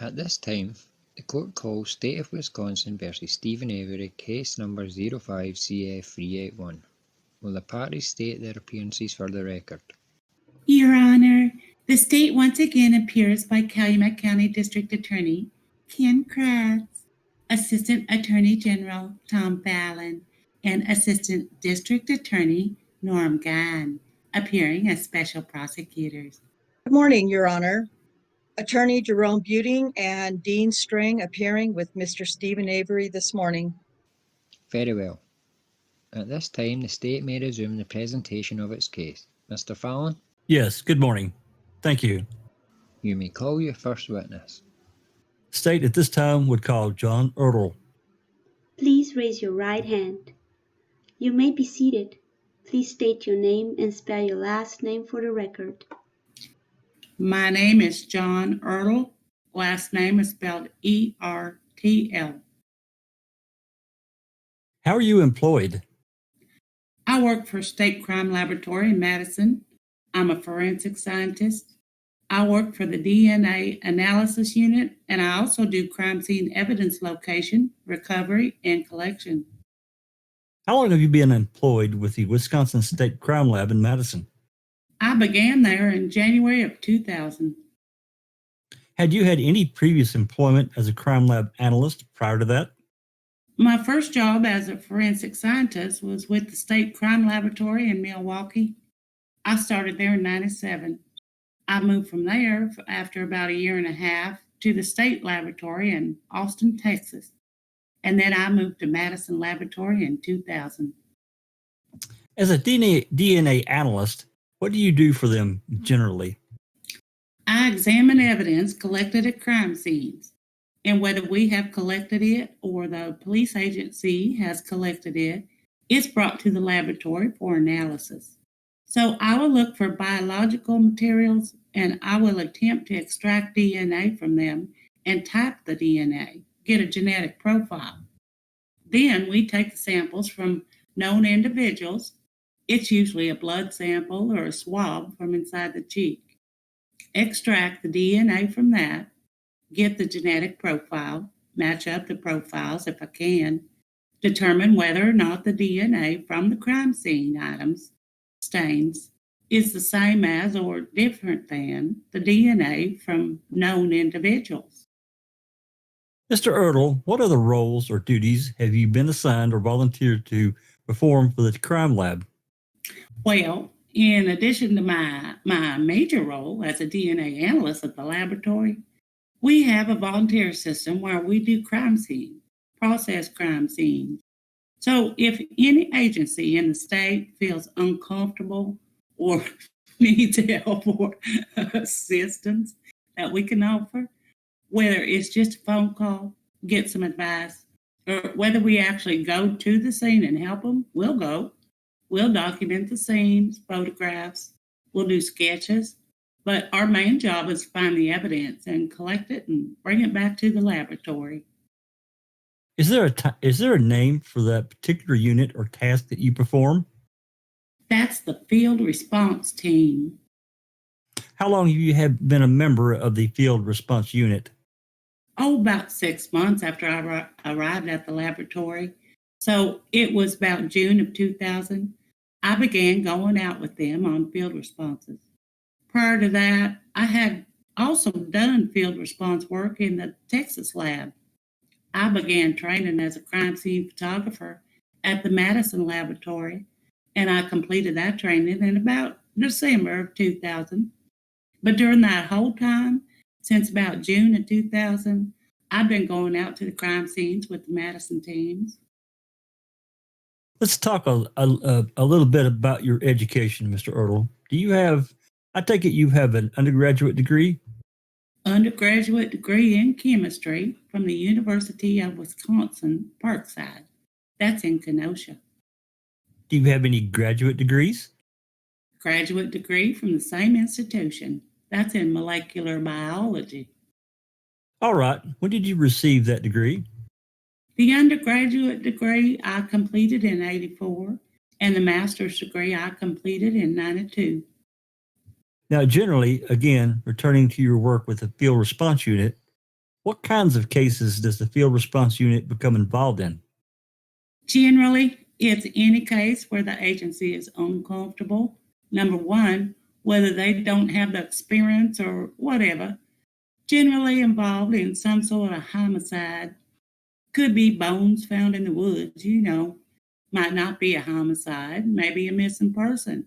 At this time, the court calls State of Wisconsin versus Stephen Avery, case number 05CF381. Will the parties state their appearances for the record? Your Honor, the state once again appears by Calumet County District Attorney Ken Kratz, Assistant Attorney General Tom Fallon, and Assistant District Attorney Norm Gunn, appearing as special prosecutors. Good morning, Your Honor. Attorney Jerome and Dean Strang appearing with Mr. Stephen Avery this morning. Very well. At this time, the state may resume the presentation of its case. Mr. Fallon? Yes, good morning. Thank you. You may call your first witness. State at this time would call John Ertl. Please raise your right hand. You may be seated. Please state your name and spell your last name for the record. My name is John Ertl. Last name is spelled E-R-T-L. How are you employed? I work for State Crime Laboratory in Madison. I'm a forensic scientist. I work for the DNA analysis unit, and I also do crime scene evidence location, recovery, and collection. How long have you been employed with the Wisconsin State Crime Lab in Madison? I began there in January of 2000. Had you had any previous employment as a crime lab analyst prior to that? My first job as a forensic scientist was with the State Crime Laboratory in Milwaukee. I started there in 97. I moved from there after about a year and a half to the State Laboratory in Austin, Texas. And then I moved to Madison Laboratory in 2000. As a DNA analyst, what do you do for them generally? I examine evidence collected at crime scenes, and whether we have collected it or the police agency has collected it, it's brought to the laboratory for analysis. So I will look for biological materials, and I will attempt to extract DNA from them and type the DNA, get a genetic profile. Then we take the samples from known individuals. It's usually a blood sample or a swab from inside the cheek. Extract the DNA from that, get the genetic profile, match up the profiles if I can, determine whether or not the DNA from the crime scene items, stains, is the same as or different than the DNA from known individuals. Mr. Ertl, what other roles or duties have you been assigned or volunteered to perform for the crime lab? Well, in addition to my major role as a DNA analyst at the laboratory, we have a volunteer system where we do crime scenes, process crime scenes. So if any agency in the state feels uncomfortable or needs help or assistance that we can offer, whether it's just a phone call, get some advice, or whether we actually go to the scene and help them, we'll go. We'll document the scenes, photographs, we'll do sketches, but our main job is to find the evidence and collect it and bring it back to the laboratory. Is there a name for that particular unit or task that you perform? That's the field response team. How long have you been a member of the field response unit? About 6 months after I arrived at the laboratory. So it was about June of 2000. I began going out with them on field responses. Prior to that, I had also done field response work in the Texas lab. I began training as a crime scene photographer at the Madison Laboratory, and I completed that training in about December of 2000. But during that whole time, since about June of 2000, I've been going out to the crime scenes with the Madison teams. Let's talk a little bit about your education, Mr. Ertl. I take it you have an undergraduate degree? Undergraduate degree in chemistry from the University of Wisconsin, Parkside. That's in Kenosha. Do you have any graduate degrees? Graduate degree from the same institution. That's in molecular biology. All right. When did you receive that degree? The undergraduate degree I completed in 84, and the master's degree I completed in 92. Now, generally, again, returning to your work with the field response unit, What kinds of cases does the field response unit become involved in? Generally, it's any case where the agency is uncomfortable. Number one, whether they don't have the experience or whatever, generally involved in some sort of homicide. Could be bones found in the woods, might not be a homicide, maybe a missing person.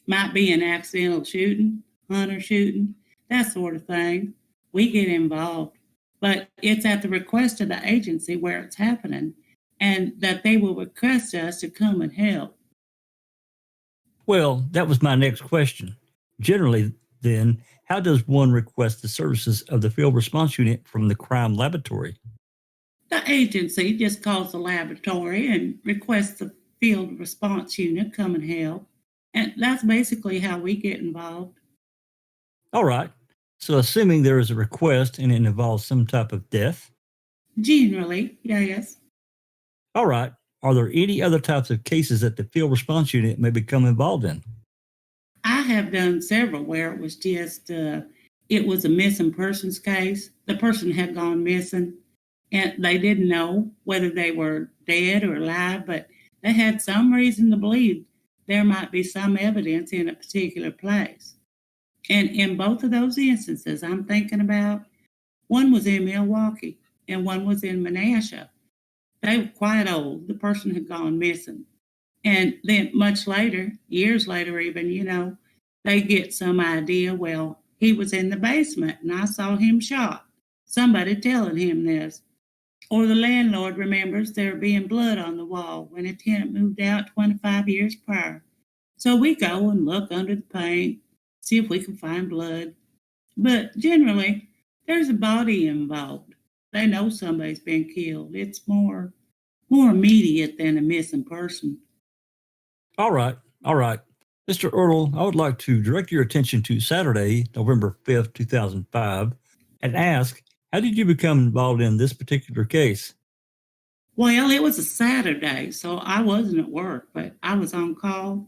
Might be an accidental shooting, hunter shooting, that sort of thing. We get involved, but it's at the request of the agency where it's happening and that they will request us to come and help. Well, that was my next question. Generally, then, how does one request the services of the field response unit from the crime laboratory? The agency just calls the laboratory and requests the field response unit come and help. And that's basically how we get involved. All right. So assuming there is a request and it involves some type of death? Generally, yes. All right. Are there any other types of cases that the field response unit may become involved in? I have done several where it was just, it was a missing persons case. The person had gone missing and they didn't know whether they were dead or alive, but they had some reason to believe there might be some evidence in a particular place. And in both of those instances I'm thinking about, one was in Milwaukee and one was in Menasha. They were quite old. The person had gone missing. And then much later, years later even, they get some idea, well, he was in the basement and I saw him shot. Somebody telling him this. Or the landlord remembers there being blood on the wall when a tenant moved out 25 years prior. So we go and look under the paint, see if we can find blood. But generally, there's a body involved. They know somebody's been killed. It's more immediate than a missing person. All right. Mr. Ertl, I would like to direct your attention to Saturday, November 5th, 2005, and ask, how did you become involved in this particular case? Well, it was a Saturday, so I wasn't at work, but I was on call.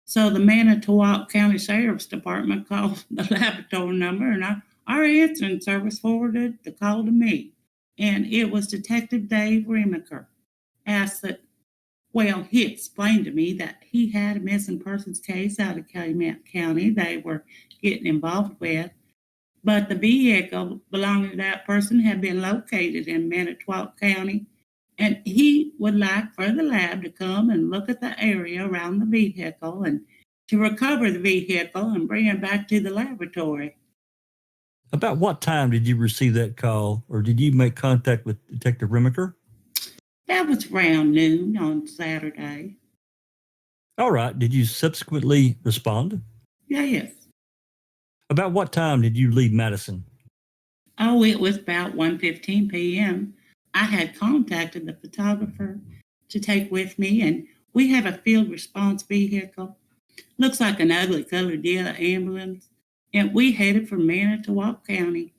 So the Manitowoc County Sheriff's Department called the laboratory number, and our answering service forwarded the call to me. And it was Detective Dave Remaker. He explained to me that he had a missing persons case out of Calumet County they were getting involved with, but the vehicle belonging to that person had been located in Manitowoc County, and he would like for the lab to come and look at the area around the vehicle and to recover the vehicle and bring it back to the laboratory. About what time did you receive that call, or did you make contact with Detective Remaker? That was around noon on Saturday. All right. Did you subsequently respond? Yes. About what time did you leave Madison? Oh, it was about 1:15 p.m. I had contacted the photographer to take with me, and we have a field response vehicle. Looks like an ugly colored yellow ambulance, and we headed for Manitowoc County.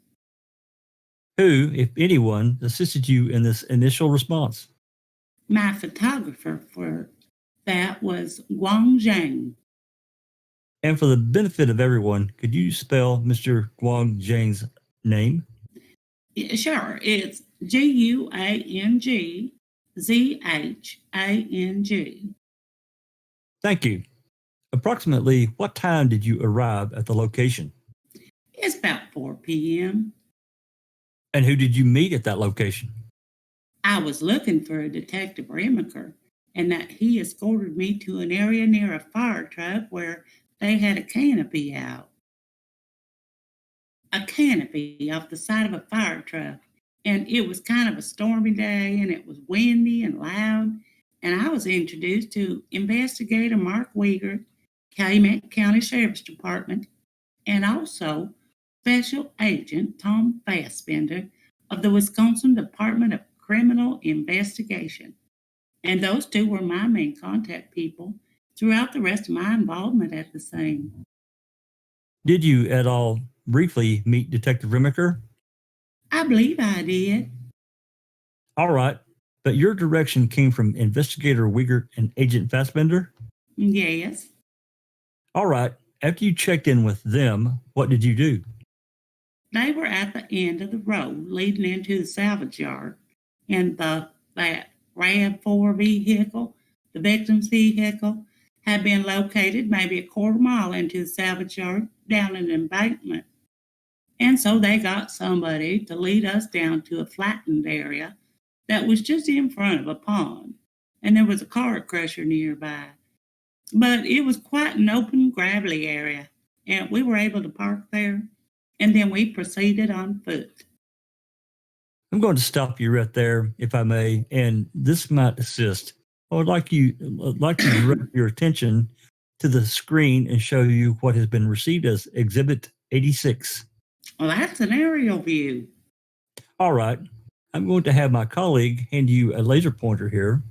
Who, if anyone, assisted you in this initial response? My photographer for that was Guang Zhang. And for the benefit of everyone, could you spell Mr. Guang Zhang's name? Sure, it's Guangzhang. Thank you. Approximately what time did you arrive at the location? It's about 4 p.m. And who did you meet at that location? I was looking for a Detective Remaker, and that he escorted me to an area near a fire truck where they had a canopy out. A canopy off the side of a fire truck. And it was kind of a stormy day, and it was windy and loud. And I was introduced to Investigator Mark Wiegert, Calumet County Sheriff's Department, and also Special Agent Tom Fassbender of the Wisconsin Department of Criminal Investigation. And those two were my main contact people throughout the rest of my involvement at the scene. Did you at all briefly meet Detective Remaker? I believe I did. All right. But your direction came from Investigator Wiegert and Agent Fassbender? Yes. All right. After you checked in with them, what did you do? They were at the end of the road leading into the salvage yard, and that RAV4 vehicle, the victim's vehicle, had been located maybe a quarter mile into the salvage yard down an embankment. And so they got somebody to lead us down to a flattened area that was just in front of a pond, and there was a car crusher nearby. But it was quite an open, gravelly area, and we were able to park there, and then we proceeded on foot. I'm going to stop you right there, if I may, and this might assist. I would like to direct your attention to the screen and show you what has been received as Exhibit 86. Well, that's an aerial view. All right. I'm going to have my colleague hand you a laser pointer here,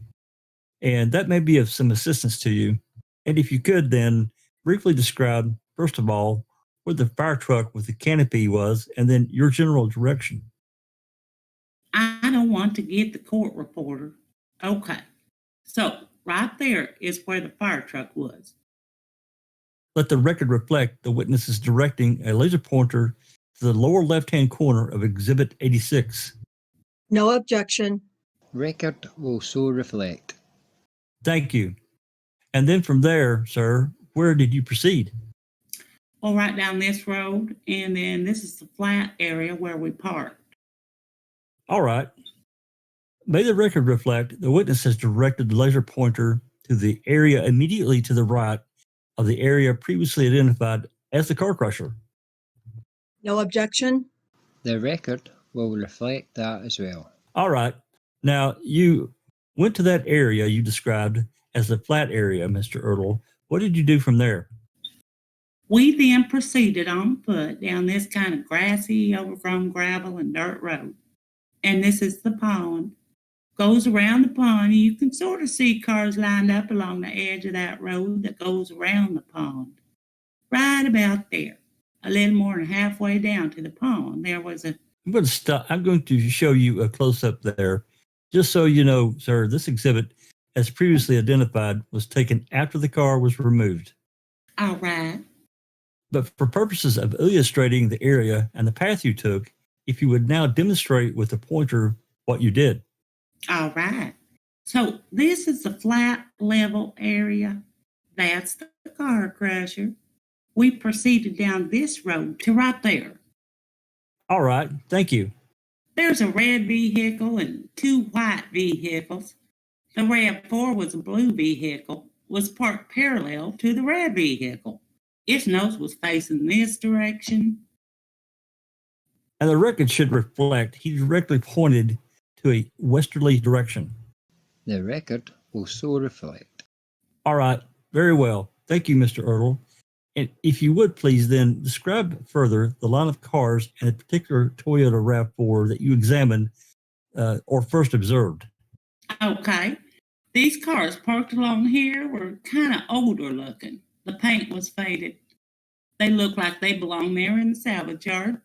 and that may be of some assistance to you. And if you could then briefly describe, first of all, where the fire truck with the canopy was, and then your general direction. I don't want to get the court reporter. Okay. So right there is where the fire truck was. Let the record reflect the witness is directing a laser pointer to the lower left-hand corner of Exhibit 86. No objection. Record will so reflect. Thank you. And then from there, sir, where did you proceed? Well, right down this road, and then this is the flat area where we parked. All right. May the record reflect the witness has directed the laser pointer to the area immediately to the right of the area previously identified as the car crusher. No objection. The record will reflect that as well. All right. Now, you went to that area you described as the flat area, Mr. Ertl. What did you do from there? We then proceeded on foot down this kind of grassy, overgrown gravel and dirt road. And this is the pond. Goes around the pond, and you can sort of see cars lined up along the edge of that road that goes around the pond. Right about there, a little more than halfway down to the pond, there was a... I'm going to stop. I'm going to show you a close-up there. Just so you know, sir, this exhibit, as previously identified, was taken after the car was removed. All right. But for purposes of illustrating the area and the path you took, if you would now demonstrate with the pointer what you did. All right. So this is the flat level area. That's the car crusher. We proceeded down this road to right there. All right. Thank you. There's a red vehicle and two white vehicles. The RAV4 was a blue vehicle, was parked parallel to the red vehicle. Its nose was facing this direction. And the record should reflect he directly pointed to a westerly direction. The record will so reflect. All right. Very well. Thank you, Mr. Ertl. And if you would please then describe further the line of cars and a particular Toyota RAV4 that you examined or first observed. Okay. These cars parked along here were kind of older looking. The paint was faded. They looked like they belonged there in the salvage yard.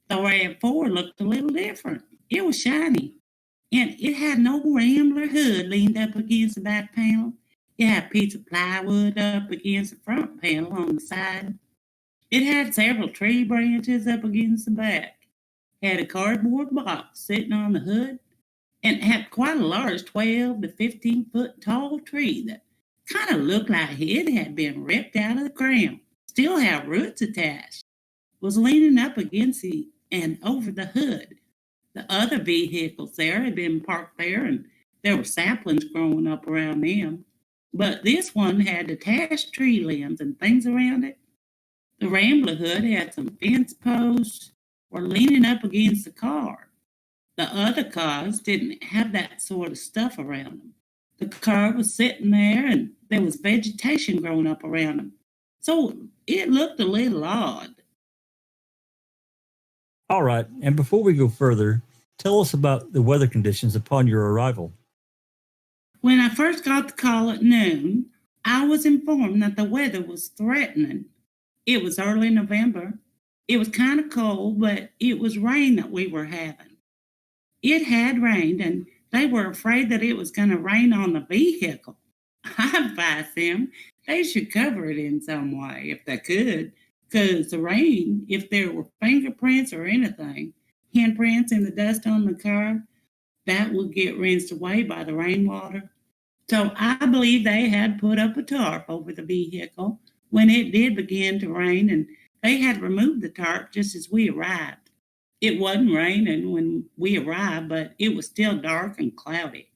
The RAV4 looked a little different. It was shiny, and it had an old rambler hood leaned up against the back panel. It had a piece of plywood up against the front panel on the side. It had several tree branches up against the back. It had a cardboard box sitting on the hood, and it had quite a large 12 to 15 foot tall tree that kind of looked like it had been ripped out of the ground. Still had roots attached. Was leaning up against and over the hood. The other vehicles there had been parked there, and there were saplings growing up around them. But this one had detached tree limbs and things around it. The rambler hood had some fence posts or leaning up against the car. The other cars didn't have that sort of stuff around them. The car was sitting there, and there was vegetation growing up around them. So it looked a little odd. All right. And before we go further, tell us about the weather conditions upon your arrival. When I first got the call at noon, I was informed that the weather was threatening. It was early November. It was kind of cold, but it was rain that we were having. It had rained, and they were afraid that it was going to rain on the vehicle. I advised them they should cover it in some way if they could, because the rain, if there were fingerprints or anything, handprints in the dust on the car, that would get rinsed away by the rainwater. So I believe they had put up a tarp over the vehicle when it did begin to rain, and they had removed the tarp just as we arrived. It wasn't raining when we arrived, but it was still dark and cloudy.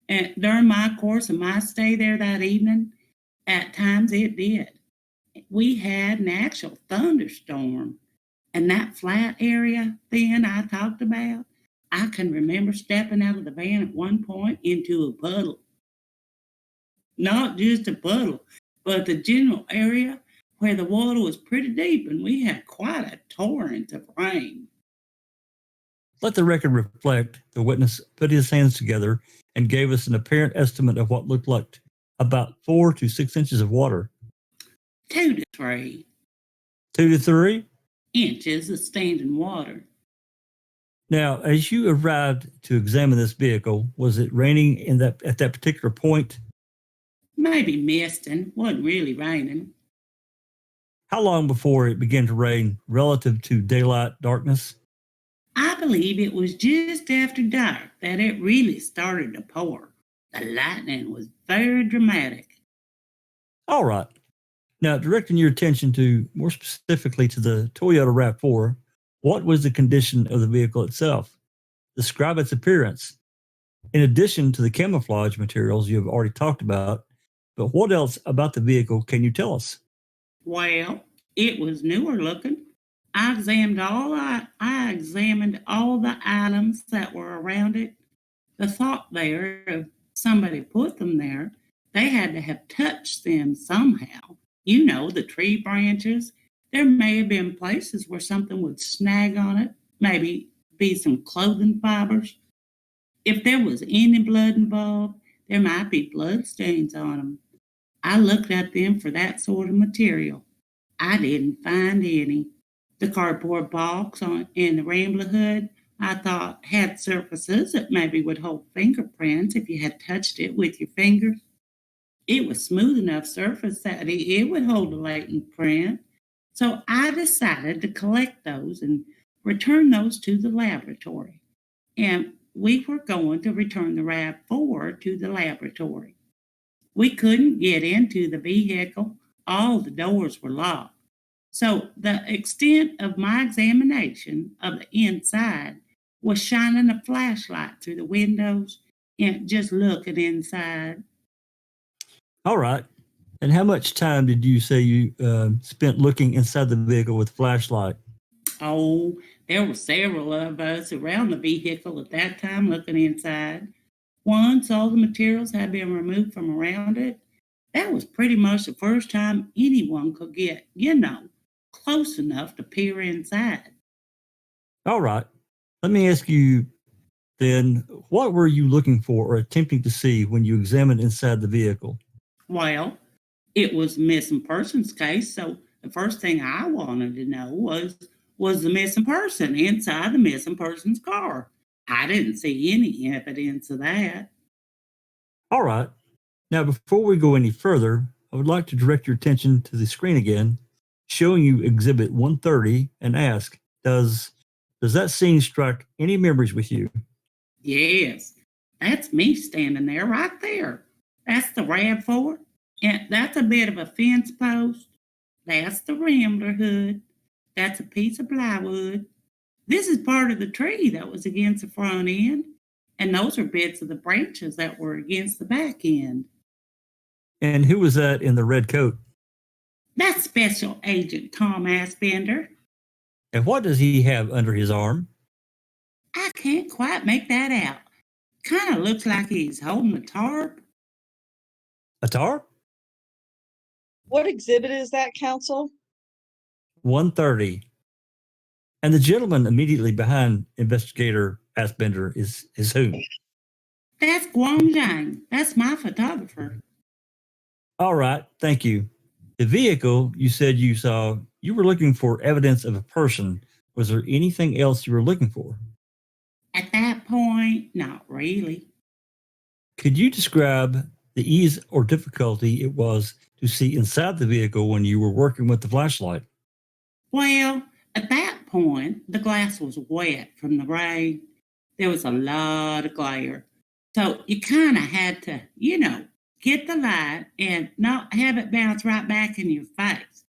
And during my course of my stay there that evening, at times it did. We had an actual thunderstorm. And that flat area then I talked about, I can remember stepping out of the van at one point into a puddle. Not just a puddle, but the general area where the water was pretty deep and we had quite a torrent of rain. Let the record reflect the witness put his hands together and gave us an apparent estimate of what looked like about 4 to 6 inches of water. 2 to 3 2 to 3 inches of standing water. Now, as you arrived to examine this vehicle, was it raining at that particular point? Maybe misting, wasn't really raining. How long before it began to rain relative to daylight darkness? I believe it was just after dark that it really started to pour. The lightning was very dramatic. All right. Now, directing your attention to more specifically to the Toyota RAV4, what was the condition of the vehicle itself? Describe its appearance. In addition to the camouflage materials you have already talked about, but what else about the vehicle can you tell us? Well, it was newer looking. I examined all the items that were around it. The thought there of somebody put them there, they had to have touched them somehow. You know, the tree branches. There may have been places where something would snag on it, maybe be some clothing fibers. If there was any blood involved, there might be blood stains on them. I looked at them for that sort of material. I didn't find any. The cardboard box in the Rambler hood, I thought had surfaces that maybe would hold fingerprints if you had touched it with your fingers. It was smooth enough surface that it would hold a latent print. So I decided to collect those and return those to the laboratory. And we were going to return the RAV4 to the laboratory. We couldn't get into the vehicle. All the doors were locked. So the extent of my examination of the inside was shining a flashlight through the windows and just looking inside. All right. And how much time did you say you spent looking inside the vehicle with a flashlight? Oh, there were several of us around the vehicle at that time looking inside. Once all the materials had been removed from around it, that was pretty much the first time anyone could get, close enough to peer inside. All right. Let me ask you then, what were you looking for or attempting to see when you examined inside the vehicle? Well, it was a missing persons case, so the first thing I wanted to know was the missing person inside the missing person's car. I didn't see any evidence of that. All right. Now, before we go any further, I would like to direct your attention to the screen again, showing you Exhibit 130, and ask, does that scene strike any memories with you? Yes, that's me standing there right there. That's the RAV4. And that's a bit of a fence post. That's the Rambler hood. That's a piece of plywood. This is part of the tree that was against the front end. And those are bits of the branches that were against the back end. And who was that in the red coat? That's Special Agent Tom Aspender. And what does he have under his arm? I can't quite make that out. Kind of looks like he's holding a tarp. A tarp? What exhibit is that, counsel? 130. And the gentleman immediately behind Investigator Aspender is who? That's Guangzhang. That's my photographer. All right, thank you. The vehicle you said you saw, you were looking for evidence of a person. Was there anything else you were looking for? At that point, not really. Could you describe the ease or difficulty it was to see inside the vehicle when you were working with the flashlight? Well, at that point, the glass was wet from the rain. There was a lot of glare. So you kind of had to, get the light and not have it bounce right back in your face.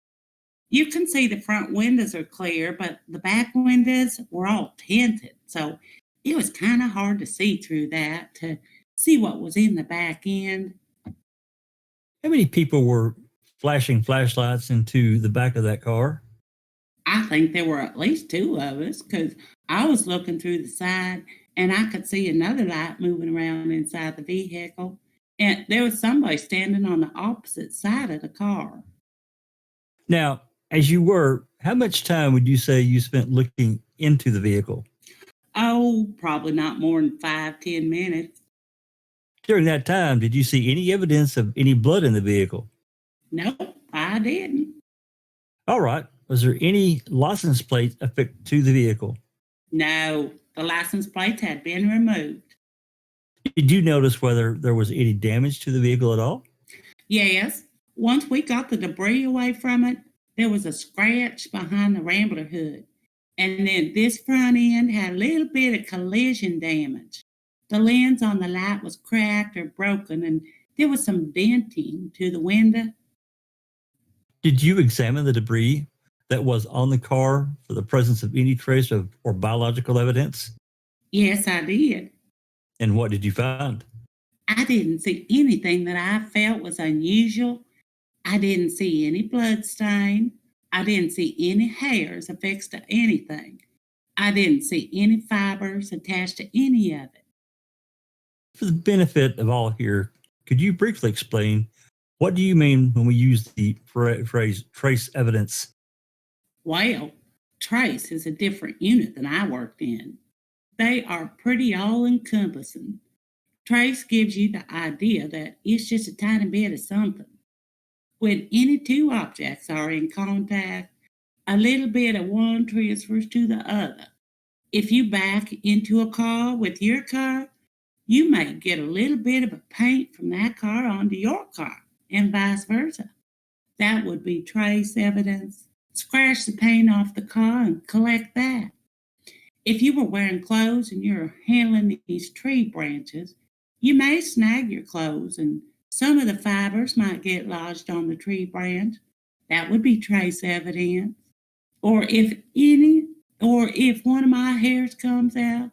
You can see the front windows are clear, but the back windows were all tinted. So it was kind of hard to see through that to see what was in the back end. How many people were flashing flashlights into the back of that car? I think there were at least two of us because I was looking through the side and I could see another light moving around inside the vehicle. And there was somebody standing on the opposite side of the car. Now, as you were, how much time would you say you spent looking into the vehicle? Oh, probably not more than 5-10 minutes. During that time, did you see any evidence of any blood in the vehicle? Nope, I didn't. All right. Was there any license plate affixed to the vehicle? No, the license plates had been removed. Did you notice whether there was any damage to the vehicle at all? Yes, once we got the debris away from it, there was a scratch behind the Rambler hood. And then this front end had a little bit of collision damage. The lens on the light was cracked or broken, and there was some denting to the window. Did you examine the debris that was on the car for the presence of any trace of or biological evidence? Yes, I did. And what did you find? I didn't see anything that I felt was unusual. I didn't see any blood stain. I didn't see any hairs affixed to anything. I didn't see any fibers attached to any of it. For the benefit of all here, could you briefly explain what do you mean when we use the phrase trace evidence? Well, trace is a different unit than I worked in. They are pretty all-encompassing. Trace gives you the idea that it's just a tiny bit of something. When any two objects are in contact, a little bit of one transfers to the other. If you back into a car with your car, you may get a little bit of a paint from that car onto your car, and vice versa. That would be trace evidence. Scratch the paint off the car and collect that. If you were wearing clothes and you're handling these tree branches, you may snag your clothes and some of the fibers might get lodged on the tree branch. That would be trace evidence. Or if one of my hairs comes out,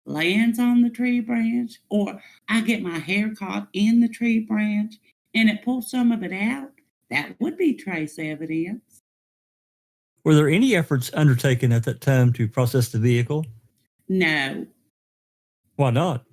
lands on the tree branch, or I get my hair caught in the tree branch and it pulls some of it out, that would be trace evidence. Were there any efforts undertaken at that time to process the vehicle? No. Why not?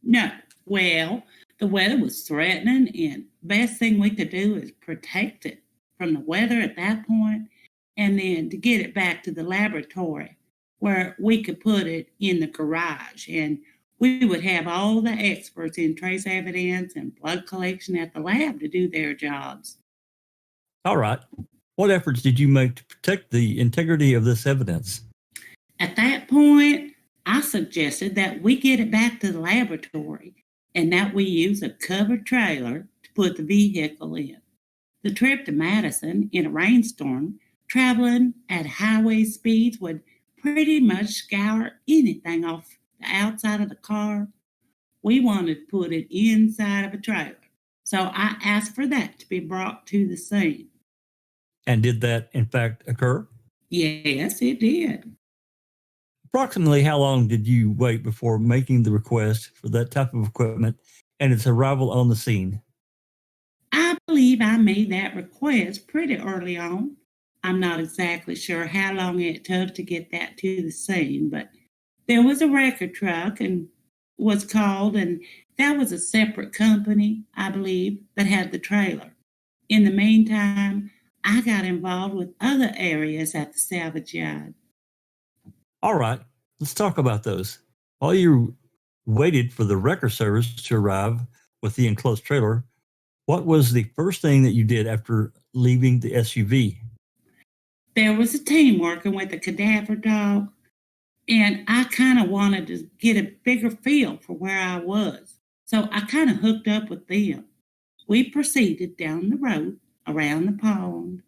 No. Well, the weather was threatening, and best thing we could do is protect it from the weather at that point, and then to get it back to the laboratory where we could put it in the garage, and we would have all the experts in trace evidence and blood collection at the lab to do their jobs. All right. What efforts did you make to protect the integrity of this evidence? At that point, I suggested that we get it back to the laboratory and that we use a covered trailer to put the vehicle in. The trip to Madison in a rainstorm, traveling at highway speeds, would pretty much scour anything off the outside of the car. We wanted to put it inside of a trailer, so I asked for that to be brought to the scene. And did that, in fact, occur? Yes, it did. Approximately how long did you wait before making the request for that type of equipment and its arrival on the scene? I believe I made that request pretty early on. I'm not exactly sure how long it took to get that to the scene, but there was a record truck and was called, and that was a separate company, I believe, that had the trailer. In the meantime, I got involved with other areas at the salvage yard. All right, let's talk about those. While you waited for the wrecker service to arrive with the enclosed trailer, what was the first thing that you did after leaving the SUV? There was a team working with a cadaver dog, and I kind of wanted to get a bigger feel for where I was. So I kind of hooked up with them. We proceeded down the road around the pond,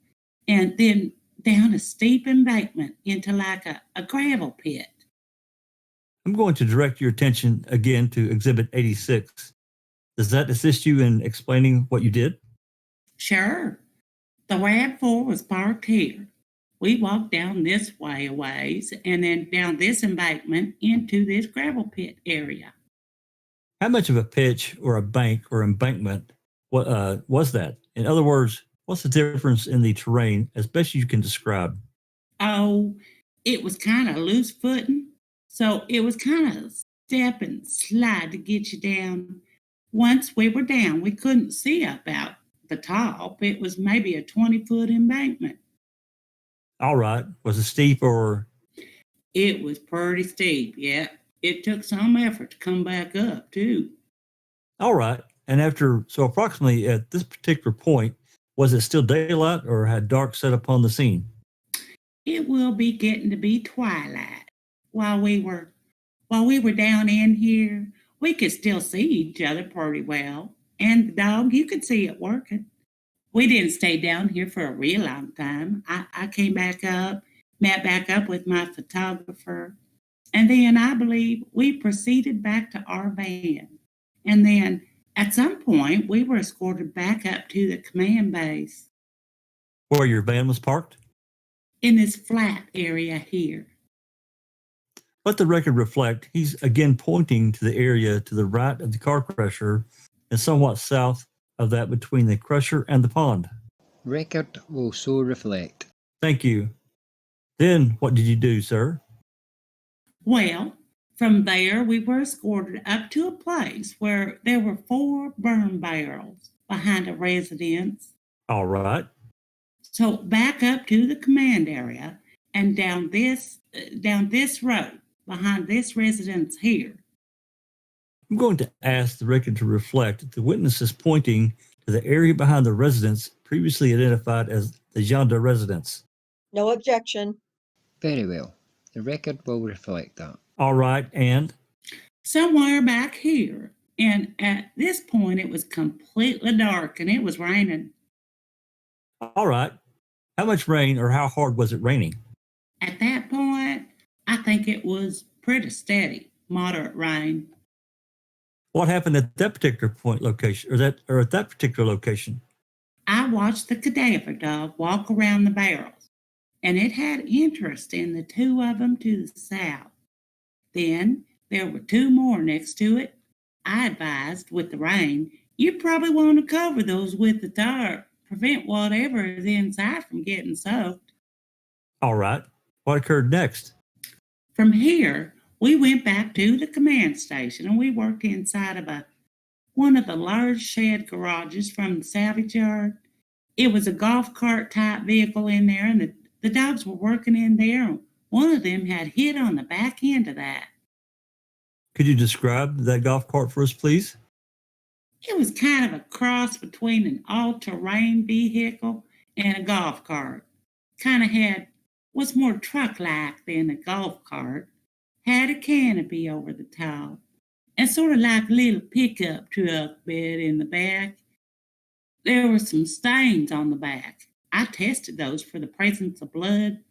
and then down a steep embankment into like a gravel pit. I'm going to direct your attention again to Exhibit 86. Does that assist you in explaining what you did? Sure. The RAV4 was parked here. We walked down this way a ways and then down this embankment into this gravel pit area. How much of a pitch or a bank or embankment was that? In other words, what's the difference in the terrain as best you can describe? Oh, it was kind of loose footing. So it was kind of step and slide to get you down. Once we were down, we couldn't see up out the top. It was maybe a 20-foot embankment. All right. Was it steep or? It was pretty steep, yeah. It took some effort to come back up, too. All right. And so approximately at this particular point, was it still daylight or had dark set upon the scene? It will be getting to be twilight. While we were down in here, we could still see each other pretty well. And the dog, you could see it working. We didn't stay down here for a real long time. I came back up, met back up with my photographer, and then I believe we proceeded back to our van. And then at some point, we were escorted back up to the command base. Where your van was parked? In this flat area here. Let the record reflect, he's again pointing to the area to the right of the car crusher and somewhat south of that between the crusher and the pond. Record will so reflect. Thank you. Then what did you do, sir? Well, from there we were escorted up to a place where there were 4 burn barrels behind a residence. All right. So back up to the command area and down this road behind this residence here. I'm going to ask the record to reflect that the witness is pointing to the area behind the residence previously identified as the Yonda residence. No objection. Very well. The record will reflect that. All right, and? Somewhere back here. And at this point, it was completely dark and it was raining. All right. How much rain or how hard was it raining? At that point, I think it was pretty steady, moderate rain. What happened at that particular point location, or at that particular location? I watched the cadaver dog walk around the barrels, and it had interest in the 2 of them to the south. Then there were 2 more next to it. I advised, with the rain, you probably want to cover those with the tarp, prevent whatever is inside from getting soaked. All right. What occurred next? From here, we went back to the command station and we worked inside of one of the large shed garages from the salvage yard. It was a golf cart type vehicle in there, and the dogs were working in there. And one of them had hit on the back end of that. Could you describe that golf cart for us, please? It was kind of a cross between an all-terrain vehicle and a golf cart. Was more truck-like than a golf cart. Had a canopy over the top, and sort of like a little pickup truck bed in the back. There were some stains on the back. I tested those for the presence of blood.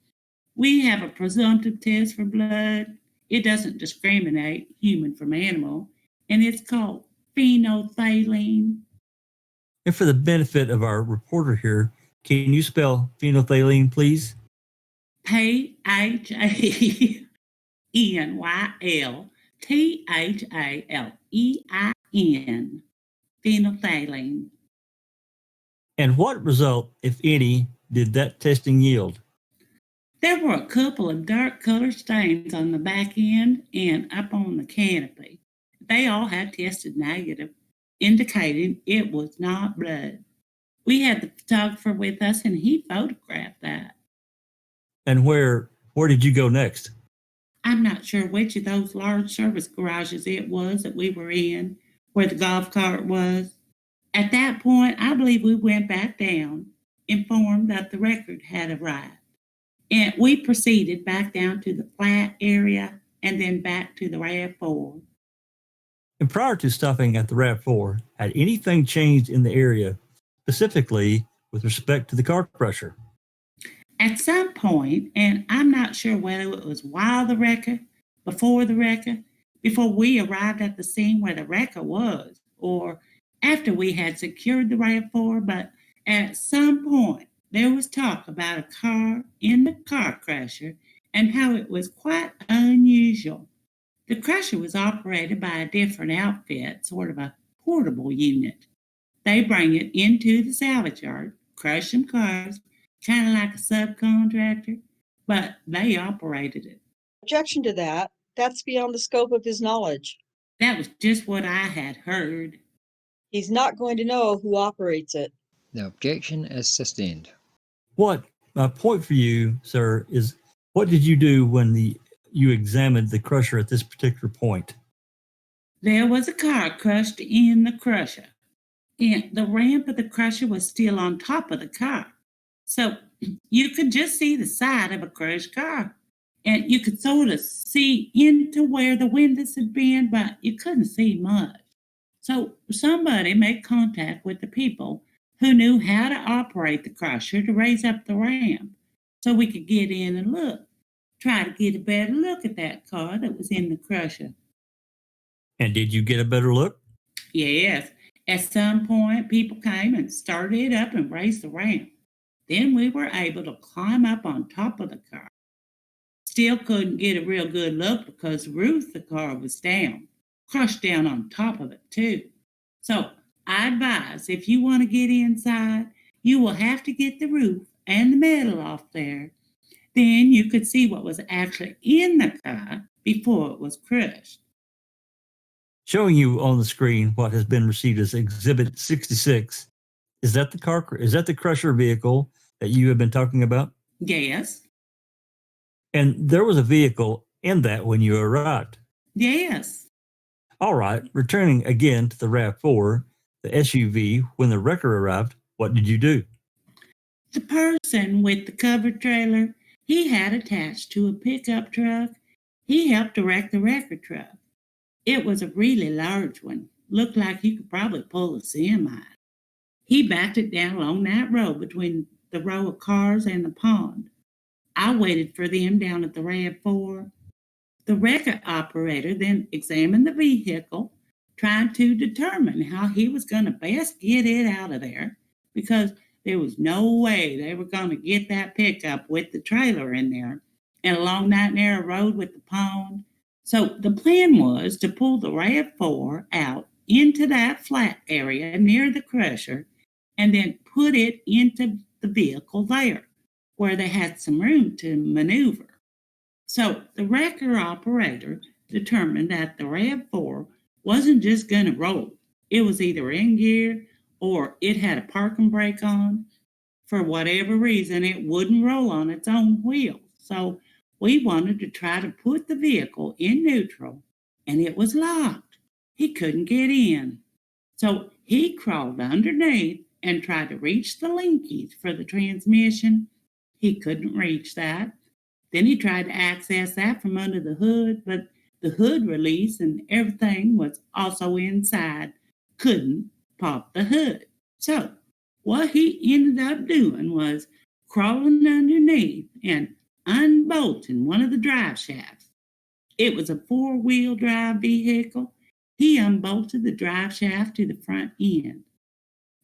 We have a presumptive test for blood. It doesn't discriminate human from animal, and it's called phenolphthalein. And for the benefit of our reporter here, can you spell phenolphthalein, please? PHALEN. Phenolphthalein. And what result, if any, did that testing yield? There were a couple of dark colored stains on the back end and up on the canopy. They all had tested negative, indicating it was not blood. We had the photographer with us and he photographed that. And where did you go next? I'm not sure which of those large service garages it was that we were in, where the golf cart was. At that point, I believe we went back down, informed that the record had arrived. And we proceeded back down to the flat area and then back to the RAV4. And prior to stopping at the RAV4, had anything changed in the area, specifically with respect to the car crusher? At some point, and I'm not sure whether it was while the wrecker, before the wrecker, before we arrived at the scene where the wrecker was, or after we had secured the RAV4, but at some point there was talk about a car in the car crusher and how it was quite unusual. The crusher was operated by a different outfit, sort of a portable unit. They bring it into the salvage yard, crush some cars, kind of like a subcontractor, but they operated it. Objection to that. That's beyond the scope of his knowledge. That was just what I had heard. He's not going to know who operates it. The objection is sustained. What my point for you, sir, is what did you do when you examined the crusher at this particular point? There was a car crushed in the crusher, and the ramp of the crusher was still on top of the car. So you could just see the side of a crushed car, and you could sort of see into where the windows had been, but you couldn't see much. So somebody made contact with the people who knew how to operate the crusher to raise up the ramp so we could get in and look, try to get a better look at that car that was in the crusher. And did you get a better look? Yes, at some point people came and started it up and raised the ramp. Then we were able to climb up on top of the car. Still couldn't get a real good look because the roof of the car was down, crushed down on top of it too. So I advise if you want to get inside, you will have to get the roof and the metal off there. Then you could see what was actually in the car before it was crushed. Showing you on the screen what has been received as Exhibit 66. Is that the crusher vehicle that you have been talking about? Yes. And there was a vehicle in that when you arrived. Yes. All right. Returning again to the RAV4, the SUV, when the wrecker arrived, what did you do? The person with the covered trailer, he had attached to a pickup truck. He helped direct the wrecker truck. It was a really large one. Looked like he could probably pull a semi. He backed it down along that road between the row of cars and the pond. I waited for them down at the RAV4. The wrecker operator then examined the vehicle, trying to determine how he was going to best get it out of there, because there was no way they were going to get that pickup with the trailer in there and along that narrow road with the pond. So the plan was to pull the RAV4 out into that flat area near the crusher and then put it into the vehicle there, where they had some room to maneuver. So the wrecker operator determined that the RAV4 wasn't just going to roll. It was either in gear or it had a parking brake on. For whatever reason, it wouldn't roll on its own wheels. So we wanted to try to put the vehicle in neutral, and it was locked. He couldn't get in. So he crawled underneath and tried to reach the linkage for the transmission. He couldn't reach that. Then he tried to access that from under the hood, but the hood release and everything was also inside. Couldn't pop the hood. So what he ended up doing was crawling underneath and unbolting one of the drive shafts. It was a 4-wheel drive vehicle. He unbolted the drive shaft to the front end.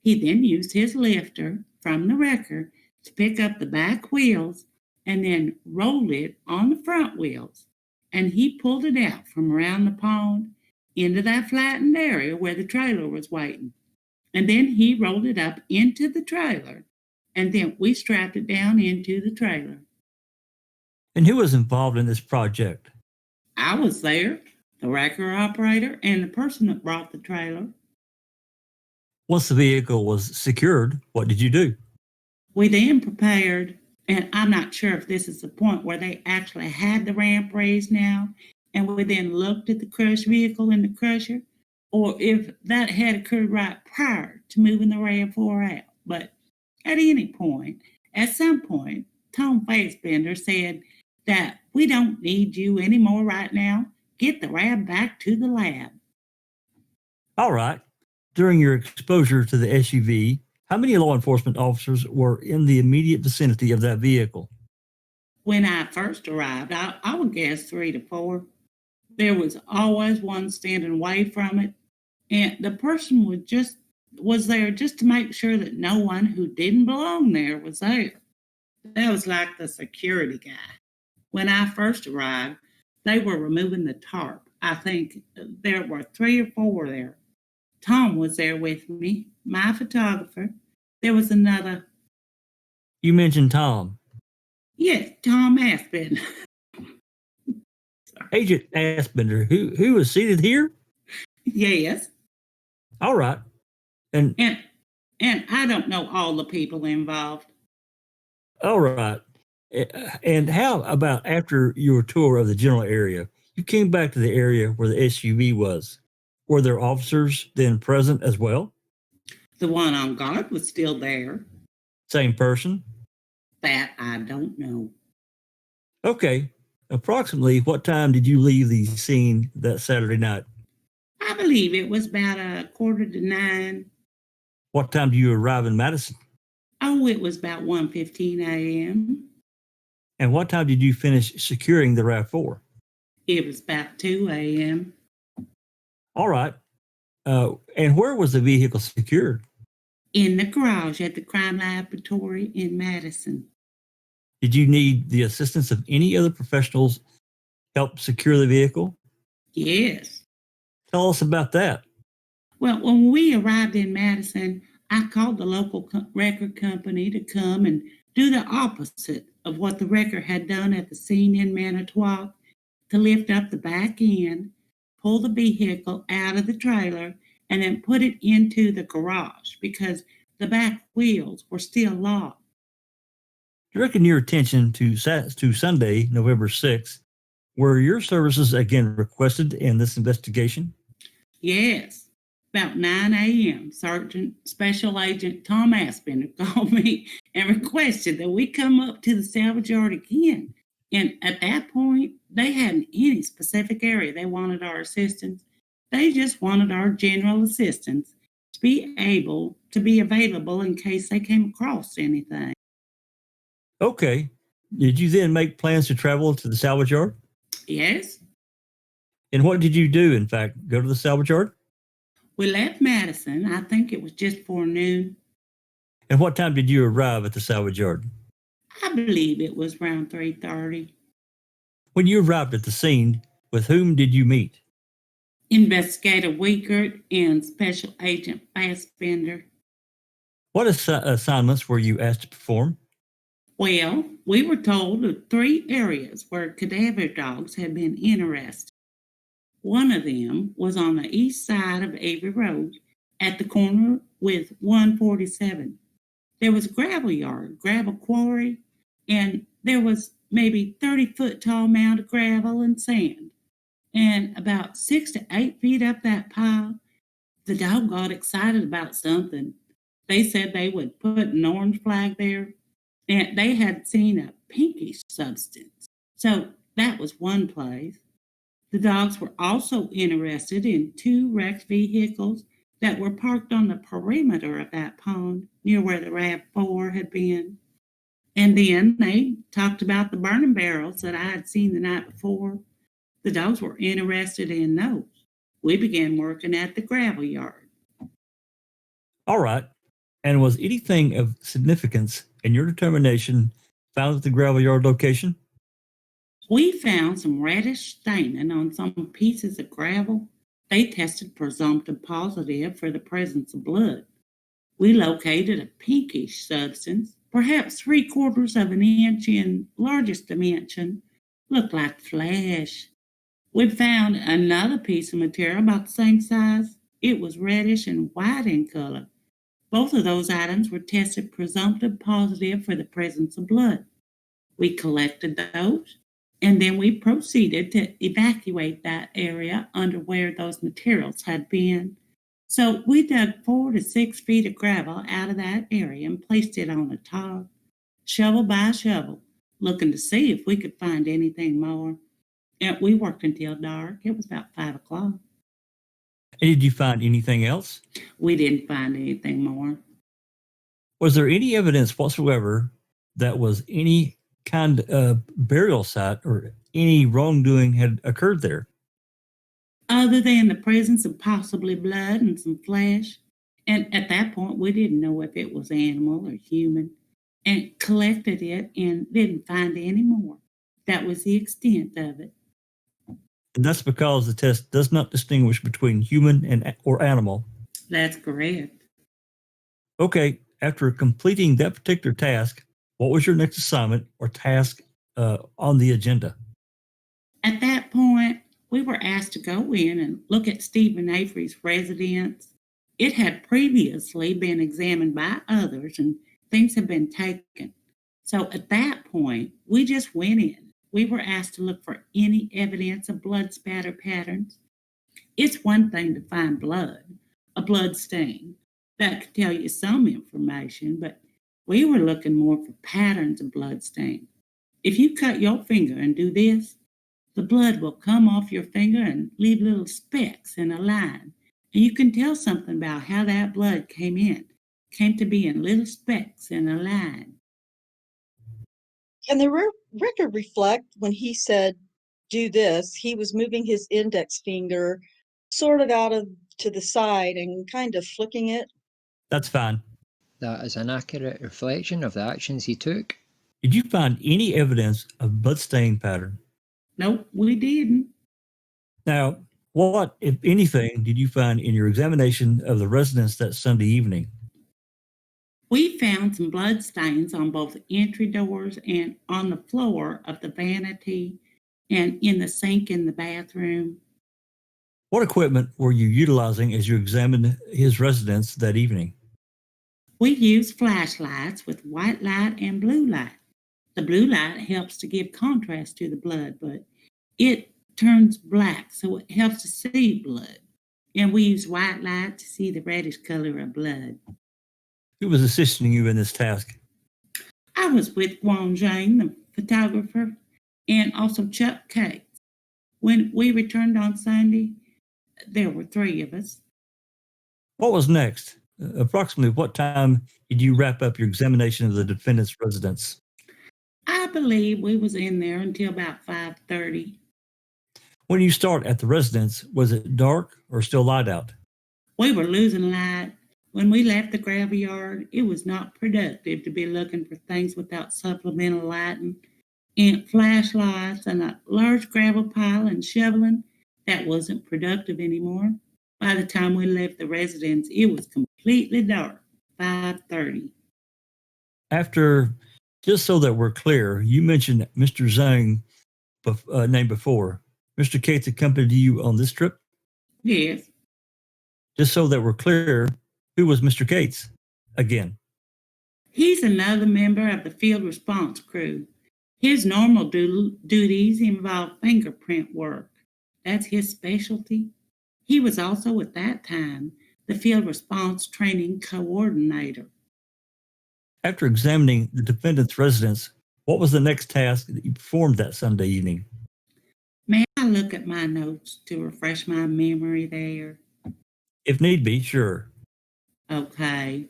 He then used his lifter from the wrecker to pick up the back wheels and then rolled it on the front wheels. And he pulled it out from around the pond into that flattened area where the trailer was waiting. And then he rolled it up into the trailer, and then we strapped it down into the trailer. And who was involved in this project? I was there, the wrecker operator, and the person that brought the trailer. Once the vehicle was secured, what did you do? We then prepared, and I'm not sure if this is the point where they actually had the ramp raised now, and we then looked at the crushed vehicle in the crusher, or if that had occurred right prior to moving the RAV4 out. But at any point, at some point, Tom Fassbender said that we don't need you anymore right now. Get the RAV back to the lab. All right. During your exposure to the SUV, How many law enforcement officers were in the immediate vicinity of that vehicle? When I first arrived, I would guess 3 to 4. There was always one standing away from it, and the person was there just to make sure that no one who didn't belong there was there. That was like the security guy. When I first arrived, they were removing the tarp. I think there were 3 or 4 there. Tom was there with me, my photographer. There was another. You mentioned Tom. Yes, Tom Aspen. Agent Aspender, who was seated here? Yes. All right. And I don't know all the people involved. all right. And how about after your tour of the general area, you came back to the area where the SUV was? Were there officers then present as well? The one on guard was still there. Same person? That I don't know. Okay. Approximately what time did you leave the scene that Saturday night? I believe it was about 8:45. What time did you arrive in Madison? Oh, it was about 1:15 a.m. And what time did you finish securing the RAV4? It was about 2 a.m. All right. And where was the vehicle secured? In the garage at the crime laboratory in Madison. Did you need the assistance of any other professionals help secure the vehicle? Yes. Tell us about that. Well, when we arrived in Madison, I called the local record company to come and do the opposite of what the record had done at the scene in Manitowoc, to lift up the back end, pull the vehicle out of the trailer, and then put it into the garage because the back wheels were still locked. Directing your attention to Sunday, November 6th, were your services again requested in this investigation? Yes. About 9 a.m., Sergeant Special Agent Tom Aspen called me and requested that we come up to the salvage yard again. And at that point, they hadn't any specific area they wanted our assistance. They just wanted our general assistance to be able to be available in case they came across anything. Okay. Did you then make plans to travel to the salvage yard? Yes. And what did you do, in fact? Go to the salvage yard? We left Madison. I think it was just before noon. And what time did you arrive at the salvage yard? I believe it was around 3:30. When you arrived at the scene, with whom did you meet? Investigator Wiegert and Special Agent Fassbender. What assignments were you asked to perform? Well, we were told of 3 areas where cadaver dogs had been interested. One of them was on the east side of Avery Road at the corner with 147. There was a gravel yard, gravel quarry, and there was maybe 30-foot tall mound of gravel and sand. And about 6 to 8 feet up that pile, the dog got excited about something. They said they would put an orange flag there, and they had seen a pinkish substance. So that was one place. The dogs were also interested in 2 wrecked vehicles that were parked on the perimeter of that pond near where the RAV4 had been. And then they talked about the burning barrels that I had seen the night before. The dogs were interested in those. We began working at the gravel yard. All right. And was anything of significance in your determination found at the gravel yard location? We found some reddish staining on some pieces of gravel. They tested presumptive positive for the presence of blood. We located a pinkish substance, perhaps 3/4 of an inch in largest dimension, looked like flesh. We found another piece of material about the same size. It was reddish and white in color. Both of those items were tested presumptive positive for the presence of blood. We collected those, and then we proceeded to evacuate that area under where those materials had been. So we dug 4 to 6 feet of gravel out of that area and placed it on a top, shovel by shovel, looking to see if we could find anything more. And we worked until dark. It was about 5 o'clock. And did you find anything else? We didn't find anything more. Was there any evidence whatsoever that was any kind of burial site or any wrongdoing had occurred there? Other than the presence of possibly blood and some flesh. And at that point, we didn't know if it was animal or human, and collected it and didn't find any more. That was the extent of it. And that's because the test does not distinguish between human or animal. That's correct. Okay, after completing that particular task, what was your next assignment or task on the agenda? At that point, we were asked to go in and look at Stephen Avery's residence. It had previously been examined by others and things had been taken. So at that point, we just went in. We were asked to look for any evidence of blood spatter patterns. It's one thing to find blood, a blood stain. That could tell you some information, but we were looking more for patterns of blood stain. If you cut your finger and do this, the blood will come off your finger and leave little specks in a line. And you can tell something about how that blood came to be in little specks in a line. Can the record reflect when he said, do this, he was moving his index finger sort of out of to the side and kind of flicking it? That's fine. That is an accurate reflection of the actions he took. Did you find any evidence of bloodstain pattern? Nope, we didn't. Now, what, if anything, did you find in your examination of the residence that Sunday evening? We found some blood stains on both entry doors and on the floor of the vanity and in the sink in the bathroom. What equipment were you utilizing as you examined his residence that evening? We used flashlights with white light and blue light. The blue light helps to give contrast to the blood, but it turns black, so it helps to see blood. And we use white light to see the reddish color of blood. Who was assisting you in this task? I was with Wang Zhang, the photographer, and also Chuck Cates. When we returned on Sunday, there were 3 of us. What was next? Approximately what time did you wrap up your examination of the defendant's residence? I believe we was in there until about 5:30. When you start at the residence, was it dark or still light out? We were losing light. When we left the gravel yard, it was not productive to be looking for things without supplemental lighting. And flashlights and a large gravel pile and shoveling, that wasn't productive anymore. By the time we left the residence, it was completely dark, 5:30. After, just so that we're clear, you mentioned Mr. Zhang name before. Mr. Cates accompanied you on this trip? Yes. Just so that we're clear, who was Mr. Cates again? He's another member of the field response crew. His normal duties involve fingerprint work. That's his specialty. He was also at that time the field response training coordinator. After examining the defendant's residence, what was the next task that you performed that Sunday evening? May I look at my notes to refresh my memory there? If need be, sure. Okay.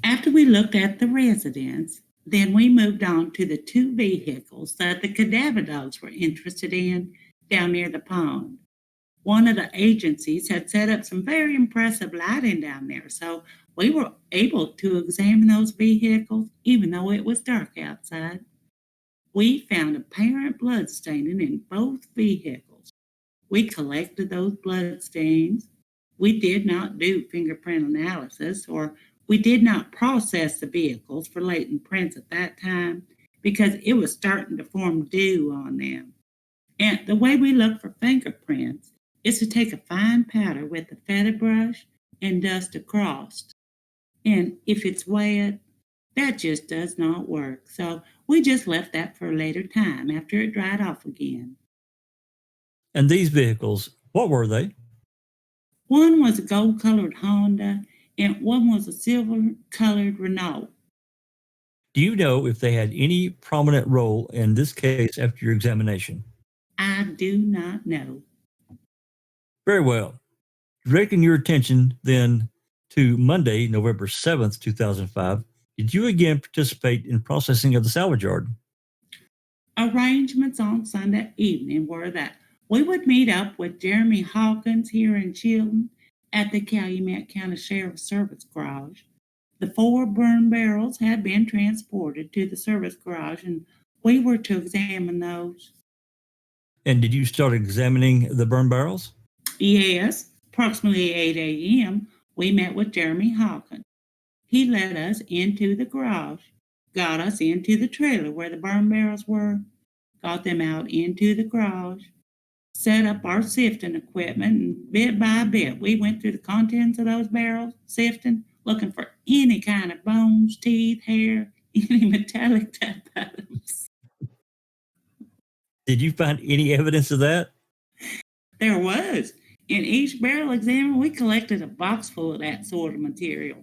After we looked at the residence, then we moved on to the 2 vehicles that the cadaver dogs were interested in down near the pond. One of the agencies had set up some very impressive lighting down there, so we were able to examine those vehicles even though it was dark outside. We found apparent blood staining in both vehicles. We collected those blood stains. We did not do fingerprint analysis, or we did not process the vehicles for latent prints at that time because it was starting to form dew on them. And the way we look for fingerprints is to take a fine powder with a feather brush and dust across. And if it's wet, that just does not work. So we just left that for a later time after it dried off again. And these vehicles, what were they? One was a gold-colored Honda, and one was a silver-colored Renault. Do you know if they had any prominent role in this case after your examination? I do not know. Very well. Directing your attention then to Monday, November 7th, 2005, did you again participate in processing of the salvage yard? Arrangements on Sunday evening were that we would meet up with Jeremy Hawkins here in Chilton at the Calumet County Sheriff's Service Garage. The 4 burn barrels had been transported to the service garage, and we were to examine those. And did you start examining the burn barrels? Yes, approximately 8 a.m., we met with Jeremy Hawkins. He led us into the garage, got us into the trailer where the burn barrels were, got them out into the garage, set up our sifting equipment, and bit by bit, we went through the contents of those barrels, sifting, looking for any kind of bones, teeth, hair, any metallic type items. Did you find any evidence of that? There was. In each barrel examined, we collected a box full of that sort of material.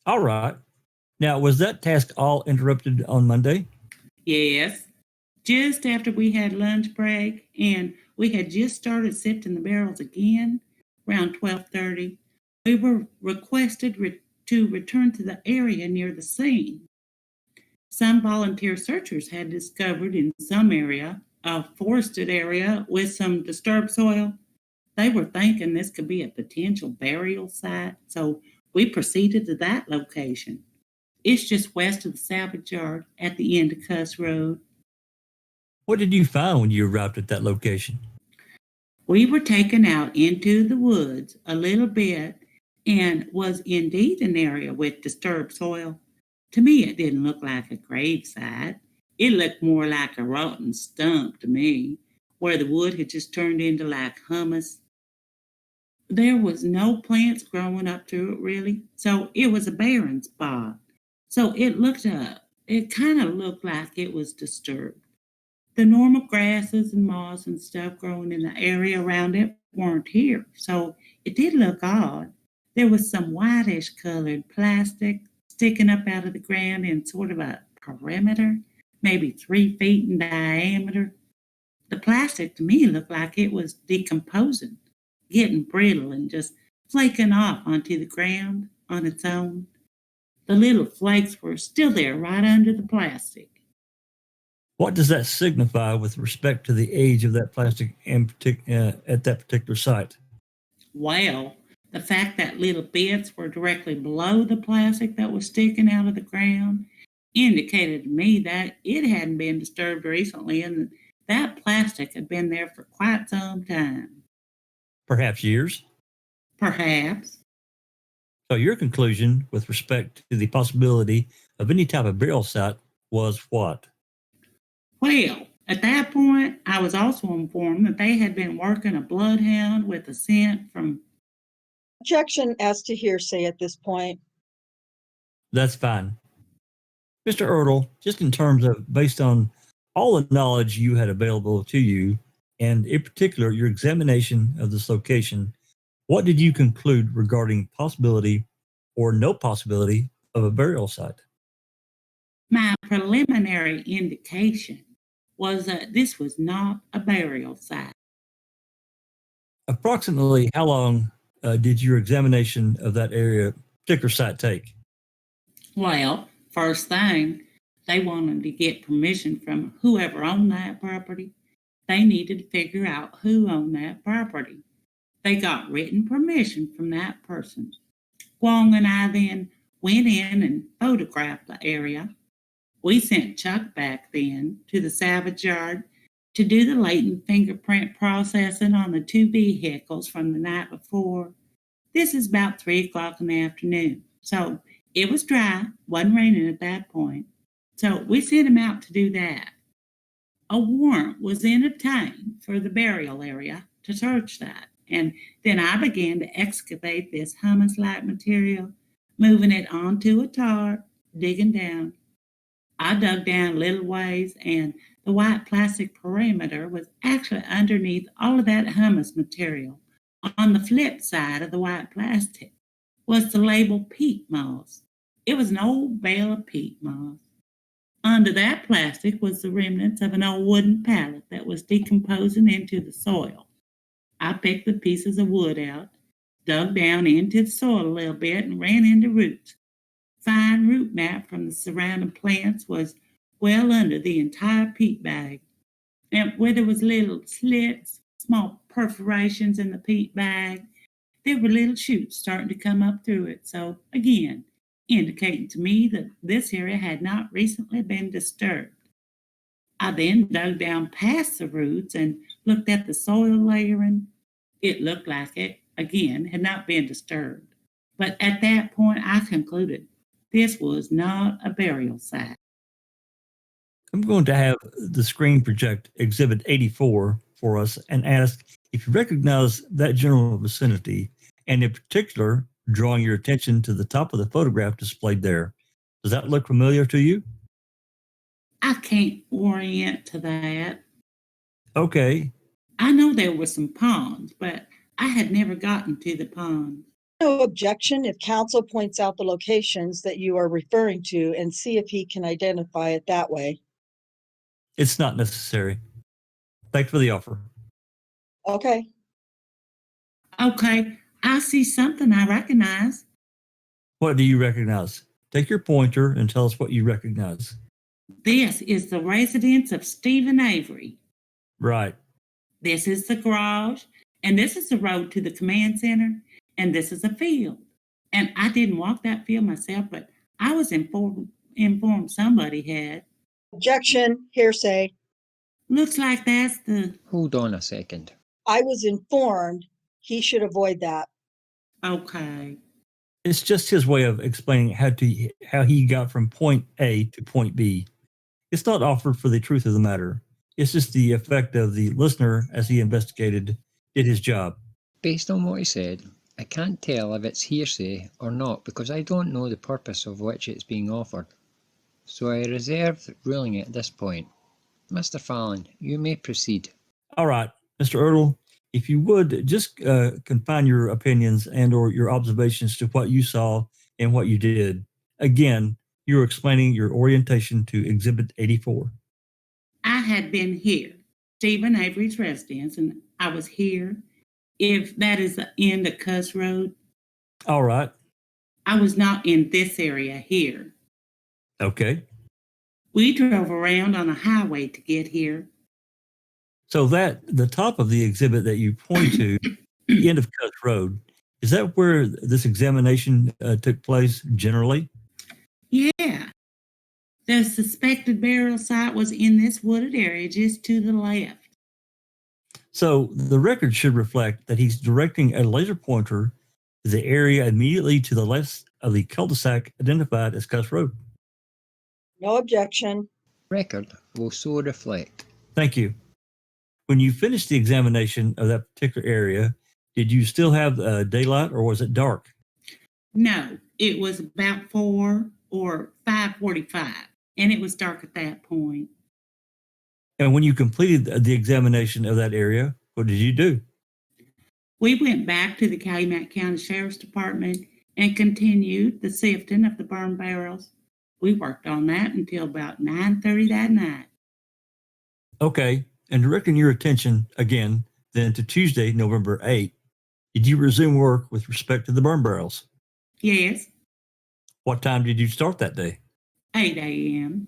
All right. Now, was that task all interrupted on Monday? Yes. Just after we had lunch break, and we had just started sifting the barrels again, around 12:30, we were requested to return to the area near the scene. Some volunteer searchers had discovered in some area a forested area with some disturbed soil. They were thinking this could be a potential burial site, so we proceeded to that location. It's just west of the salvage yard at the end of Cuss Road. What did you find when you arrived at that location? We were taken out into the woods a little bit and was indeed an area with disturbed soil. To me, it didn't look like a grave site. It looked more like a rotten stump to me, where the wood had just turned into like humus. There was no plants growing up to it really, so it was a barren spot. So it kind of looked like it was disturbed. The normal grasses and moss and stuff growing in the area around it weren't here, so it did look odd. There was some whitish colored plastic sticking up out of the ground in sort of a perimeter, maybe 3 feet in diameter. The plastic to me looked like it was decomposing, getting brittle and just flaking off onto the ground on its own. The little flakes were still there right under the plastic. What does that signify with respect to the age of that plastic at that particular site? Well, the fact that little bits were directly below the plastic that was sticking out of the ground indicated to me that it hadn't been disturbed recently and that plastic had been there for quite some time. Perhaps years? Perhaps. So your conclusion with respect to the possibility of any type of burial site was what? Well, at that point, I was also informed that they had been working a bloodhound with a scent from... Objection as to hearsay at this point. That's fine. Mr. Ertl, just in terms of based on all the knowledge you had available to you, and in particular your examination of this location, what did you conclude regarding possibility or no possibility of a burial site? My preliminary indication was that this was not a burial site. Approximately how long did your examination of that area, particular site, take? Well, first thing, they wanted to get permission from whoever owned that property. They needed to figure out who owned that property. They got written permission from that person. Wong and I then went in and photographed the area. We sent Chuck back then to the salvage yard to do the latent fingerprint processing on the 2 vehicles from the night before. This is about 3 o'clock in the afternoon. So it was dry, wasn't raining at that point. So we sent him out to do that. A warrant was then obtained for the burial area to search that. And then I began to excavate this humus-like material, moving it onto a tarp, digging down. I dug down a little ways, and the white plastic perimeter was actually underneath all of that humus material. On the flip side of the white plastic was the label peat moss. It was an old bale of peat moss. Under that plastic was the remnants of an old wooden pallet that was decomposing into the soil. I picked the pieces of wood out, dug down into the soil a little bit, and ran into roots. fine root map from the surrounding plants was well under the entire peat bag. And where there was little slits, small perforations in the peat bag, there were little shoots starting to come up through it. So again, indicating to me that this area had not recently been disturbed. I then dug down past the roots and looked at the soil layering. It looked like it, again, had not been disturbed. But at that point, I concluded this was not a burial site. I'm going to have the screen project Exhibit 84 for us and ask if you recognize that general vicinity, and in particular, drawing your attention to the top of the photograph displayed there. Does that look familiar to you? I can't orient to that. Okay. I know there were some ponds, but I had never gotten to the pond. No objection if counsel points out the locations that you are referring to and see if he can identify it that way. It's not necessary. Thanks for the offer. Okay. Okay, I see something I recognize. What do you recognize? Take your pointer and tell us what you recognize. This is the residence of Stephen Avery. Right. This is the garage, and this is the road to the command center, and this is a field. And I didn't walk that field myself, but I was informed somebody had. Objection, hearsay. Looks like that's the... Hold on a second. I was informed he should avoid that. Okay. It's just his way of explaining how he got from point A to point B. It's not offered for the truth of the matter. It's just the effect of the listener as he investigated, did his job. Based on what he said, I can't tell if it's hearsay or not because I don't know the purpose of which it's being offered. So I reserve ruling it at this point. Mr. Fallon, you may proceed. All right, Mr. Ertl, if you would just confine your opinions and or your observations to what you saw and what you did. Again, you're explaining your orientation to Exhibit 84. I had been here, Stephen Avery's residence, and I was here. If that is the end of Cuss Road. All right. I was not in this area here. Okay. We drove around on a highway to get here. So that the top of the exhibit that you point to, the end of Cuss Road, is that where this examination took place generally? Yeah. The suspected burial site was in this wooded area just to the left. So the record should reflect that he's directing a laser pointer to the area immediately to the left of the cul-de-sac identified as Cuss Road. No objection. Record will so reflect. Thank you. When you finished the examination of that particular area, did you still have daylight or was it dark? No, it was about 4 or 5:45, and it was dark at that point. And when you completed the examination of that area, what did you do? We went back to the Calumet County Sheriff's Department and continued the sifting of the burn barrels. We worked on that until about 9:30 that night. Okay, and directing your attention again then to Tuesday, November 8th, did you resume work with respect to the burn barrels? Yes, What time did you start that day? 8 a.m.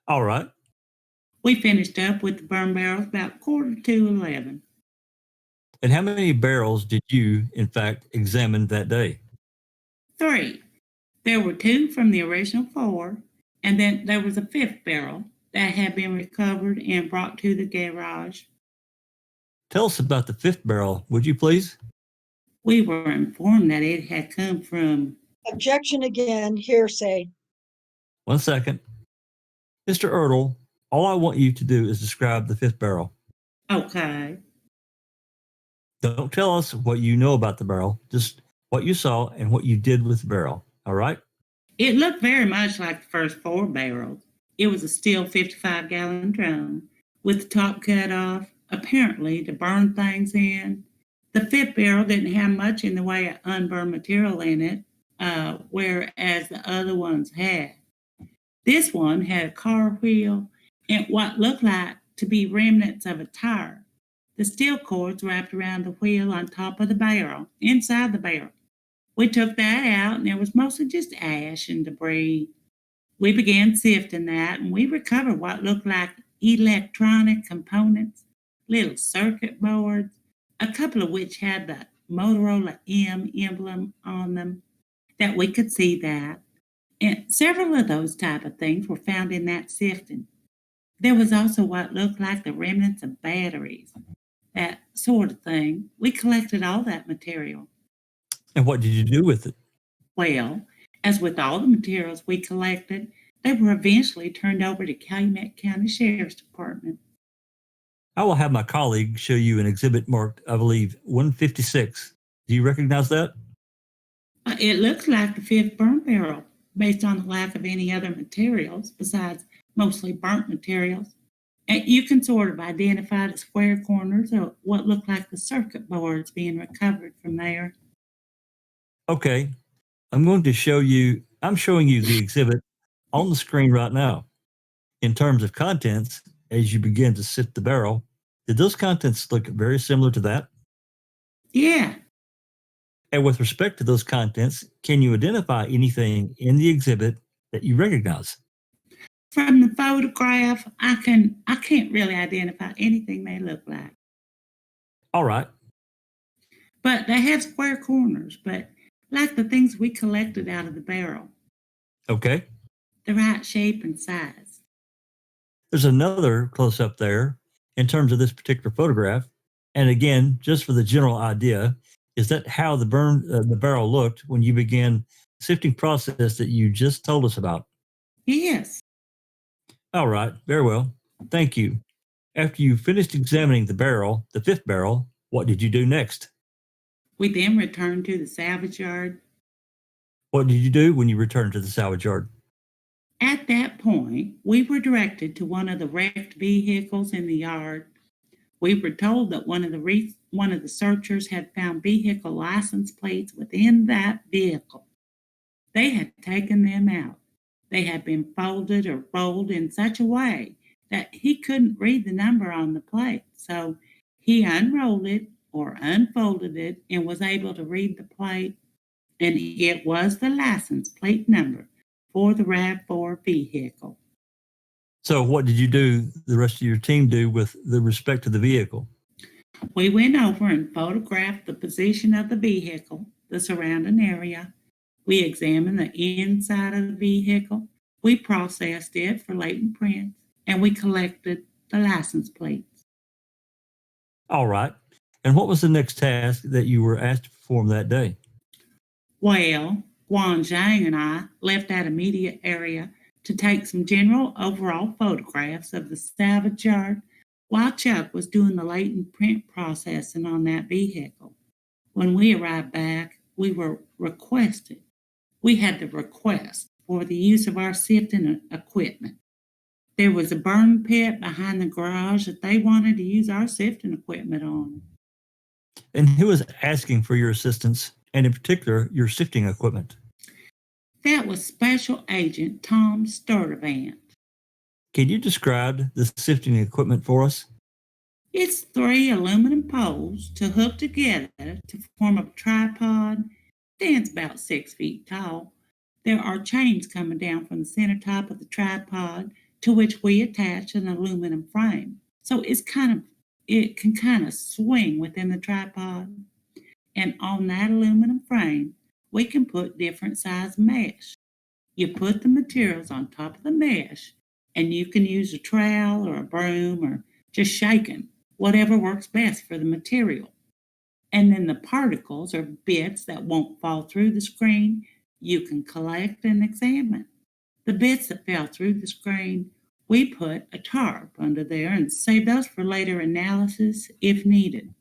All right. We finished up with the burn barrels about 11:45. And how many barrels did you, in fact, examine that day? 3. There were 2 from the original 4, and then there was a 5th barrel that had been recovered and brought to the garage. Tell us about the 5th barrel, would you please? We were informed that it had come from... Objection again, hearsay. 1 second. Mr. Ertl, all I want you to do is describe the 5th barrel. Okay. Don't tell us what you know about the barrel, just what you saw and what you did with the barrel, all right? It looked very much like the first 4 barrels. It was a steel 55-gallon drum with the top cut off, apparently to burn things in. The 5th barrel didn't have much in the way of unburned material in it, whereas the other ones had. This one had a car wheel and what looked like to be remnants of a tire. The steel cords wrapped around the wheel on top of the barrel, inside the barrel, We took that out, and there was mostly just ash and debris. We began sifting that, and we recovered what looked like electronic components, little circuit boards, a couple of which had the Motorola M emblem on them, that we could see that. And several of those type of things were found in that sifting. There was also what looked like the remnants of batteries, that sort of thing. We collected all that material. And what did you do with it? Well, as with all the materials we collected, they were eventually turned over to Calumet County Sheriff's Department. I will have my colleague show you an exhibit marked, I believe, 156. Do you recognize that? It looks like the fifth burn barrel, based on the lack of any other materials besides mostly burnt materials. And you can sort of identify the square corners or what look like the circuit boards being recovered from there. Okay. I'm showing you the exhibit on the screen right now. In terms of contents, as you begin to sift the barrel, did those contents look very similar to that? Yeah. And with respect to those contents, can you identify anything in the exhibit that you recognize? From the photograph, I can't really identify anything they look like. All right. But they have square corners, but like the things we collected out of the barrel. Okay. The right shape and size. There's another close up there in terms of this particular photograph. And again, just for the general idea, is that how the barrel looked when you began the sifting process that you just told us about? Yes. All right. Very well. Thank you. After you finished examining the barrel, the fifth barrel, what did you do next? We then returned to the salvage yard. What did you do when you returned to the salvage yard? At that point, we were directed to one of the wrecked vehicles in the yard. We were told that one of the searchers had found vehicle license plates within that vehicle. They had taken them out. They had been folded or rolled in such a way that he couldn't read the number on the plate. So he unrolled it or unfolded it and was able to read the plate, and it was the license plate number for the RAV4 vehicle. So what did you do, the rest of your team do with the respect to the vehicle? We went over and photographed the position of the vehicle, the surrounding area. We examined the inside of the vehicle. We processed it for latent prints, and we collected the license plates. All right. And what was the next task that you were asked to perform that day? Well, Guan Zhang and I left that immediate area to take some general overall photographs of the salvage yard while Chuck was doing the latent print processing on that vehicle. When we arrived back, we had the request for the use of our sifting equipment. There was a burn pit behind the garage that they wanted to use our sifting equipment on. And who was asking for your assistance, and in particular, your sifting equipment? That was Special Agent Tom Sturtevant. Can you describe the sifting equipment for us? It's 3 aluminum poles to hook together to form a tripod. Stands about 6 feet tall. There are chains coming down from the center top of the tripod to which we attach an aluminum frame. So it can kind of swing within the tripod. And on that aluminum frame, we can put different size mesh. You put the materials on top of the mesh, and you can use a trowel or a broom or just shaking, whatever works best for the material. And then the particles or bits that won't fall through the screen, you can collect and examine. The bits that fell through the screen, we put a tarp under there and save those for later analysis if needed.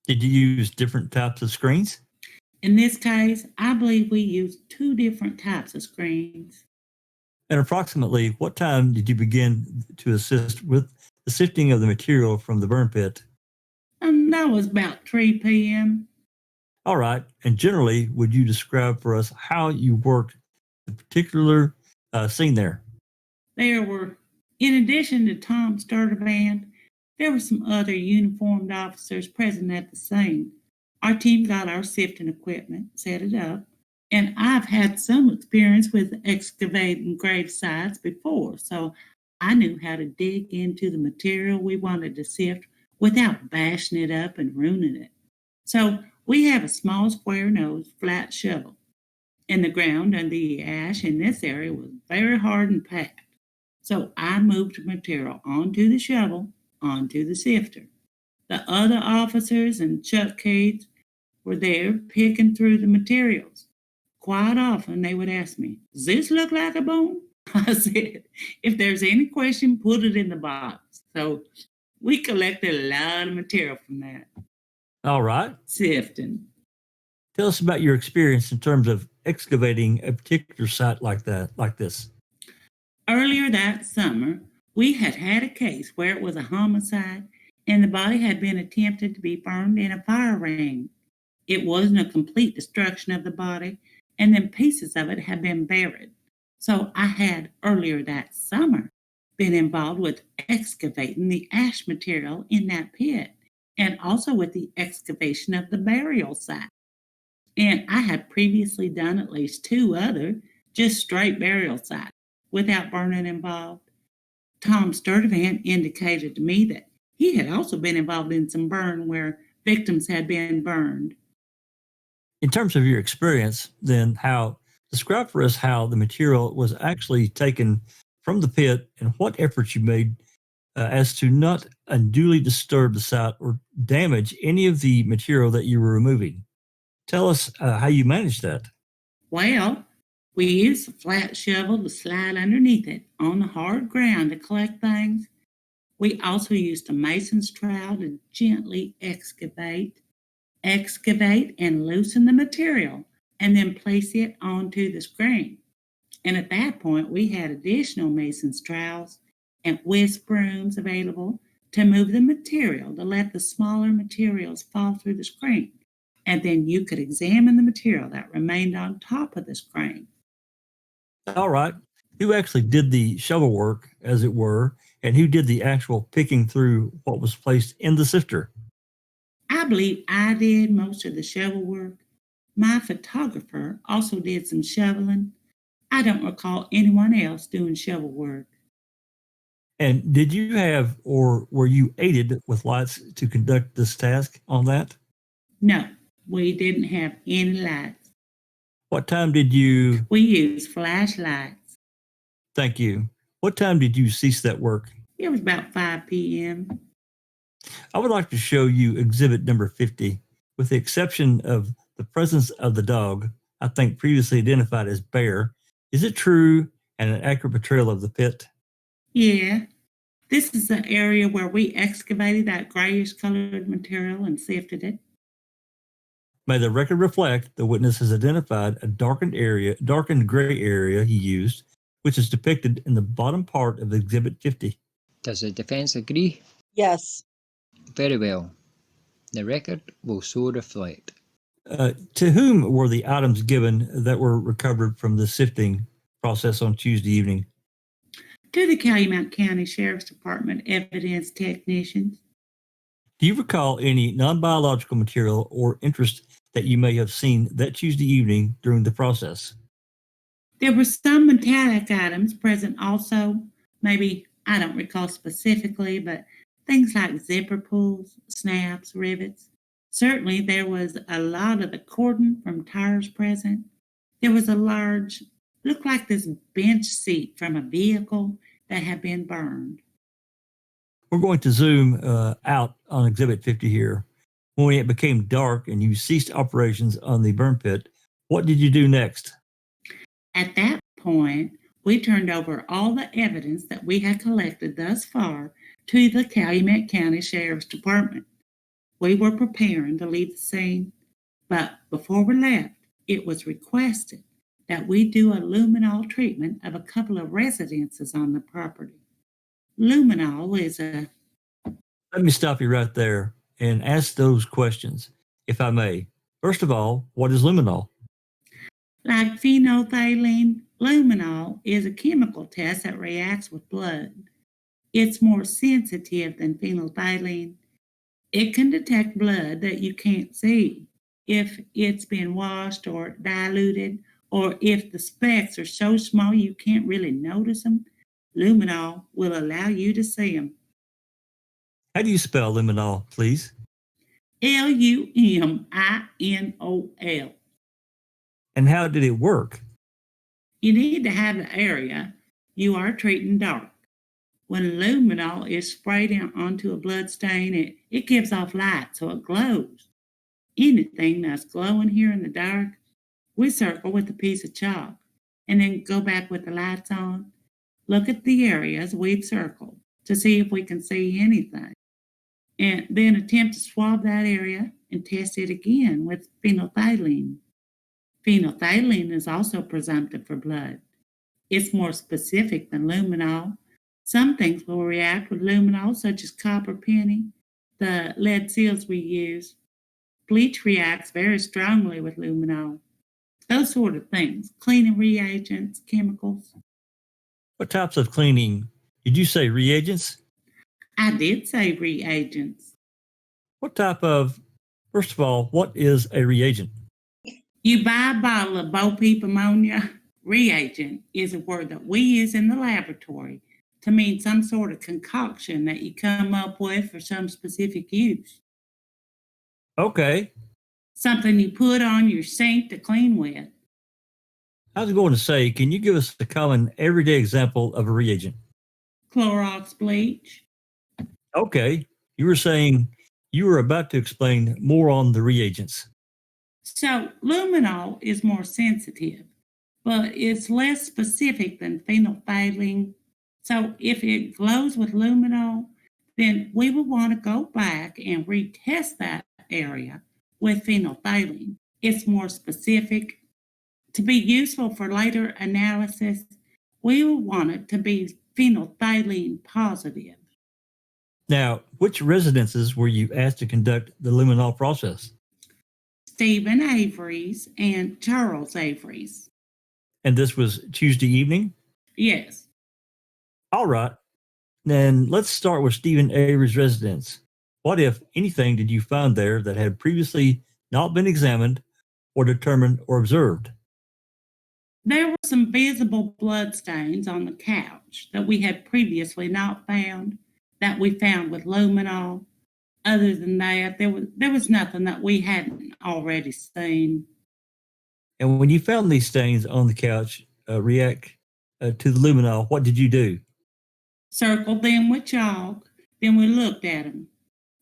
Did you use different types of screens? In this case, I believe we used 2 different types of screens. And approximately what time did you begin to assist with the sifting of the material from the burn pit? That was about 3 p.m. All right. And generally, would you describe for us how you worked the particular scene there? There were, in addition to Tom Sturtevant, there were some other uniformed officers present at the scene. Our team got our sifting equipment, set it up, and I've had some experience with excavating grave sites before, so I knew how to dig into the material we wanted to sift without bashing it up and ruining it. So we have a small square-nosed flat shovel, and the ground under the ash in this area was very hard and packed. So I moved the material onto the shovel, onto the sifter. The other officers and Chuck Cates were there picking through the materials. Quite often they would ask me, "Does this look like a bone?" I said, "If there's any question, put it in the box." So we collected a lot of material from that. All right. Sifting. Tell us about your experience in terms of excavating a particular site like this. Earlier that summer, we had a case where it was a homicide and the body had been attempted to be burned in a fire ring. It wasn't a complete destruction of the body, and then pieces of it had been buried. So I had, earlier that summer, been involved with excavating the ash material in that pit and also with the excavation of the burial site. And I had previously done at least 2 other just straight burial sites without burning involved. Tom Sturdivant indicated to me that he had also been involved in some burn where victims had been burned. In terms of your experience, then describe for us how the material was actually taken from the pit and what efforts you made as to not unduly disturb the site or damage any of the material that you were removing. Tell us how you managed that. Well, we used a flat shovel to slide underneath it on the hard ground to collect things. We also used a mason's trowel to gently excavate and loosen the material, and then place it onto the screen. And at that point, we had additional mason's trowels and whisk brooms available to move the material to let the smaller materials fall through the screen. And then you could examine the material that remained on top of the screen. All right. Who actually did the shovel work, as it were, and who did the actual picking through what was placed in the sifter? I believe I did most of the shovel work. My photographer also did some shoveling. I don't recall anyone else doing shovel work. And did you have or were you aided with lights to conduct this task on that? No, we didn't have any lights. What time did you... We used flashlights. Thank you. What time did you cease that work? It was about 5 p.m. I would like to show you exhibit number 50. With the exception of the presence of the dog, I think previously identified as Bear, is it true and an accurate portrayal of the pit? Yeah, this is the area where we excavated that grayish colored material and sifted it. May the record reflect the witness has identified a darkened gray area he used, which is depicted in the bottom part of exhibit 50. Does the defence agree? Yes. Very well. The record will so reflect. To whom were the items given that were recovered from the sifting process on Tuesday evening? To the Calumet County Sheriff's Department evidence technicians. Do you recall any non-biological material or interest that you may have seen that Tuesday evening during the process? There were some metallic items present also. Maybe, I don't recall specifically, but things like zipper pulls, snaps, rivets. Certainly there was a lot of the cordon from tires present. There was a large, looked like this bench seat from a vehicle that had been burned. We're going to zoom out on exhibit 50 here. When it became dark and you ceased operations on the burn pit, what did you do next? At that point, we turned over all the evidence that we had collected thus far to the Calumet County Sheriff's Department. We were preparing to leave the scene, but before we left, it was requested that we do a luminol treatment of a couple of residences on the property. Luminol is a... Let me stop you right there and ask those questions, if I may. First of all, what is luminol? Like phenolphthalein, luminol is a chemical test that reacts with blood. It's more sensitive than phenolphthalein. It can detect blood that you can't see. if it's been washed or diluted, or if the specks are so small you can't really notice them, luminol will allow you to see them. How do you spell luminol, please? Luminol. And how did it work? You need to have the area you are treating dark. When luminol is sprayed onto a blood stain, it gives off light so it glows. Anything that's glowing here in the dark, we circle with a piece of chalk and then go back with the lights on. Look at the areas we've circled to see if we can see anything. And then attempt to swab that area and test it again with phenolphthalein. Phenolphthalein is also presumptive for blood. It's more specific than luminol. Some things will react with luminol, such as copper penny, the lead seals we use. Bleach reacts very strongly with luminol. Those sort of things. Cleaning reagents, chemicals. What types of cleaning? Did you say reagents? I did say reagents. What type of, first of all, what is a reagent? You buy a bottle of Bo Peep ammonia. Reagent is a word that we use in the laboratory to mean some sort of concoction that you come up with for some specific use. Okay. Something you put on your sink to clean with. I was going to say, can you give us a common everyday example of a reagent? Clorox bleach. Okay. You were saying you were about to explain more on the reagents. So luminol is more sensitive, but it's less specific than phenolphthalein. So if it glows with luminol, then we will want to go back and retest that area with phenolphthalein. It's more specific. To be useful for later analysis, we will want it to be phenolphthalein positive. Now, which residences were you asked to conduct the luminol process? Stephen Avery's and Charles Avery's. And this was Tuesday evening? Yes. All right. Then let's start with Stephen Avery's residence. What, if anything, did you find there that had previously not been examined or determined or observed? There were some visible blood stains on the couch that we had previously not found, that we found with luminol. Other than that, there was nothing that we hadn't already seen. And when you found these stains on the couch react to the luminol, what did you do? Circled them with chalk, then we looked at them.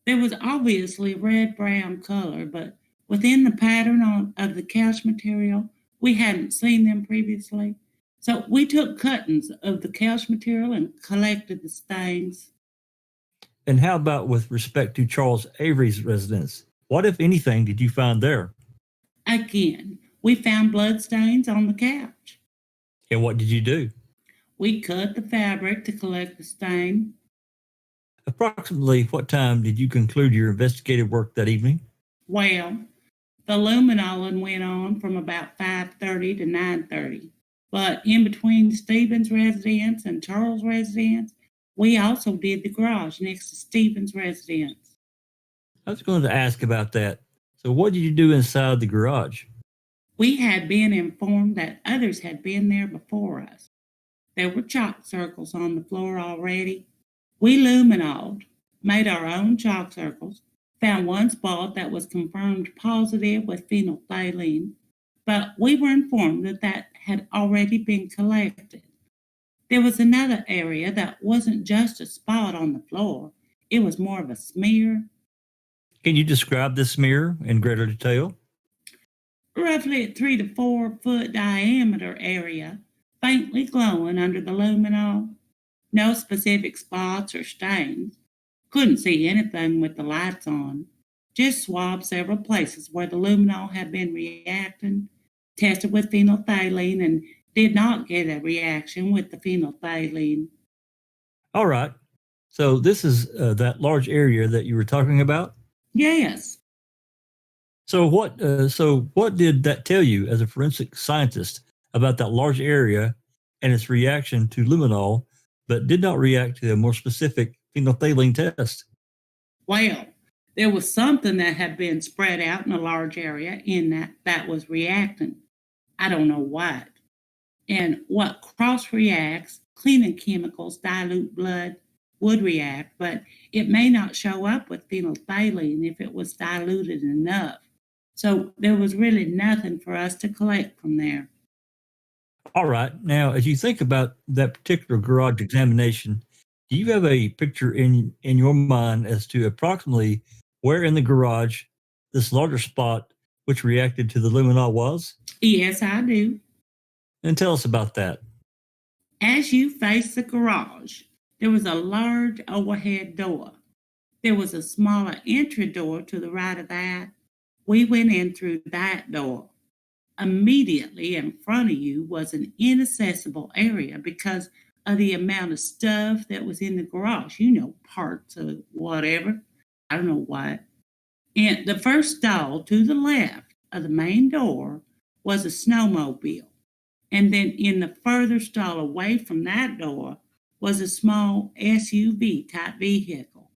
There was obviously red-brown color, but within the pattern of the couch material, we hadn't seen them previously. So we took cuttings of the couch material and collected the stains. And how about with respect to Charles Avery's residence? What, if anything, did you find there? Again, we found blood stains on the couch. And what did you do? We cut the fabric to collect the stain. Approximately what time did you conclude your investigative work that evening? Well, the luminol went on from about 5:30 to 9:30. But in between Stephen's residence and Charles' residence, we also did the garage next to Stephen's residence. I was going to ask about that. So what did you do inside the garage? We had been informed that others had been there before us. There were chalk circles on the floor already. We luminoled, made our own chalk circles, found one spot that was confirmed positive with phenolphthalein, but we were informed that had already been collected. There was another area that wasn't just a spot on the floor. It was more of a smear. Can you describe this smear in greater detail? Roughly a 3 to 4 foot diameter area, faintly glowing under the luminol. No specific spots or stains. Couldn't see anything with the lights on. Just swabbed several places where the luminol had been reacting, tested with phenolphthalein, and did not get a reaction with the phenolphthalein. All right. So this is that large area that you were talking about? Yes. So what did that tell you as a forensic scientist about that large area and its reaction to luminol, but did not react to a more specific phenolphthalein test? Well, there was something that had been spread out in a large area in that was reacting. I don't know what. And what cross reacts, cleaning chemicals, dilute blood, would react, but it may not show up with phenolphthalein if it was diluted enough. So there was really nothing for us to collect from there. All right. Now, as you think about that particular garage examination, do you have a picture in your mind as to approximately where in the garage this larger spot which reacted to the luminol was? Yes, I do. And tell us about that. As you face the garage, there was a large overhead door. There was a smaller entry door to the right of that. We went in through that door. Immediately in front of you was an inaccessible area because of the amount of stuff that was in the garage. You know, parts of whatever. I don't know what. And the first stall to the left of the main door was a snowmobile. And then in the further stall away from that door was a small SUV type vehicle.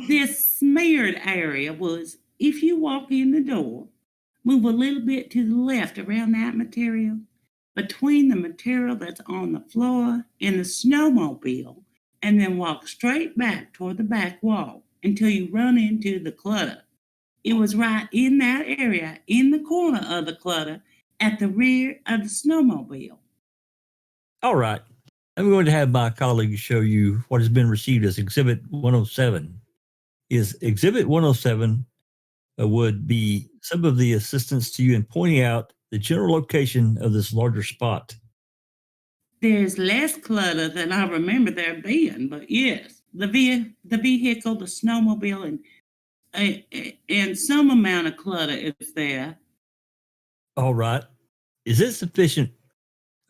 This smeared area was, if you walk in the door, move a little bit to the left around that material, between the material that's on the floor and the snowmobile, and then walk straight back toward the back wall until you run into the clutter. It was right in that area, in the corner of the clutter, at the rear of the snowmobile. All right. I'm going to have my colleagues show you what has been received as Exhibit 107. Exhibit 107 would be some of the assistance to you in pointing out the general location of this larger spot. There's less clutter than I remember there being, but yes, the vehicle, the snowmobile, and some amount of clutter is there. All right. Is it sufficient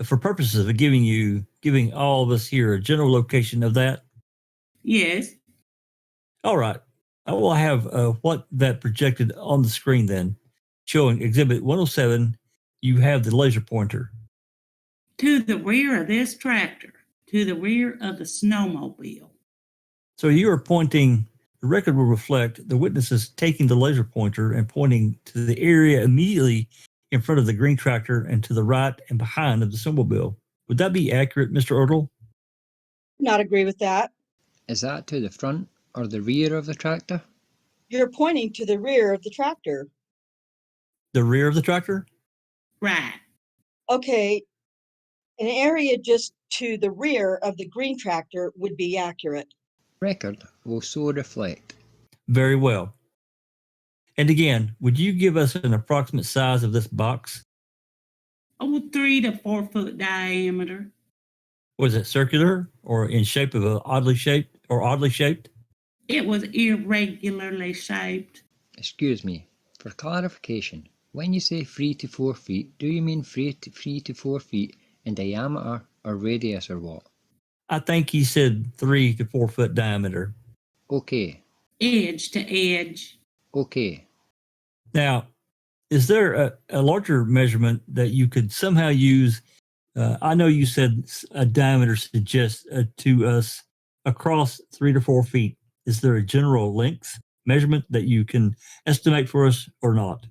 for purposes of giving all of us here a general location of that? Yes. All right. I will have what that projected on the screen then, showing Exhibit 107. You have the laser pointer. To the rear of this tractor, to the rear of the snowmobile. So you are pointing, the record will reflect the witnesses taking the laser pointer and pointing to the area immediately in front of the green tractor and to the right and behind of the snowmobile. Would that be accurate, Mr. Ertl? Not agree with that. Is that to the front or the rear of the tractor? You're pointing to the rear of the tractor. The rear of the tractor? Right. Okay, an area just to the rear of the green tractor would be accurate. Record will so reflect. Very well. And again, would you give us an approximate size of this box? 3 to 4 foot diameter. Was it circular or in shape of oddly shaped? It was irregularly shaped. Excuse me, for clarification, when you say 3 to 4 feet, do you mean 3 to 4 feet in diameter or radius or what? I think he said 3 to 4 foot diameter. Okay. Edge to edge. Okay. Now, is there a larger measurement that you could somehow use? I know you said a diameter suggests to us across 3 to 4 feet. Is there a general length measurement that you can estimate for us or not?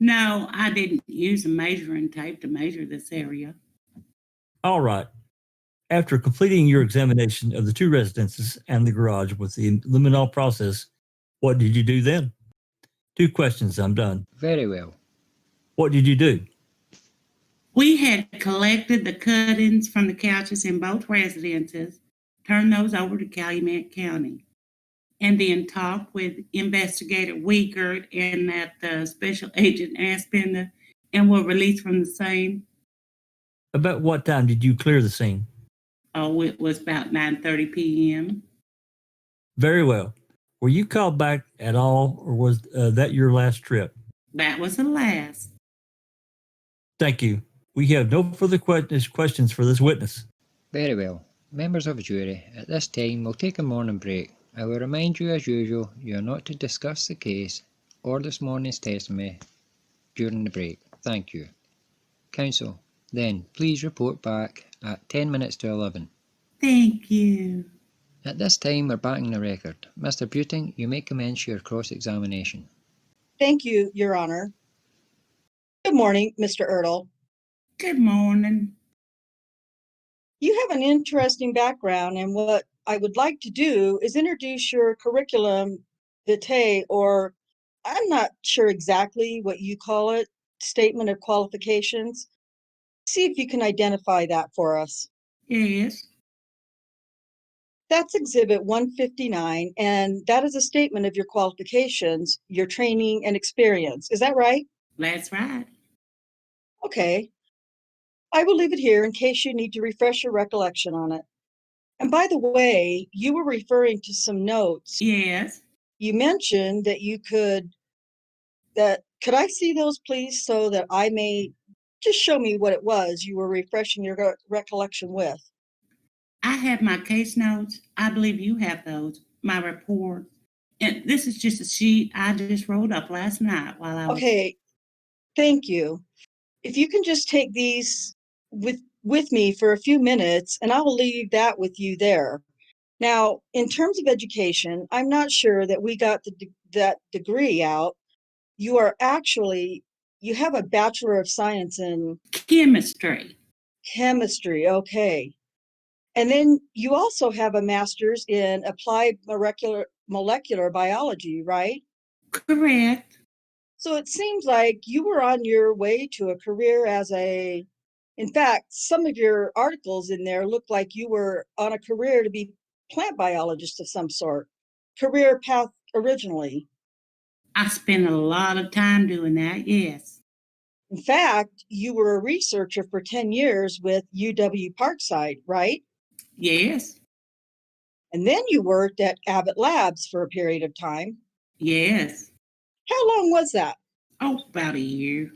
No, I didn't use a measuring tape to measure this area. All right. After completing your examination of the two residences and the garage with the luminol process, what did you do then? 2 questions, I'm done. Very well. What did you do? We had collected the cuttings from the couches in both residences, turned those over to Calumet County, and then talked with Investigator Wiegert and that Special Agent Aspender, and were released from the scene. About what time did you clear the scene? Oh, it was about 9:30 p.m. Very well. Were you called back at all, or was that your last trip? That was the last. Thank you. We have no further questions for this witness. Very well. Members of the jury, at this time we'll take a morning break. I will remind you as usual, you are not to discuss the case or this morning's testimony during the break. Thank you. Counsel, then please report back at 10 minutes to 11. Thank you. At this time, we're backing the record. Mr. Buting, you may commence your cross-examination. Thank you, Your Honor. Good morning, Mr. Ertl. Good morning. You have an interesting background, and what I would like to do is introduce your curriculum vitae, or I'm not sure exactly what you call it, statement of qualifications. See if you can identify that for us. Yes, That's Exhibit 159, and that is a statement of your qualifications, your training and experience. Is that right? that's right. Okay. I will leave it here in case you need to refresh your recollection on it. And by the way, you were referring to some notes. Yes, You mentioned that could I see those please, so that I may just show me what it was you were refreshing your recollection with? I have my case notes. I believe you have those, my report. And this is just a sheet I just wrote up last night while I was. Okay, thank you. If you can just take these with me for a few minutes, and I will leave that with you there. Now, in terms of education, I'm not sure that we got that degree out. You have a Bachelor of Science in Chemistry. chemistry, okay. And then you also have a master's in applied molecular biology, right? Correct. So it seems like you were on your way to a career in fact, some of your articles in there look like you were on a career to be plant biologist of some sort, career path originally. I spent a lot of time doing that, yes. In fact, you were a researcher for 10 years with UW Parkside, right? Yes, And then you worked at Abbott Labs for a period of time. yes. How long was that? Oh, about a year.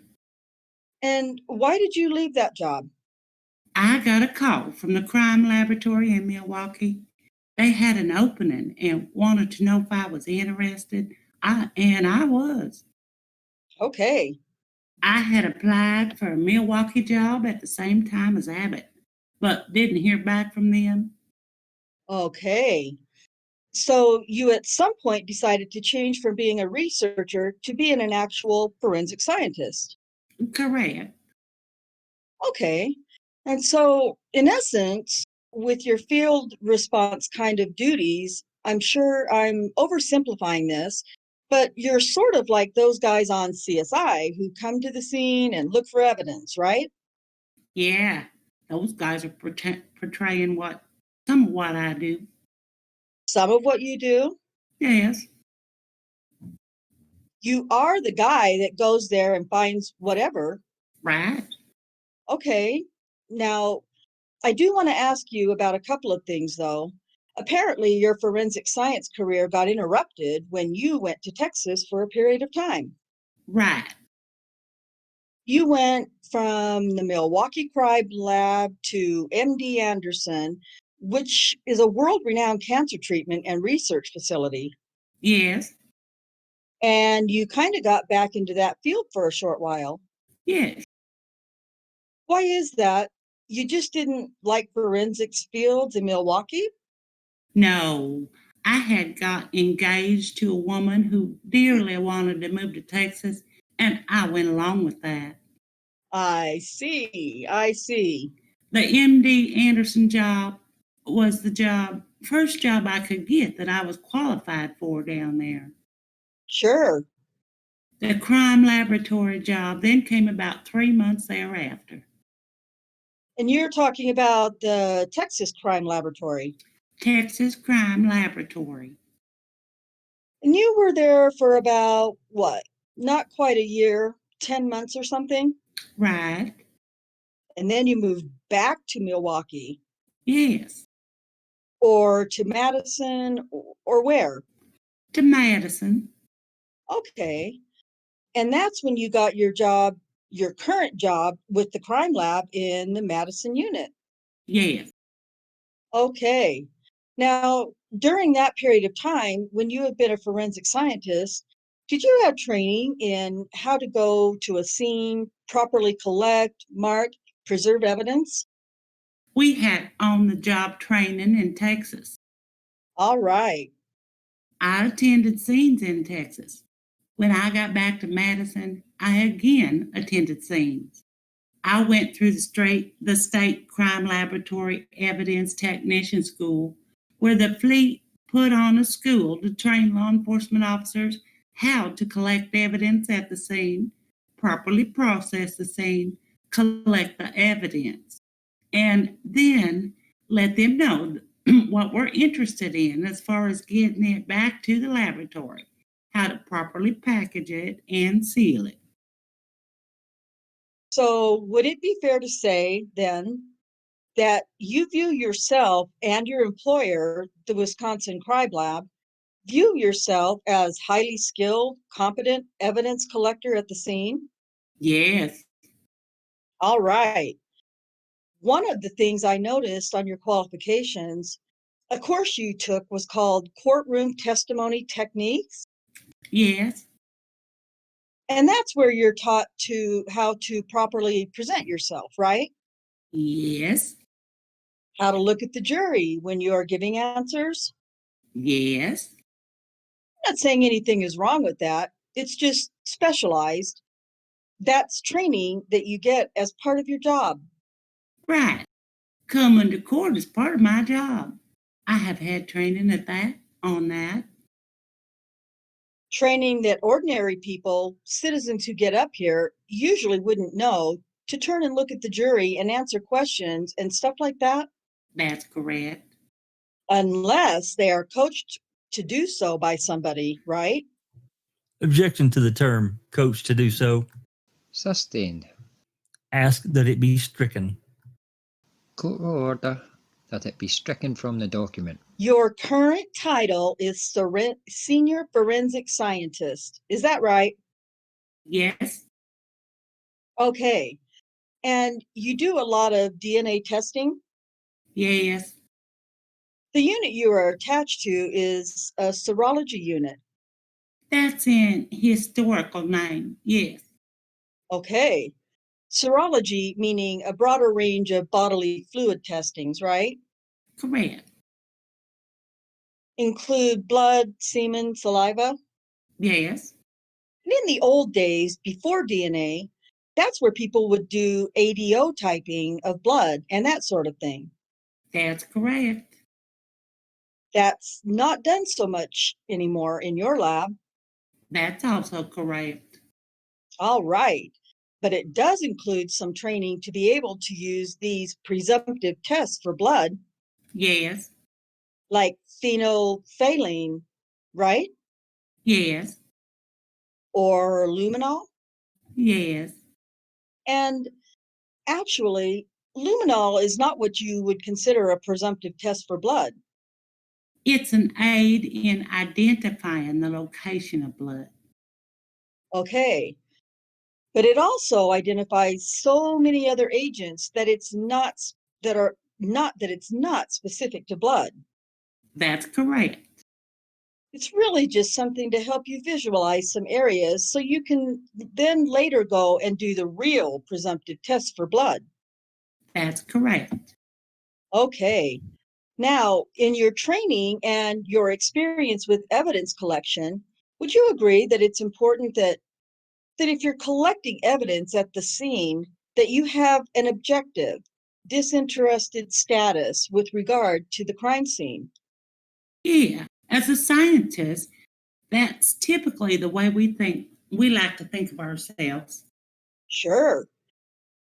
And why did you leave that job? I got a call from the crime laboratory in Milwaukee. They had an opening and wanted to know if I was interested. I was. Okay. I had applied for a Milwaukee job at the same time as Abbott, but didn't hear back from them. Okay. So you at some point decided to change from being a researcher to being an actual forensic scientist. Correct. Okay. And so, in essence, with your field response kind of duties, I'm sure I'm oversimplifying this, but you're sort of like those guys on CSI who come to the scene and look for evidence, right? Yeah, those guys are portraying some of what I do. Some of what you do. Yes, You are the guy that goes there and finds whatever. right. Okay. Now, I do want to ask you about a couple of things, though. Apparently, your forensic science career got interrupted when you went to Texas for a period of time. Right. You went from the Milwaukee Crime Lab to MD Anderson, which is a world-renowned cancer treatment and research facility. Yes, And you kind of got back into that field for a short while. yes. Why is that? You just didn't like forensics fields in Milwaukee? No, I had got engaged to a woman who dearly wanted to move to Texas, and I went along with that. I see. I see. The MD Anderson job was first job I could get that I was qualified for down there. Sure. The crime laboratory job then came about 3 months thereafter. And you're talking about the Texas Crime Laboratory. Texas Crime Laboratory. And you were there for about what? Not quite a year, 10 months or something. Right. And then you moved back to Milwaukee Yes. or to Madison or where? To Madison. Okay. And that's when you got your job, your current job with the crime lab in the Madison unit. Yes. Okay. Now, during that period of time, when you have been a forensic scientist, did you have training in how to go to a scene, properly collect, mark, preserve evidence? We had on the job training in Texas. All right. I attended scenes in Texas. When I got back to Madison, I again attended scenes. I went through the state crime laboratory evidence technician school, where the fleet put on a school to train law enforcement officers how to collect evidence at the scene, properly process the scene, collect the evidence, and then let them know what we're interested in as far as getting it back to the laboratory, how to properly package it and seal it. So, would it be fair to say then that you view yourself and your employer, the Wisconsin Crime Lab, view yourself as highly skilled, competent evidence collector at the scene? Yes, All right. One of the things I noticed on your qualifications, a course you took was called Courtroom Testimony Techniques. yes, And that's where you're taught to how to properly present yourself, right? yes, How to look at the jury when you are giving answers. yes. I'm not saying anything is wrong with that. It's just specialized. That's training that you get as part of your job. Right. Coming to court is part of my job. I have had training on that. Training that ordinary people, citizens who get up here, usually wouldn't know to turn and look at the jury and answer questions and stuff like that, That's correct. unless they are coached to do so by somebody, right? Objection to the term coach to do so. Sustained. Ask that it be stricken. Court will order that it be stricken from the document. Your current title is Senior Forensic Scientist. Is that right? Yes, Okay. And you do a lot of DNA testing? yes. The unit you are attached to is a serology unit. That's in historical name. Yes, Okay. Serology meaning a broader range of bodily fluid testings, right? correct. Include blood, semen, saliva. Yes, And in the old days, before DNA, that's where people would do ADO typing of blood and that sort of thing. that's correct. That's not done so much anymore in your lab. That's also correct. All right. But it does include some training to be able to use these presumptive tests for blood, Yes, like phenolphthalein, right? yes, Or luminol. yes. And actually, luminol is not what you would consider a presumptive test for blood. It's an aid in identifying the location of blood. Okay. But it also identifies so many other agents that it's not specific to blood. That's correct. It's really just something to help you visualize some areas so you can then later go and do the real presumptive test for blood. That's correct. Okay. Now, in your training and your experience with evidence collection, would you agree that it's important that if you're collecting evidence at the scene, that you have an objective, disinterested status with regard to the crime scene? Yeah, as a scientist, that's typically the way we like to think of ourselves. Sure.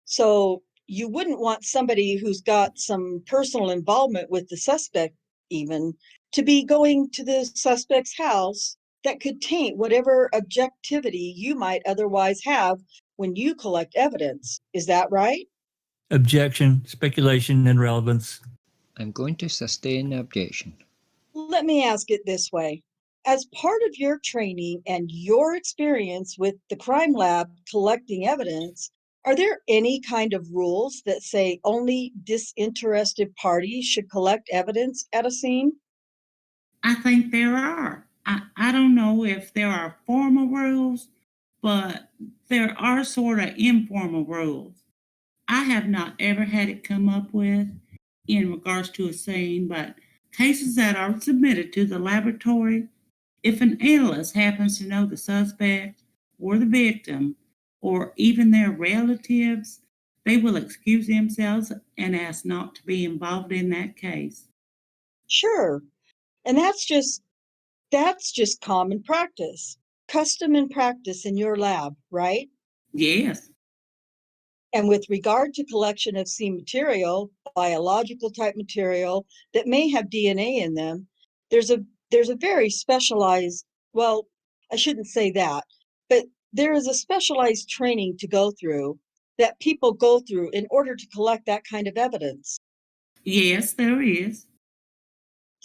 So you wouldn't want somebody who's got some personal involvement with the suspect, even, to be going to the suspect's house that could taint whatever objectivity you might otherwise have when you collect evidence. Is that right? Objection, speculation, and relevance. I'm going to sustain the objection. Let me ask it this way. As part of your training and your experience with the crime lab collecting evidence, are there any kind of rules that say only disinterested parties should collect evidence at a scene? I think there are. I don't know if there are formal rules, but there are sort of informal rules. I have not ever had it come up with in regards to a scene, but Cases that are submitted to the laboratory, if an analyst happens to know the suspect or the victim, or even their relatives, they will excuse themselves and ask not to be involved in that case. Sure. And that's just common practice, custom and practice in your lab, right? Yes, And with regard to collection of scene material, biological type material that may have DNA in them, there's a very specialized, well, I shouldn't say that, but there is a specialized training to go through that people go through in order to collect that kind of evidence. yes, there is.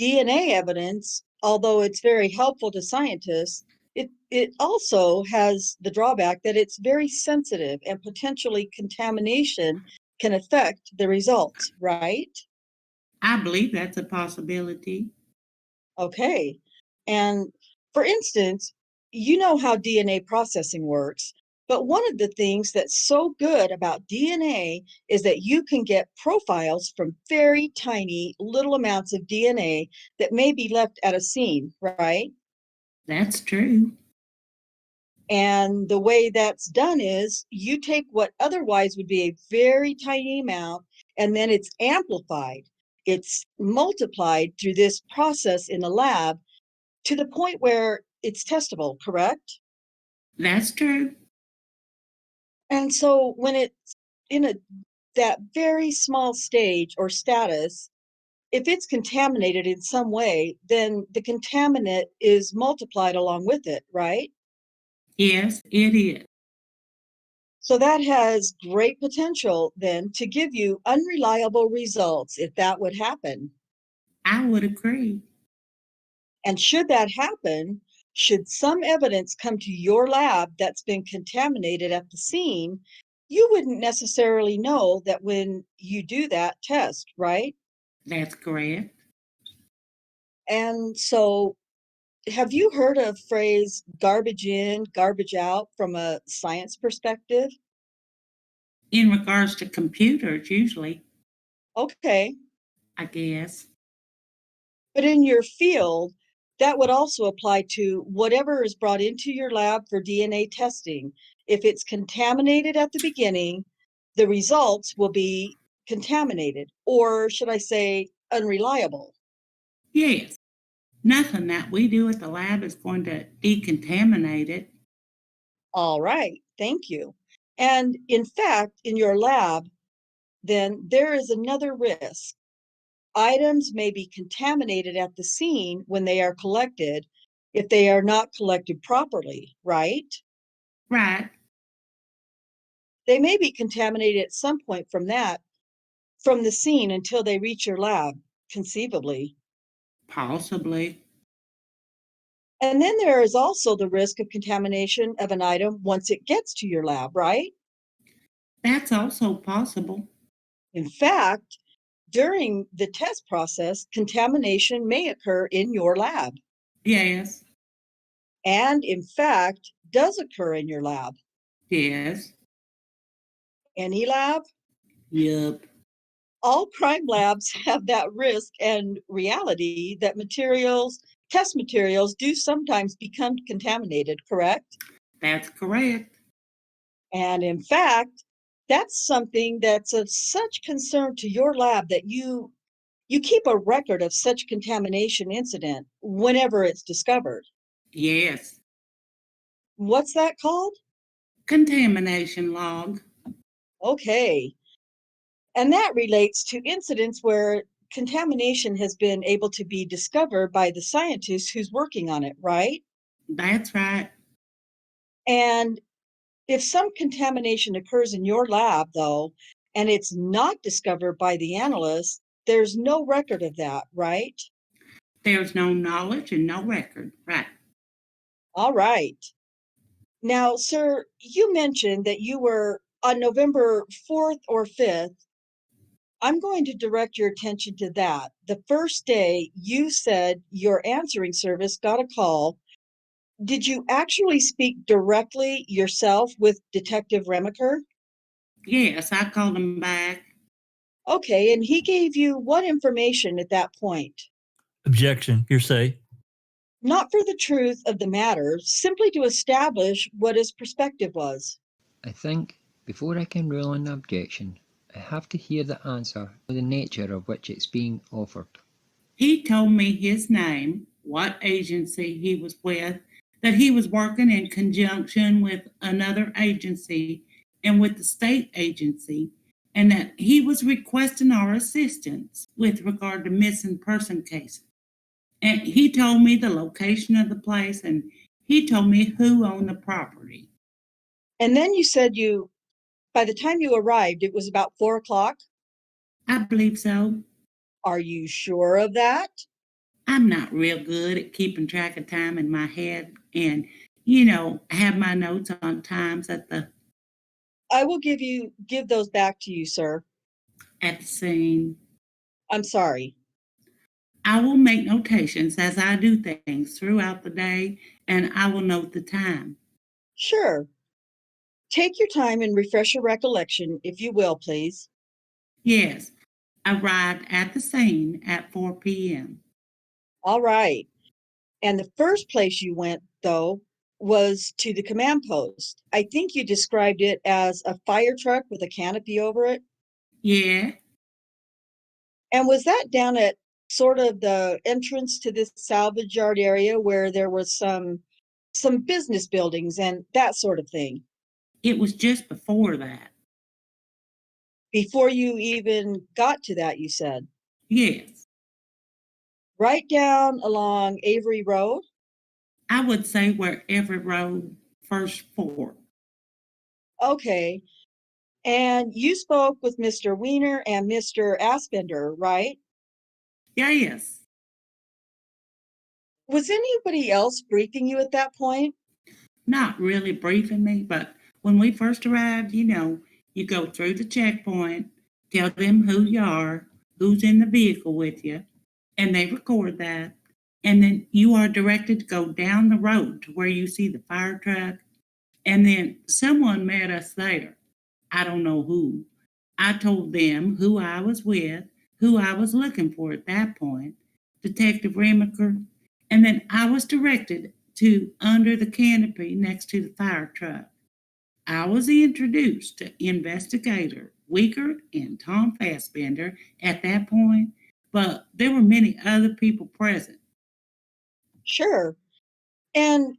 DNA evidence, although it's very helpful to scientists, it also has the drawback that it's very sensitive and potentially contamination can affect the results, right? I believe that's a possibility. Okay. And for instance, you know how DNA processing works, but one of the things that's so good about DNA is that you can get profiles from very tiny little amounts of DNA that may be left at a scene, right? That's true. And the way that's done is you take what otherwise would be a very tiny amount and then it's amplified. It's multiplied through this process in the lab to the point where it's testable, correct? That's true. And so when it's in that very small stage or status, if it's contaminated in some way, then the contaminant is multiplied along with it, right? Yes, it is. So that has great potential then to give you unreliable results if that would happen. I would agree. And should that happen, should some evidence come to your lab that's been contaminated at the scene, you wouldn't necessarily know that when you do that test, right? That's correct. And so have you heard of phrase garbage in, garbage out from a science perspective? In regards to computers, usually, Okay. I guess. But in your field, that would also apply to whatever is brought into your lab for DNA testing. If it's contaminated at the beginning, the results will be contaminated, or should I say unreliable. Yes. Nothing that we do at the lab is going to decontaminate it. All right, thank you. And in fact, in your lab, then there is another risk. Items may be contaminated at the scene when they are collected if they are not collected properly, right? Right. They may be contaminated at some point from the scene until they reach your lab, conceivably. Possibly. And then there is also the risk of contamination of an item once it gets to your lab, right? That's also possible. In fact, during the test process, contamination may occur in your lab, Yes. and in fact, does occur in your lab. Yes. Any lab? Yup. All crime labs have that risk and reality that test materials do sometimes become contaminated, correct? That's correct. And in fact, that's something that's of such concern to your lab that you keep a record of such contamination incident whenever it's discovered. Yes. What's that called? Contamination log. Okay. And that relates to incidents where contamination has been able to be discovered by the scientist who's working on it, right? That's right. And if some contamination occurs in your lab, though, and it's not discovered by the analyst, there's no record of that, right? There's no knowledge and no record. Right. All right. Now, sir, you mentioned that you were on November 4th or 5th. I'm going to direct your attention to that. The first day you said your answering service got a call. Did you actually speak directly yourself with Detective Remaker? Yes, I called him back. Okay, and he gave you what information at that point? Objection. Hearsay. Not for the truth of the matter, simply to establish what his perspective was. I think, before I can rule on the objection, I have to hear the answer or the nature of which it's being offered. He told me his name, what agency he was with, that he was working in conjunction with another agency and with the state agency, and that he was requesting our assistance with regard to missing person cases. And he told me the location of the place, and he told me who owned the property. And then you said by the time you arrived, it was about 4 o'clock. I believe so. Are you sure of that? I'm not real good at keeping track of time in my head and, have my notes on times at the I will give those back to you, sir. scene. I'm sorry. I will make notations as I do things throughout the day, and I will note the time. Sure. Take your time and refresh your recollection, if you will, please. Yes, arrived at the scene at 4 p.m. All right. And the first place you went, though, was to the command post. I think you described it as a fire truck with a canopy over it. Yeah, And was that down at sort of the entrance to this salvage yard area where there was some business buildings and that sort of thing? it was just before that. Before you even got to that, you said? Yes, Right down along Avery Road? I would say where every road first forked. Okay. And you spoke with Mr. Wiener and Mr. Aspender, right? Yes, Was anybody else briefing you at that point? not really briefing me, but when we first arrived, you go through the checkpoint, tell them who you are, who's in the vehicle with you, and they record that. And then you are directed to go down the road to where you see the fire truck. And then someone met us there. I don't know who. I told them who I was with, who I was looking for at that point, Detective Remaker, and then I was directed to under the canopy next to the fire truck. I was introduced to Investigator Wiegert and Tom Fassbender at that point, but there were many other people present. Sure. And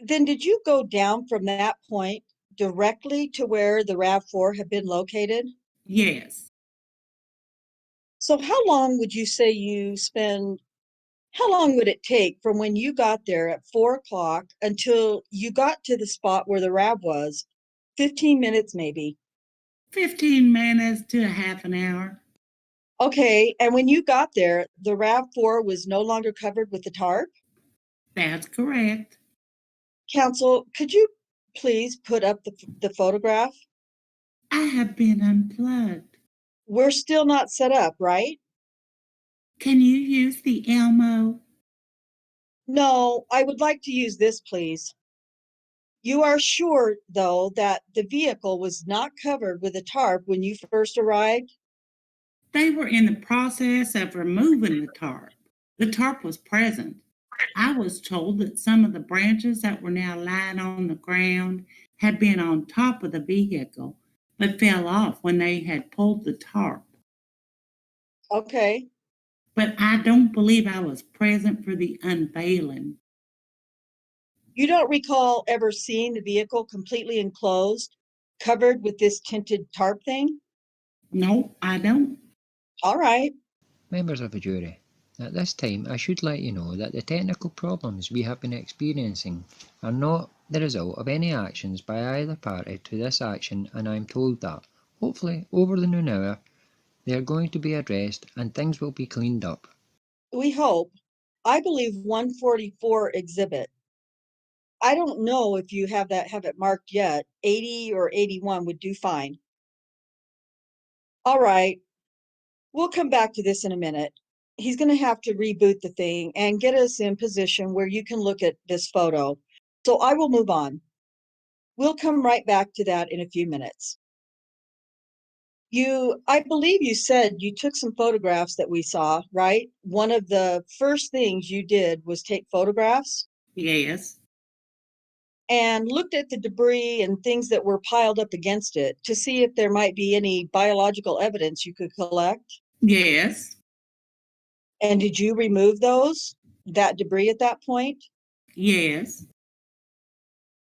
then did you go down from that point directly to where the RAV4 had been located? Yes, So how long would you say how long would it take from when you got there at 4 o'clock until you got to the spot where the RAV was? 15 minutes maybe. 15 minutes to a half an hour. Okay, and when you got there, the RAV4 was no longer covered with the tarp? That's correct. Counsel, could you please put up the photograph? I have been unplugged. We're still not set up, right? Can you use the Elmo? No, I would like to use this, please. You are sure, though, that the vehicle was not covered with a tarp when you first arrived? They were in the process of removing the tarp. The tarp was present. I was told that some of the branches that were now lying on the ground had been on top of the vehicle, but fell off when they had pulled the tarp. Okay. But I don't believe I was present for the unveiling. You don't recall ever seeing the vehicle completely enclosed, covered with this tinted tarp thing? No, I don't. All right. Members of the jury, at this time I should let you know that the technical problems we have been experiencing are not the result of any actions by either party to this action, and I am told that, hopefully over the noon hour, they are going to be addressed and things will be cleaned up. We hope. I believe 144 exhibit. I don't know if you have it marked yet. 80 or 81 would do fine. All right. We'll come back to this in a minute. He's going to have to reboot the thing and get us in position where you can look at this photo. So I will move on. We'll come right back to that in a few minutes. I believe you said you took some photographs that we saw, right? One of the first things you did was take photographs Yes. and looked at the debris and things that were piled up against it to see if there might be any biological evidence you could collect. Yes. And did you remove that debris at that point? Yes.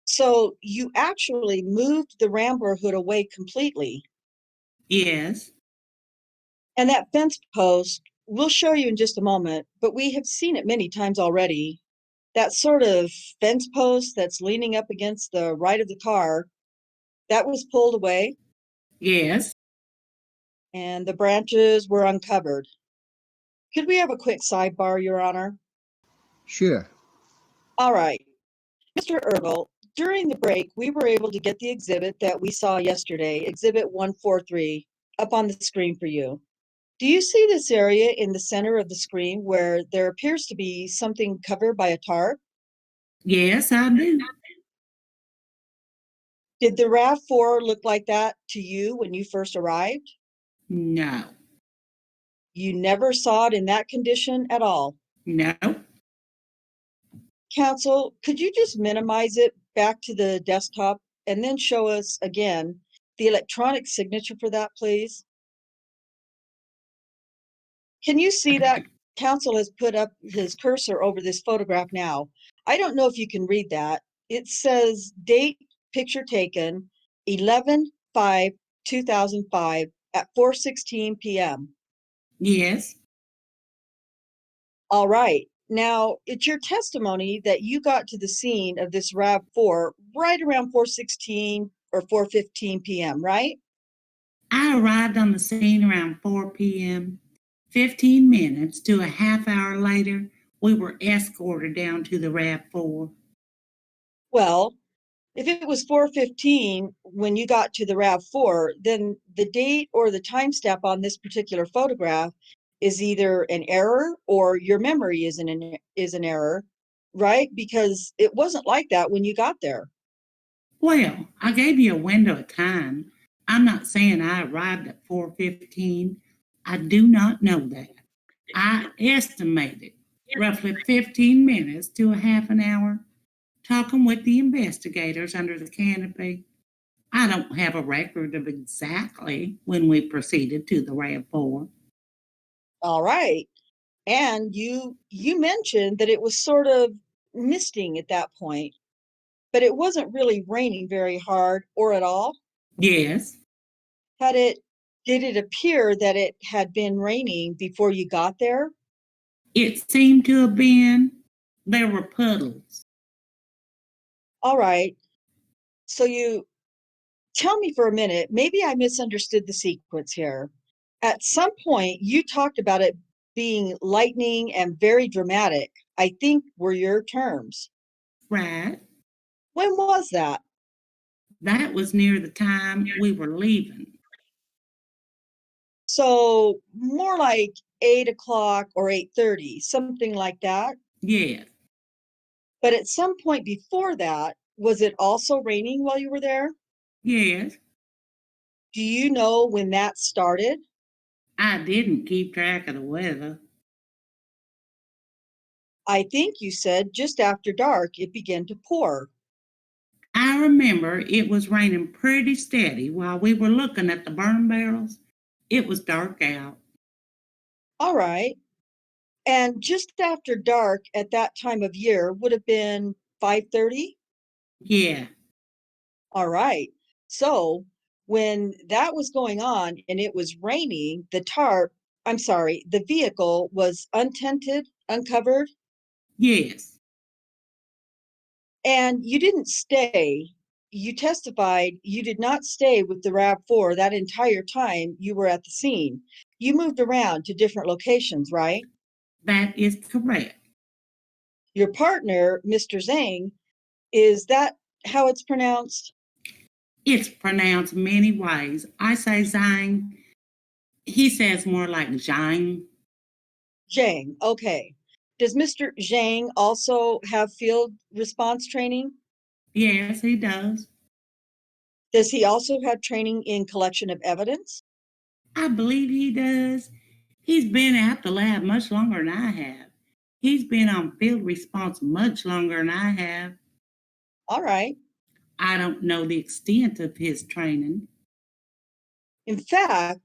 So you actually moved the Rambler hood away completely. Yes. And that fence post, we'll show you in just a moment, but we have seen it many times already. That sort of fence post that's leaning up against the right of the car, that was pulled away Yes. and the branches were uncovered. Could we have a quick sidebar, Your Honor? Sure. All right. Mr. Ertl, during the break, we were able to get the exhibit that we saw yesterday, Exhibit 143, up on the screen for you. Do you see this area in the center of the screen where there appears to be something covered by a tarp? Yes, I do. Did the RAV4 look like that to you when you first arrived? No. You never saw it in that condition at all. No. Counsel, could you just minimize it back to the desktop and then show us again the electronic signature for that, please? Can you see that? Counsel has put up his cursor over this photograph now. I don't know if you can read that. It says date, picture taken, 11/5/2005 at 4:16 p.m. Yes. All right. Now, it's your testimony that you got to the scene of this RAV4 right around 4:16 or 4:15 p.m., right? I arrived on the scene around 4 p.m. 15 minutes to a half hour later, we were escorted down to the RAV4. Well, if it was 4:15 when you got to the RAV4, then the date or the timestamp on this particular photograph is either an error or your memory is an error, right? Because it wasn't like that when you got there. Well, I gave you a window of time. I'm not saying I arrived at 4:15. I do not know that. I estimated roughly 15 minutes to a half an hour talking with the investigators under the canopy. I don't have a record of exactly when we proceeded to the RAV4. All right. And you mentioned that it was sort of misting at that point, but it wasn't really raining very hard or at all. Yes, Did it appear that it had been raining before you got there? it seemed to have been. There were puddles. All right. So you tell me for a minute, maybe I misunderstood the sequence here. At some point, you talked about it being lightning and very dramatic, I think were your terms. Right. When was that? That was near the time we were leaving. So more like 8 o'clock or 8:30, something like that. Yes. But at some point before that, was it also raining while you were there? Yes. Do you know when that started? I didn't keep track of the weather. I think you said just after dark it began to pour. I remember it was raining pretty steady while we were looking at the burn barrels. It was dark out. All right. And just after dark at that time of year would have been 5:30? Yeah. All right. So when that was going on and it was raining, the vehicle was untented, uncovered, Yes. and you didn't stay. You testified you did not stay with the RAV4 that entire time you were at the scene. You moved around to different locations, right? That is correct. Your partner, Mr. Zhang, is that how it's pronounced? It's pronounced many ways. I say Zhang. He says more like Zhang. Zhang, okay. Does Mr. Zhang also have field response training? Yes, he does. Does he also have training in collection of evidence? I believe he does. He's been at the lab much longer than I have. He's been on field response much longer than I have. All right. I don't know the extent of his training. In fact,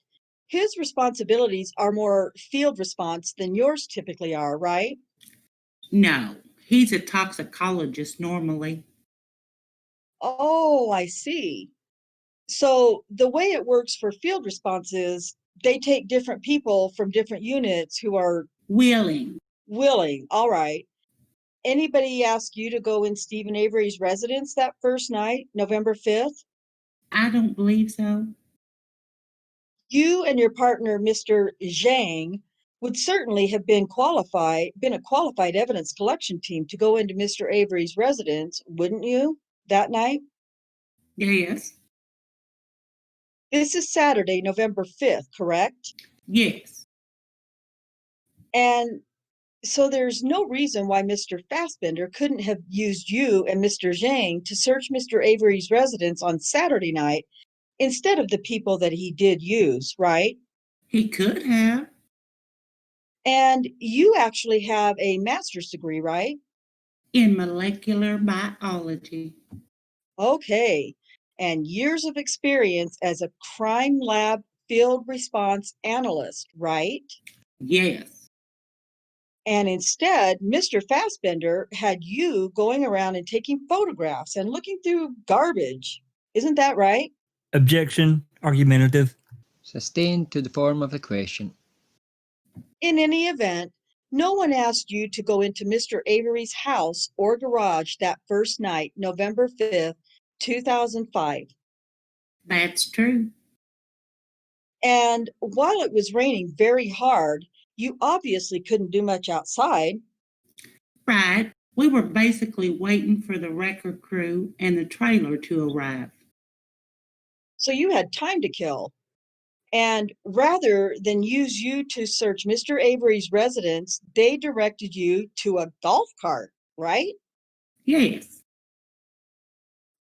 his responsibilities are more field response than yours typically are, right? No, he's a toxicologist normally. Oh, I see. So the way it works for field response is they take different people from different units who are Willing. willing. All right. Anybody ask you to go in Stephen Avery's residence that first night, November 5th? I don't believe so. You and your partner, Mr. Zhang, would certainly have been a qualified evidence collection team to go into Mr. Avery's residence, wouldn't you, that night? Yes. This is Saturday, November 5th, correct? Yes. And so there's no reason why Mr. Fassbender couldn't have used you and Mr. Zhang to search Mr. Avery's residence on Saturday night instead of the people that he did use, right? He could have. And you actually have a master's degree, right? In molecular biology. Okay. And years of experience as a crime lab field response analyst, right? Yes. And instead, Mr. Fassbender had you going around and taking photographs and looking through garbage. Isn't that right? Objection. Argumentative. Sustained to the form of a question. In any event, no one asked you to go into Mr. Avery's house or garage that first night, November 5th, 2005. That's true. And while it was raining very hard, you obviously couldn't do much outside. Right. We were basically waiting for the record crew and the trailer to arrive. So you had time to kill. And rather than use you to search Mr. Avery's residence, they directed you to a golf cart, right? Yes.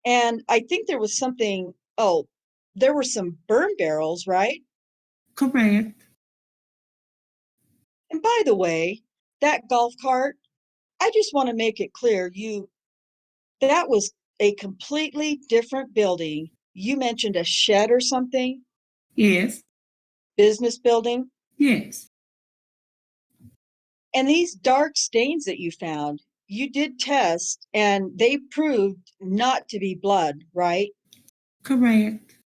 And I think there was there were some burn barrels, right? Correct. And by the way, that golf cart, I just want to make it clear, that was a completely different building. You mentioned a shed or something, Yes. business building. Yes. And these dark stains that you found, you did test and they proved not to be blood, right? Correct.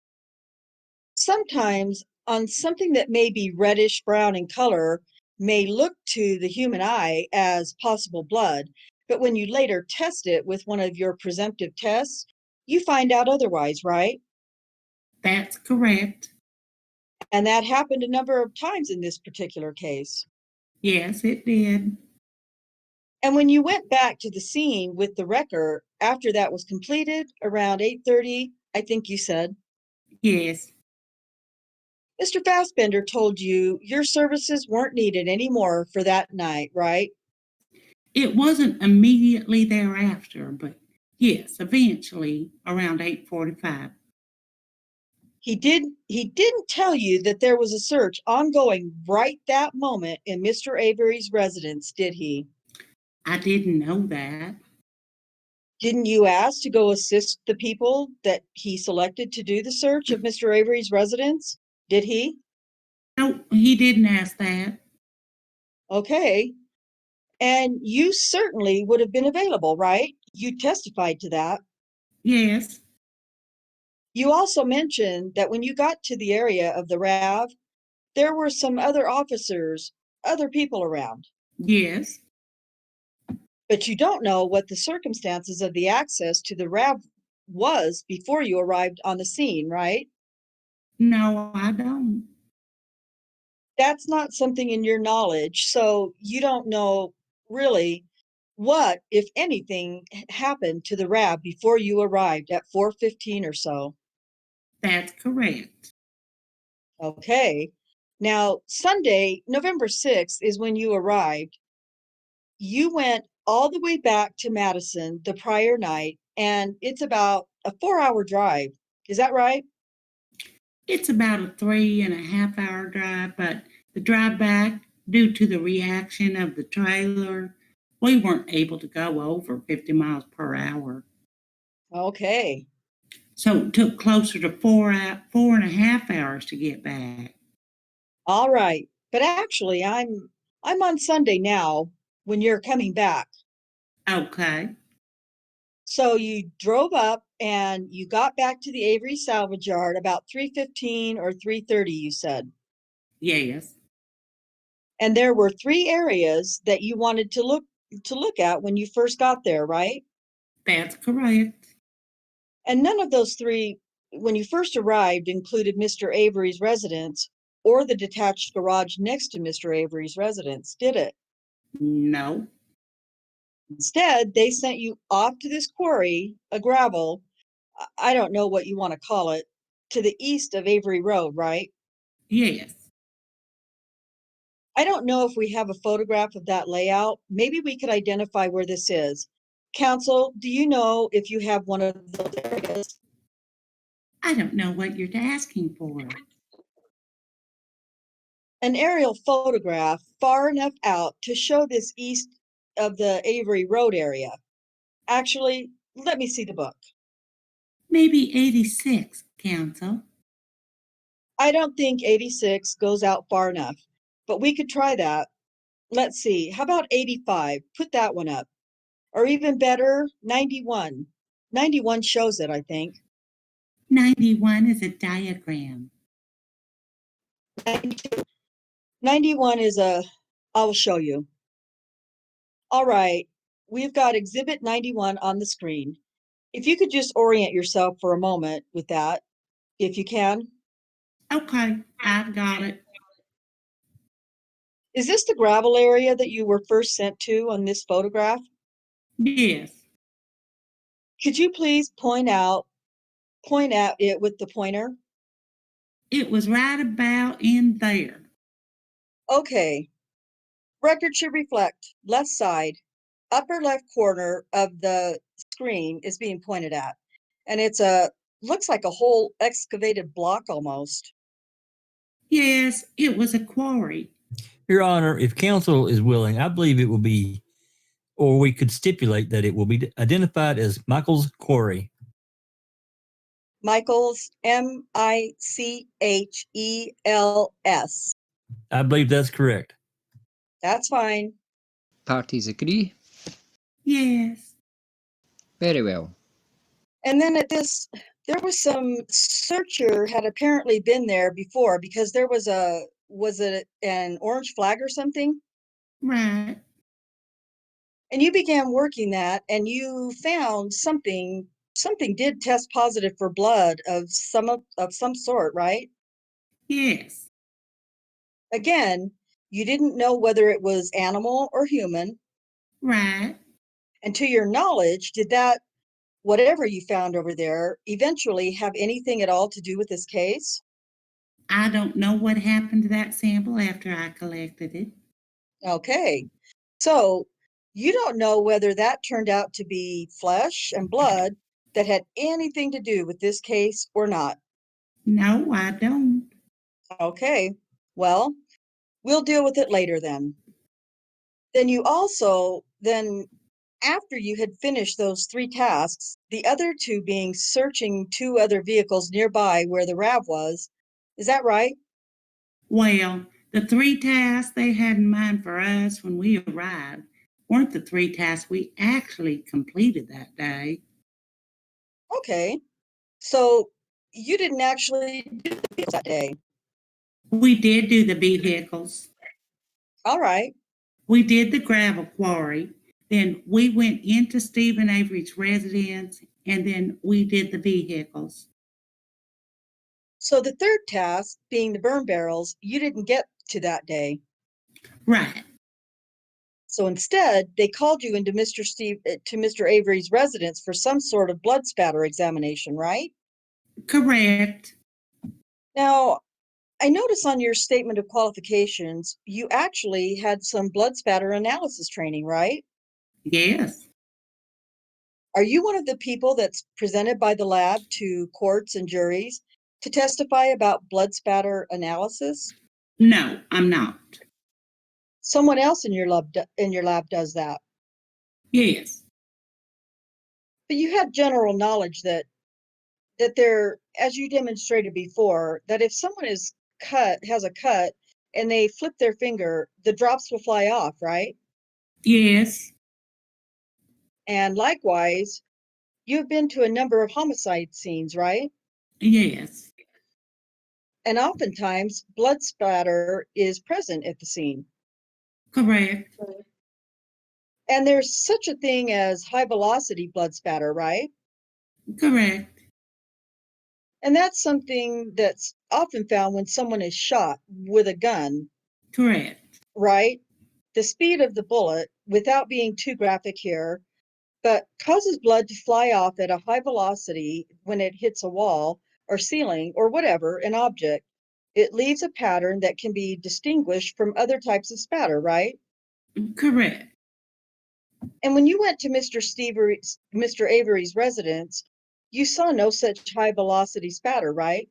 Sometimes on something that may be reddish brown in color may look to the human eye as possible blood, but when you later test it with one of your presumptive tests, you find out otherwise, right? That's correct. And that happened a number of times in this particular case. Yes, it did. And when you went back to the scene with the wrecker after that was completed around 8:30, I think you said, Yes. Mr. Fassbender told you your services weren't needed anymore for that night, right? It wasn't immediately thereafter, but yes, eventually around 8:45. He didn't tell you that there was a search ongoing right that moment in Mr. Avery's residence, did he? I didn't know that. Didn't you ask to go assist the people that he selected to do the search of Mr. Avery's residence? Did he? No, he didn't ask that. Okay. And you certainly would have been available, right? You testified to that. Yes. You also mentioned that when you got to the area of the RAV, there were some other officers, other people around. Yes. But you don't know what the circumstances of the access to the RAV was before you arrived on the scene, right? No, I don't. That's not something in your knowledge, so you don't know really what, if anything, happened to the RAV before you arrived at 4:15 or so. That's correct. Okay. Now, Sunday, November 6th is when you arrived. You went all the way back to Madison the prior night, and it's about a 4-hour drive. Is that right? It's about a 3.5 hour drive, but the drive back, due to the reaction of the trailer, we weren't able to go over 50 miles per hour. Okay. So it took closer to 4.5 hours to get back. All right. But actually, I'm on Sunday now when you're coming back. Okay. So you drove up and you got back to the Avery salvage yard about 3:15 or 3:30, you said. Yes, And there were three areas that you wanted to look at when you first got there, right? that's correct. And none of those three, when you first arrived, included Mr. Avery's residence or the detached garage next to Mr. Avery's residence, did it? No. Instead, they sent you off to this quarry, a gravel, I don't know what you want to call it, to the east of Avery Road, right? Yes. I don't know if we have a photograph of that layout. Maybe we could identify where this is. Counsel, do you know if you have one of those areas? I don't know what you're asking for. An aerial photograph far enough out to show this east of the Avery Road area. Actually, let me see the book. Maybe 86, Counsel. I don't think 86 goes out far enough, but we could try that. Let's see, how about 85? Put that one up. Or even better, 91. 91 shows it, I think. 91 is a diagram. 92. 91 is I'll show you. All right, we've got Exhibit 91 on the screen. If you could just orient yourself for a moment with that, if you can. Okay, I've got it. Is this the gravel area that you were first sent to on this photograph? Yes, Could you please point at it with the pointer? it was right about in there. Okay. Record should reflect left side, upper left corner of the screen is being pointed at. And looks like a whole excavated block almost. Yes, it was a quarry. Your Honor, if counsel is willing, I believe it will be, or we could stipulate that it will be identified as Michael's Quarry. Michael's, Michels. I believe that's correct. That's fine. Parties agree? Yes, Very well. And then there was some searcher had apparently been there before because there was it an orange flag or something? right. And you began working that and you found something did test positive for blood of some sort, right? Yes, Again, you didn't know whether it was animal or human. right. And to your knowledge, did that, whatever you found over there, eventually have anything at all to do with this case? I don't know what happened to that sample after I collected it. Okay. So you don't know whether that turned out to be flesh and blood that had anything to do with this case or not. No, I don't. Okay. Well, we'll deal with it later then. Then after you had finished those three tasks, the other two being searching two other vehicles nearby where the RAV was, is that right? Well, the 3 tasks they had in mind for us when we arrived weren't the 3 tasks we actually completed that day. Okay. So you didn't actually do the vehicles that day. We did do the vehicles. All right. We did the gravel quarry. Then we went into Stephen Avery's residence, and then we did the vehicles. So the third task, being the burn barrels, you didn't get to that day. Right. So instead, they called you into Mr. Avery's residence for some sort of blood spatter examination, right? Correct. Now, I notice on your statement of qualifications, you actually had some blood spatter analysis training, right? Yes. Are you one of the people that's presented by the lab to courts and juries to testify about blood spatter analysis? No, I'm not. Someone else in your lab does that. Yes. But you have general knowledge that there, as you demonstrated before, that if someone has a cut and they flip their finger, the drops will fly off, right? Yes. And likewise, you've been to a number of homicide scenes, right? Yes. And oftentimes blood spatter is present at the scene. Correct. And there's such a thing as high velocity blood spatter, right? Correct. And that's something that's often found when someone is shot with a gun, Correct. right? The speed of the bullet, without being too graphic here, but causes blood to fly off at a high velocity when it hits a wall or ceiling or whatever, an object. It leaves a pattern that can be distinguished from other types of spatter, right? Correct. And when you went to Mr. Avery's residence, you saw no such high velocity spatter, right?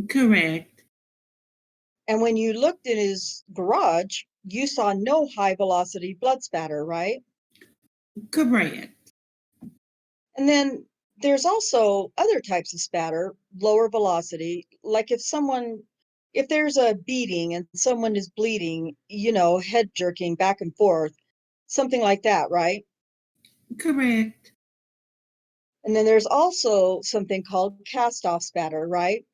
Correct. And when you looked in his garage, you saw no high velocity blood spatter, right? Correct. And then there's also other types of spatter, lower velocity, like if there's a beating and someone is bleeding, head jerking back and forth, something like that, right? Correct. And then there's also something called cast off spatter, right?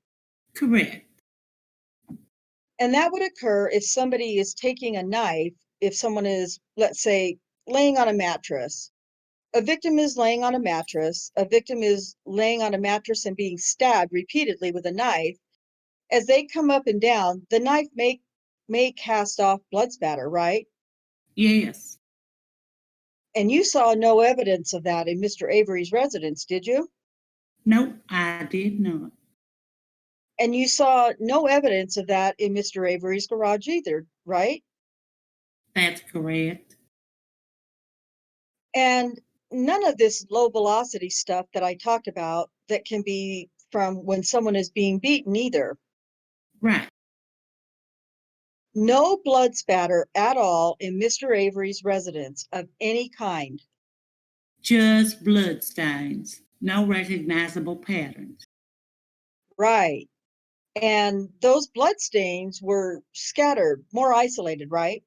Correct. And that would occur if somebody is taking a knife, if someone is, let's say, laying on a mattress. A victim is laying on a mattress. A victim is laying on a mattress and being stabbed repeatedly with a knife. As they come up and down, the knife may cast off blood spatter, right? Yes. And you saw no evidence of that in Mr. Avery's residence, did you? No, I did not. And you saw no evidence of that in Mr. Avery's garage either, right? That's correct. And none of this low velocity stuff that I talked about that can be from when someone is being beaten either. Right. No blood spatter at all in Mr. Avery's residence of any kind. Just blood stains. No recognizable patterns. Right. And those blood stains were scattered, more isolated, right?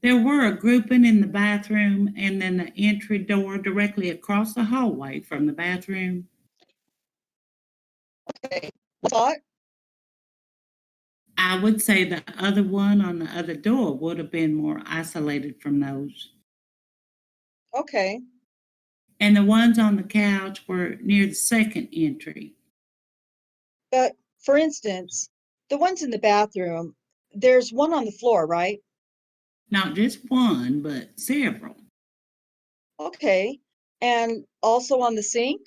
There were a grouping in the bathroom and then the entry door directly across the hallway from the bathroom. Okay. Thought? I would say the other one on the other door would have been more isolated from those. Okay. And the ones on the couch were near the second entry. But for instance, the ones in the bathroom, there's one on the floor, right? Not just one, but several. Okay. And also on the sink?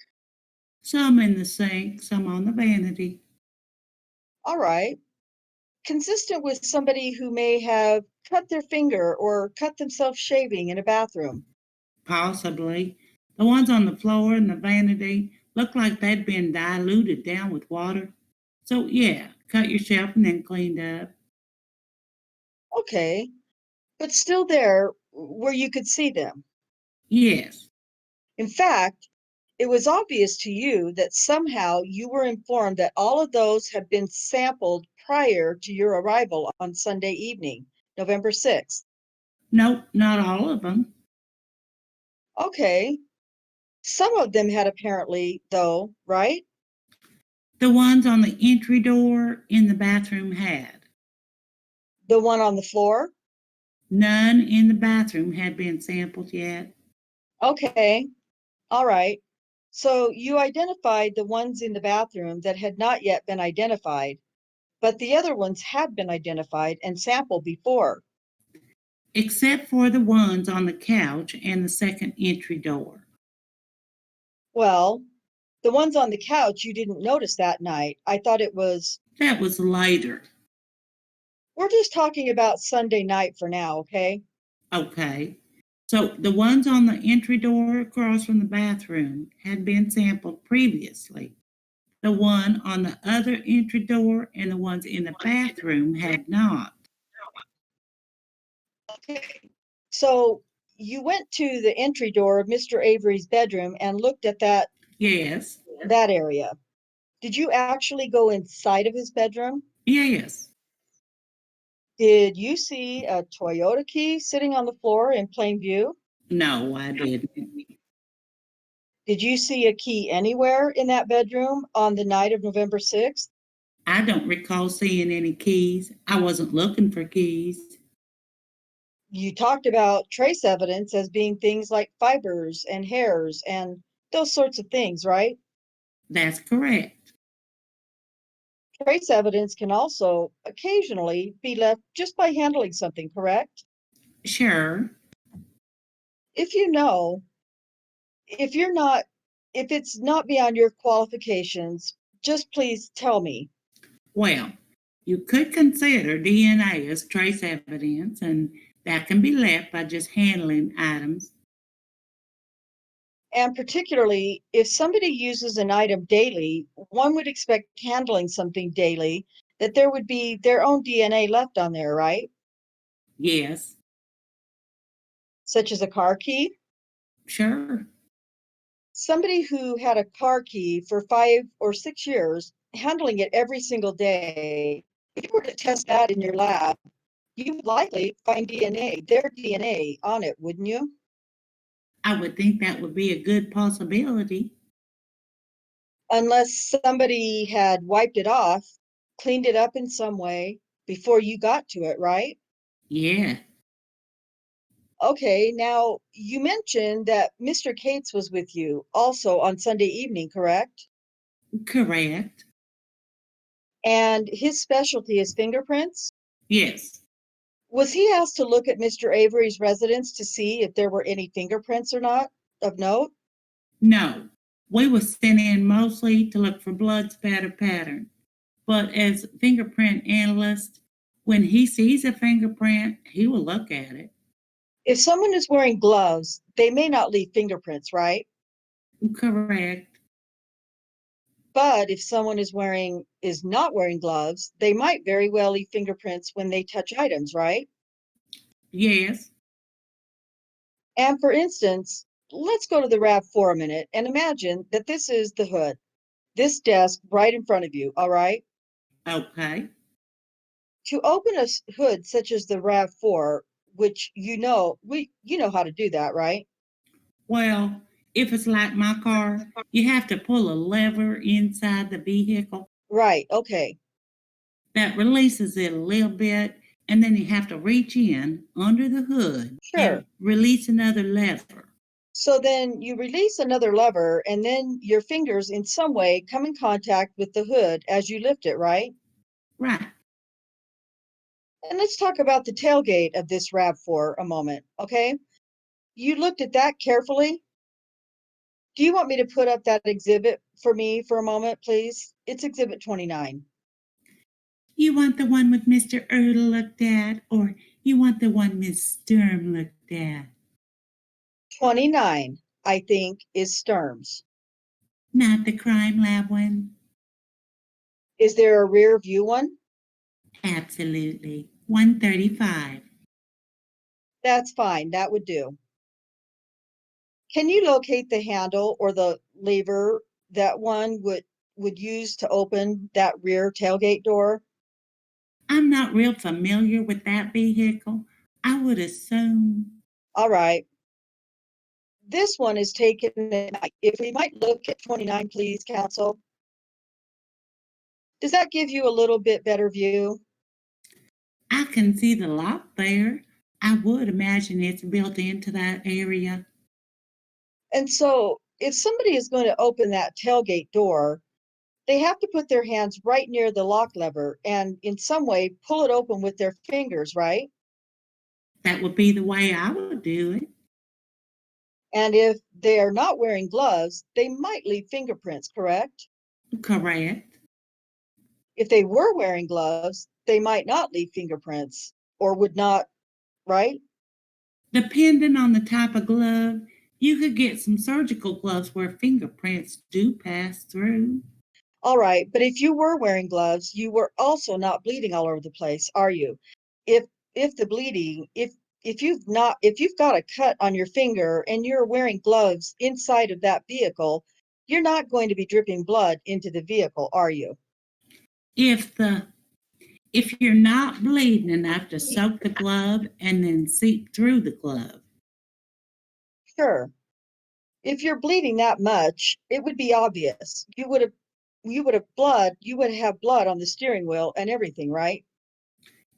Some in the sink, some on the vanity. All right. Consistent with somebody who may have cut their finger or cut themselves shaving in a bathroom. Possibly. The ones on the floor and the vanity looked like they'd been diluted down with water. So, yeah, cut yourself and then cleaned up. Okay. But still there where you could see them. Yes. In fact, it was obvious to you that somehow you were informed that all of those had been sampled prior to your arrival on Sunday evening, November 6th. Nope, not all of them. Okay. Some of them had apparently, though, right? The ones on the entry door in the bathroom had. The one on the floor? None in the bathroom had been sampled yet. Okay. All right. So you identified the ones in the bathroom that had not yet been identified, but the other ones had been identified and sampled before. Except for the ones on the couch and the second entry door. Well, the ones on the couch you didn't notice that night. I thought it was. That was later. We're just talking about Sunday night for now, okay? Okay. So the ones on the entry door across from the bathroom had been sampled previously, The one on the other entry door and the ones in the bathroom had not. Okay. So you went to the entry door of Mr. Avery's bedroom and looked at that Yes. area. Did you actually go inside of his bedroom? Yes. Did you see a Toyota key sitting on the floor in plain view? No, I didn't. Did you see a key anywhere in that bedroom on the night of November 6th? I don't recall seeing any keys. I wasn't looking for keys. You talked about trace evidence as being things like fibers and hairs and those sorts of things, right? That's correct. Trace evidence can also occasionally be left just by handling something, correct? Sure. If you know, if it's not beyond your qualifications, just please tell me. Well, you could consider DNA as trace evidence, and that can be left by just handling items. And particularly, if somebody uses an item daily, one would expect handling something daily that there would be their own DNA left on there, right? Yes. Such as a car key. Sure. Somebody who had a car key for 5 or 6 years, handling it every single day, if you were to test that in your lab, you would likely find DNA, their DNA on it, wouldn't you? I would think that would be a good possibility. Unless somebody had wiped it off, cleaned it up in some way before you got to it, right? Yeah. Okay, now you mentioned that Mr. Cates was with you also on Sunday evening, correct? Correct. And his specialty is fingerprints? Yes. Was he asked to look at Mr. Avery's residence to see if there were any fingerprints or not of note? No. We were sent in mostly to look for blood spatter pattern. But as fingerprint analyst, when he sees a fingerprint, he will look at it. If someone is wearing gloves, they may not leave fingerprints, right? Correct. But if someone is not wearing gloves, they might very well leave fingerprints when they touch items, right? Yes. And for instance, let's go to the RAV4 a minute and imagine that this is the hood, this desk right in front of you, all right? Okay. To open a hood such as the RAV4, which you know how to do that, right? Well, if it's like my car, you have to pull a lever inside the vehicle Right, okay. that releases it a little bit, and then you have to reach in under the hood Sure. and release another lever. So then you release another lever and then your fingers in some way come in contact with the hood as you lift it, right? Right. And let's talk about the tailgate of this RAV4 a moment, okay? You looked at that carefully. Do you want me to put up that exhibit for me for a moment, please? It's exhibit 29. You want the one with Mr. Ertl looked at, or you want the one Miss Sturm looked at? 29, I think, is Sturm's. Not the crime lab one? Is there a rear view one? Absolutely. 135. That's fine, that would do. Can you locate the handle or the lever that one would use to open that rear tailgate door? I'm not real familiar with that vehicle. I would assume. All right. This one is taken at night. If we might look at 29, please, counsel. Does that give you a little bit better view? I can see the lock there. I would imagine it's built into that area. And so if somebody is going to open that tailgate door, they have to put their hands right near the lock lever and in some way pull it open with their fingers, right? That would be the way I would do it. And if they are not wearing gloves, they might leave fingerprints, correct? Correct. If they were wearing gloves, they might not leave fingerprints or would not, right? Depending on the type of glove, you could get some surgical gloves where fingerprints do pass through. All right, but if you were wearing gloves, you were also not bleeding all over the place, are you? If the bleeding, if you've got a cut on your finger and you're wearing gloves inside of that vehicle, you're not going to be dripping blood into the vehicle, are you? If you're not bleeding enough to soak the glove and then seep through the glove. Sure. If you're bleeding that much, it would be obvious. You would have blood on the steering wheel and everything, right?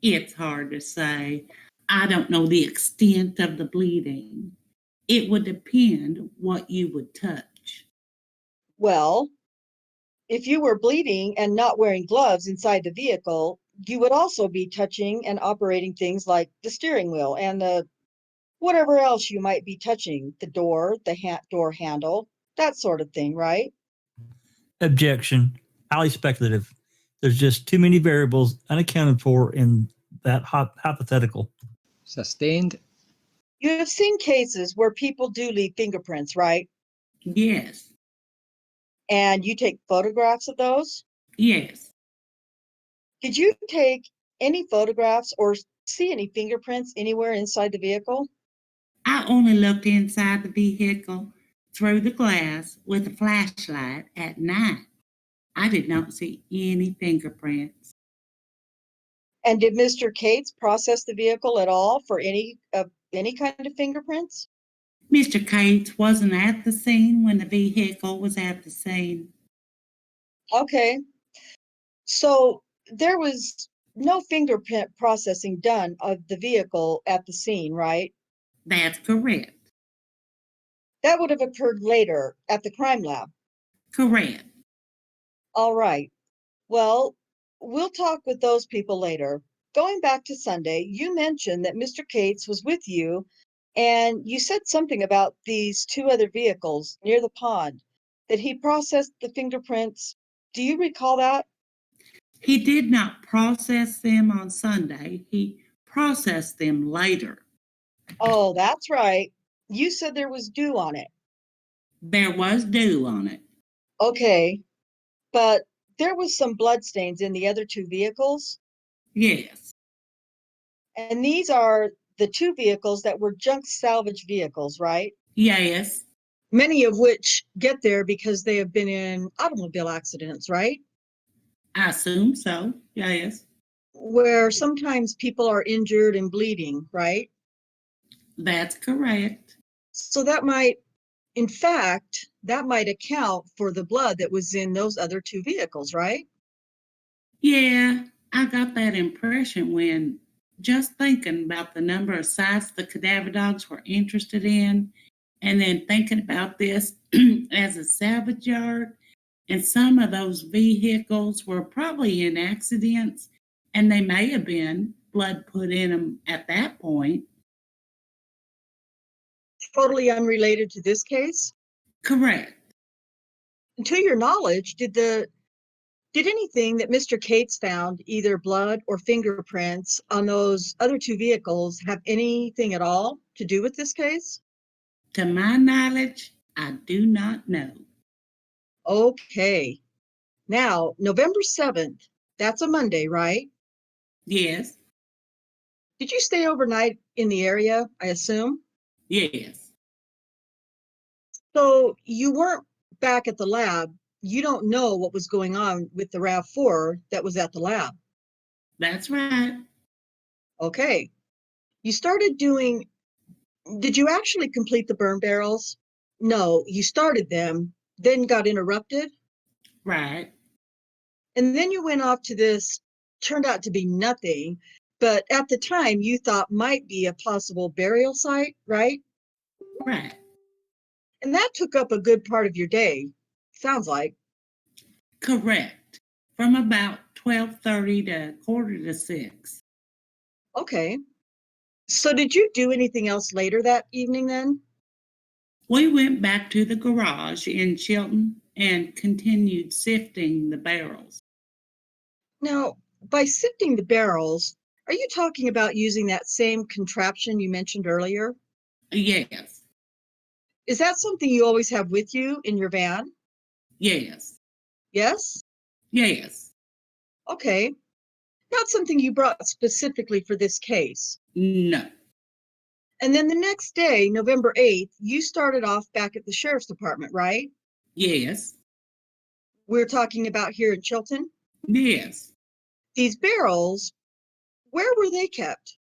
It's hard to say. I don't know the extent of the bleeding. It would depend what you would touch. Well, if you were bleeding and not wearing gloves inside the vehicle, you would also be touching and operating things like the steering wheel and the whatever else you might be touching, the door, the door handle, that sort of thing, right? Objection. Highly speculative. There's just too many variables unaccounted for in that hypothetical. Sustained. You have seen cases where people do leave fingerprints, right? Yes. And you take photographs of those? Yes. Did you take any photographs or see any fingerprints anywhere inside the vehicle? I only looked inside the vehicle through the glass with a flashlight at night. I did not see any fingerprints. And did Mr. Cates process the vehicle at all for any kind of fingerprints? Mr. Cates wasn't at the scene when the vehicle was at the scene. Okay. So there was no fingerprint processing done of the vehicle at the scene, right? That's correct. That would have occurred later at the crime lab. Correct. All right. Well, we'll talk with those people later. Going back to Sunday, you mentioned that Mr. Cates was with you, and you said something about these two other vehicles near the pond, that he processed the fingerprints. Do you recall that? He did not process them on Sunday. He processed them later. Oh, that's right. You said there was dew on it. There was dew on it. Okay, but there was some blood stains in the other two vehicles, Yes. and these are the two vehicles that were junk salvage vehicles, right? Yes. Many of which get there because they have been in automobile accidents, right? I assume so. Yes. Where sometimes people are injured and bleeding, right? That's correct. So that might, in fact, that might account for the blood that was in those other two vehicles, right? Yeah, I got that impression when just thinking about the number of sites the cadaver dogs were interested in, and then thinking about this as a salvage yard. And some of those vehicles were probably in accidents, and they may have been blood put in them at that point. Totally unrelated to this case. Correct. And to your knowledge, did anything that Mr. Cates found, either blood or fingerprints on those other two vehicles, have anything at all to do with this case? To my knowledge, I do not know. Okay. Now, November 7th, that's a Monday, right? Yes. Did you stay overnight in the area, I assume? Yes. So you weren't back at the lab. You don't know what was going on with the RAV4 that was at the lab. That's right. Okay. Did you actually complete the burn barrels? No, you started them, then got interrupted, Right. and then you went off to this, turned out to be nothing, but at the time you thought might be a possible burial site, right? Right. And that took up a good part of your day, sounds like. Correct. From about 12:30 to 5:45. Okay. So did you do anything else later that evening then? We went back to the garage in Chilton and continued sifting the barrels. Now, by sifting the barrels, are you talking about using that same contraption you mentioned earlier? Yes. Is that something you always have with you in your van? Yes. Yes? Yes. Okay. Not something you brought specifically for this case. No. And then the next day, November 8th, you started off back at the sheriff's department, right? Yes. We're talking about here in Chilton. Yes. These barrels, where were they kept?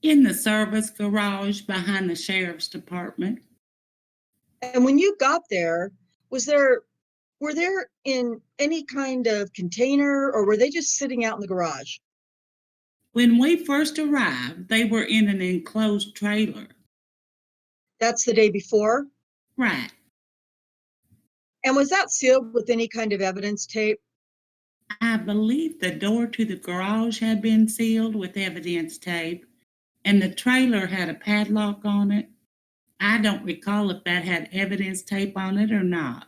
In the service garage behind the sheriff's department. And when you got there, were there in any kind of container, or were they just sitting out in the garage? When we first arrived, they were in an enclosed trailer. That's the day before? Right. And was that sealed with any kind of evidence tape? I believe the door to the garage had been sealed with evidence tape, and the trailer had a padlock on it. I don't recall if that had evidence tape on it or not.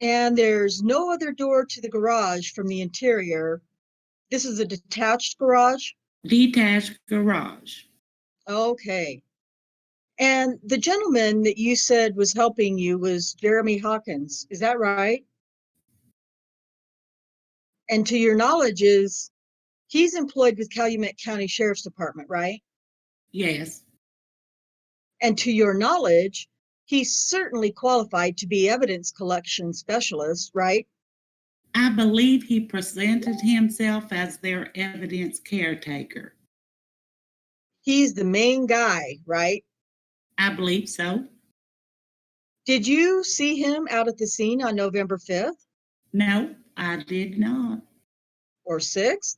And there's no other door to the garage from the interior. This is a detached garage? Detached garage. Okay. And the gentleman that you said was helping you was Jeremy Hawkins. Is that right? And to your knowledge, he's employed with Calumet County Sheriff's Department, right? Yes. And to your knowledge, he's certainly qualified to be evidence collection specialist, right? I believe he presented himself as their evidence caretaker. He's the main guy, right? I believe so. Did you see him out at the scene on November 5th No, I did not. or 6th?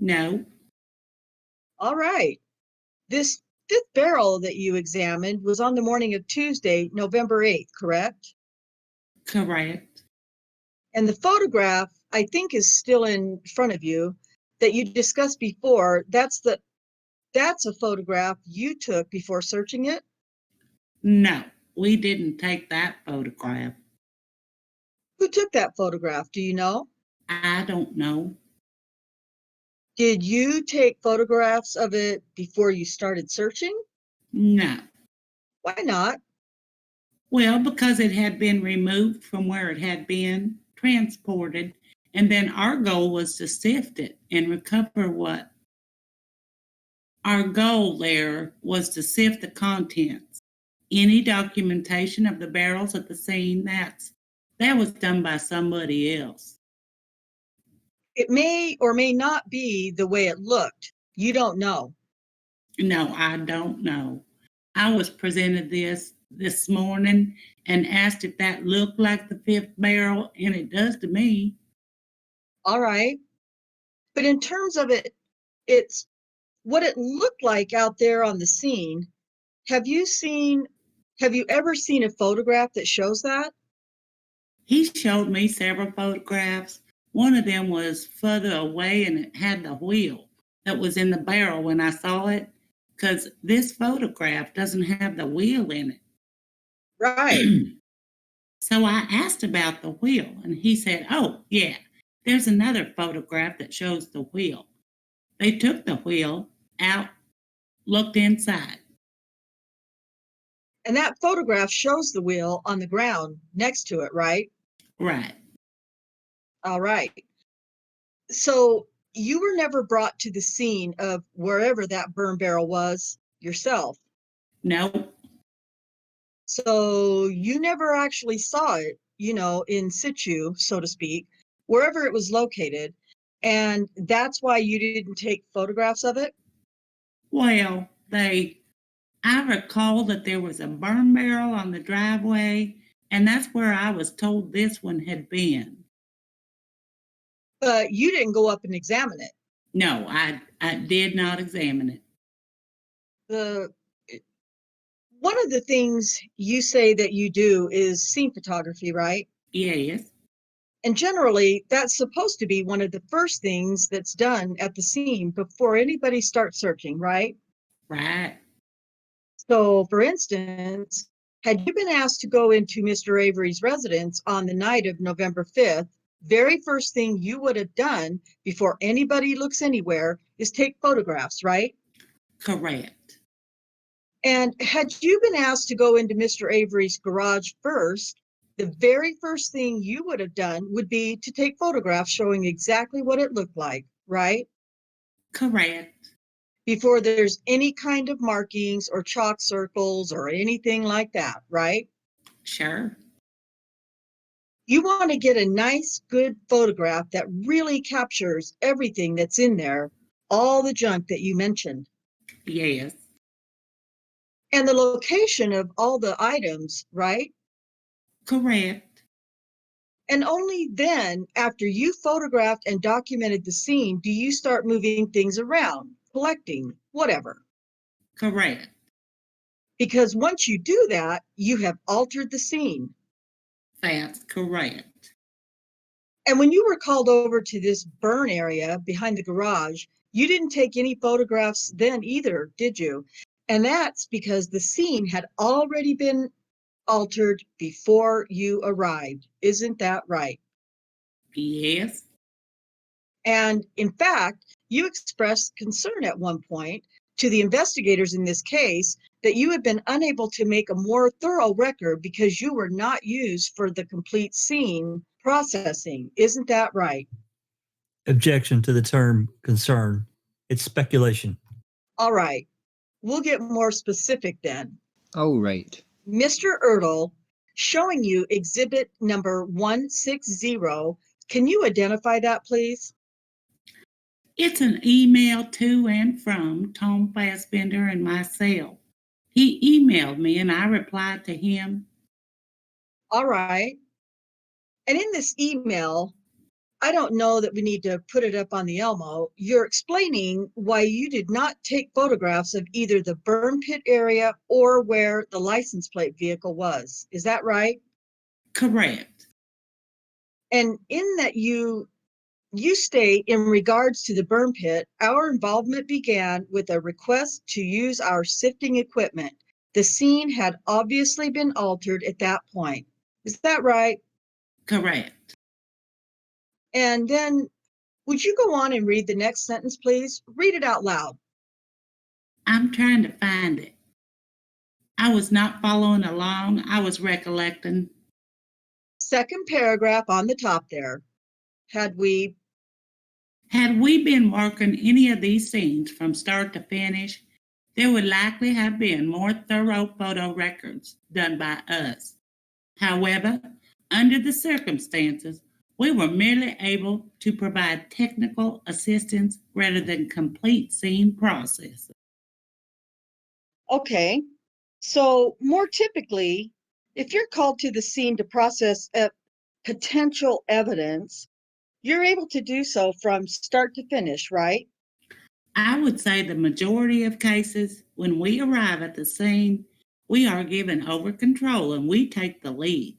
No. All right. This fifth barrel that you examined was on the morning of Tuesday, November 8th, correct? Correct. And the photograph, I think, is still in front of you that you discussed before. That's a photograph you took before searching it? No, we didn't take that photograph. Who took that photograph? Do you know? I don't know. Did you take photographs of it before you started searching? No. Why not? Well, because it had been removed from where it had been transported, and then our goal was to sift it and recover what? Our goal there was to sift the contents. Any documentation of the barrels at the scene, that was done by somebody else. It may or may not be the way it looked. You don't know. No, I don't know. I was presented this morning and asked if that looked like the fifth barrel, and it does to me. All right. But in terms of it, it's what it looked like out there on the scene. Have you ever seen a photograph that shows that? He showed me several photographs. One of them was further away, and it had the wheel that was in the barrel when I saw it, because this photograph doesn't have the wheel in it. Right. So I asked about the wheel, and he said, oh, yeah, there's another photograph that shows the wheel. They took the wheel out, looked inside. And that photograph shows the wheel on the ground next to it, right? Right. All right. So you were never brought to the scene of wherever that burn barrel was yourself. No. So you never actually saw it, in situ, so to speak, wherever it was located. And that's why you didn't take photographs of it? Well, I recall that there was a burn barrel on the driveway, and that's where I was told this one had been. But you didn't go up and examine it. No, I did not examine it. One of the things you say that you do is scene photography, right? Yes. And generally, that's supposed to be one of the first things that's done at the scene before anybody starts searching, right? Right. So, for instance, had you been asked to go into Mr. Avery's residence on the night of November 5th, very first thing you would have done before anybody looks anywhere is take photographs, right? Correct. And had you been asked to go into Mr. Avery's garage first, the very first thing you would have done would be to take photographs showing exactly what it looked like, right? Correct. Before there's any kind of markings or chalk circles or anything like that, right? Sure. You want to get a nice, good photograph that really captures everything that's in there, all the junk that you mentioned, Yes. and the location of all the items, right? Correct. And only then, after you photographed and documented the scene, do you start moving things around, collecting, whatever. Correct. Because once you do that, you have altered the scene. That's correct. And when you were called over to this burn area behind the garage, you didn't take any photographs then either, did you? And that's because the scene had already been altered before you arrived. Isn't that right? Yes. And in fact, you expressed concern at one point to the investigators in this case that you had been unable to make a more thorough record because you were not used for the complete scene processing. Isn't that right? Objection to the term concern. It's speculation. All right, we'll get more specific then. All right. Mr. Ertl, showing you exhibit number 160. Can you identify that, please? It's an email to and from Tom Fassbender and myself. He emailed me and I replied to him. All right. And in this email, I don't know that we need to put it up on the Elmo. You're explaining why you did not take photographs of either the burn pit area or where the license plate vehicle was. Is that right? Correct. And in that you state, in regards to the burn pit, our involvement began with a request to use our sifting equipment. The scene had obviously been altered at that point. Is that right? Correct. And then would you go on and read the next sentence, please? Read it out loud. I'm trying to find it. I was not following along. I was recollecting. Second paragraph on the top there. Had we been working any of these scenes from start to finish, there would likely have been more thorough photo records done by us. However, under the circumstances, we were merely able to provide technical assistance rather than complete scene processing. Okay, so more typically, if you're called to the scene to process potential evidence, you're able to do so from start to finish, right? I would say the majority of cases, when we arrive at the scene, we are given over control and we take the lead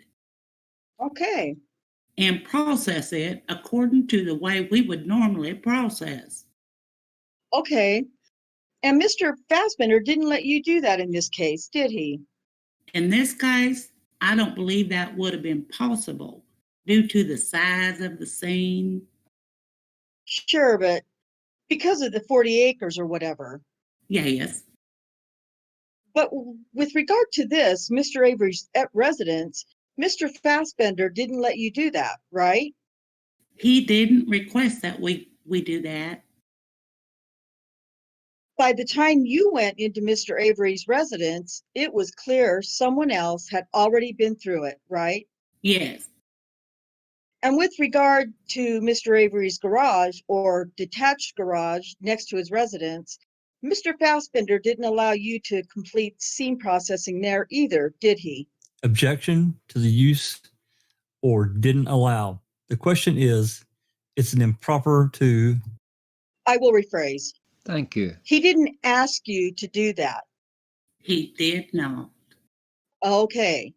Okay, and process it according to the way we would normally process. okay. And Mr. Fassbender didn't let you do that in this case, did he? In this case, I don't believe that would have been possible due to the size of the scene. Sure, but because of the 40 acres or whatever. Yes, But with regard to this, Mr. Avery's residence, Mr. Fassbender didn't let you do that, right? he didn't request that we do that. By the time you went into Mr. Avery's residence, it was clear someone else had already been through it, right? Yes, And with regard to Mr. Avery's garage or detached garage next to his residence, Mr. Fassbender didn't allow you to complete scene processing there either, did he? Objection to the use or didn't allow. The question is, it's an improper to. I will rephrase. Thank you. He didn't ask you to do that. he did not. Okay.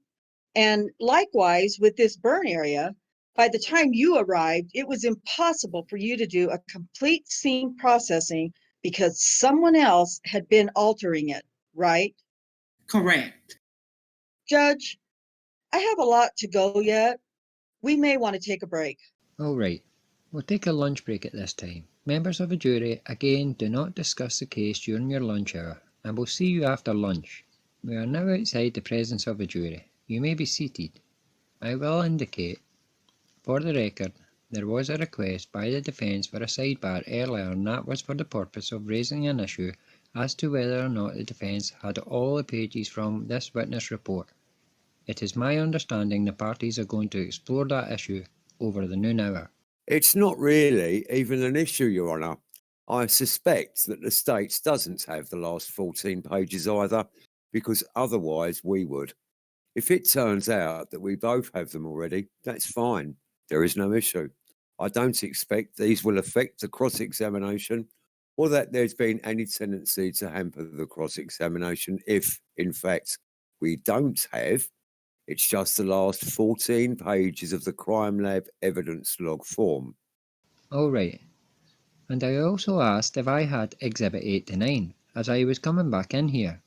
And likewise with this burn area, by the time you arrived, it was impossible for you to do a complete scene processing because someone else had been altering it, right? Correct. Judge, I have a lot to go yet. We may want to take a break. All right. We'll take a lunch break at this time. Members of the jury, again, do not discuss the case during your lunch hour, and we'll see you after lunch. We are now outside the presence of the jury. You may be seated. I will indicate, for the record, there was a request by the defence for a sidebar earlier, and that was for the purpose of raising an issue as to whether or not the defence had all the pages from this witness report. It is my understanding the parties are going to explore that issue over the noon hour. It's not really even an issue, Your Honour. I suspect that the States doesn't have the last 14 pages either, because otherwise we would. If it turns out that we both have them already, that's fine. There is no issue. I don't expect these will affect the cross-examination or that there's been any tendency to hamper the cross-examination if, in fact, we don't have. It's just the last 14 pages of the crime lab evidence log form. All right. And I also asked if I had Exhibit 8 to 9, as I was coming back in here.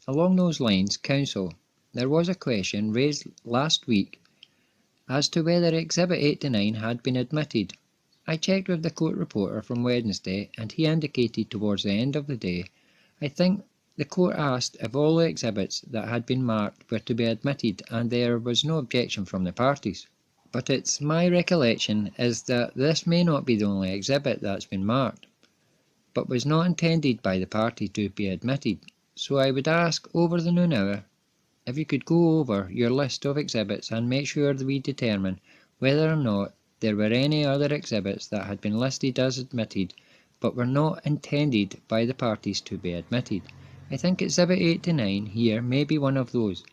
Along those lines, Counsel, there was a question raised last week as to whether Exhibit 8 to 9 had been admitted. I checked with the court reporter from Wednesday, and he indicated towards the end of the day. I think the court asked if all the exhibits that had been marked were to be admitted, and there was no objection from the parties. But it's my recollection is that this may not be the only exhibit that's been marked, but was not intended by the party to be admitted. So I would ask over the noon hour if you could go over your list of exhibits and make sure that we determine whether or not there were any other exhibits that had been listed as admitted but were not intended by the parties to be admitted. I think Exhibit 8 to 9 here may be one of those.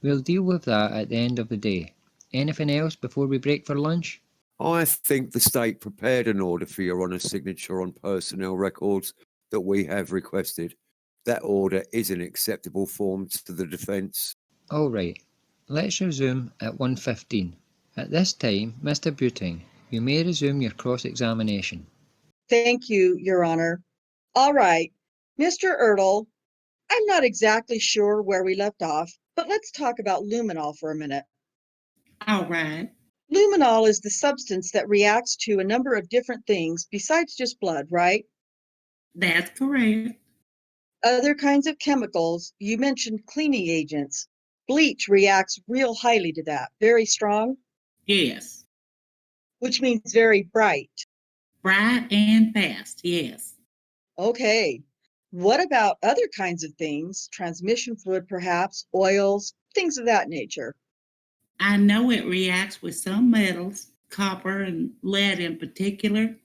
We'll deal with that at the end of the day. Anything else before we break for lunch? I think the State prepared an order for Your Honour's signature on personnel records that we have requested. That order is in acceptable form to the defence. All right. Let's resume at 1:15. At this time, Mr. Buting, you may resume your cross-examination. Thank you, Your Honor. All right, Mr. Ertl, I'm not exactly sure where we left off, but let's talk about luminol for a minute. All right. Luminol is the substance that reacts to a number of different things besides just blood, right? That's correct. Other kinds of chemicals, you mentioned cleaning agents. Bleach reacts real highly to that, very strong, Yes. which means very bright. Bright and fast. Yes. Okay. What about other kinds of things, transmission fluid perhaps, oils, things of that nature? I know it reacts with some metals, copper and lead in particular.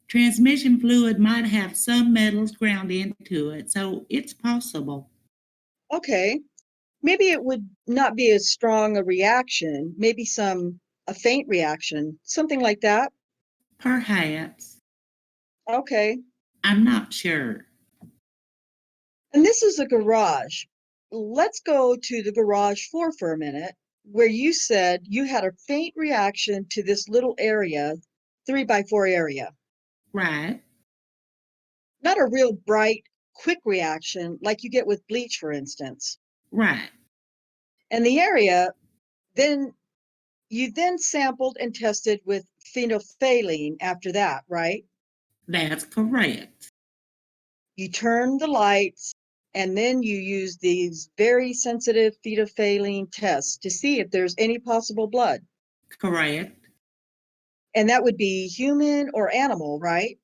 Transmission fluid might have some metals ground into it, so it's possible. Okay. Maybe it would not be as strong a reaction, maybe a faint reaction, something like that. Perhaps. Okay. I'm not sure. And this is a garage. Let's go to the garage floor for a minute, where you said you had a faint reaction to this little area, 3x4 area. Right. Not a real bright, quick reaction like you get with bleach, for instance. Right. And the area, then you sampled and tested with phenolphthalein after that, right? That's correct. You turned the lights, and then you use these very sensitive phenolphthalein tests to see if there's any possible blood. Correct. And that would be human or animal, right?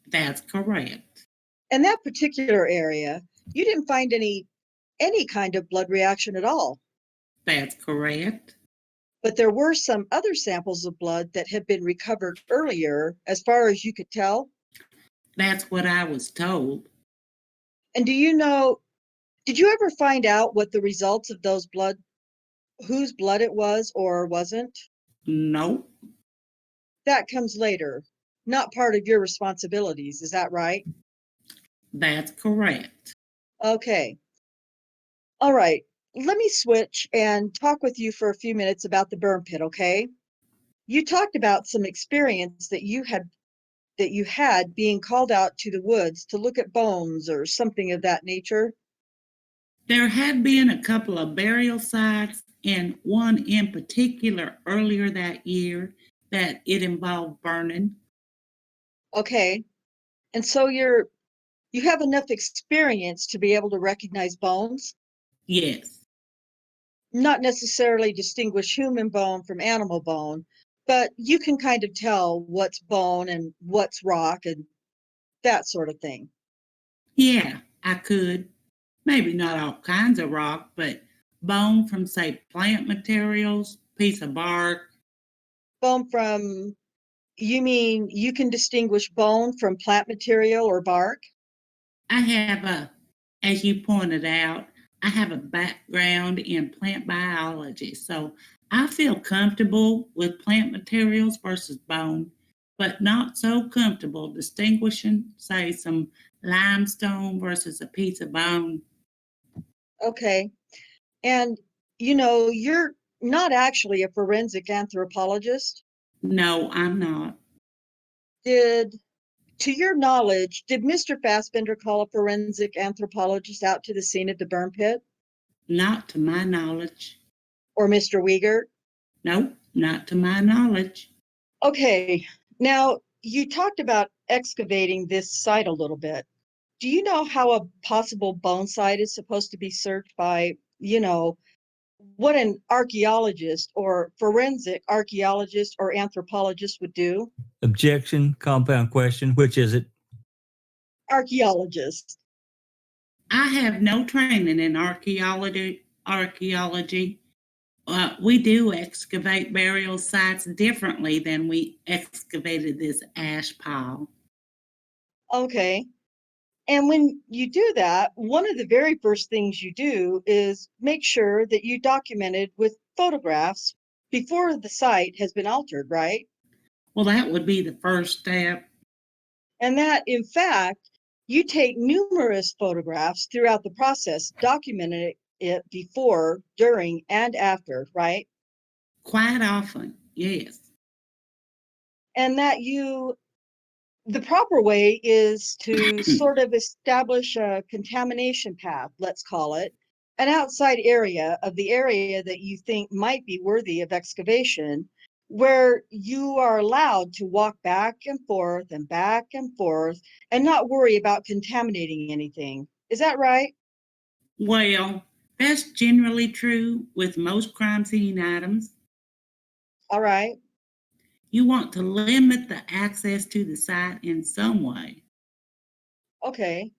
That's correct. In that particular area, you didn't find any kind of blood reaction at all. That's correct. But there were some other samples of blood that had been recovered earlier, as far as you could tell. That's what I was told. And did you ever find out what the results of those whose blood it was or wasn't? Nope. That comes later, not part of your responsibilities, is that right? That's correct. Okay. All right. Let me switch and talk with you for a few minutes about the burn pit, okay? You talked about some experience that you had being called out to the woods to look at bones or something of that nature. There had been a couple of burial sites, and one in particular earlier that year that it involved burning. Okay. And so you have enough experience to be able to recognize bones? Yes. not necessarily distinguish human bone from animal bone, but you can kind of tell what's bone and what's rock and that sort of thing. Yeah, I could. Maybe not all kinds of rock, but bone from, say, plant materials, piece of bark. Bone from, you mean you can distinguish bone from plant material or bark? I have as you pointed out, I have a background in plant biology, so I feel comfortable with plant materials versus bone, but not so comfortable distinguishing, say, some limestone versus a piece of bone. Okay. And, you're not actually a forensic anthropologist. No, I'm not. To your knowledge, did Mr. Fassbender call a forensic anthropologist out to the scene of the burn pit? Not to my knowledge. Or Mr. Wiegert? Nope, not to my knowledge. Okay. Now, you talked about excavating this site a little bit. Do you know how a possible bone site is supposed to be searched by, what an archaeologist or forensic archaeologist or anthropologist would do? Objection, compound question. Which is it? Archaeologist. I have no training in archaeology. We do excavate burial sites differently than we excavated this ash pile. Okay. And when you do that, one of the very first things you do is make sure that you document it with photographs before the site has been altered, right? Well, that would be the first step. And that, in fact, you take numerous photographs throughout the process, documenting it before, during, and after, right? Quite often, yes. And that the proper way is to sort of establish a contamination path, let's call it, an outside area of the area that you think might be worthy of excavation, where you are allowed to walk back and forth and not worry about contaminating anything. Is that right? Well, that's generally true with most crime scene items. All right. You want to limit the access to the site in some way. Okay.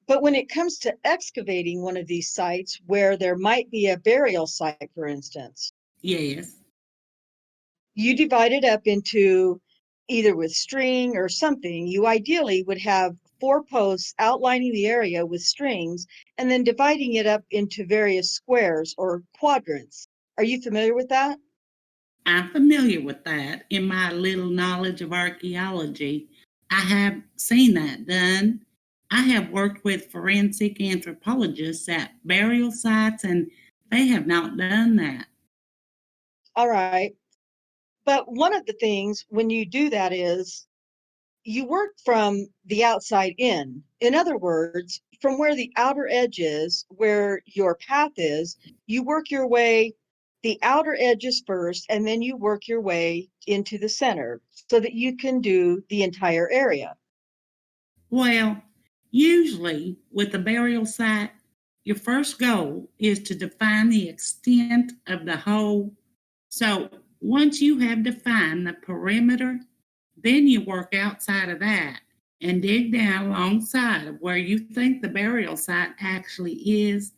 But when it comes to excavating one of these sites where there might be a burial site, for instance, Yes. you divide it up into either with string or something. You ideally would have 4 posts outlining the area with strings and then dividing it up into various squares or quadrants. Are you familiar with that? I'm familiar with that. In my little knowledge of archaeology, I have seen that done. I have worked with forensic anthropologists at burial sites, and they have not done that. All right. But one of the things when you do that is you work from the outside in. In other words, from where the outer edge is, where your path is, you work your way the outer edges first, and then you work your way into the center so that you can do the entire area. Well, usually with a burial site, your first goal is to define the extent of the hole. So once you have defined the perimeter, then you work outside of that and dig down alongside of where you think the burial site actually is.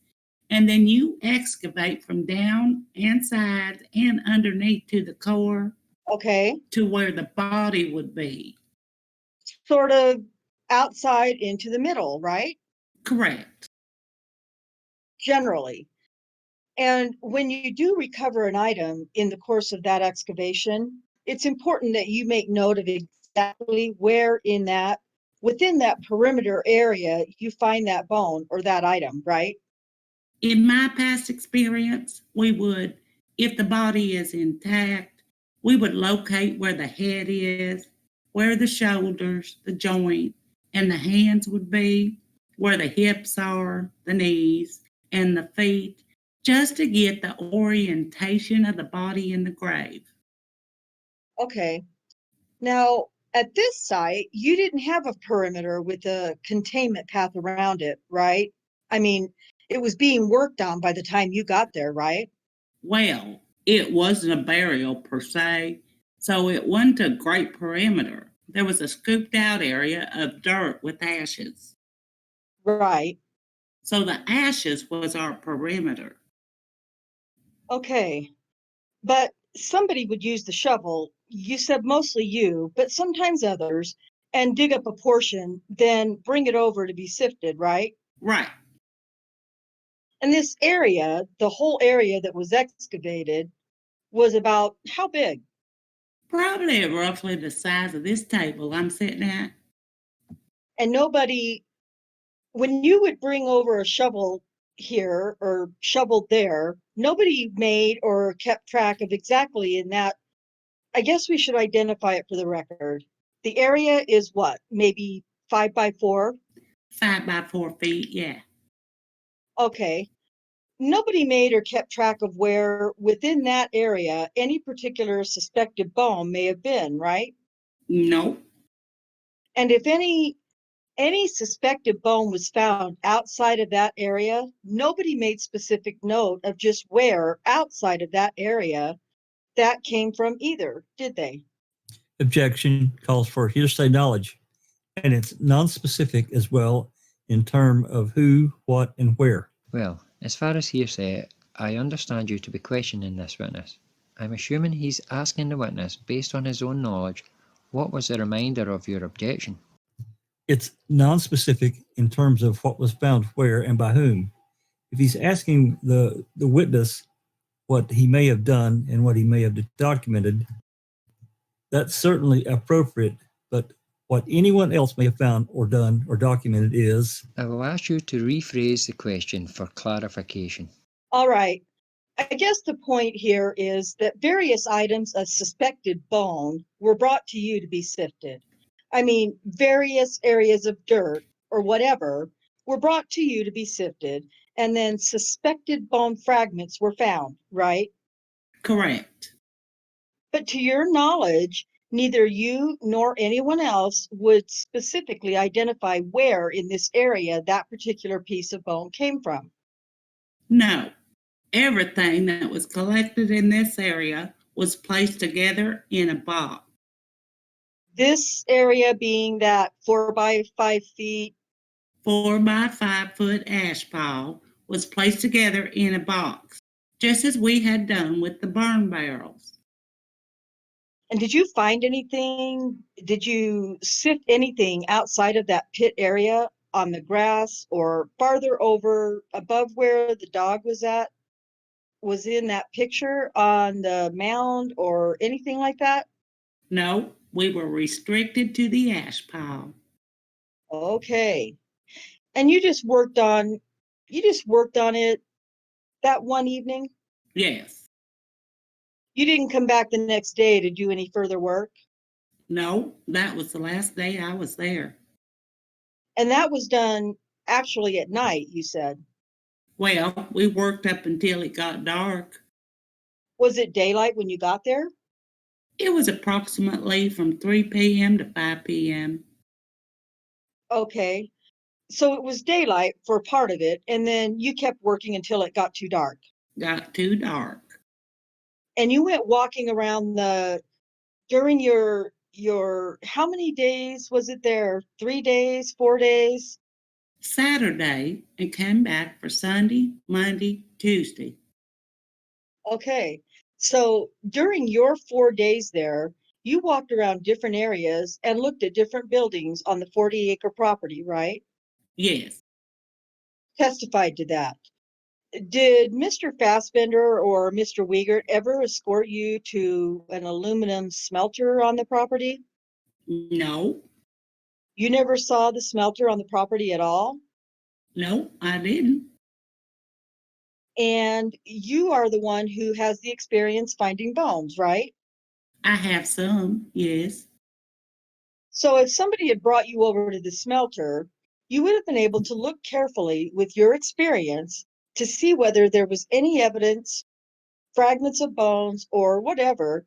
And then you excavate from down and sides and underneath to the core Okay. to where the body would be. Sort of outside into the middle, right? Correct. Generally. And when you do recover an item in the course of that excavation, it's important that you make note of exactly where within that perimeter area, you find that bone or that item, right? In my past experience, we would, if the body is intact, we would locate where the head is, where the shoulders, the joint, and the hands would be, where the hips are, the knees, and the feet, just to get the orientation of the body in the grave. Okay. Now, at this site, you didn't have a perimeter with a containment path around it, right? I mean, it was being worked on by the time you got there, right? Well, it wasn't a burial per se, so it wasn't a great perimeter. There was a scooped out area of dirt with ashes. Right. So the ashes was our perimeter. Okay. But somebody would use the shovel. You said mostly you, but sometimes others, and dig up a portion, then bring it over to be sifted, right? Right. And this area, the whole area that was excavated, was about how big? Probably roughly the size of this table I'm sitting at. And nobody, when you would bring over a shovel here or shoveled there, nobody made or kept track of exactly in that. I guess we should identify it for the record. The area is what? Maybe 5 by 4? 5 by 4 feet, yeah. Okay. Nobody made or kept track of where within that area any particular suspected bone may have been, right? Nope. And if any suspected bone was found outside of that area, nobody made specific note of just where outside of that area that came from either, did they? Objection calls for hearsay knowledge, and it's non-specific as well in terms of who, what, and where. Well, as far as hearsay, I understand you to be questioning this witness. I'm assuming he's asking the witness, based on his own knowledge, what was the remainder of your objection? It's non-specific in terms of what was found where and by whom. If he's asking the witness what he may have done and what he may have documented, that's certainly appropriate, but what anyone else may have found or done or documented is... I will ask you to rephrase the question for clarification. All right. I guess the point here is that various items of suspected bone were brought to you to be sifted. I mean, various areas of dirt or whatever were brought to you to be sifted, and then suspected bone fragments were found, right? Correct. But to your knowledge, neither you nor anyone else would specifically identify where in this area that particular piece of bone came from. No. Everything that was collected in this area was placed together in a box. This area being that 4 by 5 feet. 4 by 5 foot ash pile was placed together in a box, just as we had done with the burn barrels. And did you find anything? Did you sift anything outside of that pit area on the grass or farther over above where the dog was at? Was in that picture on the mound or anything like that? No, we were restricted to the ash pile. Okay. And you just worked on it that one evening? Yes. You didn't come back the next day to do any further work? No, that was the last day I was there. And that was done actually at night, you said. Well, we worked up until it got dark. Was it daylight when you got there? It was approximately from 3 p.m. to 5 p.m. Okay. So it was daylight for part of it, and then you kept working until it got too dark. Got too dark. And you went walking around during your how many days was it there? 3 days, 4 days? Saturday, and came back for Sunday, Monday, Tuesday. Okay. So during your 4 days there, you walked around different areas and looked at different buildings on the 40-acre property, right? Yes. Testified to that. Did Mr. Fassbender or Mr. Wiegert ever escort you to an aluminum smelter on the property? No. You never saw the smelter on the property at all? No, I didn't. And you are the one who has the experience finding bones, right? I have some, yes. So if somebody had brought you over to the smelter, you would have been able to look carefully with your experience to see whether there was any evidence, fragments of bones or whatever,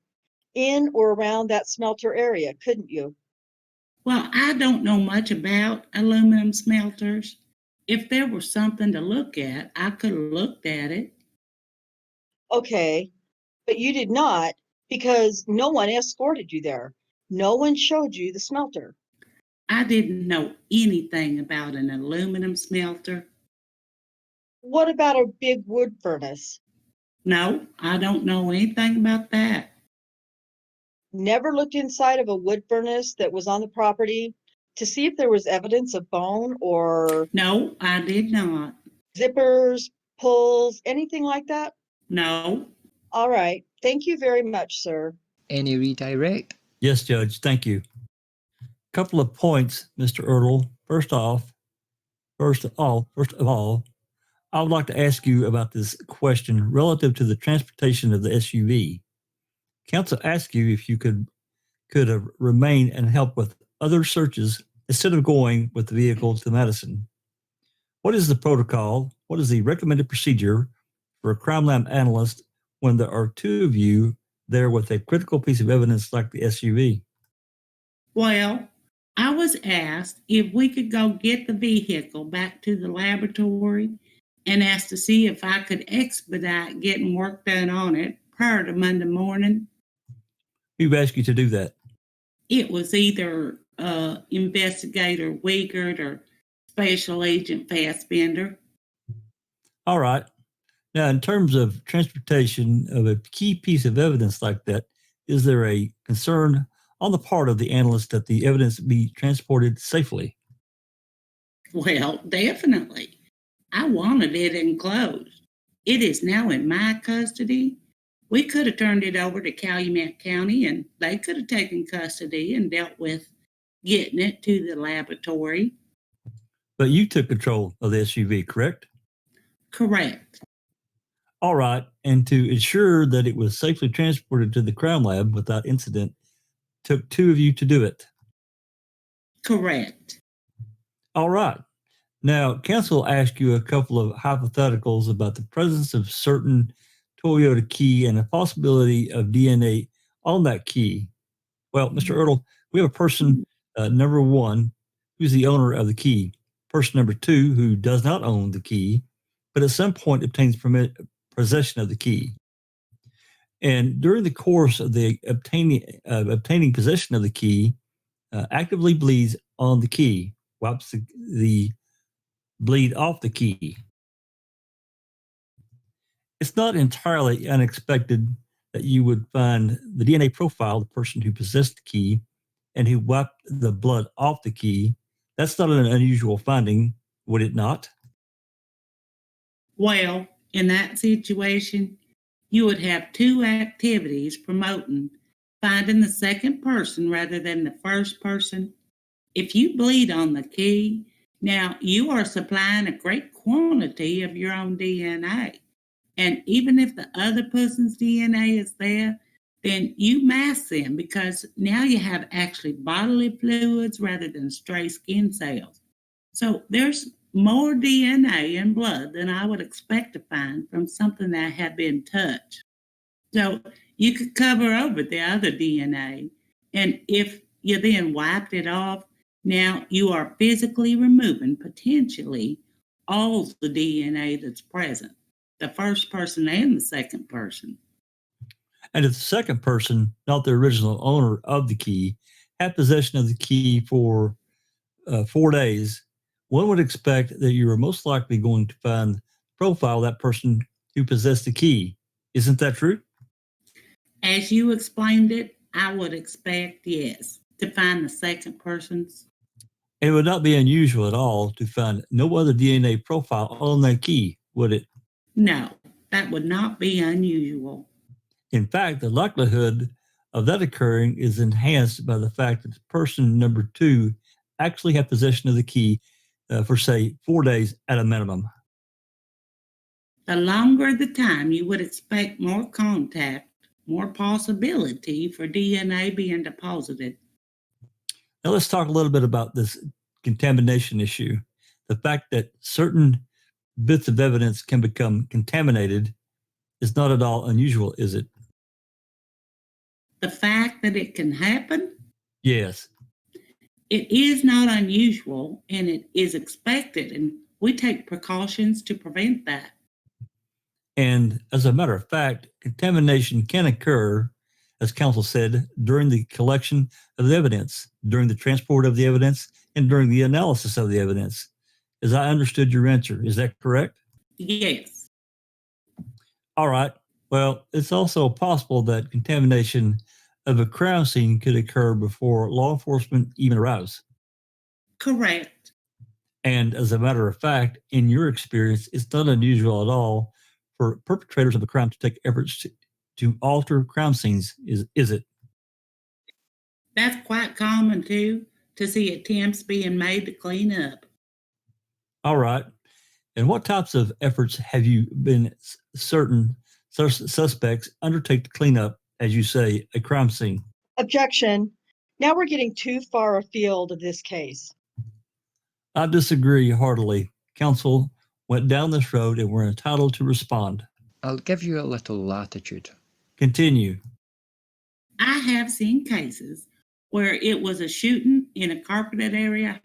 in or around that smelter area, couldn't you? Well, I don't know much about aluminum smelters. If there were something to look at, I could have looked at it. Okay, but you did not because no one escorted you there. No one showed you the smelter. I didn't know anything about an aluminum smelter. What about a big wood furnace? No, I don't know anything about that. Never looked inside of a wood furnace that was on the property to see if there was evidence of bone or No, I did not. zippers, pulls, anything like that? No. All right. Thank you very much, sir. Any redirect? Yes, Judge. Thank you. Couple of points, Mr. Ertl. First of all, I would like to ask you about this question relative to the transportation of the SUV. Counsel asked you if you could remain and help with other searches instead of going with the vehicle to Madison. What is the protocol? What is the recommended procedure for a crime lab analyst when there are two of you there with a critical piece of evidence like the SUV? Well, I was asked if we could go get the vehicle back to the laboratory and asked to see if I could expedite getting work done on it prior to Monday morning. Who asked you to do that? It was either Investigator Wiegert or Special Agent Fassbender. All right. Now, in terms of transportation of a key piece of evidence like that, is there a concern on the part of the analyst that the evidence be transported safely? Well, definitely. I wanted it enclosed. It is now in my custody. We could have turned it over to Calumet County and they could have taken custody and dealt with getting it to the laboratory. But you took control of the SUV, correct? Correct. All right. And to ensure that it was safely transported to the crime lab without incident, took two of you to do it. Correct. All right. Now, counsel asked you a couple of hypotheticals about the presence of certain Toyota key and the possibility of DNA on that key. Well, Mr. Ertl, we have a person, number one, who's the owner of the key. Person number two, who does not own the key, but at some point obtains possession of the key. And during the course of the obtaining possession of the key, actively bleeds on the key, wipes the bleed off the key. It's not entirely unexpected that you would find the DNA profile of the person who possessed the key and who wiped the blood off the key. That's not an unusual finding, would it not? Well, in that situation, you would have two activities promoting finding the second person rather than the first person. If you bleed on the key, now you are supplying a great quantity of your own DNA. And even if the other person's DNA is there, then you mask them because now you have actually bodily fluids rather than stray skin cells. So there's more DNA in blood than I would expect to find from something that had been touched. So you could cover over the other DNA. And if you then wiped it off, now you are physically removing potentially all the DNA that's present, the first person and the second person. And if the second person, not the original owner of the key, had possession of the key for 4 days, one would expect that you are most likely going to find the profile of that person who possessed the key. Isn't that true? As you explained it, I would expect, yes, to find the second person's. It would not be unusual at all to find no other DNA profile on that key, would it? No, that would not be unusual. In fact, the likelihood of that occurring is enhanced by the fact that the person number two actually had possession of the key for, say, 4 days at a minimum. The longer the time, you would expect more contact, more possibility for DNA being deposited. Now let's talk a little bit about this contamination issue. The fact that certain bits of evidence can become contaminated is not at all unusual, is it? The fact that it can happen? Yes. It is not unusual and it is expected, and we take precautions to prevent that. And as a matter of fact, contamination can occur, as counsel said, during the collection of the evidence, during the transport of the evidence, and during the analysis of the evidence. As I understood your answer, is that correct? Yes. All right. Well, it's also possible that contamination of a crime scene could occur before law enforcement even arrives. Correct. And as a matter of fact, in your experience, it's not unusual at all for perpetrators of a crime to take efforts to alter crime scenes, is it? That's quite common too, to see attempts being made to clean up. All right. And what types of efforts have you been certain suspects undertake to clean up, as you say, a crime scene? Objection. Now we're getting too far afield of this case. I disagree heartily. Counsel went down this road and were entitled to respond. I'll give you a little latitude. Continue. I have seen cases where it was a shooting in a carpeted area.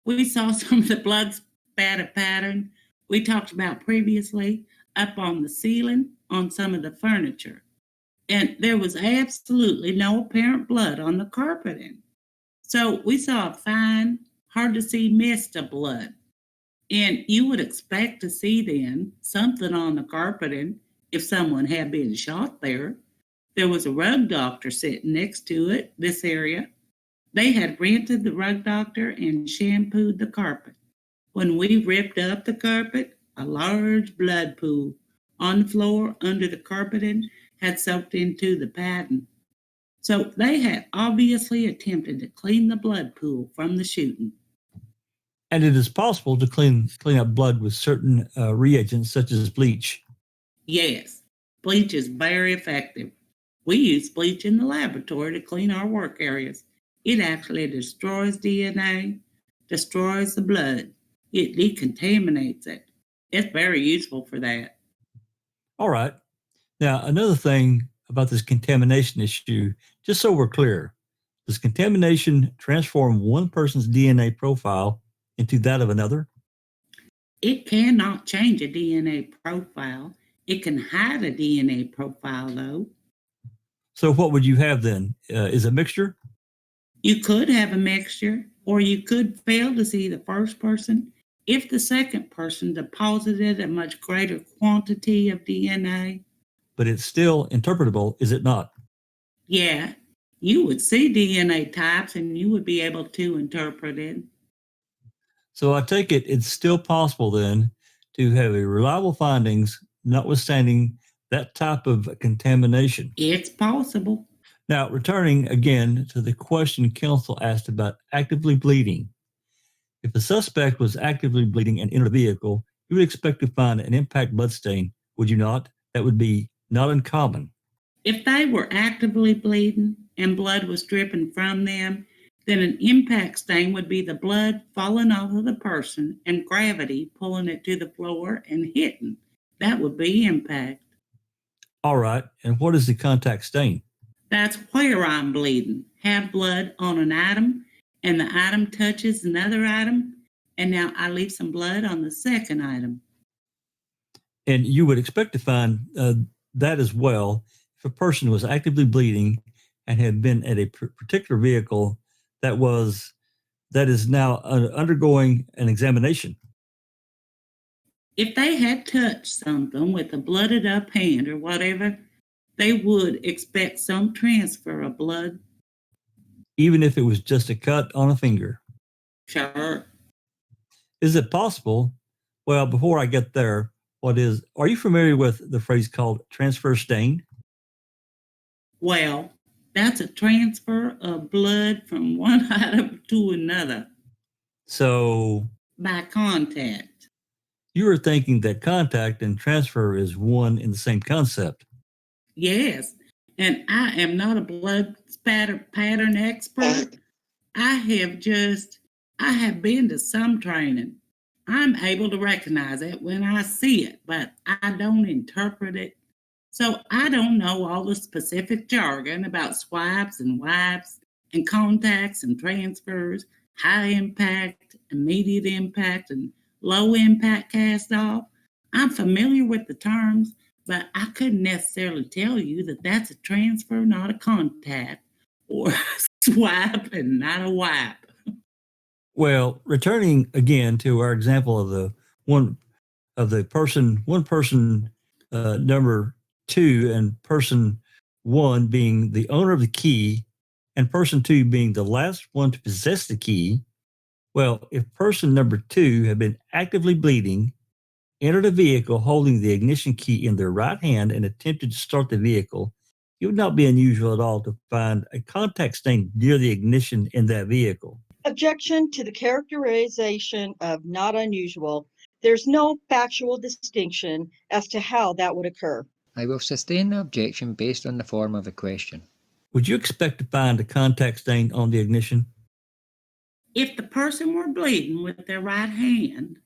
We saw some of the blood spatter pattern we talked about previously up on the ceiling on some of the furniture. And there was absolutely no apparent blood on the carpeting. So we saw a fine, hard to see mist of blood. And you would expect to see then something on the carpeting if someone had been shot there. There was a rug doctor sitting next to it, this area. They had rented the rug doctor and shampooed the carpet. When we ripped up the carpet, a large blood pool on the floor under the carpeting had soaked into the padding. So they had obviously attempted to clean the blood pool from the shooting. And it is possible to clean up blood with certain reagents such as bleach. Yes, bleach is very effective. We use bleach in the laboratory to clean our work areas. It actually destroys DNA, destroys the blood. It decontaminates it. It's very useful for that. All right. Now, another thing about this contamination issue, just so we're clear, does contamination transform one person's DNA profile into that of another? It cannot change a DNA profile. It can hide a DNA profile, though. So what would you have then? Is a mixture? You could have a mixture, or you could fail to see the first person if the second person deposited a much greater quantity of DNA. But it's still interpretable, is it not? Yeah, you would see DNA types and you would be able to interpret it. So I take it's still possible then to have a reliable findings notwithstanding that type of contamination. It's possible. Now, returning again to the question counsel asked about actively bleeding. If a suspect was actively bleeding and entered a vehicle, you would expect to find an impact blood stain, would you not? That would be not uncommon. If they were actively bleeding and blood was dripping from them, then an impact stain would be the blood falling off of the person and gravity pulling it to the floor and hitting. That would be impact. All right. And what is the contact stain? That's where I'm bleeding. Have blood on an item, and the item touches another item, and now I leave some blood on the second item. And you would expect to find that as well if a person was actively bleeding and had been at a particular vehicle that is now undergoing an examination. If they had touched something with a blooded up hand or whatever, they would expect some transfer of blood. Even if it was just a cut on a finger. Sure. Is it possible? Well, before I get there, are you familiar with the phrase called transfer stain? Well, that's a transfer of blood from one item to another. So, by contact. You were thinking that contact and transfer is one and the same concept. Yes, and I am not a blood spatter pattern expert. I have been to some training. I'm able to recognize it when I see it, but I don't interpret it. So I don't know all the specific jargon about swipes and wipes and contacts and transfers, high impact, immediate impact, and low impact cast off. I'm familiar with the terms, but I couldn't necessarily tell you that that's a transfer, not a contact, or a swipe and not a wipe. Well, returning again to our example of the one person number 2 and person 1 being the owner of the key and person 2 being the last one to possess the key. Well, if person number 2 had been actively bleeding, entered a vehicle holding the ignition key in their right hand and attempted to start the vehicle, it would not be unusual at all to find a contact stain near the ignition in that vehicle. Objection to the characterization of not unusual. There's no factual distinction as to how that would occur. I will sustain the objection based on the form of the question. Would you expect to find a contact stain on the ignition? If the person were bleeding with their right hand,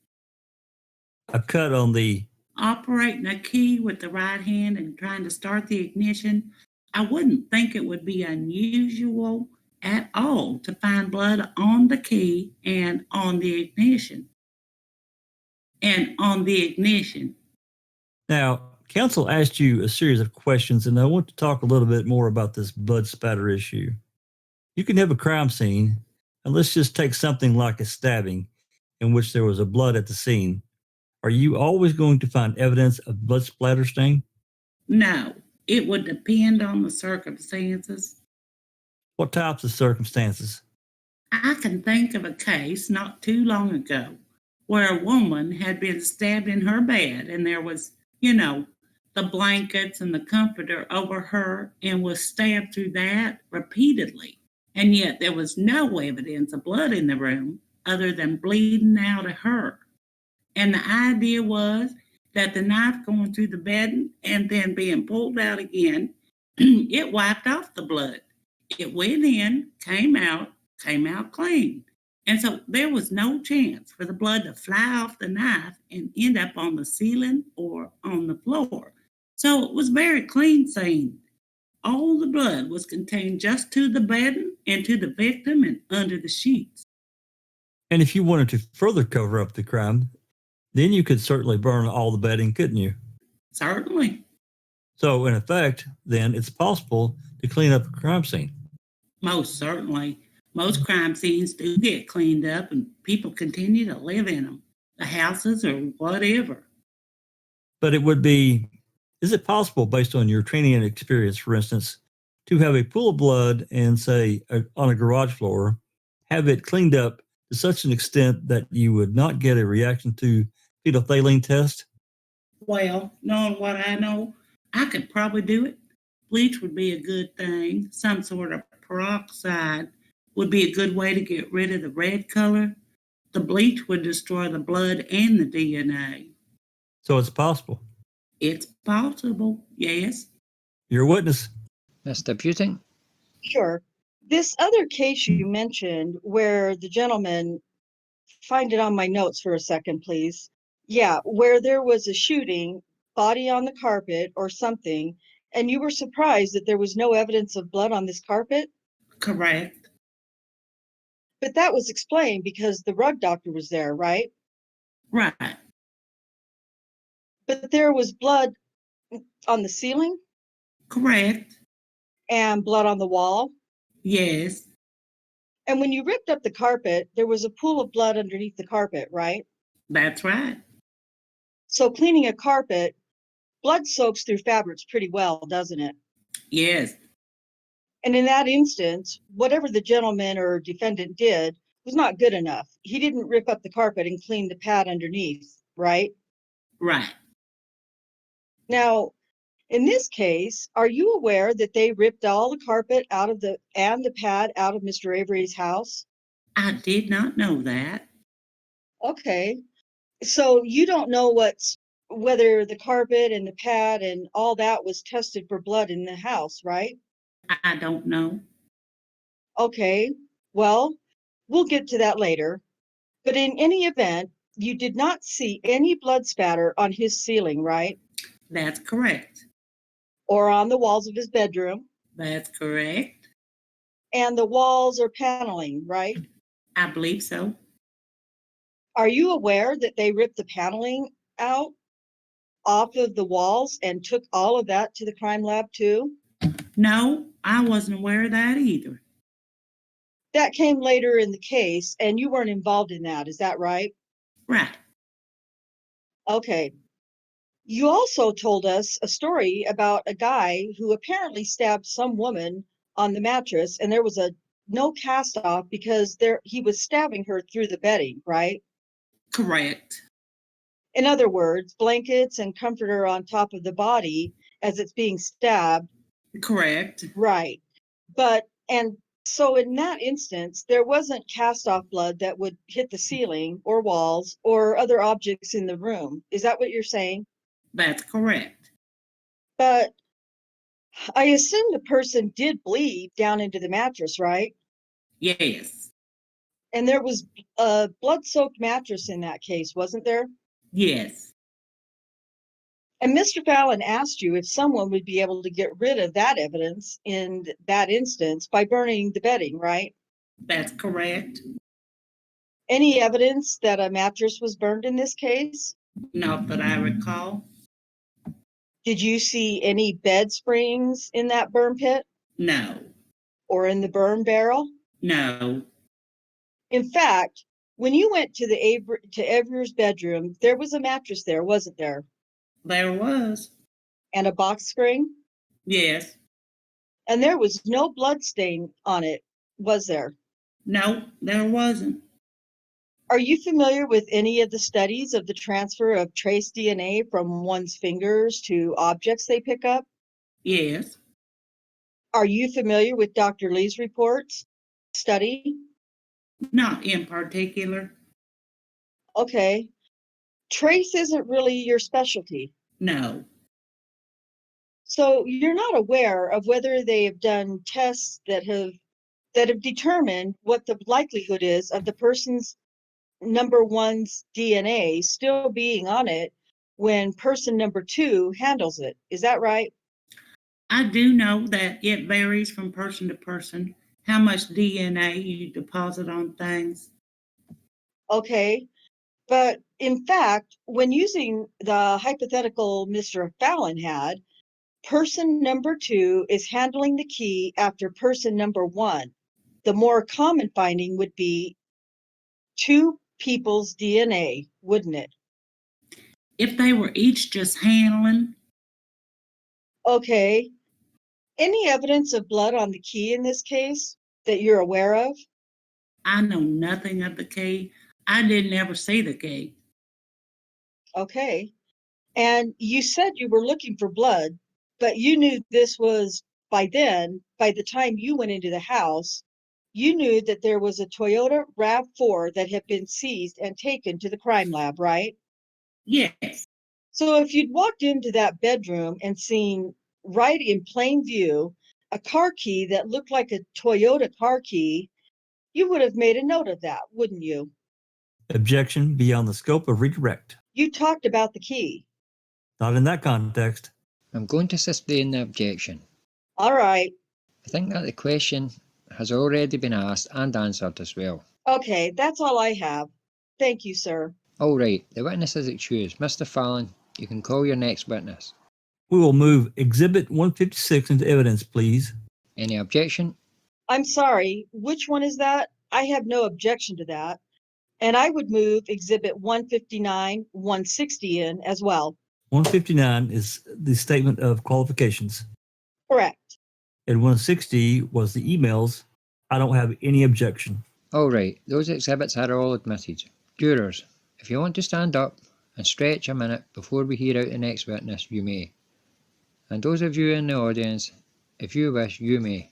A cut on the operating a key with the right hand and trying to start the ignition, I wouldn't think it would be unusual at all to find blood on the key and on the ignition. Now, counsel asked you a series of questions, and I want to talk a little bit more about this blood spatter issue. You can have a crime scene, and let's just take something like a stabbing in which there was a blood at the scene. Are you always going to find evidence of blood splatter stain? No, it would depend on the circumstances. What types of circumstances? I can think of a case not too long ago where a woman had been stabbed in her bed and there was, the blankets and the comforter over her and was stabbed through that repeatedly. And yet there was no evidence of blood in the room other than bleeding out of her. And the idea was that the knife going through the bedding and then being pulled out again, it wiped off the blood. It went in, came out clean. And so there was no chance for the blood to fly off the knife and end up on the ceiling or on the floor. So it was very clean scene. All the blood was contained just to the bedding and to the victim and under the sheets. And if you wanted to further cover up the crime, then you could certainly burn all the bedding, couldn't you? Certainly. So, in effect, then it's possible to clean up a crime scene. Most certainly. Most crime scenes do get cleaned up and people continue to live in them, the houses or whatever. But is it possible, based on your training and experience, for instance, to have a pool of blood and, say, on a garage floor, have it cleaned up to such an extent that you would not get a reaction to phenolphthalein test? Well, knowing what I know, I could probably do it. Bleach would be a good thing. Some sort of peroxide would be a good way to get rid of the red color. The bleach would destroy the blood and the DNA. So it's possible. It's possible, yes. You're a witness. Mr. Buting? Sure. This other case you mentioned where the gentleman, find it on my notes for a second, please. Yeah, where there was a shooting, body on the carpet or something, and you were surprised that there was no evidence of blood on this carpet? Correct. But that was explained because the rug doctor was there, right? Right. But there was blood on the ceiling? Correct. And blood on the wall? Yes. And when you ripped up the carpet, there was a pool of blood underneath the carpet, right? That's right. So cleaning a carpet, blood soaks through fabrics pretty well, doesn't it? Yes. And in that instance, whatever the gentleman or defendant did was not good enough. He didn't rip up the carpet and clean the pad underneath, right? Right. Now, in this case, are you aware that they ripped all the carpet out of the pad out of Mr. Avery's house? I did not know that. Okay. So you don't know whether the carpet and the pad and all that was tested for blood in the house, right? I don't know. Okay. Well, we'll get to that later. But in any event, you did not see any blood spatter on his ceiling, right? That's correct. Or on the walls of his bedroom. That's correct. And the walls are paneling, right? I believe so. Are you aware that they ripped the paneling out? off of the walls and took all of that to the crime lab too? No, I wasn't aware of that either. That came later in the case, and you weren't involved in that, is that right? Right. Okay. You also told us a story about a guy who apparently stabbed some woman on the mattress, and there was no cast off because he was stabbing her through the bedding, right? Correct. In other words, blankets and comforter on top of the body as it's being stabbed. Correct. Right. And so in that instance, there wasn't cast off blood that would hit the ceiling or walls or other objects in the room. Is that what you're saying? That's correct. But I assume the person did bleed down into the mattress, right? Yes. And there was a blood-soaked mattress in that case, wasn't there? Yes. And Mr. Fallon asked you if someone would be able to get rid of that evidence in that instance by burning the bedding, right? That's correct. Any evidence that a mattress was burned in this case? Not that I recall. Did you see any bed springs in that burn pit No. or in the burn barrel? No. In fact, when you went to Avery's bedroom, there was a mattress there, wasn't there? There was. And a box spring? Yes. And there was no blood stain on it, was there? No, there wasn't. Are you familiar with any of the studies of the transfer of trace DNA from one's fingers to objects they pick up? Yes. Are you familiar with Dr. Lee's study? Not in particular. Okay. Trace isn't really your specialty. No. So you're not aware of whether they have done tests that have determined what the likelihood is of the person's number one's DNA still being on it when person number two handles it. Is that right? I do know that it varies from person to person how much DNA you deposit on things. Okay. But in fact, when using the hypothetical Mr. Fallon had, person number two is handling the key after person number one. The more common finding would be two people's DNA, wouldn't it? If they were each just handling. Okay. Any evidence of blood on the key in this case that you're aware of? I know nothing of the key. I didn't ever see the key. Okay. And you said you were looking for blood, but you knew this was by the time you went into the house, you knew that there was a Toyota RAV4 that had been seized and taken to the crime lab, right? Yes. So if you'd walked into that bedroom and seen right in plain view a car key that looked like a Toyota car key, you would have made a note of that, wouldn't you? Objection beyond the scope of redirect. You talked about the key. Not in that context. I'm going to sustain the objection. All right. I think that the question has already been asked and answered as well. Okay, that's all I have. Thank you, sir. All right, the witness is excused. Mr. Fallon, you can call your next witness. We will move Exhibit 156 into evidence, please. Any objection? I'm sorry, which one is that? I have no objection to that. And I would move Exhibit 159, 160 in as well. 159 is the statement of qualifications. Correct. And 160 was the emails. I don't have any objection. All right, those exhibits are all admitted. Jurors, if you want to stand up and stretch a minute before we hear out the next witness, you may. And those of you in the audience, if you wish, you may.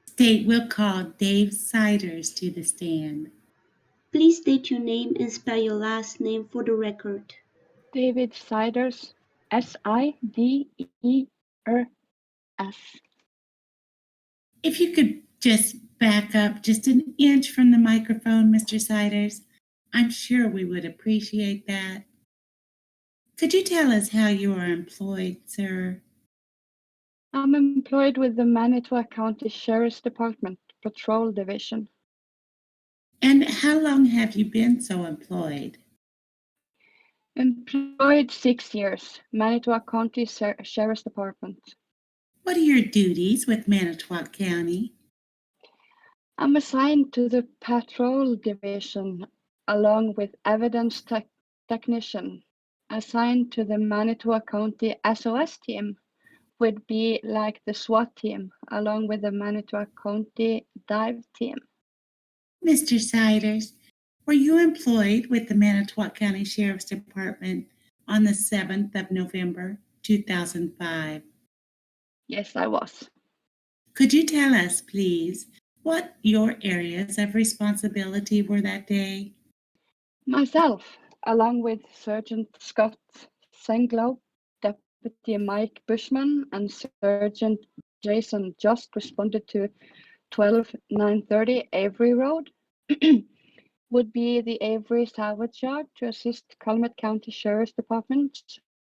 State will call Dave Siders to the stand. Please state your name and spell your last name for the record. David Siders, S-I-D-E-R-S. If you could just back up just an inch from the microphone, Mr. Siders, I'm sure we would appreciate that. Could you tell us how you are employed, sir? I'm employed with the Manitowoc County Sheriff's Department, Patrol Division. And how long have you been so employed? Employed 6 years, Manitowoc County Sheriff's Department. What are your duties with Manitowoc County? I'm assigned to the Patrol Division along with Evidence Technician. Assigned to the Manitowoc County SOS team would be like the SWAT team along with the Manitowoc County Dive team. Mr. Siders, were you employed with the Manitowoc County Sheriff's Department on the 7th of November, 2005? Yes, I was. Could you tell us, please, what your areas of responsibility were that day? Myself, along with Sergeant Scott Senglow, Deputy Mike Bushman, and Sergeant Jason Just responded to 12930 Avery Road, would be the Avery Salvage Yard to assist Calumet County Sheriff's Department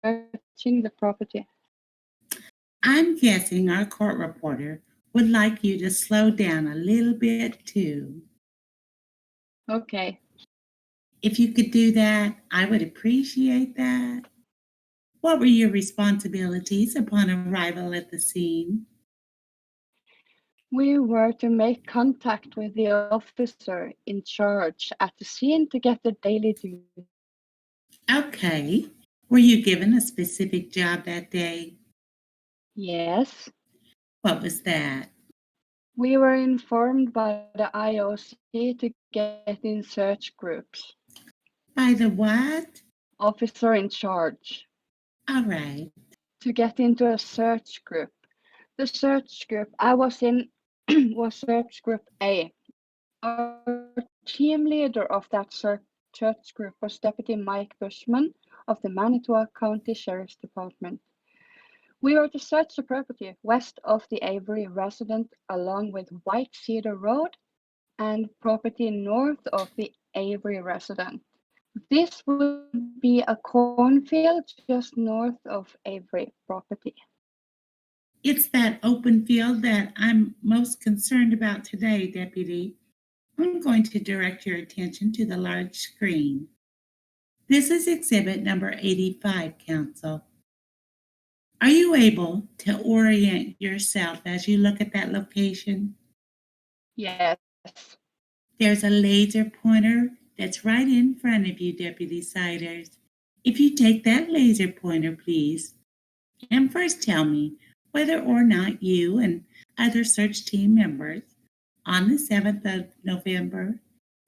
searching the property. I'm guessing our court reporter would like you to slow down a little bit too. Okay. If you could do that, I would appreciate that. What were your responsibilities upon arrival at the scene? We were to make contact with the officer in charge at the scene to get the daily duty. Okay. Were you given a specific job that day? Yes. What was that? We were informed by the IOC to get in search groups. By the what? Officer in charge. All right. To get into a search group. The search group I was in was search group A. Our team leader of that search group was Deputy Mike Bushman of the Manitowoc County Sheriff's Department. We were to search the property west of the Avery residence along with White Cedar Road and property north of the Avery residence. This would be a cornfield just north of Avery property. It's that open field that I'm most concerned about today, Deputy. I'm going to direct your attention to the large screen. This is exhibit number 85, Counsel. Are you able to orient yourself as you look at that location? Yes. There's a laser pointer that's right in front of you, Deputy Siders. If you take that laser pointer, please, and first tell me whether or not you and other search team members on the 7th of November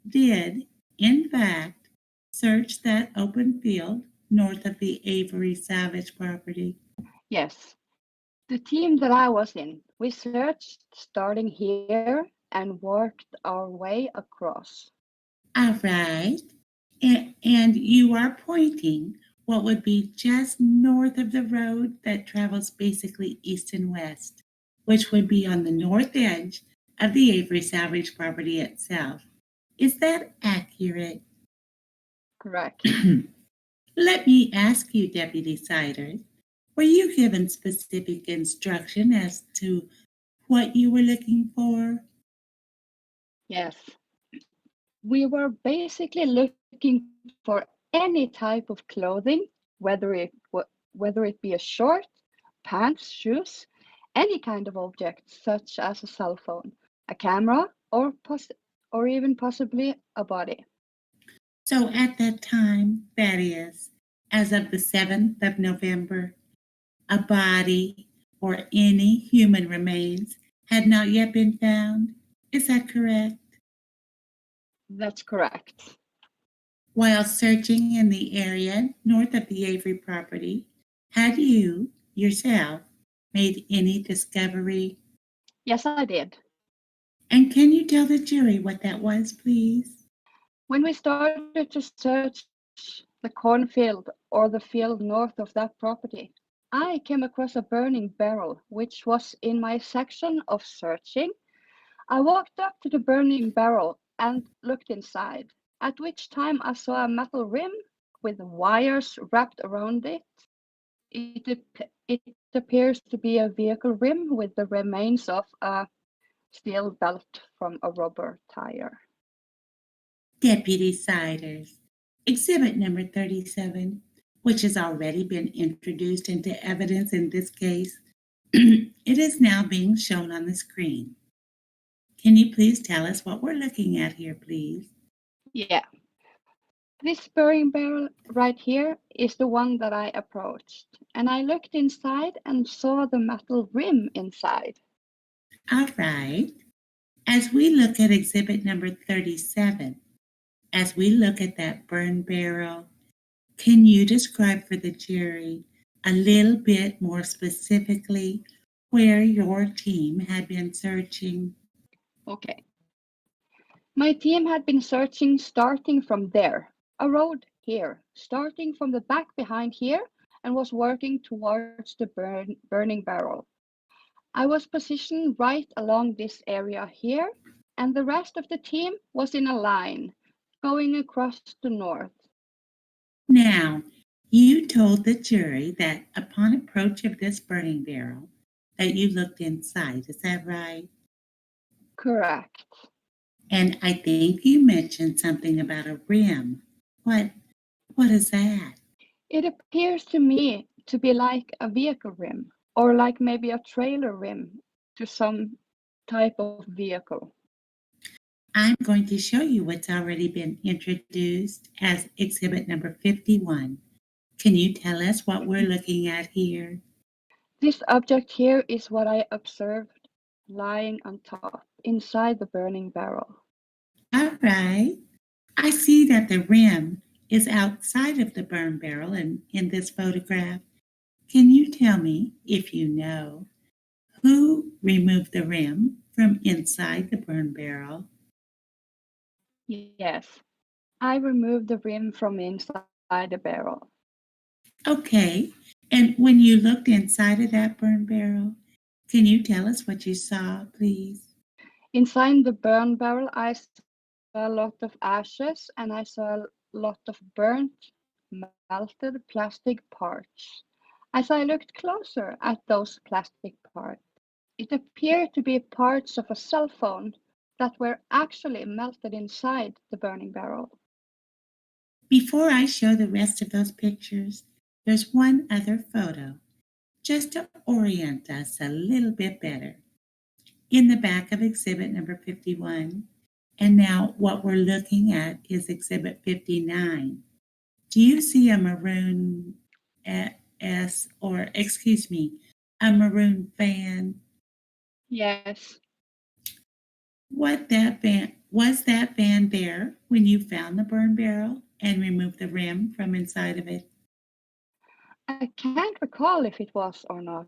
did, in fact, search that open field north of the Avery Savage property. Yes. The team that I was in, we searched starting here and worked our way across. All right. And you are pointing what would be just north of the road that travels basically east and west, which would be on the north edge of the Avery Salvage property itself. Is that accurate? Correct. Let me ask you, Deputy Siders, were you given specific instruction as to what you were looking for? Yes. We were basically looking for any type of clothing, whether it be a shirt, pants, shoes, any kind of object, such as a cell phone, a camera, or even possibly a body. So at that time, that is, as of the 7th of November, a body or any human remains had not yet been found. Is that correct? That's correct. While searching in the area north of the Avery property, had you yourself made any discovery? Yes, I did. And can you tell the jury what that was, please? When we started to search the cornfield or the field north of that property, I came across a burning barrel, which was in my section of searching. I walked up to the burning barrel and looked inside, at which time I saw a metal rim with wires wrapped around it. It appears to be a vehicle rim with the remains of a steel belt from a rubber tire. Deputy Siders, exhibit number 37 which has already been introduced into evidence in this case. It is now being shown on the screen. Can you please tell us what we're looking at here, please? Yeah. This burning barrel right here is the one that I approached, and I looked inside and saw the metal rim inside. All right. As we look at exhibit number 37, as we look at that burn barrel, can you describe for the jury a little bit more specifically where your team had been searching? Okay. My team had been searching starting from there, a road here, starting from the back behind here, and was working towards the burning barrel. I was positioned right along this area here, and the rest of the team was in a line, going across the north. Now, you told the jury that upon approach of this burning barrel, that you looked inside. Is that right? Correct. And I think you mentioned something about a rim. What is that? It appears to me to be like a vehicle rim, or like maybe a trailer rim to some type of vehicle. I'm going to show you what's already been introduced as exhibit number 51. Can you tell us what we're looking at here? This object here is what I observed lying on top, inside the burning barrel. All right. I see that the rim is outside of the burn barrel in this photograph. Can you tell me, if you know, who removed the rim from inside the burn barrel? Yes, I removed the rim from inside the barrel. Okay. And when you looked inside of that burn barrel, can you tell us what you saw, please? Inside the burn barrel, I saw a lot of ashes and I saw a lot of burnt, melted plastic parts. As I looked closer at those plastic parts, it appeared to be parts of a cell phone that were actually melted inside the burning barrel. Before I show the rest of those pictures, there's one other photo, just to orient us a little bit better. In the back of exhibit number 51, and now what we're looking at is exhibit 59. Do you see a maroon a maroon van? Yes, Was that van there when you found the burn barrel and removed the rim from inside of it? I can't recall if it was or not.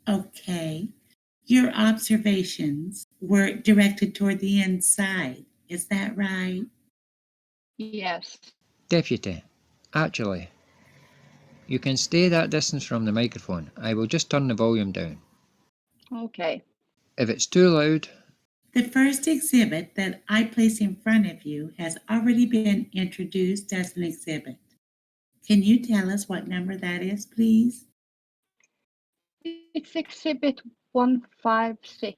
Okay. Your observations were directed toward the inside. Is that right? Yes. Deputy, actually, you can stay that distance from the microphone. I will just turn the volume down. Okay. If it's too loud, The first exhibit that I place in front of you has already been introduced as an exhibit. Can you tell us what number that is, please? It's exhibit 156.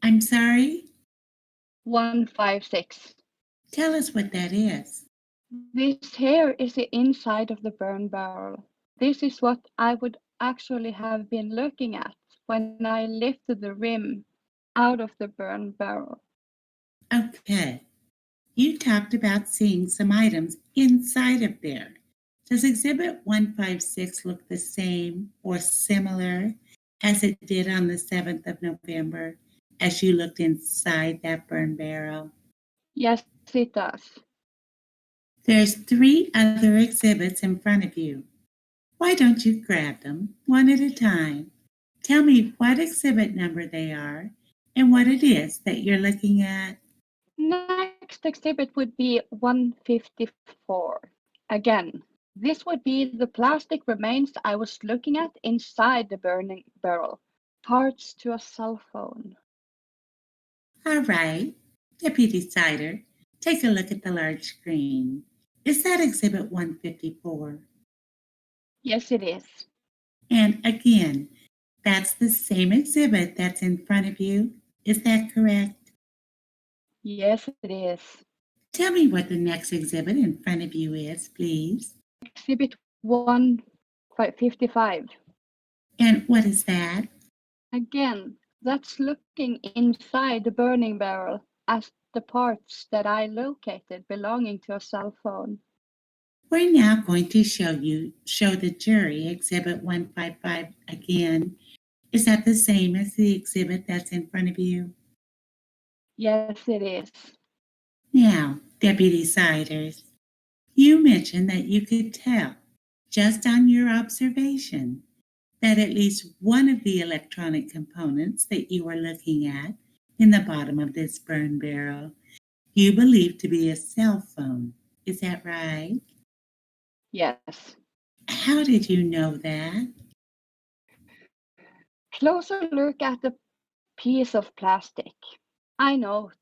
I'm sorry? 156. Tell us what that is. This here is the inside of the burn barrel. This is what I would actually have been looking at when I lifted the rim out of the burn barrel. Okay. You talked about seeing some items inside of there. Does exhibit 156 look the same or similar as it did on the 7th of November as you looked inside that burn barrel? Yes, it does. There's 3 other exhibits in front of you. Why don't you grab them one at a time? Tell me what exhibit number they are and what it is that you're looking at. Next exhibit would be 154. Again, this would be the plastic remains I was looking at inside the burning barrel. Parts to a cell phone. All right, Deputy Sider, take a look at the large screen. Is that exhibit 154? Yes, it is. And again, that's the same exhibit that's in front of you. Is that correct? Yes, it is. Tell me what the next exhibit in front of you is, please. Exhibit 155. And what is that? Again, that's looking inside the burning barrel as the parts that I located belonging to a cell phone. We're now going to show the jury Exhibit 155 again. Is that the same as the exhibit that's in front of you? Yes, it is. Now, Deputy Siders, you mentioned that you could tell, just on your observation, that at least one of the electronic components that you were looking at in the bottom of this burn barrel, you believe to be a cell phone. Is that right? Yes. How did you know that? Closer look at the piece of plastic. I noticed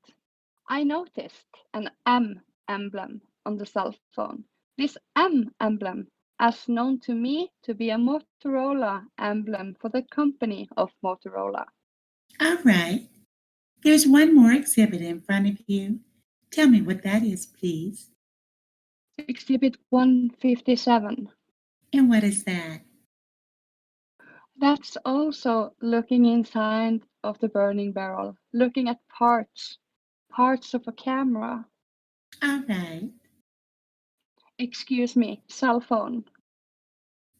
an M emblem on the cell phone. This M emblem is known to me to be a Motorola emblem for the company of Motorola. All right. There's one more exhibit in front of you. Tell me what that is, please. Exhibit 157. And what is that? That's also looking inside of the burning barrel, looking at parts of a camera. All right. Excuse me, cell phone.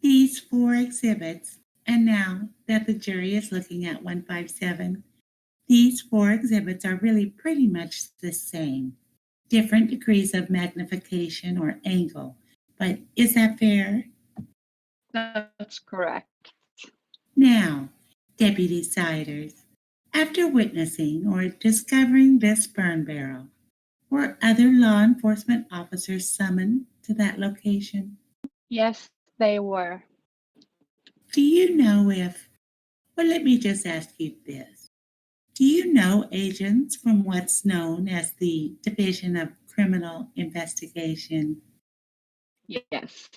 These four exhibits, and now that the jury is looking at 157, these four exhibits are really pretty much the same. Different degrees of magnification or angle. But is that fair? That's correct. Now, Deputy Siders, after witnessing or discovering this burn barrel, were other law enforcement officers summoned to that location? Yes, they were. Do you know let me just ask you this. Do you know agents from what's known as the Division of Criminal Investigation? Yes.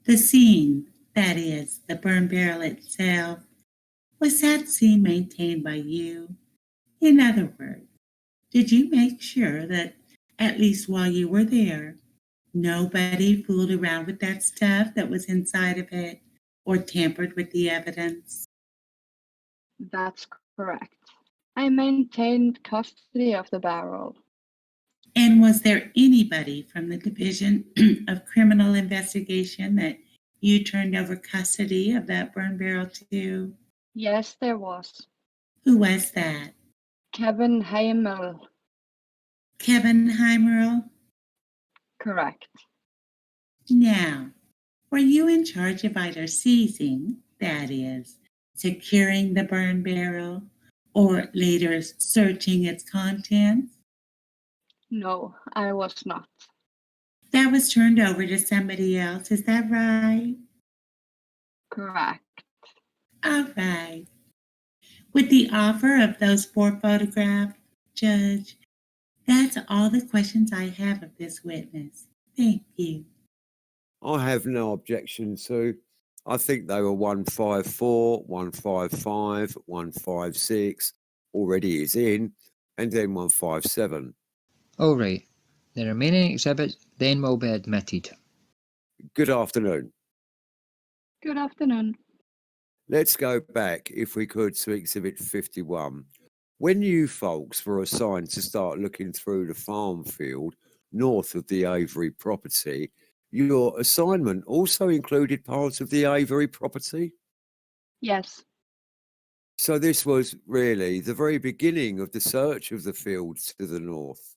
The scene, that is, the burn barrel itself, was that scene maintained by you? In other words, did you make sure that, at least while you were there, nobody fooled around with that stuff that was inside of it or tampered with the evidence? That's correct. I maintained custody of the barrel. And was there anybody from the Division of Criminal Investigation that you turned over custody of that burn barrel to? Yes, there was. Who was that? Kevin Heimel. Kevin Heimerl? Correct. Now, were you in charge of either seizing, that is, securing the burn barrel, or later searching its contents? No, I was not. That was turned over to somebody else, is that right? Correct. All right. With the offer of those four photographs, Judge, that's all the questions I have of this witness. Thank you. I have no objection to. I think they were 154, 155, 156, already is in, and then 157. All right. The remaining exhibits then will be admitted. Good afternoon. Good afternoon. Let's go back, if we could, to Exhibit 51. When you folks were assigned to start looking through the farm field north of the Avery property, your assignment also included parts of the Avery property? Yes. So this was really the very beginning of the search of the fields to the north?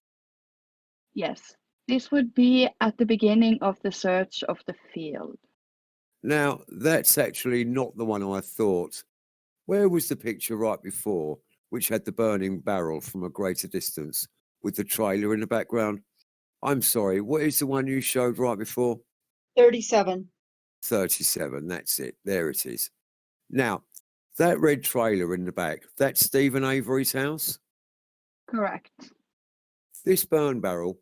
Yes. This would be at the beginning of the search of the field. Now, that's actually not the one I thought. Where was the picture right before, which had the burning barrel from a greater distance, with the trailer in the background? I'm sorry, what is the one you showed right before? 37. 37, that's it. There it is. Now, that red trailer in the back, that's Stephen Avery's house? Correct. This burn barrel,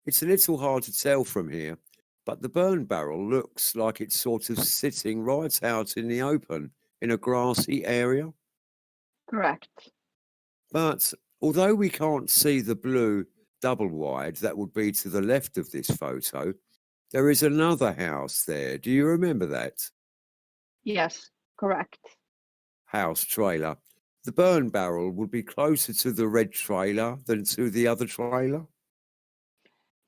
it's a little hard to tell from here, but the burn barrel looks like it's sort of sitting right out in the open in a grassy area. Correct. But although we can't see the blue double wide that would be to the left of this photo, There is another house there. Do you remember that? Yes, correct. House trailer. The burn barrel would be closer to the red trailer than to the other trailer?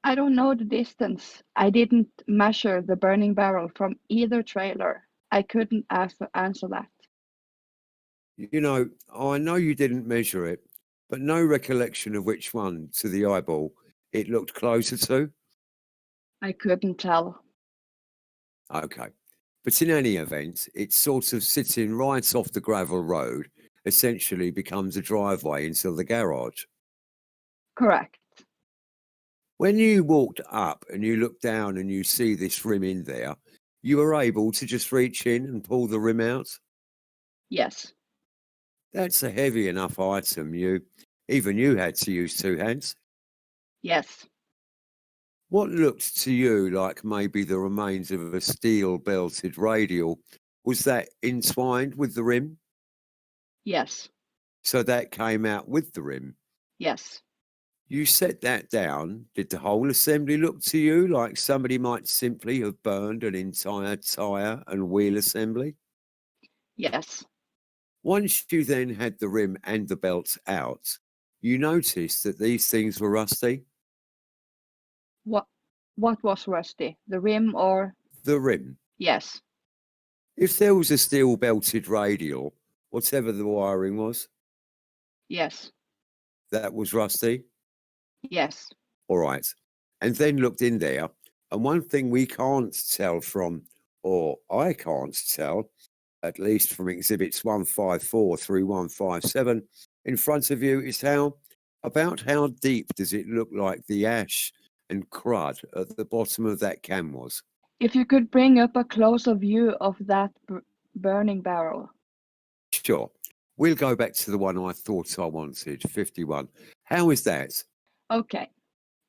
I don't know the distance. I didn't measure the burning barrel from either trailer. I couldn't answer that. You know, I know you didn't measure it, but no recollection of which one to the eyeball it looked closer to? I couldn't tell. Okay. But in any event, it's sort of sitting right off the gravel road, essentially becomes a driveway into the garage. Correct. When you walked up and you looked down and you see this rim in there, you were able to just reach in and pull the rim out? Yes. That's a heavy enough item. Even you had to use two hands. Yes. What looked to you like maybe the remains of a steel belted radial, was that entwined with the rim? Yes. So that came out with the rim. Yes. You set that down. Did the whole assembly look to you like somebody might simply have burned an entire tyre and wheel assembly? Yes. Once you then had the rim and the belts out, you noticed that these things were rusty? What was rusty? The rim or? The rim. Yes. If there was a steel belted radial, whatever the wiring was, Yes. that was rusty? Yes. All right. And then looked in there. And one thing we can't tell from, or I can't tell, at least from exhibits 154 through 157 in front of you, is how deep does it look like the ash and crud at the bottom of that can was? If you could bring up a closer view of that burning barrel. Sure. We'll go back to the one I thought I wanted, 51. How is that? Okay.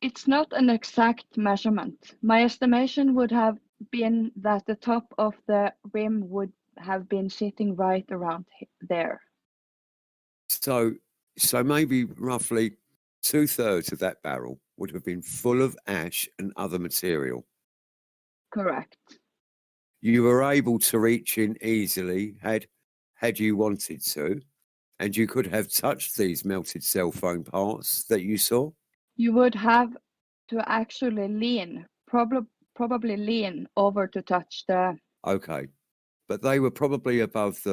It's not an exact measurement. My estimation would have been that the top of the rim would have been sitting right around there. So maybe roughly 2/3 of that barrel would have been full of ash and other material. Correct. You were able to reach in easily had you wanted to, and you could have touched these melted cell phone parts that you saw? You would have to actually lean, probably lean over to touch the. Okay. But they were probably above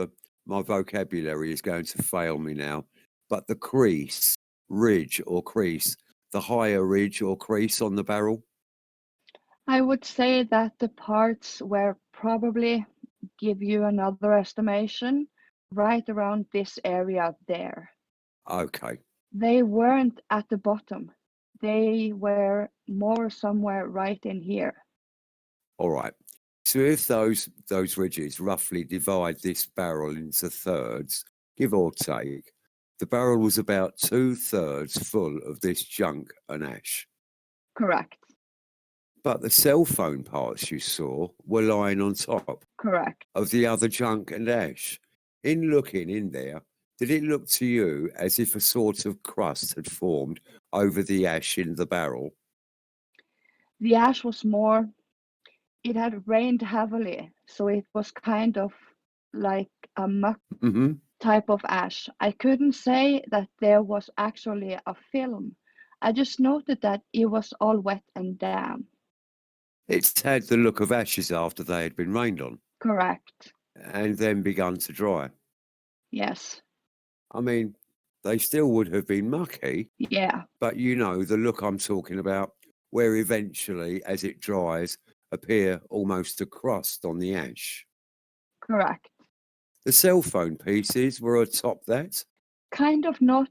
my vocabulary is going to fail me now, but the ridge or crease, the higher ridge or crease on the barrel? I would say that the parts were probably, give you another estimation, right around this area there. Okay. They weren't at the bottom. They were more somewhere right in here. All right. So if those ridges roughly divide this barrel into thirds, give or take, the barrel was about 2/3 full of this junk and ash. Correct. But the cell phone parts you saw were lying on top Correct. of the other junk and ash. In looking in there, did it look to you as if a sort of crust had formed over the ash in the barrel? The ash was more, it had rained heavily, so it was kind of like a muck Mm-hmm. type of ash. I couldn't say that there was actually a film. I just noted that it was all wet and damp. It had the look of ashes after they had been rained on Correct. and then begun to dry. Yes. I mean, they still would have been mucky, Yeah. but you know the look I'm talking about, where eventually, as it dries, appear almost a crust on the ash. Correct. The cell phone pieces were atop that? Kind of not,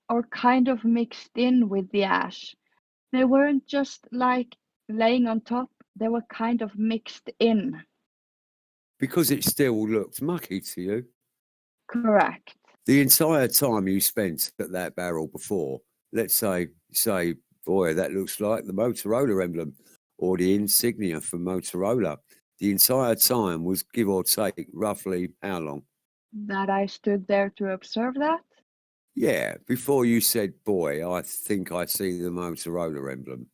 or kind of mixed in with the ash. They weren't just like laying on top, they were kind of mixed in. Because it still looked mucky to you? Correct. The entire time you spent at that barrel before, let's say, boy, that looks like the Motorola emblem or the insignia from Motorola. The entire time was give or take roughly how long? That I stood there to observe that? Yeah, before you said, boy, I think I see the Motorola emblem.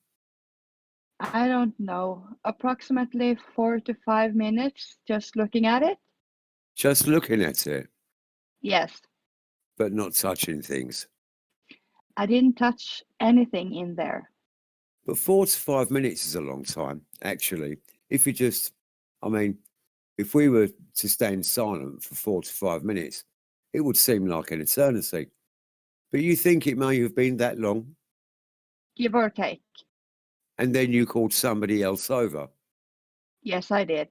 I don't know, approximately 4 to 5 minutes just looking at it? Just looking at it, Yes, but not touching things. I didn't touch anything in there. But 4 to 5 minutes is a long time, actually. If you just, I mean, if we were to stand silent for 4 to 5 minutes, it would seem like an eternity. But you think it may have been that long? Give or take. And then you called somebody else over. Yes, I did.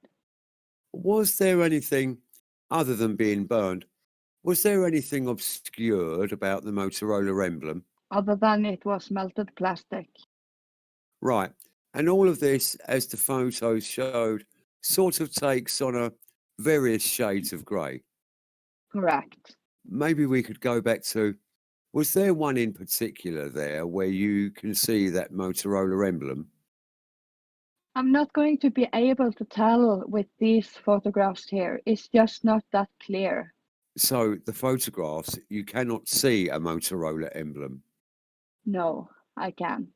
Was there anything, other than being burned, was there anything obscured about the Motorola emblem? Other than it was melted plastic. Right. And all of this, as the photos showed, sort of takes on a various shades of grey. Correct. Maybe we could go back to, was there one in particular there where you can see that Motorola emblem? I'm not going to be able to tell with these photographs here. It's just not that clear. So the photographs, you cannot see a Motorola emblem, No, I can't.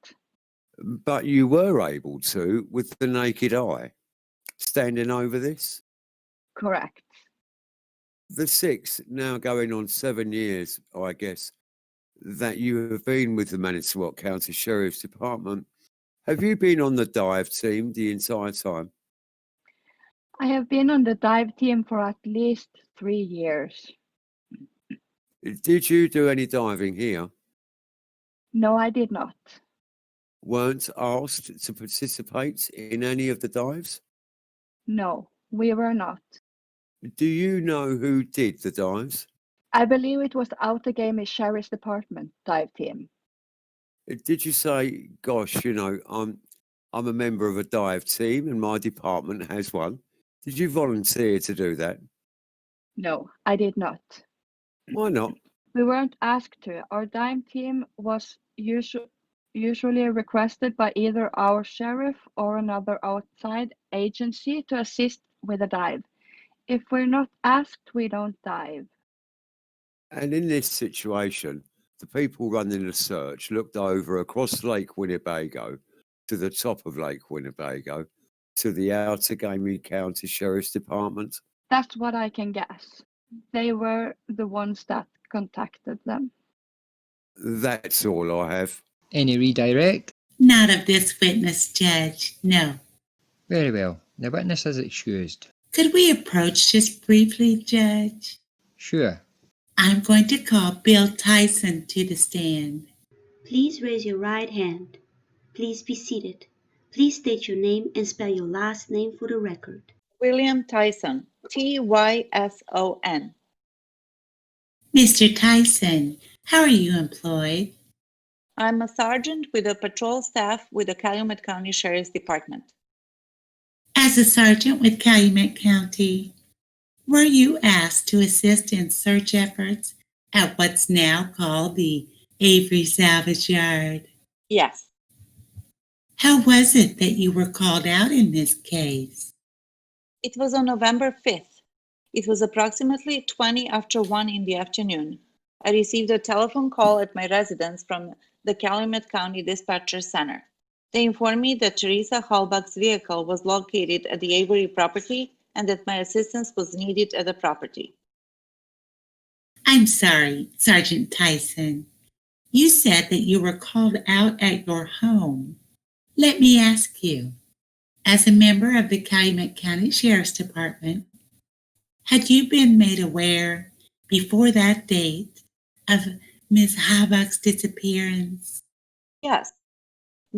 but you were able to with the naked eye, standing over this. Correct. The 6, now going on 7 years, I guess, that you have been with the Manitowoc County Sheriff's Department. Have you been on the dive team the entire time? I have been on the dive team for at least 3 years. Did you do any diving here? No, I did not. Weren't asked to participate in any of the dives? No, we were not. Do you know who did the dives? I believe it was Outagamie Sheriff's Department dive team. Did you say, gosh, I'm a member of a dive team and my department has one? Did you volunteer to do that? No, I did not. Why not? We weren't asked to. Our dive team was usually requested by either our sheriff or another outside agency to assist with a dive. If we're not asked, we don't dive. And in this situation, the people running the search looked over across Lake Winnebago to the top of Lake Winnebago to the Outagamie County Sheriff's Department. That's what I can guess. They were the ones that contacted them. That's all I have. Any redirect? Not of this witness, Judge. No. Very well. The witness is excused. Could we approach just briefly, Judge? Sure. I'm going to call Bill Tyson to the stand. Please raise your right hand. Please be seated. Please state your name and spell your last name for the record. William Tyson, Tyson. Mr. Tyson, how are you employed? I'm a sergeant with the patrol staff with the Calumet County Sheriff's Department. As a sergeant with Calumet County, were you asked to assist in search efforts at what's now called the Avery Salvage Yard? Yes. How was it that you were called out in this case? It was on November 5th. It was approximately 20 after 1 in the afternoon. I received a telephone call at my residence from the Calumet County Dispatcher Center. They informed me that Teresa Hallbach's vehicle was located at the Avery property and that my assistance was needed at the property. I'm sorry, Sergeant Tyson. You said that you were called out at your home. Let me ask you, as a member of the Calumet County Sheriff's Department, had you been made aware before that date of Ms. Hallbach's disappearance? Yes.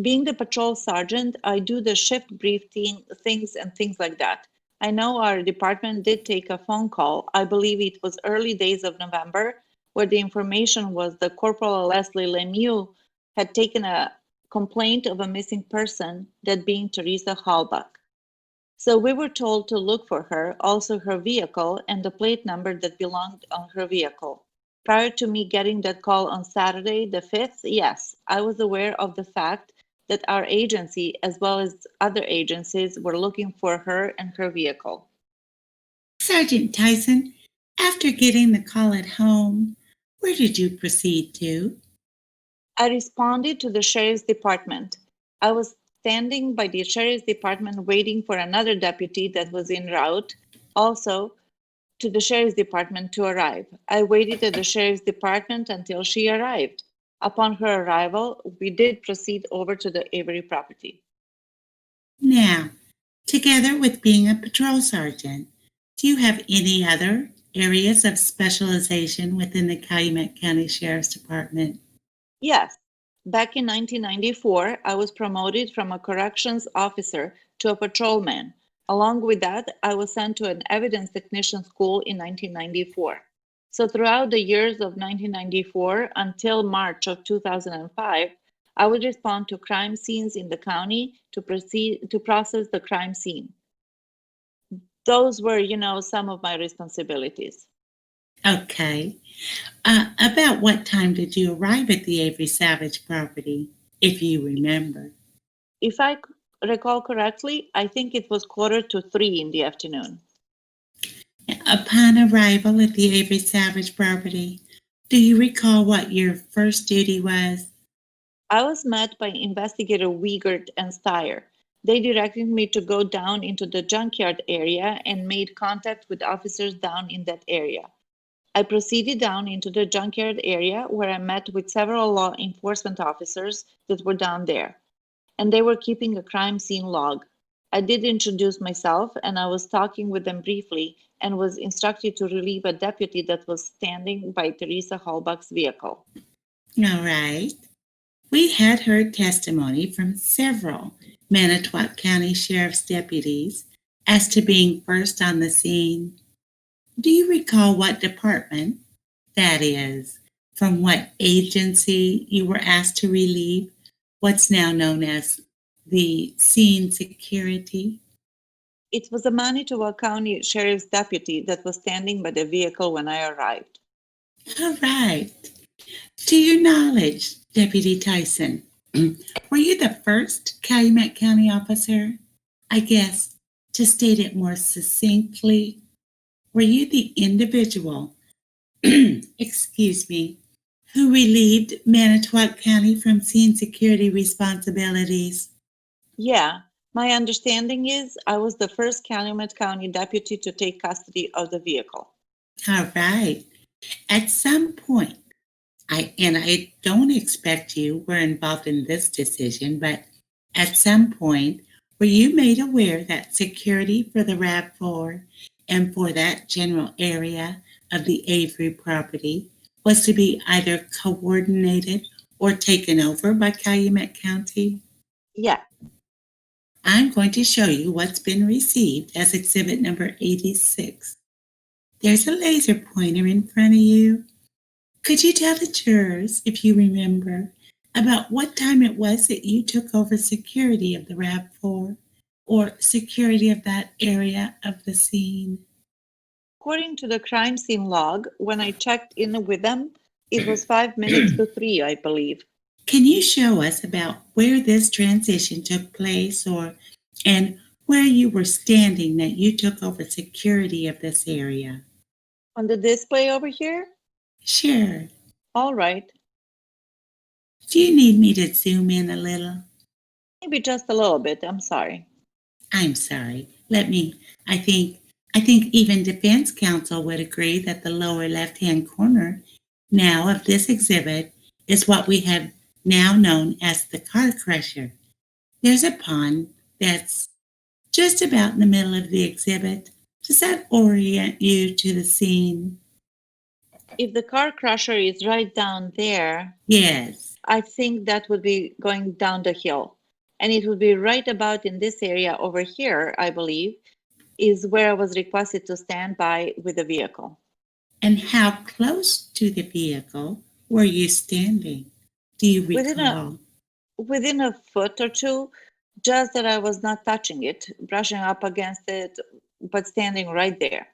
Being the patrol sergeant, I do the shift briefing things and things like that. I know our department did take a phone call. I believe it was early days of November, where the information was that Corporal Leslie Lemieux had taken a complaint of a missing person, that being Teresa Hallbach. So we were told to look for her, also her vehicle, and the plate number that belonged on her vehicle. Prior to me getting that call on Saturday, the 5th, yes, I was aware of the fact that our agency, as well as other agencies, were looking for her and her vehicle. Sergeant Tyson, after getting the call at home, where did you proceed to? I responded to the Sheriff's Department. I was standing by the sheriff's department waiting for another deputy that was en route, also to the sheriff's department to arrive. I waited at the sheriff's department until she arrived. Upon her arrival, we did proceed over to the Avery property. Now, together with being a patrol sergeant, do you have any other areas of specialization within the Calumet County Sheriff's Department? Yes. Back in 1994, I was promoted from a corrections officer to a patrolman. Along with that, I was sent to an evidence technician school in 1994. So throughout the years of 1994 until March of 2005, I would respond to crime scenes in the county to process the crime scene. Those were, some of my responsibilities. Okay. About what time did you arrive at the Avery Savage property, if you remember? If I recall correctly, I think it was 2:45 in the afternoon. Upon arrival at the Avery Savage property, do you recall what your first duty was? I was met by Investigator Wiegert and Steyer. They directed me to go down into the junkyard area and made contact with officers down in that area. I proceeded down into the junkyard area where I met with several law enforcement officers that were down there, and they were keeping a crime scene log. I did introduce myself, and I was talking with them briefly and was instructed to relieve a deputy that was standing by Teresa Hallbach's vehicle. All right. We had heard testimony from several Manitowoc County Sheriff's deputies as to being first on the scene. Do you recall what department, that is, from what agency you were asked to relieve what's now known as the scene security? It was a Manitowoc County Sheriff's deputy that was standing by the vehicle when I arrived. All right. To your knowledge, Deputy Tyson, were you the first Calumet County officer? I guess, to state it more succinctly, were you the individual, excuse me, who relieved Manitowoc County from scene security responsibilities? Yeah, my understanding is I was the first Calumet County deputy to take custody of the vehicle. All right. At some point, I don't expect you were involved in this decision, but at some point, were you made aware that security for the RAV4 and for that general area of the Avery property was to be either coordinated or taken over by Calumet County? Yeah. I'm going to show you what's been received as exhibit number 86. There's a laser pointer in front of you. Could you tell the jurors, if you remember, about what time it was that you took over security of the RAV4 or security of that area of the scene? According to the crime scene log, when I checked in with them, it was 5 minutes to 3, I believe. Can you show us about where this transition took place and where you were standing that you took over security of this area? On the display over here? Sure. All right. Do you need me to zoom in a little? Maybe just a little bit. I'm sorry. I'm sorry. I think even defense counsel would agree that the lower left-hand corner now of this exhibit is what we have now known as the car crusher. There's a pond that's just about in the middle of the exhibit. Does that orient you to the scene? If the car crusher is right down there, Yes. I think that would be going down the hill. And it would be right about in this area over here, I believe, is where I was requested to stand by with the vehicle. And how close to the vehicle were you standing? Do you recall? Within a foot or two, just that I was not touching it, brushing up against it, but standing right there.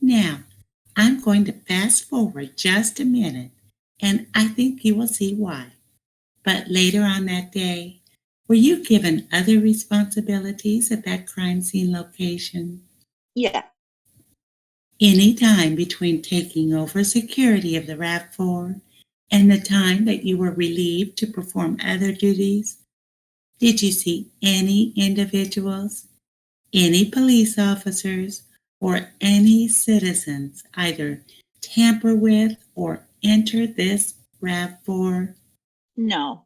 Now, I'm going to fast forward just a minute, and I think you will see why. But later on that day, were you given other responsibilities at that crime scene location? Yeah. Any time between taking over security of the RAV4 and the time that you were relieved to perform other duties, Did you see any individuals, any police officers, or any citizens either tamper with or enter this RAV4? No.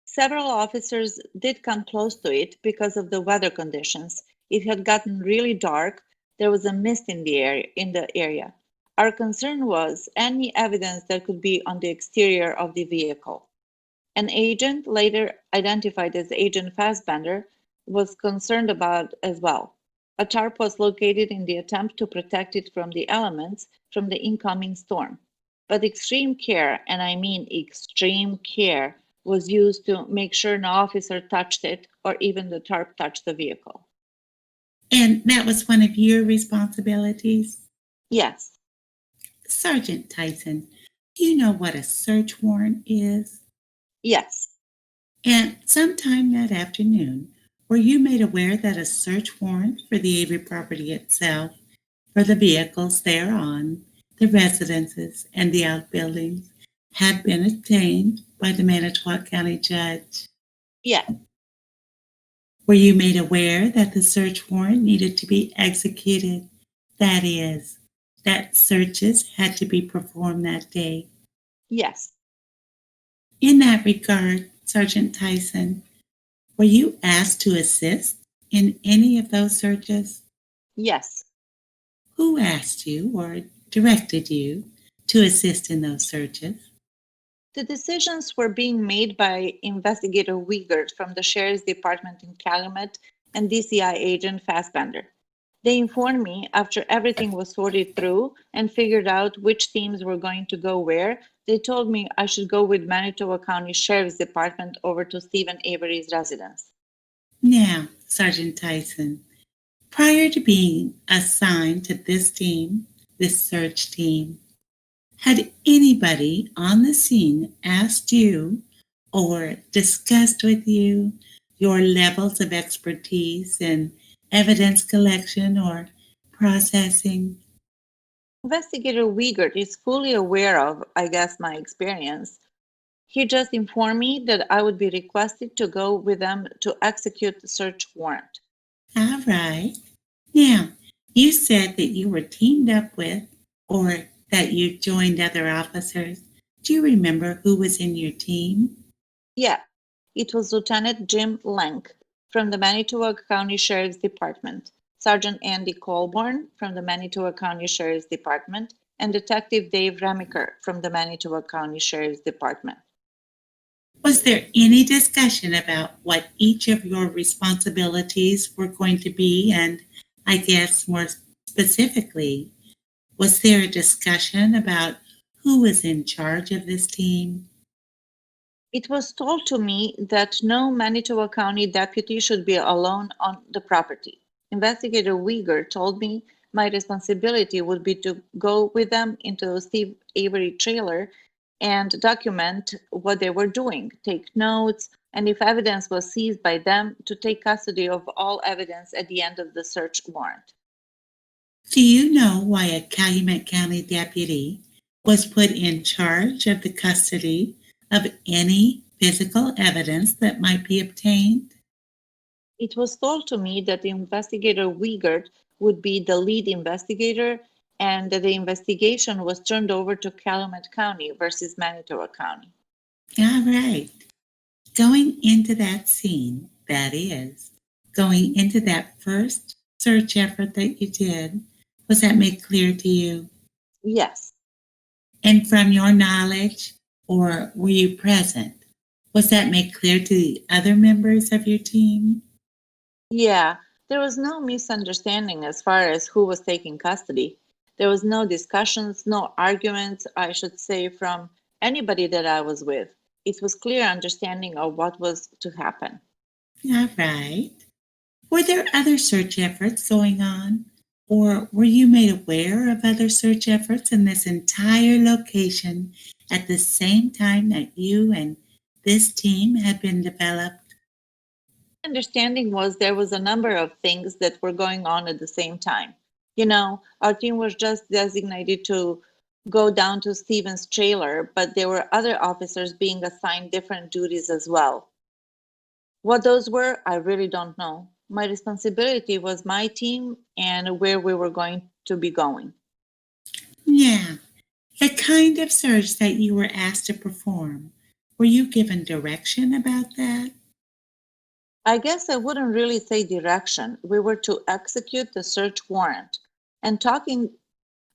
Several officers did come close to it because of the weather conditions. It had gotten really dark. There was a mist in the area. Our concern was any evidence that could be on the exterior of the vehicle. An agent, later identified as Agent Fassbender, was concerned about as well. A tarp was located in the attempt to protect it from the elements from the incoming storm. But extreme care, and I mean extreme care, was used to make sure no officer touched it or even the tarp touched the vehicle. And that was one of your responsibilities? Yes. Sergeant Tyson, do you know what a search warrant is? Yes. And sometime that afternoon, were you made aware that a search warrant for the Avery property itself, for the vehicles thereon, the residences, and the outbuildings, had been obtained by the Manitowoc County Judge? Yes. Were you made aware that the search warrant needed to be executed? That is, that searches had to be performed that day? Yes. In that regard, Sergeant Tyson, were you asked to assist in any of those searches? Yes. Who asked you or directed you to assist in those searches? The decisions were being made by Investigator Wiegert from the Sheriff's Department in Calumet and DCI Agent Fassbender. They informed me after everything was sorted through and figured out which teams were going to go where. They told me I should go with Manitowoc County Sheriff's Department over to Stephen Avery's residence. Now, Sergeant Tyson, prior to being assigned to this team, this search team, had anybody on the scene asked you or discussed with you your levels of expertise in evidence collection or processing? Investigator Wiegert is fully aware of, I guess, my experience. He just informed me that I would be requested to go with them to execute the search warrant. All right. Now, you said that you were teamed up with or that you joined other officers. Do you remember who was in your team? Yeah, it was Lieutenant Jim Lenk from the Manitowoc County Sheriff's Department, Sergeant Andy Colborn from the Manitowoc County Sheriff's Department, and Detective Dave Remiker from the Manitowoc County Sheriff's Department. Was there any discussion about what each of your responsibilities were going to be? And I guess more specifically, was there a discussion about who was in charge of this team? It was told to me that no Manitowoc County deputy should be alone on the property. Investigator Wiegert told me my responsibility would be to go with them into Steve Avery trailer and document what they were doing, take notes, and if evidence was seized by them, to take custody of all evidence at the end of the search warrant. Do you know why a Calumet County deputy was put in charge of the custody of any physical evidence that might be obtained? It was told to me that the investigator Wiegert would be the lead investigator and that the investigation was turned over to Calumet County versus Manitowoc County. All right. Going into that scene, that is, going into that first search effort that you did, was that made clear to you? Yes. And from your knowledge, or were you present, was that made clear to the other members of your team? Yeah, there was no misunderstanding as far as who was taking custody. There was no discussions, no arguments, I should say, from anybody that I was with. It was clear understanding of what was to happen. All right. Were there other search efforts going on? Or were you made aware of other search efforts in this entire location at the same time that you and this team had been developed? Understanding was there was a number of things that were going on at the same time. You know, our team was just designated to go down to Stephen's trailer, but there were other officers being assigned different duties as well. What those were, I really don't know. My responsibility was my team and where we were going to be going. Now, the kind of search that you were asked to perform, were you given direction about that? I guess I wouldn't really say direction. We were to execute the search warrant. And talking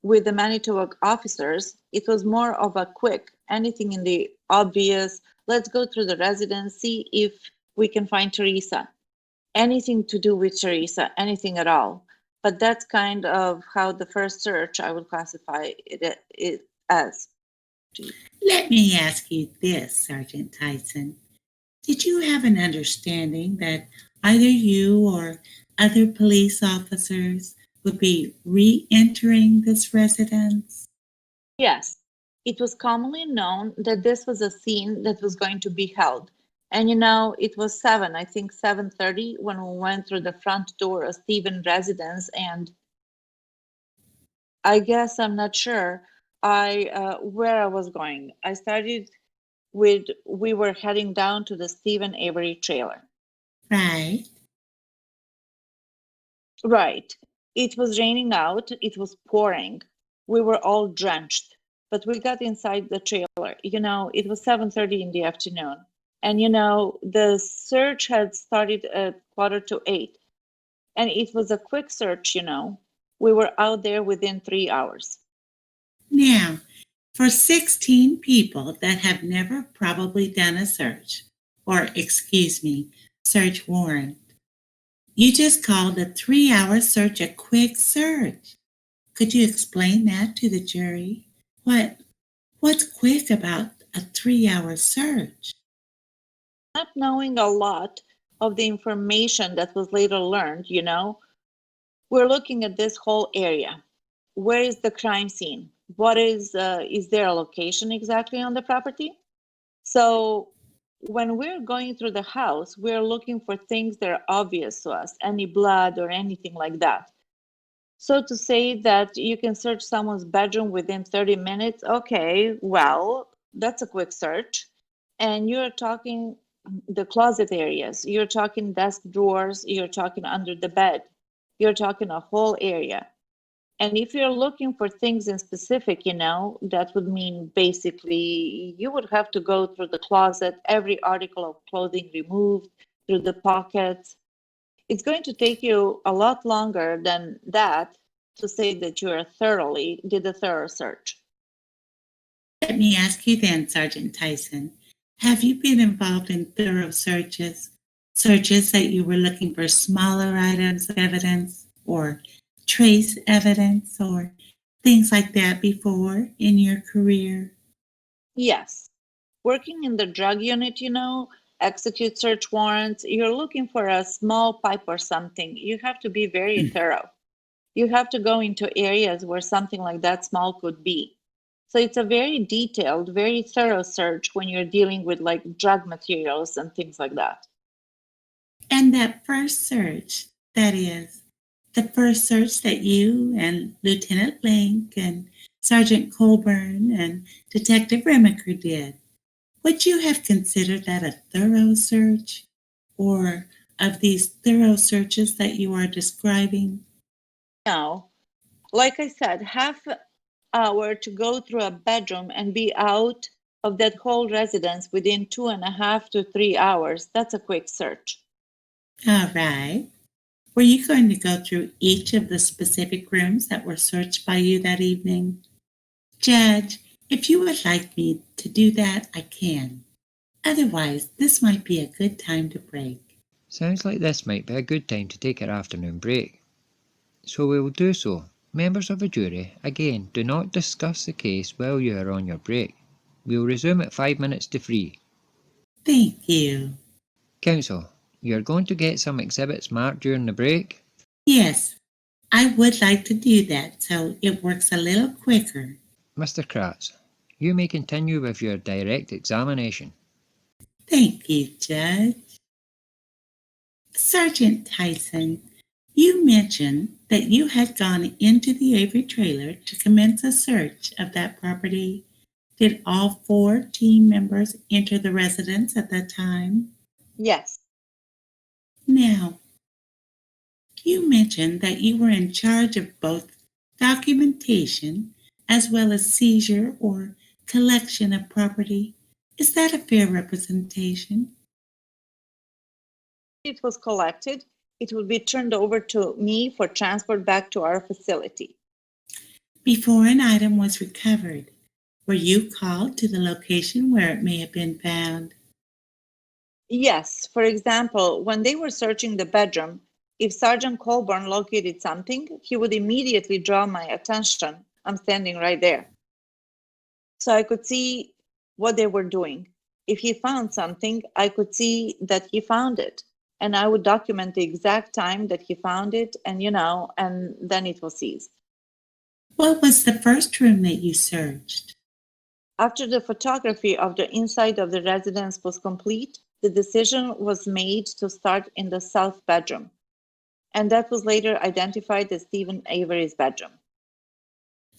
with the Manitowoc officers, it was more of a quick, anything in the obvious, let's go through the residence, see if we can find Teresa. Anything to do with Teresa, anything at all. But that's kind of how the first search I would classify it as. Let me ask you this, Sergeant Tyson. Did you have an understanding that either you or other police officers would be re-entering this residence? Yes, it was commonly known that this was a scene that was going to be held. And it was 7:30 when we went through the front door of Stephen residence, and I guess I'm not sure where I was going. I started with we were heading down to the Stephen Avery trailer. Right. Right. It was raining out. It was pouring. We were all drenched, but we got inside the trailer. It was 7:30 in the afternoon. And the search had started at 7:45. And it was a quick search, We were out there within 3 hours. Now, for 16 people that have never probably done a search, or search warrant, you just called a 3-hour search a quick search. Could you explain that to the jury? What's quick about a 3-hour search? Not knowing a lot of the information that was later learned, we're looking at this whole area. Where is the crime scene? What is there a location exactly on the property? So when we're going through the house, we're looking for things that are obvious to us, any blood or anything like that. So to say that you can search someone's bedroom within 30 minutes, okay, well, that's a quick search. And you're talking the closet areas, you're talking desk drawers, you're talking under the bed, you're talking a whole area. And if you're looking for things in specific, that would mean basically you would have to go through the closet, every article of clothing removed, through the pockets. It's going to take you a lot longer than that to say that you did a thorough search. Let me ask you then, Sergeant Tyson, have you been involved in thorough searches that you were looking for smaller items of evidence or trace evidence or things like that before in your career? Yes. Working in the drug unit, execute search warrants, you're looking for a small pipe or something. You have to be very thorough. You have to go into areas where something like that small could be. So it's a very detailed, very thorough search when you're dealing with like drug materials and things like that. And that first search, that is, the first search that you and Lieutenant Link and Sergeant Colburn and Detective Remaker did, would you have considered that a thorough search? Or of these thorough searches that you are describing? No. Like I said, half hour to go through a bedroom and be out of that whole residence within 2.5 to 3 hours. That's a quick search. All right. Were you going to go through each of the specific rooms that were searched by you that evening? Judge, if you would like me to do that, I can. Otherwise, this might be a good time to break. Sounds like this might be a good time to take our afternoon break. So we will do so. Members of the jury, again, do not discuss the case while you are on your break. We will resume at 5 minutes to 3. Thank you. Counsel, you are going to get some exhibits marked during the break? Yes, I would like to do that so it works a little quicker. Mr. Kratz, you may continue with your direct examination. Thank you, Judge. Sergeant Tyson, you mentioned that you had gone into the Avery trailer to commence a search of that property. Did all 4 team members enter the residence at that time? Yes. Now, you mentioned that you were in charge of both documentation as well as seizure or collection of property. Is that a fair representation? It was collected. It would be turned over to me for transport back to our facility. Before an item was recovered, were you called to the location where it may have been found? Yes, for example, when they were searching the bedroom, if Sergeant Colburn located something, he would immediately draw my attention. I'm standing right there. So I could see what they were doing. If he found something, I could see that he found it. And I would document the exact time that he found it, and and then it was seized. What was the first room that you searched? After the photography of the inside of the residence was complete, the decision was made to start in the south bedroom. And that was later identified as Stephen Avery's bedroom.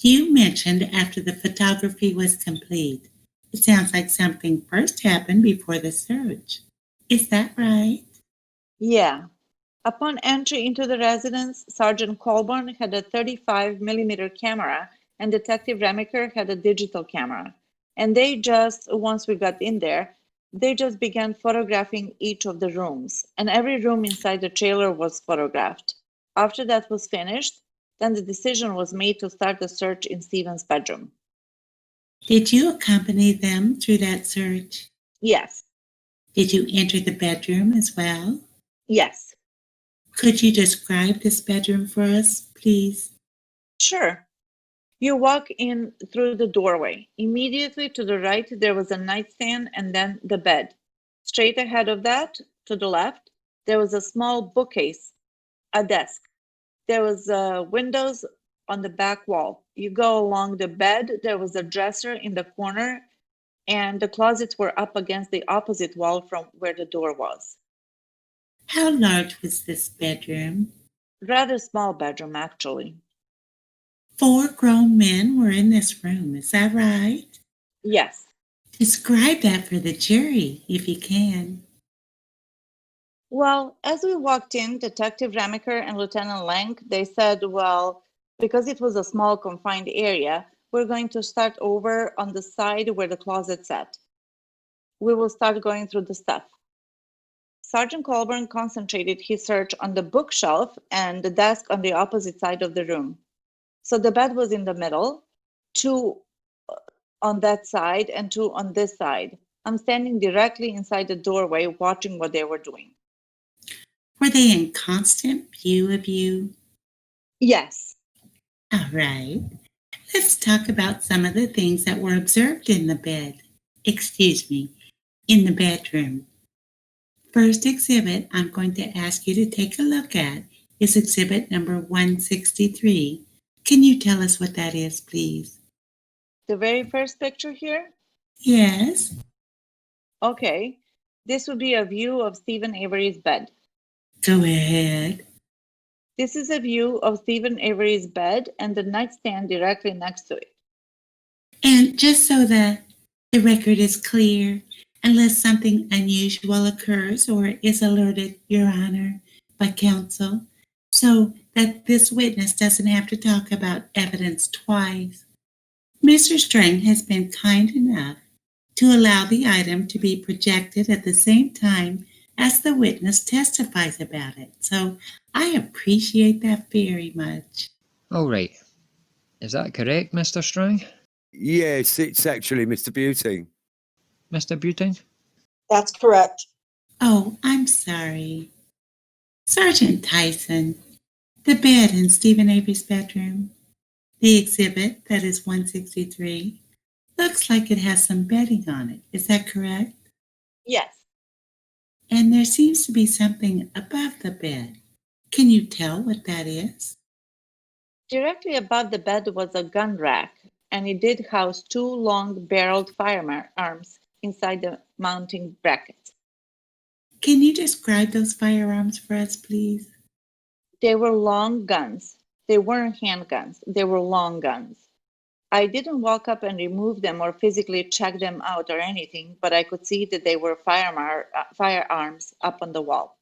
You mentioned after the photography was complete. It sounds like something first happened before the search. Is that right? Yeah. Upon entry into the residence, Sergeant Colburn had a 35mm camera and Detective Remiker had a digital camera. And they just, once we got in there, they just began photographing each of the rooms. And every room inside the trailer was photographed. After that was finished, then the decision was made to start the search in Stephen's bedroom. Did you accompany them through that search? Yes. Did you enter the bedroom as well? Yes. Could you describe this bedroom for us, please? Sure. You walk in through the doorway. Immediately to the right, there was a nightstand and then the bed. Straight ahead of that, to the left, there was a small bookcase, a desk. There was windows on the back wall. You go along the bed, there was a dresser in the corner, and the closets were up against the opposite wall from where the door was. How large was this bedroom? Rather small bedroom, actually. 4 grown men were in this room, is that right? Yes. Describe that for the jury, if you can. Well, as we walked in, Detective Remiker and Lieutenant Lang, they said, well, because it was a small confined area, we're going to start over on the side where the closet sat. We will start going through the stuff. Sergeant Colburn concentrated his search on the bookshelf and the desk on the opposite side of the room. So the bed was in the middle, 2 on that side and 2 on this side. I'm standing directly inside the doorway watching what they were doing. Were they in constant view of you? Yes. All right. Let's talk about some of the things that were observed in the bed. In the bedroom. First exhibit I'm going to ask you to take a look at is exhibit number 163. Can you tell us what that is, please? The very first picture here? Yes. Okay. This would be a view of Stephen Avery's bed. Go ahead. This is a view of Stephen Avery's bed and the nightstand directly next to it. And just so that the record is clear, unless something unusual occurs or is alerted, Your Honor, by counsel, so that this witness doesn't have to talk about evidence twice, Mr. Strang has been kind enough to allow the item to be projected at the same time as the witness testifies about it. So I appreciate that very much. All right. Is that correct, Mr. Strang? Yes, it's actually Mr. Beauty. Mr. Buting? That's correct. Oh, I'm sorry. Sergeant Tyson, the bed in Stephen Avery's bedroom, the exhibit, that is 163, looks like it has some bedding on it. Is that correct? Yes. And there seems to be something above the bed. Can you tell what that is? Directly above the bed was a gun rack, and it did house 2 long-barreled firearms inside the mounting bracket. Can you describe those firearms for us, please? They were long guns. They weren't handguns. They were long guns. I didn't walk up and remove them or physically check them out or anything, but I could see that they were firearms up on the wall.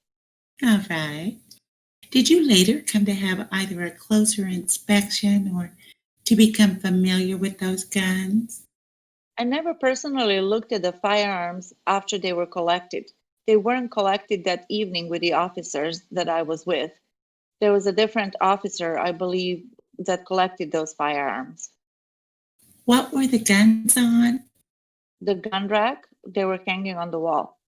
All right. Did you later come to have either a closer inspection or to become familiar with those guns? I never personally looked at the firearms after they were collected. They weren't collected that evening with the officers that I was with. There was a different officer, I believe, that collected those firearms. What were the guns on? The gun rack, they were hanging on the wall.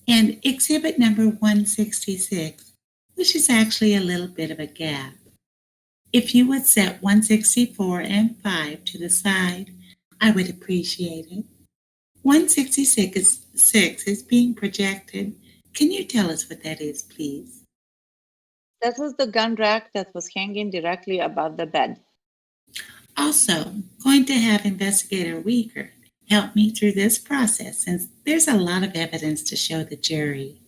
And exhibit number 166, which is actually a little bit of a gap. If you would set 164 and 5 to the side, I would appreciate it. 166 is being projected. Can you tell us what that is, please? That was the gun rack that was hanging directly above the bed. Also, going to have Investigator Weaker help me through this process since there's a lot of evidence to show the jury.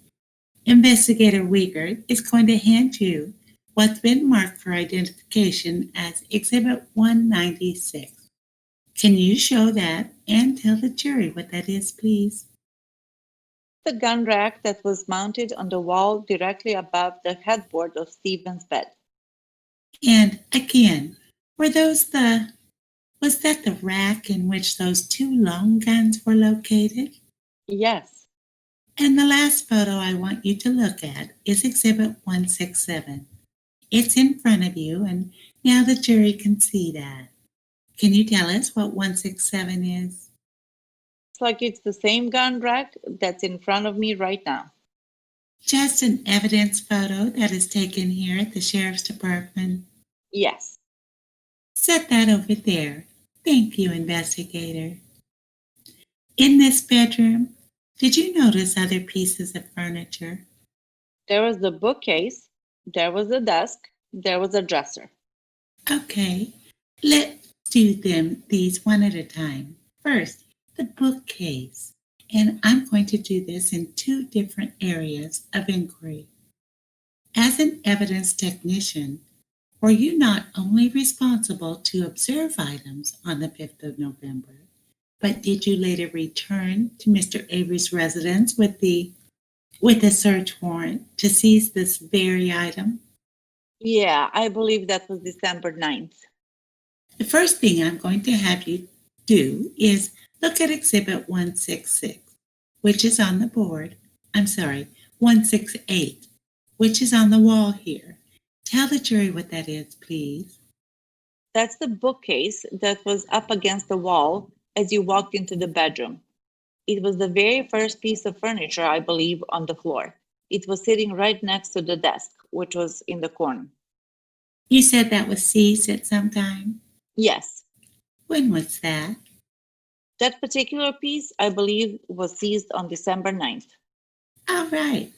Investigator Weaker is going to hand you what's been marked for identification as Exhibit 196. Can you show that and tell the jury what that is, please? The gun rack that was mounted on the wall directly above the headboard of Stephen's bed. And again, was that the rack in which those two long guns were located? Yes. And the last photo I want you to look at is Exhibit 167. It's in front of you, and now the jury can see that. Can you tell us what 167 is? It's like it's the same gun rack that's in front of me right now. Just an evidence photo that is taken here at the Sheriff's Department? Yes. Set that over there. Thank you, investigator. In this bedroom, did you notice other pieces of furniture? There was the bookcase, there was a desk, there was a dresser. Okay, let's do these one at a time. First, the bookcase. And I'm going to do this in two different areas of inquiry. As an evidence technician, were you not only responsible to observe items on the 5th of November, but did you later return to Mr. Avery's residence with a search warrant to seize this very item? Yeah, I believe that was December 9th. The first thing I'm going to have you do is look at Exhibit 166, which is on the board. 168, which is on the wall here. Tell the jury what that is, please. That's the bookcase that was up against the wall as you walked into the bedroom. It was the very first piece of furniture, I believe, on the floor. It was sitting right next to the desk, which was in the corner. You said that was seized at some time? Yes. When was that? That particular piece, I believe, was seized on December 9th. All right.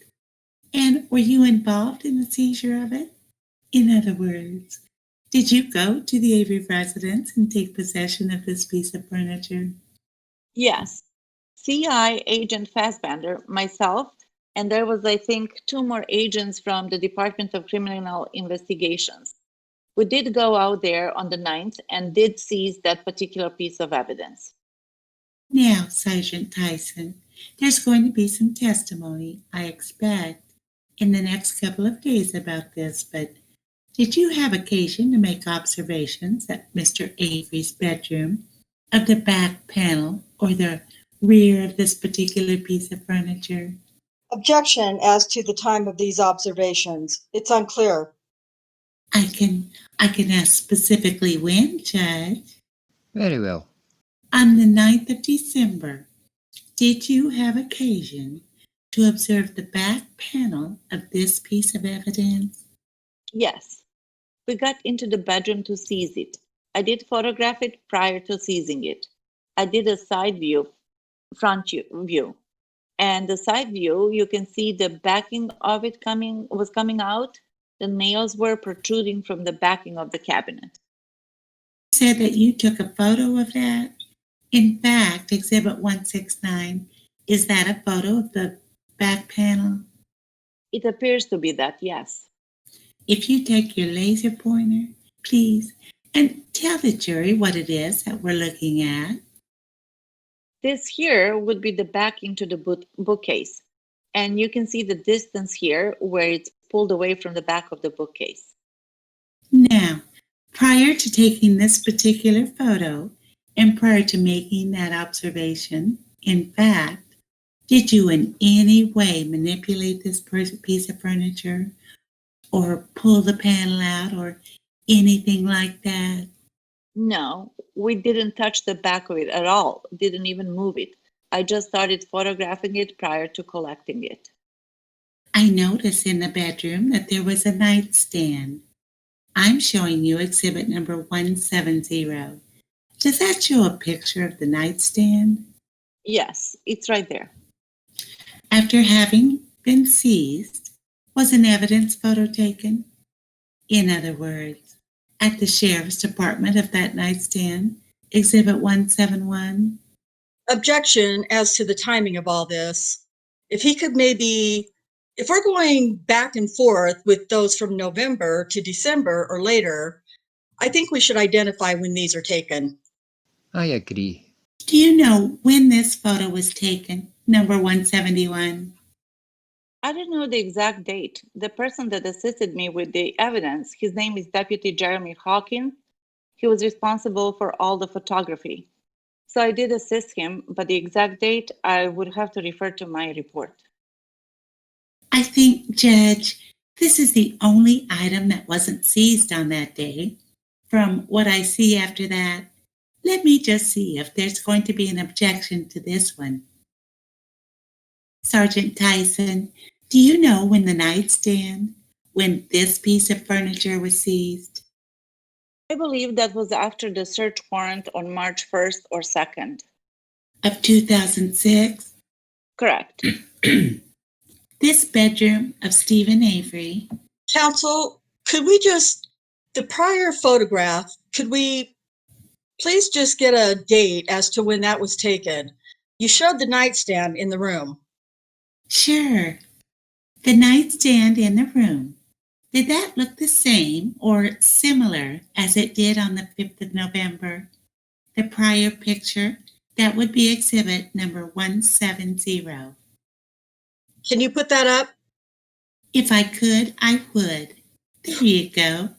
And were you involved in the seizure of it? In other words, did you go to the Avery residence and take possession of this piece of furniture? Yes. CI Agent Fassbender, myself, and there was, I think, 2 more agents from the Department of Criminal Investigations. We did go out there on the 9th and did seize that particular piece of evidence. Now, Sergeant Tyson, there's going to be some testimony, I expect, in the next couple of days about this, but did you have occasion to make observations at Mr. Avery's bedroom of the back panel or the rear of this particular piece of furniture? Objection as to the time of these observations. It's unclear. I can ask specifically when, Judge. Very well. On the 9th of December, did you have occasion to observe the back panel of this piece of evidence? Yes. We got into the bedroom to seize it. I did photograph it prior to seizing it. I did a side view, front view. And the side view, you can see the backing of it was coming out. The nails were protruding from the backing of the cabinet. You said that you took a photo of that? In fact, Exhibit 169, is that a photo of the back panel? It appears to be that, yes. If you take your laser pointer, please, and tell the jury what it is that we're looking at. This here would be the backing to the bookcase. And you can see the distance here where it's pulled away from the back of the bookcase. Now, prior to taking this particular photo and prior to making that observation, in fact, did you in any way manipulate this piece of furniture or pull the panel out or anything like that? No, we didn't touch the back of it at all, didn't even move it. I just started photographing it prior to collecting it. I noticed in the bedroom that there was a nightstand. I'm showing you exhibit number 170. Does that show a picture of the nightstand? Yes, it's right there. After having been seized, was an evidence photo taken? In other words, at the sheriff's department of that nightstand, exhibit 171? Objection as to the timing of all this. If he could maybe, if we're going back and forth with those from November to December or later, I think we should identify when these are taken. I agree. Do you know when this photo was taken, number 171? I don't know the exact date. The person that assisted me with the evidence, his name is Deputy Jeremy Hawkins. He was responsible for all the photography. So I did assist him, but the exact date, I would have to refer to my report. I think, Judge, this is the only item that wasn't seized on that day. From what I see after that, let me just see if there's going to be an objection to this one. Sergeant Tyson, do you know when the nightstand, when this piece of furniture was seized? I believe that was after the search warrant on March 1st or 2nd. Of 2006? Correct. This bedroom of Stephen Avery. Counsel, could we just, the prior photograph, could we please just get a date as to when that was taken? You showed the nightstand in the room. Sure. The nightstand in the room. Did that look the same or similar as it did on the 5th of November? The prior picture, that would be exhibit number 170. Can you put that up? If I could, I would. There you go.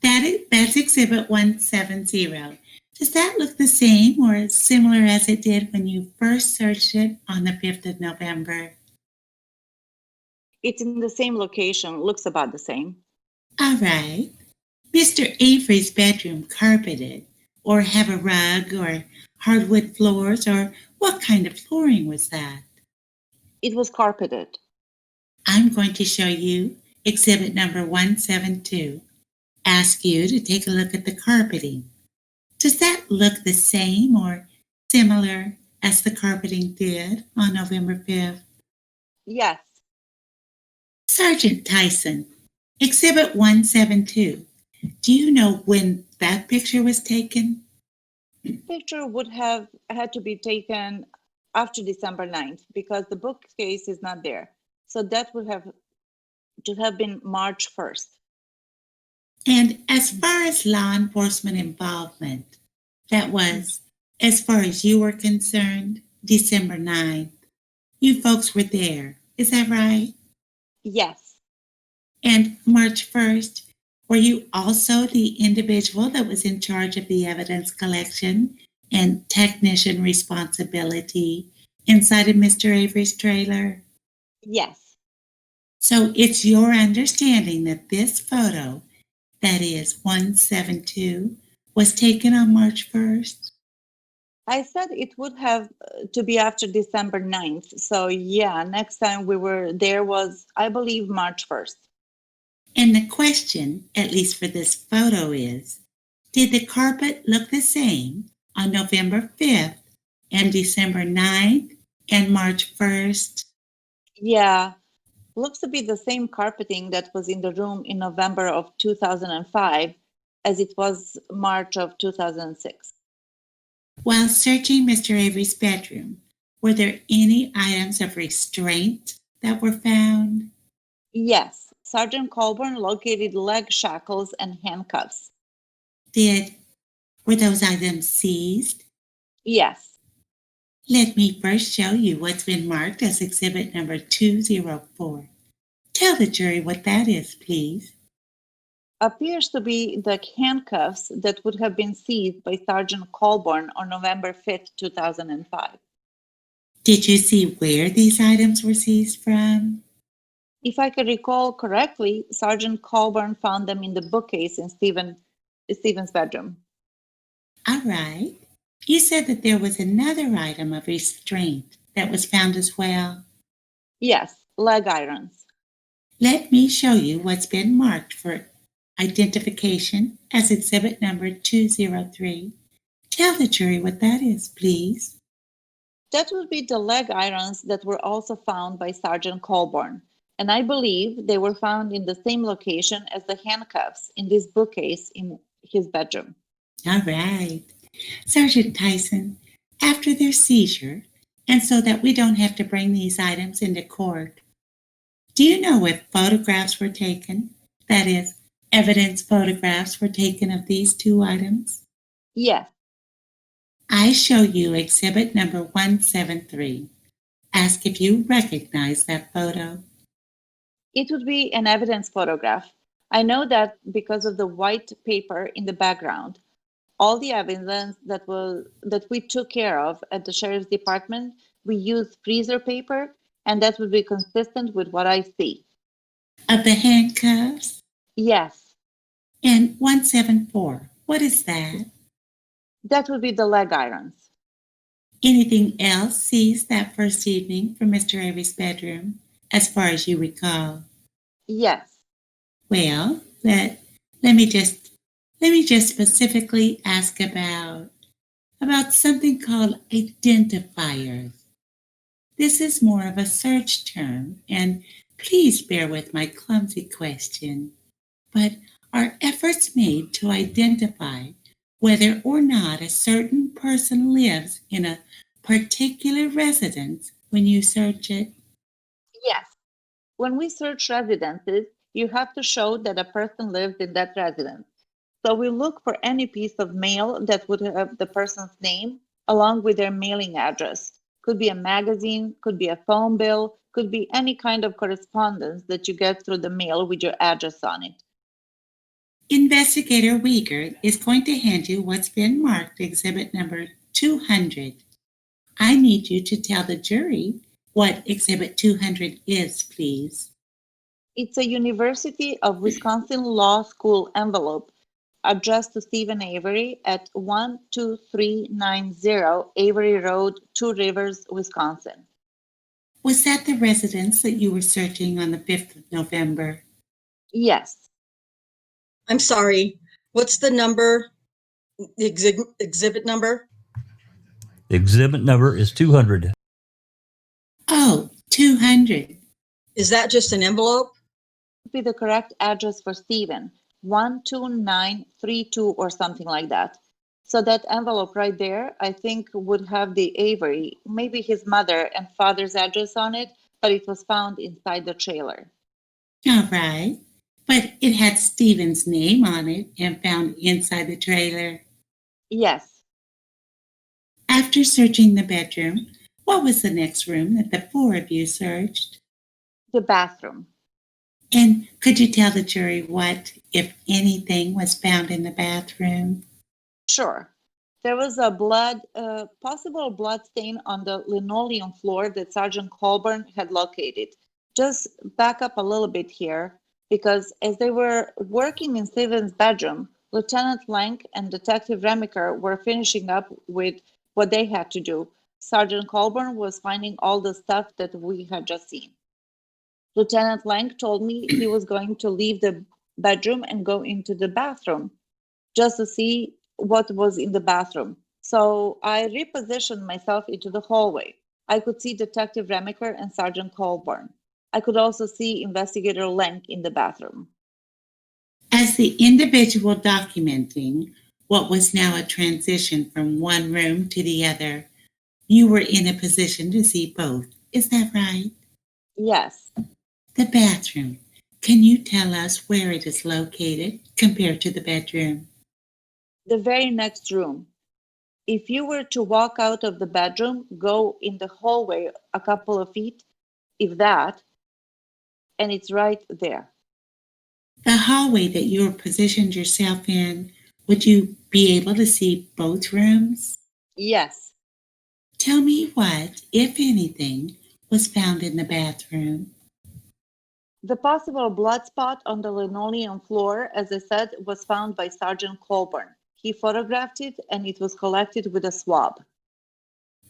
That's exhibit 170. Does that look the same or similar as it did when you first searched it on the 5th of November? It's in the same location, looks about the same. All right. Mr. Avery's bedroom carpeted, or have a rug or hardwood floors, or what kind of flooring was that? It was carpeted. I'm going to show you exhibit number 172. Ask you to take a look at the carpeting. Does that look the same or similar as the carpeting did on November 5th? Yes. Sergeant Tyson, exhibit 172. Do you know when that picture was taken? The picture would have had to be taken after December 9th because the bookcase is not there. So that would have to have been March 1st. And as far as law enforcement involvement, that was, as far as you were concerned, December 9th. You folks were there, is that right? Yes. And March 1st, were you also the individual that was in charge of the evidence collection and technician responsibility inside of Mr. Avery's trailer? Yes. So it's your understanding that this photo, that is 172, was taken on March 1st? I said it would have to be after December 9th. So yeah, next time we were there was, I believe, March 1st. And the question, at least for this photo, is, did the carpet look the same on November 5th and December 9th and March 1st? Yeah, looks to be the same carpeting that was in the room in November of 2005 as it was March of 2006. While searching Mr. Avery's bedroom, were there any items of restraint that were found? Yes, Sergeant Colburn located leg shackles and handcuffs. Were those items seized? Yes. Let me first show you what's been marked as exhibit number 204. Tell the jury what that is, please. Appears to be the handcuffs that would have been seized by Sergeant Colborn on November 5th, 2005. Did you see where these items were seized from? If I could recall correctly, Sergeant Colborn found them in the bookcase in Stephen's bedroom. All right. You said that there was another item of restraint that was found as well. Yes, leg irons. Let me show you what's been marked for identification as exhibit number 203. Tell the jury what that is, please. That would be the leg irons that were also found by Sergeant Colborn, and I believe they were found in the same location as the handcuffs in this bookcase in his bedroom. All right. Sergeant Tyson, after their seizure, and so that we don't have to bring these items into court, do you know if photographs were taken? That is, evidence photographs were taken of these two items? Yes. I show you exhibit number 173. Ask if you recognize that photo. It would be an evidence photograph. I know that because of the white paper in the background. All the evidence that we took care of at the sheriff's department, we used freezer paper, and that would be consistent with what I see. Of the handcuffs? Yes. And 174, what is that? That would be the leg irons. Anything else seized that first evening from Mr. Avery's bedroom, as far as you recall? Yes. Well, let me just specifically ask about something called identifiers. This is more of a search term, and please bear with my clumsy question, but are efforts made to identify whether or not a certain person lives in a particular residence when you search it? Yes. When we search residences, you have to show that a person lives in that residence. So we look for any piece of mail that would have the person's name along with their mailing address. Could be a magazine, could be a phone bill, could be any kind of correspondence that you get through the mail with your address on it. Investigator Uyghur is going to hand you what's been marked exhibit number 200. I need you to tell the jury what exhibit 200 is, please. It's a University of Wisconsin Law School envelope addressed to Stephen Avery at 12390 Avery Road, Two Rivers, Wisconsin. Was that the residence that you were searching on the 5th of November? Yes. I'm sorry. What's the number? The exhibit number? The exhibit number is 200. Oh, 200. Is that just an envelope? Would be the correct address for Stephen, 12932 or something like that. So that envelope right there, I think would have the Avery, maybe his mother and father's address on it, but it was found inside the trailer. All right. But it had Stephen's name on it and found inside the trailer. Yes. After searching the bedroom, what was the next room that the four of you searched? The bathroom. And could you tell the jury what, if anything, was found in the bathroom? Sure. There was a possible blood stain on the linoleum floor that Sergeant Colborn had located. Just back up a little bit here, because as they were working in Stephen's bedroom, Lieutenant Lank and Detective Remiker were finishing up with what they had to do. Sergeant Colborn was finding all the stuff that we had just seen. Lieutenant Lank told me he was going to leave the bedroom and go into the bathroom just to see what was in the bathroom. So I repositioned myself into the hallway. I could see Detective Remiker and Sergeant Colborn. I could also see Investigator Lank in the bathroom. As the individual documenting what was now a transition from one room to the other, you were in a position to see both. Is that right? Yes. The bathroom. Can you tell us where it is located compared to the bedroom? The very next room. If you were to walk out of the bedroom, go in the hallway a couple of feet, if that, and it's right there. The hallway that you positioned yourself in, would you be able to see both rooms? Yes. Tell me what, if anything, was found in the bathroom. The possible blood spot on the linoleum floor, as I said, was found by Sergeant Colburn. He photographed it and it was collected with a swab.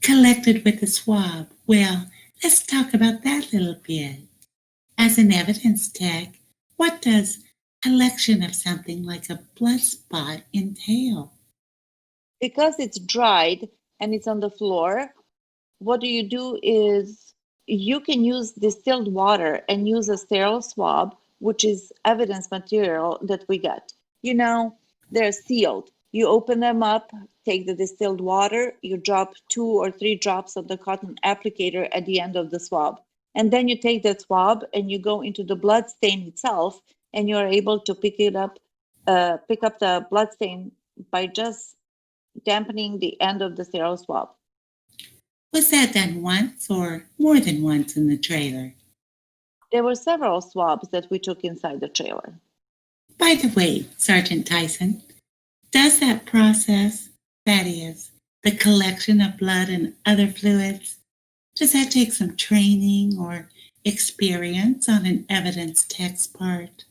Collected with a swab. Well, let's talk about that a little bit. As an evidence tech, what does collection of something like a blood spot entail? Because it's dried and it's on the floor, what you do is you can use distilled water and use a sterile swab, which is evidence material that we get. You know, they're sealed. You open them up, take the distilled water, you drop 2 or 3 drops of the cotton applicator at the end of the swab. And then you take that swab and you go into the blood stain itself, and you're able to pick up the blood stain by just dampening the end of the sterile swab. Was that done once or more than once in the trailer? There were several swabs that we took inside the trailer. By the way, Sergeant Tyson, does that process, that is, the collection of blood and other fluids, does that take some training or experience on an evidence tech's part?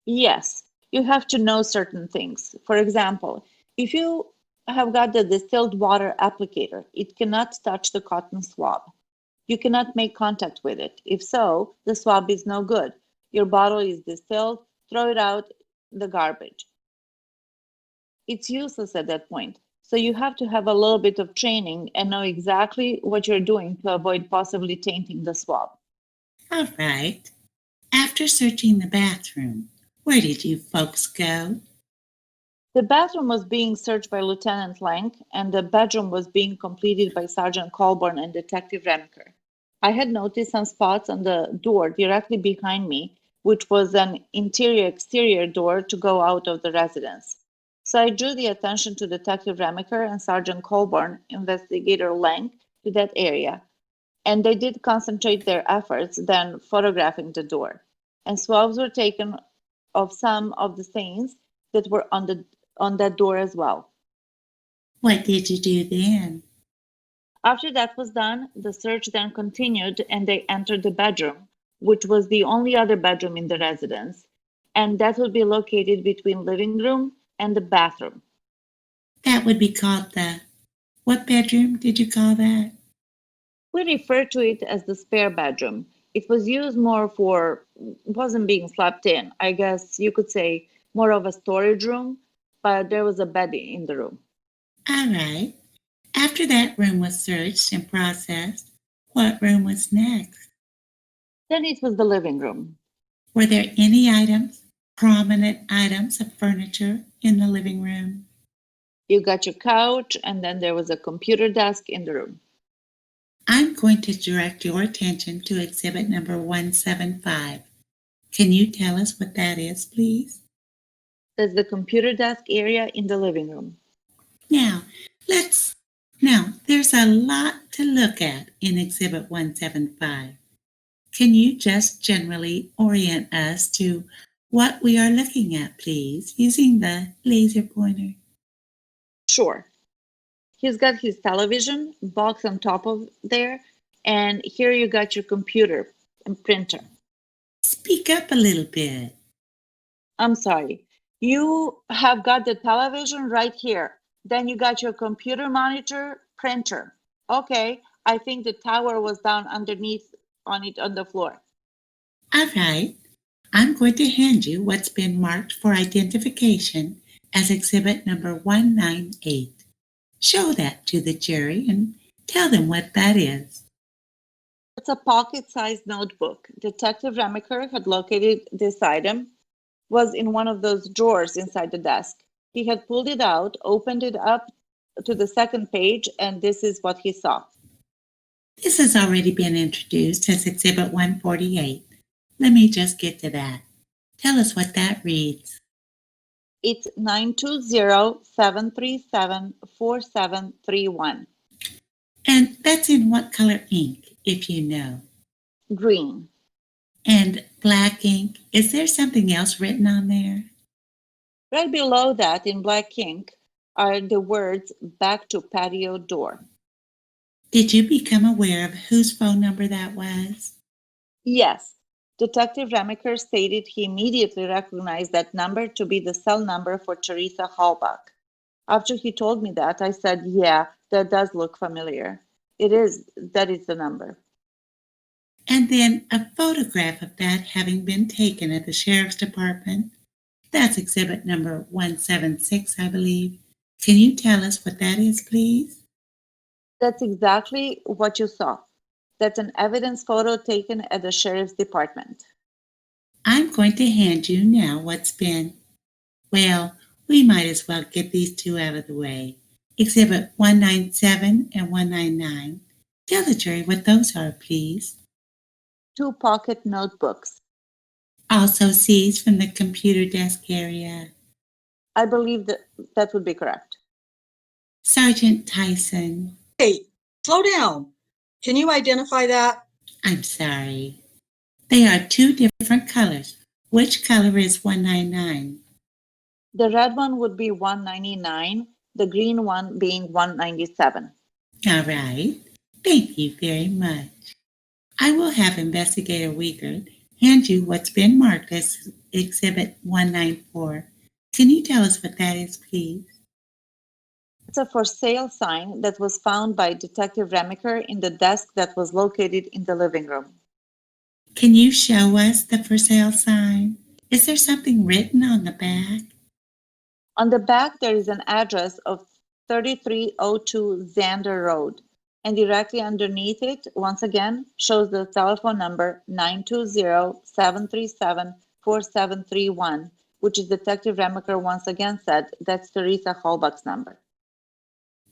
Yes, you have to know certain things. For example, if you have got the distilled water applicator, it cannot touch the cotton swab. You cannot make contact with it. If so, the swab is no good. Your bottle is distilled, throw it out the garbage. It's useless at that point. So you have to have a little bit of training and know exactly what you're doing to avoid possibly tainting the swab. All right. After searching the bathroom, where did you folks go? The bathroom was being searched by Lieutenant Lang, and the bedroom was being completed by Sergeant Colburn and Detective Remker. I had noticed some spots on the door directly behind me, which was an interior-exterior door to go out of the residence. So I drew the attention to Detective Remker and Sergeant Colburn, Investigator Lang, to that area, and they did concentrate their efforts then photographing the door. And swabs were taken of some of the stains that were on that door as well. What did you do then? After that was done, the search then continued and they entered the bedroom, which was the only other bedroom in the residence, and that would be located between living room and the bathroom. That would be called what bedroom did you call that? We refer to it as the spare bedroom. It was used more for, wasn't being slept in. I guess you could say more of a storage room, but there was a bed in the room. All right. After that room was searched and processed, what room was next? Then it was the living room. Were there any prominent items of furniture in the living room? You got your couch, and then there was a computer desk in the room. I'm going to direct your attention to exhibit number 175. Can you tell us what that is, please? That's the computer desk area in the living room. Now, there's a lot to look at in exhibit 175. Can you just generally orient us to what we are looking at, please, using the laser pointer? Sure. He's got his television box on top of there, and here you got your computer and printer. Speak up a little bit. I'm sorry. You have got the television right here. Then you got your computer monitor, printer. Okay, I think the tower was down underneath on it on the floor. All right. I'm going to hand you what's been marked for identification as exhibit number 198. Show that to the jury and tell them what that is. It's a pocket-sized notebook. Detective Remker had located this item, was in one of those drawers inside the desk. He had pulled it out, opened it up to the second page, and this is what he saw. This has already been introduced as exhibit 148. Let me just get to that. Tell us what that reads. It's 920-737-4731. And that's in what color ink, if you know? Green. And black ink, is there something else written on there? Right below that in black ink are the words "back to patio door." Did you become aware of whose phone number that was? Yes. Detective Remiker stated he immediately recognized that number to be the cell number for Teresa Hallbach. After he told me that, I said, yeah, that does look familiar. That is the number. And then a photograph of that having been taken at the Sheriff's Department. That's exhibit number 176, I believe. Can you tell us what that is, please? That's exactly what you saw. That's an evidence photo taken at the Sheriff's Department. I'm going to hand you now what's been, well, we might as well get these two out of the way. Exhibit 197 and 199. Tell the jury what those are, please. 2 pocket notebooks. Also seized from the computer desk area. I believe that would be correct. Sergeant Tyson. Hey, slow down. Can you identify that? I'm sorry. They are 2 different colors. Which color is 199? The red one would be 199, the green one being 197. All right. Thank you very much. I will have Investigator Wiegert hand you what's been marked as Exhibit 194. Can you tell us what that is, please? It's a for sale sign that was found by Detective Remiker in the desk that was located in the living room. Can you show us the for sale sign? Is there something written on the back? On the back, there is an address of 3302 Xander Road, and directly underneath it, once again, shows the telephone number 920-737-4731, which is Detective Remiker once again said that's Teresa Hallbach's number.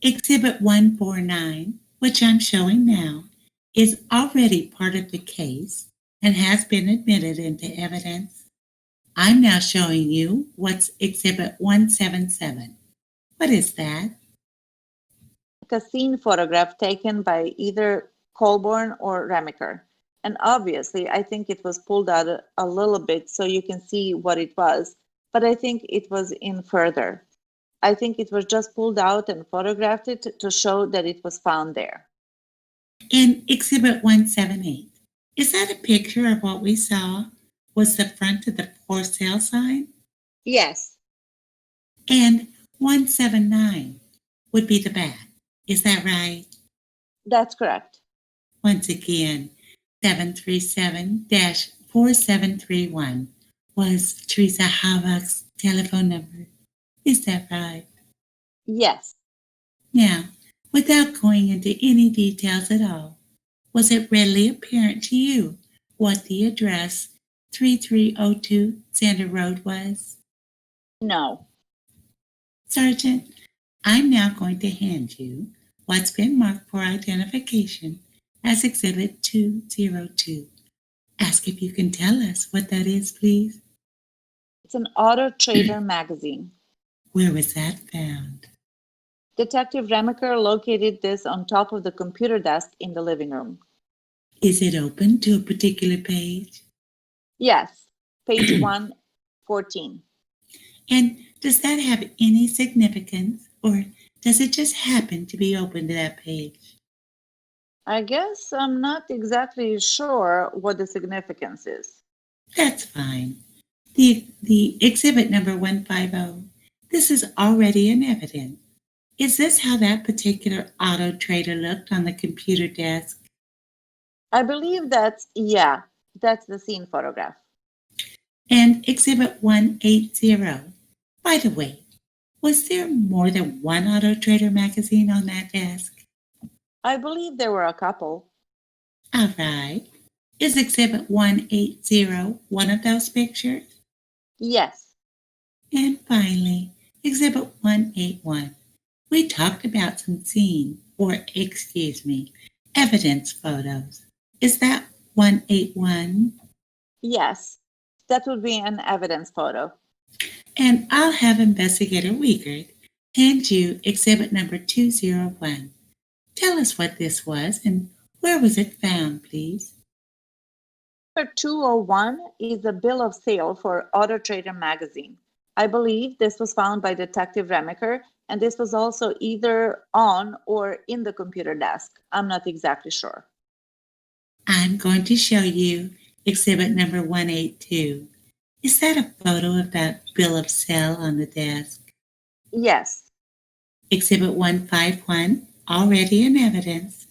Exhibit 149, which I'm showing now, is already part of the case and has been admitted into evidence. I'm now showing you what's Exhibit 177. What is that? A scene photograph taken by either Colborn or Remiker. And obviously, I think it was pulled out a little bit so you can see what it was, but I think it was in further. I think it was just pulled out and photographed it to show that it was found there. In Exhibit 178, is that a picture of what we saw was the front of the for sale sign? Yes. And 179 would be the back. Is that right? That's correct. Once again, 737-4731 was Teresa Hallbach's telephone number. Is that right? Yes. Now, without going into any details at all, was it readily apparent to you what the address 3302 Xander Road was? No. Sergeant, I'm now going to hand you what's been marked for identification as Exhibit 202. Ask if you can tell us what that is, please. It's an Auto Trader magazine. Where was that found? Detective Remiker located this on top of the computer desk in the living room. Is it open to a particular page? Yes, page 114. And does that have any significance, or does it just happen to be open to that page? I guess I'm not exactly sure what the significance is. That's fine. The exhibit number 150, this is already in evidence. Is this how that particular auto trader looked on the computer desk? I believe that's the scene photograph. And exhibit 180. By the way, was there more than one auto trader magazine on that desk? I believe there were a couple. All right. Is exhibit 180 one of those pictures? Yes. And finally, exhibit 181. We talked about some evidence photos. Is that 181? Yes, that would be an evidence photo. And I'll have Investigator Wiegert hand you exhibit number 201. Tell us what this was and where was it found, please? Number 201 is a bill of sale for Auto Trader magazine. I believe this was found by Detective Remaker, and this was also either on or in the computer desk. I'm not exactly sure. I'm going to show you exhibit number 182. Is that a photo of that bill of sale on the desk? Yes. Exhibit 151, already in evidence.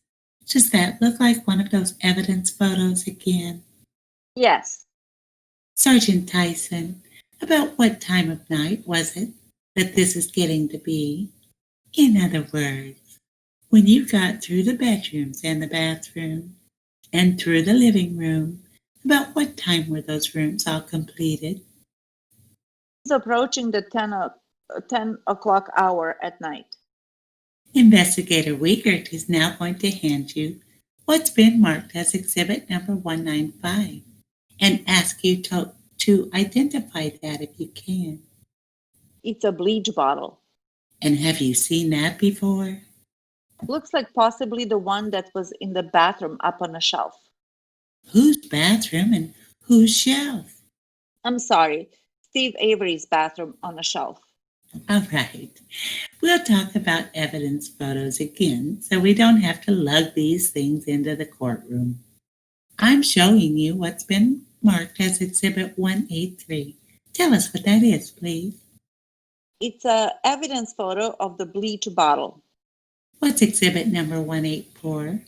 Does that look like one of those evidence photos again? Yes. Sergeant Tyson, about what time of night was it that this is getting to be? In other words, when you got through the bedrooms and the bathroom and through the living room, about what time were those rooms all completed? It's approaching the 10 o'clock hour at night. Investigator Wiegert is now going to hand you what's been marked as exhibit number 195 and ask you to identify that if you can. It's a bleach bottle. And have you seen that before? Looks like possibly the one that was in the bathroom up on a shelf. Whose bathroom and whose shelf? I'm sorry, Steve Avery's bathroom on a shelf. All right. We'll talk about evidence photos again so we don't have to lug these things into the courtroom. I'm showing you what's been marked as exhibit 183. Tell us what that is, please. It's a evidence photo of the bleach bottle. What's exhibit number 184?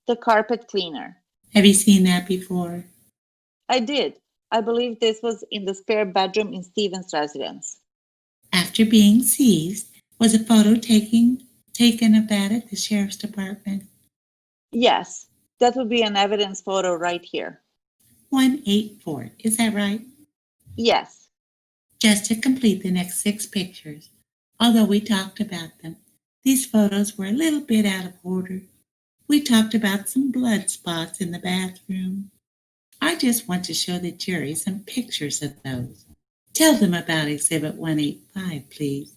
The carpet cleaner. Have you seen that before? I did. I believe this was in the spare bedroom in Stephen's residence. After being seized, was a photo taken of that at the sheriff's department? Yes, that would be an evidence photo right here. 184, is that right? Yes. Just to complete the next 6 pictures, although we talked about them, these photos were a little bit out of order. We talked about some blood spots in the bathroom. I just want to show the jury some pictures of those. Tell them about exhibit 185, please.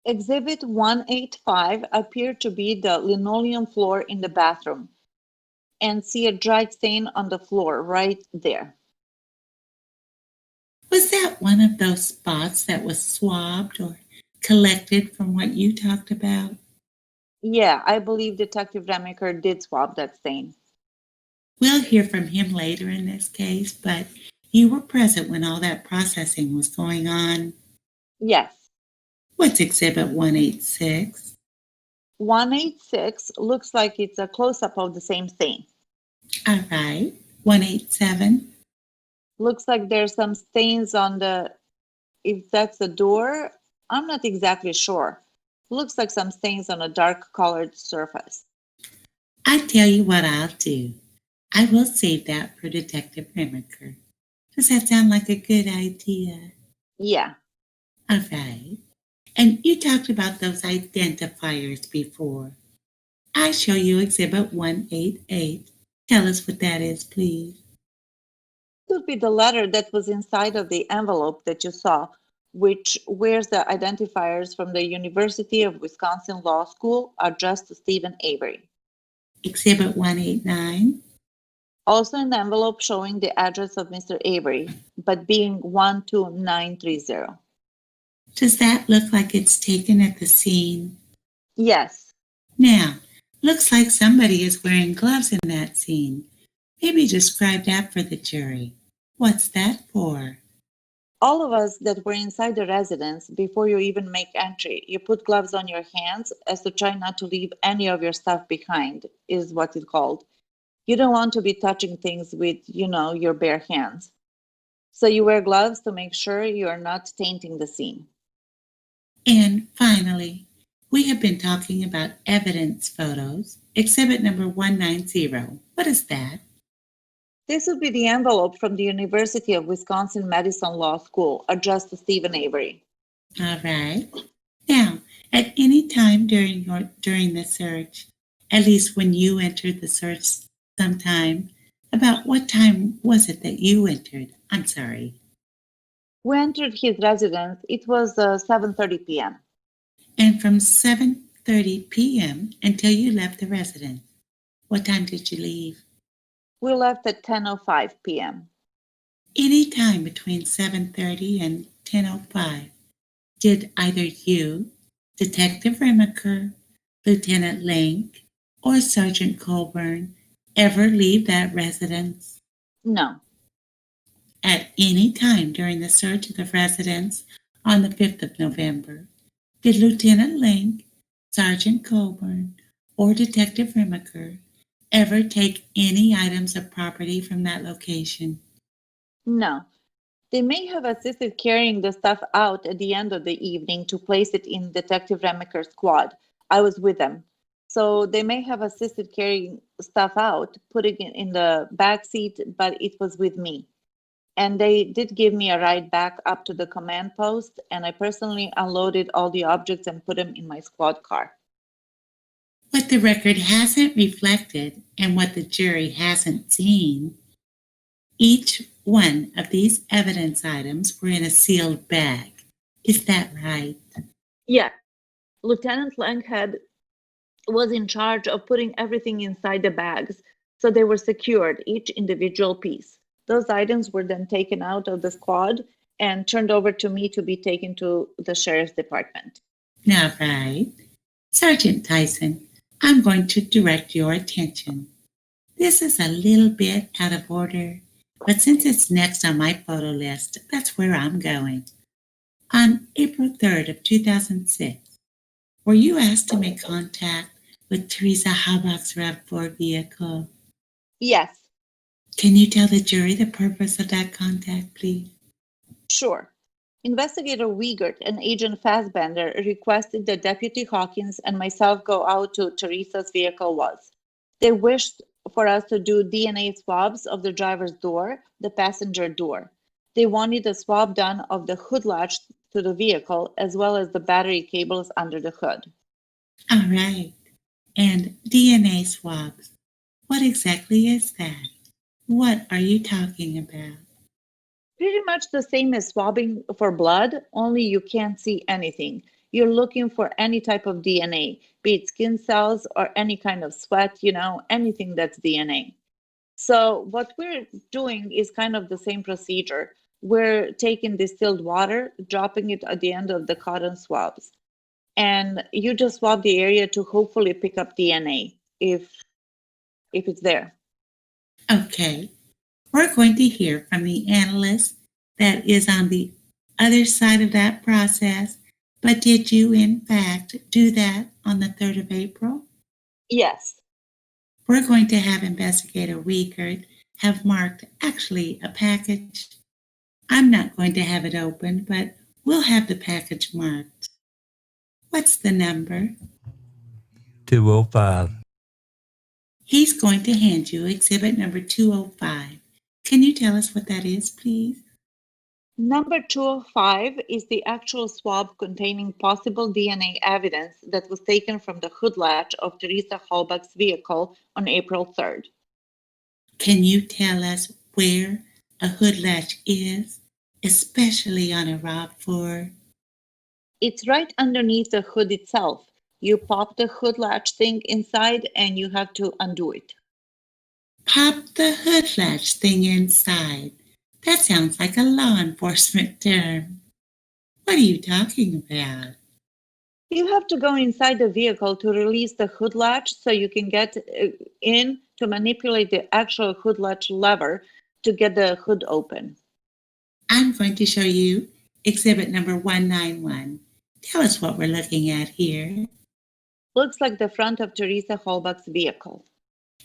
Exhibit 185 appeared to be the linoleum floor in the bathroom, and see a dried stain on the floor right there. Was that one of those spots that was swabbed or collected from what you talked about? Yeah, I believe Detective Remaker did swab that stain. We'll hear from him later in this case, but you were present when all that processing was going on. Yes. What's exhibit 186? 186 looks like it's a close-up of the same stain. All right. 187? Looks like there's some stains on the, if that's the door, I'm not exactly sure. Looks like some stains on a dark colored surface. I tell you what I'll do. I will save that for Detective Remaker. Does that sound like a good idea? Yeah. All right. And you talked about those identifiers before. I show you exhibit 188. Tell us what that is, please. It would be the letter that was inside of the envelope that you saw, which wears the identifiers from the University of Wisconsin Law School addressed to Stephen Avery. Exhibit 189. Also an envelope showing the address of Mr. Avery, but being 12930. Does that look like it's taken at the scene? Yes. Now, looks like somebody is wearing gloves in that scene. Maybe describe that for the jury. What's that for? All of us that were inside the residence, before you even make entry, you put gloves on your hands as to try not to leave any of your stuff behind, is what it's called. You don't want to be touching things with, your bare hands. So you wear gloves to make sure you are not tainting the scene. And finally, we have been talking about evidence photos. Exhibit number 190. What is that? This would be the envelope from the University of Wisconsin-Madison Law School addressed to Stephen Avery. All right. Now, at any time during the search, at least when you entered the search sometime, about what time was it that you entered? I'm sorry. We entered his residence. It was 7:30 p.m. And from 7:30 p.m. until you left the residence, what time did you leave? We left at 10:05 p.m. Any time between 7:30 and 10:05, did either you, Detective Remaker, Lieutenant Link, or Sergeant Colburn ever leave that residence? No. At any time during the search of the residence on the 5th of November, did Lieutenant Link, Sergeant Colburn, or Detective Remaker ever take any items of property from that location? No. They may have assisted carrying the stuff out at the end of the evening to place it in Detective Remaker's squad. I was with them. So they may have assisted carrying stuff out, putting it in the back seat, but it was with me. And they did give me a ride back up to the command post, and I personally unloaded all the objects and put them in my squad car. What the record hasn't reflected and what the jury hasn't seen, each one of these evidence items were in a sealed bag. Is that right? Yeah. Lieutenant Langhead was in charge of putting everything inside the bags, so they were secured, each individual piece. Those items were then taken out of the squad and turned over to me to be taken to the sheriff's department. All right. Sergeant Tyson, I'm going to direct your attention. This is a little bit out of order, but since it's next on my photo list, that's where I'm going. On April 3rd of 2006, were you asked to make contact with Teresa Halbach's RAV4 vehicle? Yes. Can you tell the jury the purpose of that contact, please? Sure. Investigator Wiegert and Agent Fassbender requested that Deputy Hawkins and myself go out to Teresa's vehicle was. They wished for us to do DNA swabs of the driver's door, the passenger door. They wanted a swab done of the hood latch to the vehicle as well as the battery cables under the hood. All right. And DNA swabs. What exactly is that? What are you talking about? Pretty much the same as swabbing for blood, only you can't see anything. You're looking for any type of DNA, be it skin cells or any kind of sweat, anything that's DNA. So what we're doing is kind of the same procedure. We're taking distilled water, dropping it at the end of the cotton swabs. And you just swab the area to hopefully pick up DNA if it's there. Okay. We're going to hear from the analyst that is on the other side of that process. But did you, in fact, do that on the 3rd of April? Yes. We're going to have Investigator Wiegert have marked actually a package. I'm not going to have it opened, but we'll have the package marked. What's the number? 205. He's going to hand you exhibit number 205. Can you tell us what that is, please? Number 205 is the actual swab containing possible DNA evidence that was taken from the hood latch of Teresa Halbach's vehicle on April 3rd. Can you tell us where a hood latch is, especially on a RAV4? It's right underneath the hood itself. You pop the hood latch thing inside and you have to undo it. Pop the hood latch thing inside. That sounds like a law enforcement term. What are you talking about? You have to go inside the vehicle to release the hood latch so you can get in to manipulate the actual hood latch lever to get the hood open. I'm going to show you exhibit number 191. Tell us what we're looking at here. Looks like the front of Teresa Halbach's vehicle.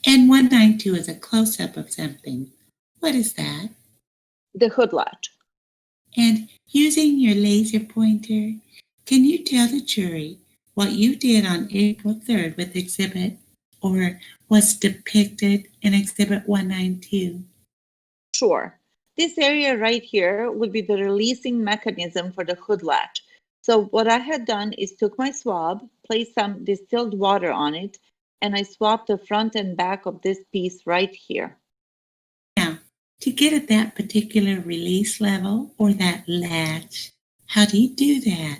And 192 is a close-up of something. What is that? The hood latch. And using your laser pointer, can you tell the jury what you did on April 3rd with exhibit or what's depicted in exhibit 192? Sure. This area right here would be the releasing mechanism for the hood latch. So what I had done is took my swab, placed some distilled water on it, and I swabbed the front and back of this piece right here. Now, To get at that particular release level or that latch, how do you do that?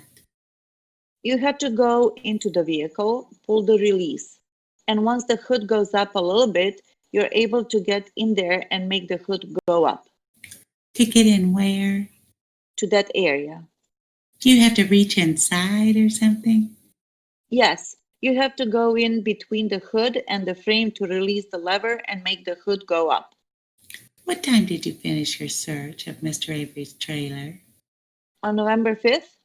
You have to go into the vehicle, pull the release, and once the hood goes up a little bit, you're able to get in there and make the hood go up To get in where? to that area. Do you have to reach inside or something? Yes, you have to go in between the hood and the frame to release the lever and make the hood go up. What time did you finish your search of Mr. Avery's trailer? On November 5th,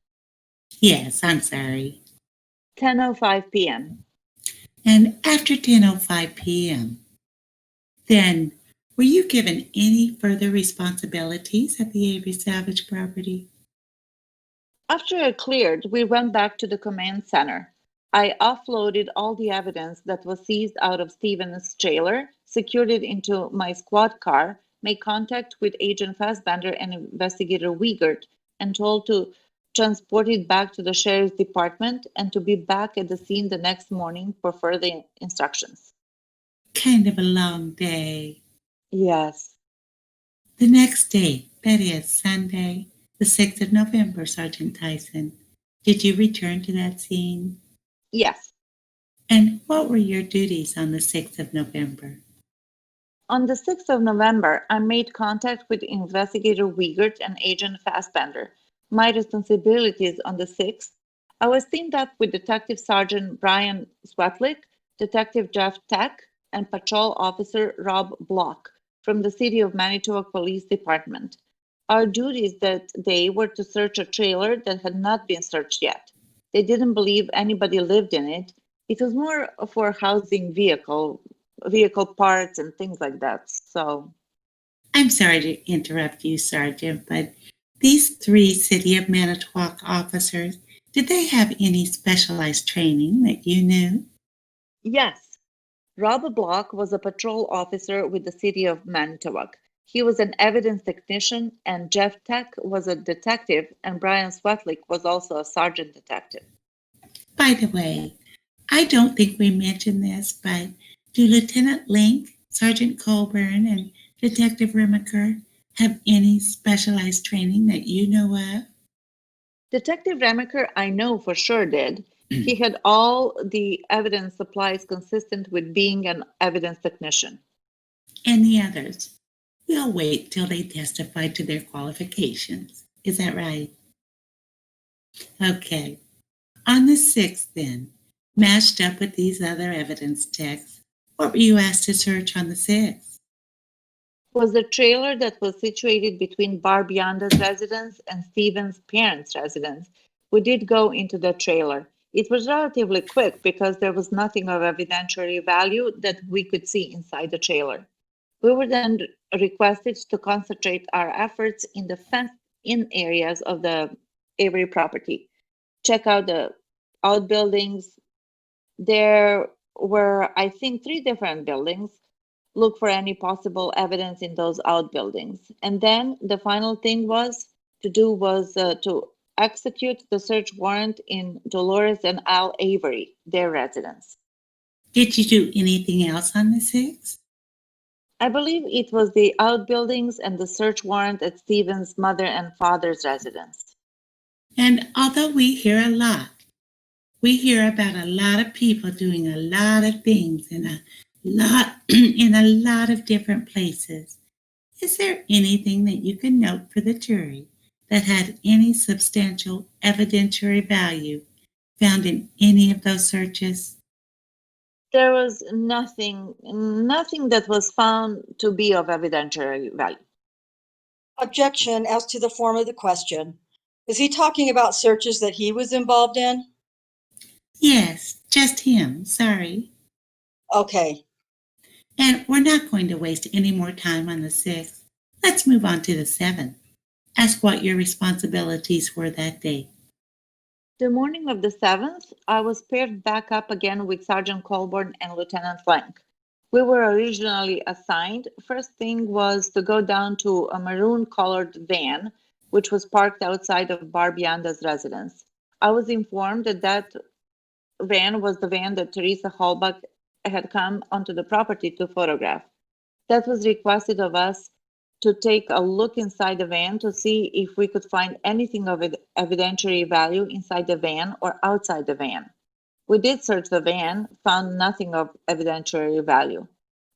Yes, I'm sorry. 10:05 p.m. And after 10:05 p.m., then were you given any further responsibilities at the Avery salvage property? After it cleared, we went back to the command center. I offloaded all the evidence that was seized out of Stevens' trailer, secured it into my squad car, made contact with Agent Fassbender and Investigator Wiegert, and told to transport it back to the sheriff's department and to be back at the scene the next morning for further instructions. Kind of a long day. Yes. The next day, that is Sunday, the 6th of November, Sergeant Tyson, did you return to that scene? Yes. And what were your duties on the 6th of November? On the 6th of November, I made contact with Investigator Wiegert and Agent Fassbender. My responsibilities on the 6th, I was teamed up with Detective Sergeant Brian Swetlick, Detective Jeff Tech, and Patrol Officer Rob Block from the City of Manitowoc Police Department. Our duties that day were to search a trailer that had not been searched yet. They didn't believe anybody lived in it. It was more for housing vehicle parts and things like that. So I'm sorry to interrupt you, Sergeant, but these 3 City of Manitowoc officers, did they have any specialized training that you knew? yes, Rob Block was a patrol officer with the City of Manitowoc. He was an evidence technician, and Jeff Tech was a detective, and Brian Swetlick was also a sergeant detective. By the way, I don't think we mentioned this, but do Lieutenant Link, Sergeant Colburn, and Detective Remaker have any specialized training that you know of? Detective Remaker, I know for sure did. He had all the evidence supplies consistent with being an evidence technician. And the others? We'll wait till they testify to their qualifications. Is that right? Okay. On the 6th, then, matched up with these other evidence techs, what were you asked to search on the 6th? Was the trailer that was situated between Barb Yanda's residence and Stephen's parents' residence. We did go into the trailer. It was relatively quick because there was nothing of evidentiary value that we could see inside the trailer. We were then requested to concentrate our efforts in the fenced-in areas of the Avery property. Check out the outbuildings. There were, I think, 3 different buildings. Look for any possible evidence in those outbuildings. And then the final thing was to execute the search warrant in Dolores and Al Avery, their residence. Did you do anything else on the 6th? I believe it was the outbuildings and the search warrant at Stephen's mother and father's residence. And although we hear about a lot of people doing a lot of things in a lot of different places, is there anything that you can note for the jury that had any substantial evidentiary value found in any of those searches? There was nothing that was found to be of evidentiary value. Objection as to the form of the question. Is he talking about searches that he was involved in? Yes, just him, sorry. Okay. And we're not going to waste any more time on the 6th. Let's move on to the 7th. Ask what your responsibilities were that day. The morning of the 7th, I was paired back up again with Sergeant Colburn and Lieutenant Lank. We were originally assigned. First thing was to go down to a maroon-colored van, which was parked outside of Barb Yanda's residence. I was informed that that van was the van that Teresa Hallbuck had come onto the property to photograph. That was requested of us to take a look inside the van to see if we could find anything of evidentiary value inside the van or outside the van. We did search the van, found nothing of evidentiary value.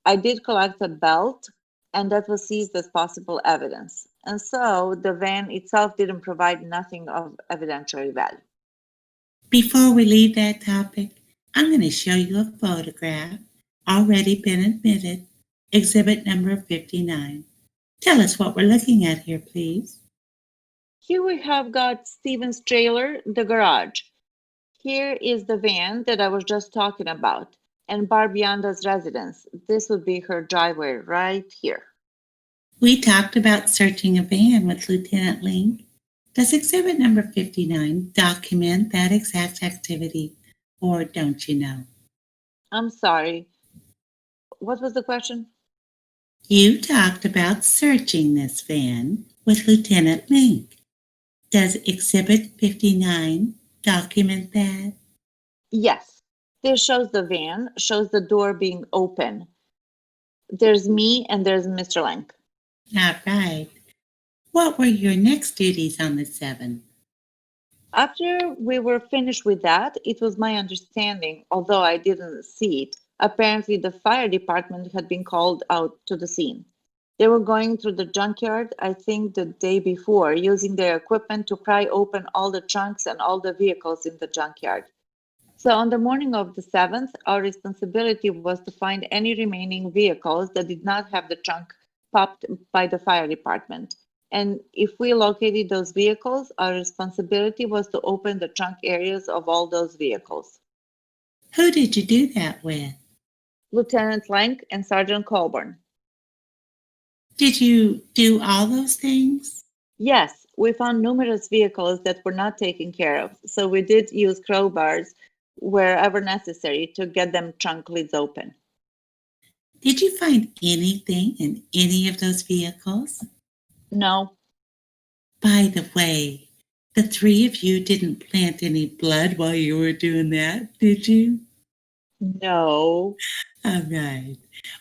I did collect a belt, and that was seized as possible evidence. And so the van itself didn't provide nothing of evidentiary value. Before we leave that topic, I'm going to show you a photograph already been admitted, exhibit number 59. Tell us what we're looking at here, please. Here we have got Stephen's trailer, the garage. Here is the van that I was just talking about, and Barbionda's residence. This would be her driveway right here. We talked about searching a van with Lieutenant Linn. Does exhibit number 59 document that exact activity, or don't you know? I'm sorry. What was the question? You talked about searching this van with Lieutenant Linn. Does exhibit 59 document that? Yes. This shows the van, shows the door being open. There's me and there's Mr. Linn. All right. What were your next duties on the 7th? After we were finished with that, it was my understanding, although I didn't see it, apparently the fire department had been called out to the scene. They were going through the junkyard, I think the day before, using their equipment to pry open all the trunks and all the vehicles in the junkyard. So on the morning of the 7th, our responsibility was to find any remaining vehicles that did not have the trunk popped by the fire department. And if we located those vehicles, our responsibility was to open the trunk areas of all those vehicles. Who did you do that with? Lieutenant Linn and Sergeant Colburn. Did you do all those things? Yes, we found numerous vehicles that were not taken care of, so we did use crowbars wherever necessary to get them trunk lids open. Did you find anything in any of those vehicles? No. By the way, the three of you didn't plant any blood while you were doing that, did you? No. All right.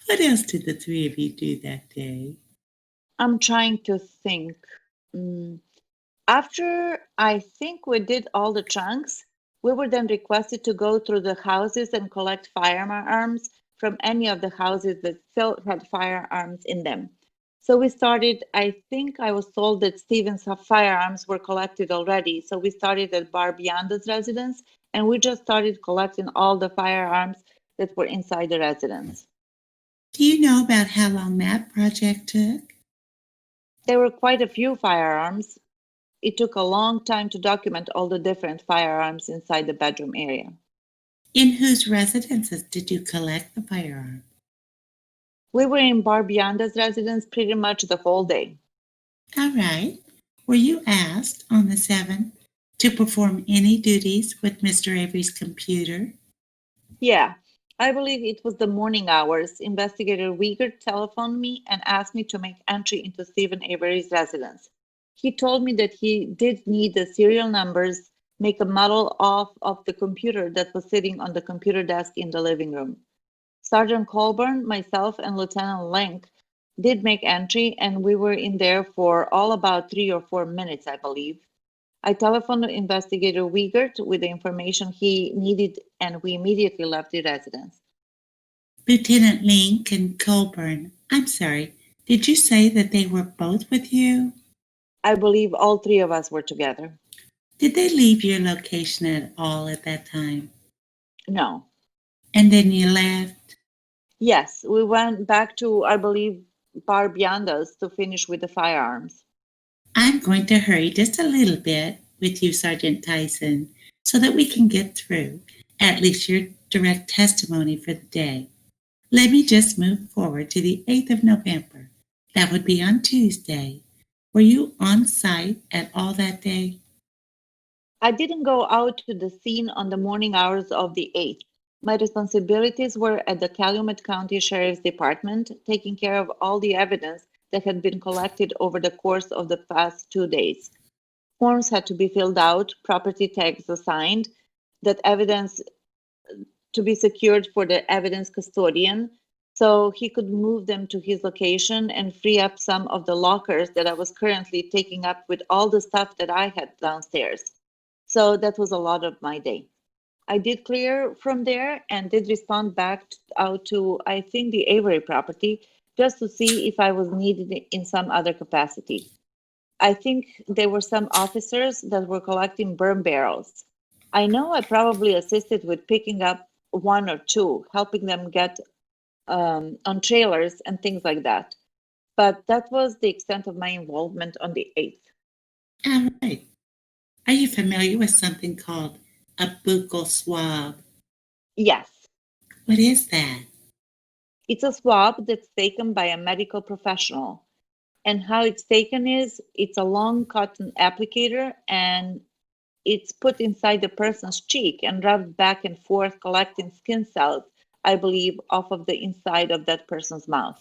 What else did the three of you do that day? I'm trying to think. After I think we did all the trunks, we were then requested to go through the houses and collect firearms from any of the houses that still had firearms in them. So we started, I think I was told that Stephen's firearms were collected already. So we started at Barbionda's residence, and we just started collecting all the firearms that were inside the residence. Do you know about how long that project took? There were quite a few firearms. It took a long time to document all the different firearms inside the bedroom area. In whose residences did you collect the firearms? We were in Barbionda's residence pretty much the whole day. All right. Were you asked on the 7th to perform any duties with Mr. Avery's computer? Yeah, I believe it was the morning hours. Investigator Wiegert telephoned me and asked me to make entry into Stephen Avery's residence. He told me that he did need the serial numbers, make a model of the computer that was sitting on the computer desk in the living room. Sergeant Colburn, myself, and Lieutenant Linn did make entry, and we were in there for all about 3 or 4 minutes, I believe. I telephoned Investigator Wiegert with the information he needed, and we immediately left the residence. Lieutenant Linn and Colburn, I'm sorry, did you say that they were both with you? I believe all 3 of us were together. Did they leave your location at all at that time? No. And then you left? Yes, we went back to, I believe, Barbionda's to finish with the firearms. I'm going to hurry just a little bit with you, Sergeant Tyson, so that we can get through at least your direct testimony for the day. Let me just move forward to the 8th of November. That would be on Tuesday. Were you on site at all that day? I didn't go out to the scene on the morning hours of the 8th. My responsibilities were at the Calumet County Sheriff's Department, taking care of all the evidence that had been collected over the course of the past 2 days. Forms had to be filled out, property tags assigned, that evidence to be secured for the evidence custodian, so he could move them to his location and free up some of the lockers that I was currently taking up with all the stuff that I had downstairs. So that was a lot of my day. I did clear from there and did respond back out to, I think, the Avery property just to see if I was needed in some other capacity. I think there were some officers that were collecting burn barrels. I know I probably assisted with picking up one or two, helping them get on trailers and things like that. But that was the extent of my involvement on the 8th. All right. Are you familiar with something called a buccal swab? Yes. What is that? It's a swab that's taken by a medical professional. And how it's taken is it's a long cotton applicator and it's put inside the person's cheek and rubbed back and forth, collecting skin cells, I believe, off of the inside of that person's mouth.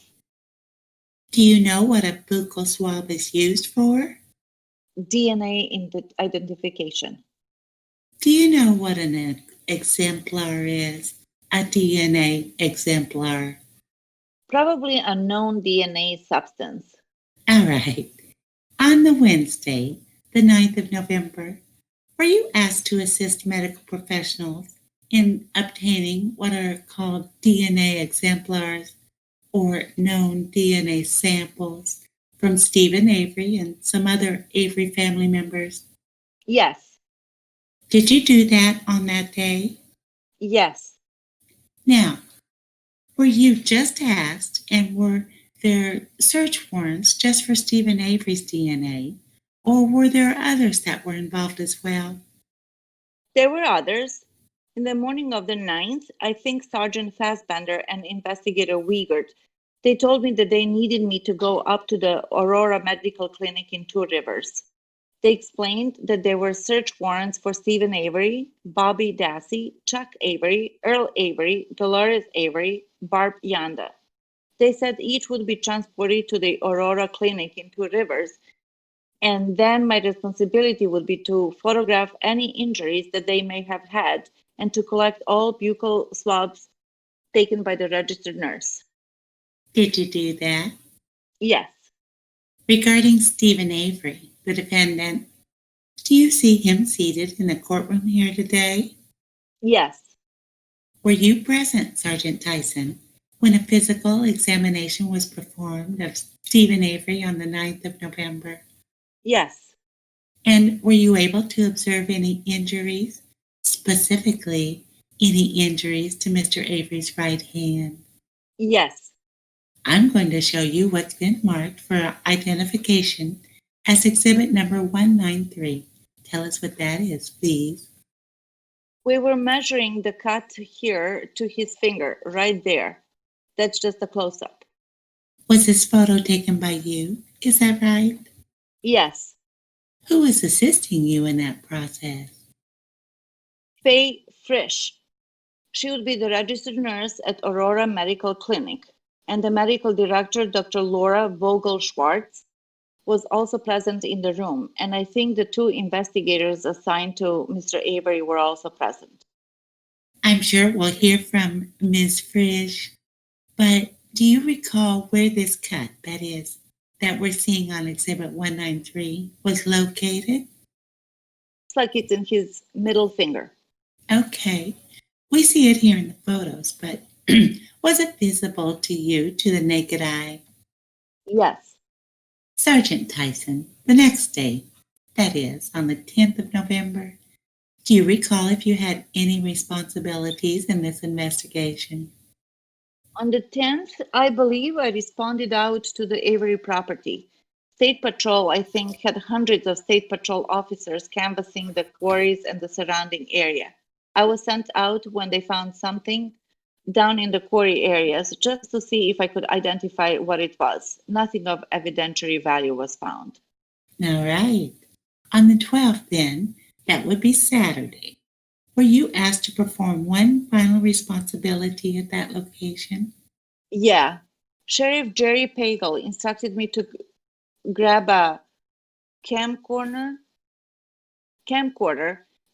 Do you know what a buccal swab is used for? DNA identification. Do you know what an exemplar is? A DNA exemplar. Probably a known DNA substance. All right. On the Wednesday, the 9th of November, were you asked to assist medical professionals in obtaining what are called DNA exemplars or known DNA samples from Stephen Avery and some other Avery family members? Yes. Did you do that on that day? Yes. Now, were you just asked and were there search warrants just for Stephen Avery's DNA, or were there others that were involved as well? There were others. In the morning of the 9th, I think Sergeant Fassbender and Investigator Wiegert, they told me that they needed me to go up to the Aurora Medical Clinic in Two Rivers. They explained that there were search warrants for Stephen Avery, Bobby Dassey, Chuck Avery, Ertl Avery, Dolores Avery, Barb Yanda. They said each would be transported to the Aurora Clinic in Two Rivers, and then my responsibility would be to photograph any injuries that they may have had and to collect all buccal swabs taken by the registered nurse. Did you do that? Yes. Regarding Stephen Avery, the defendant, do you see him seated in the courtroom here today? Yes. Were you present, Sergeant Tyson, when a physical examination was performed of Stephen Avery on the 9th of November? Yes. And were you able to observe any injuries, specifically any injuries to Mr. Avery's right hand? Yes. I'm going to show you what's been marked for identification as exhibit number 193. Tell us what that is, please. We were measuring the cut here to his finger, right there. That's just a close-up. Was this photo taken by you? Is that right? Yes. Who is assisting you in that process? Faye Frisch. She would be the registered nurse at Aurora Medical Clinic, and the medical director, Dr. Laura Vogel-Schwartz, was also present in the room, and I think the two investigators assigned to Mr. Avery were also present. I'm sure we'll hear from Ms. Frisch, but do you recall where this cut, that is, that we're seeing on exhibit 193, was located? It's like it's in his middle finger. Okay. We see it here in the photos, but was it visible to you, to the naked eye? Yes. Sergeant Tyson, the next day, that is, on the 10th of November, do you recall if you had any responsibilities in this investigation? On the 10th, I believe I responded out to the Avery property. State Patrol, I think, had hundreds of State Patrol officers canvassing the quarries and the surrounding area. I was sent out when they found something down in the quarry areas just to see if I could identify what it was. Nothing of evidentiary value was found. All right. On the 12th, then, that would be Saturday. Were you asked to perform one final responsibility at that location? Yeah. Sheriff Jerry Pagel instructed me to grab a camcorder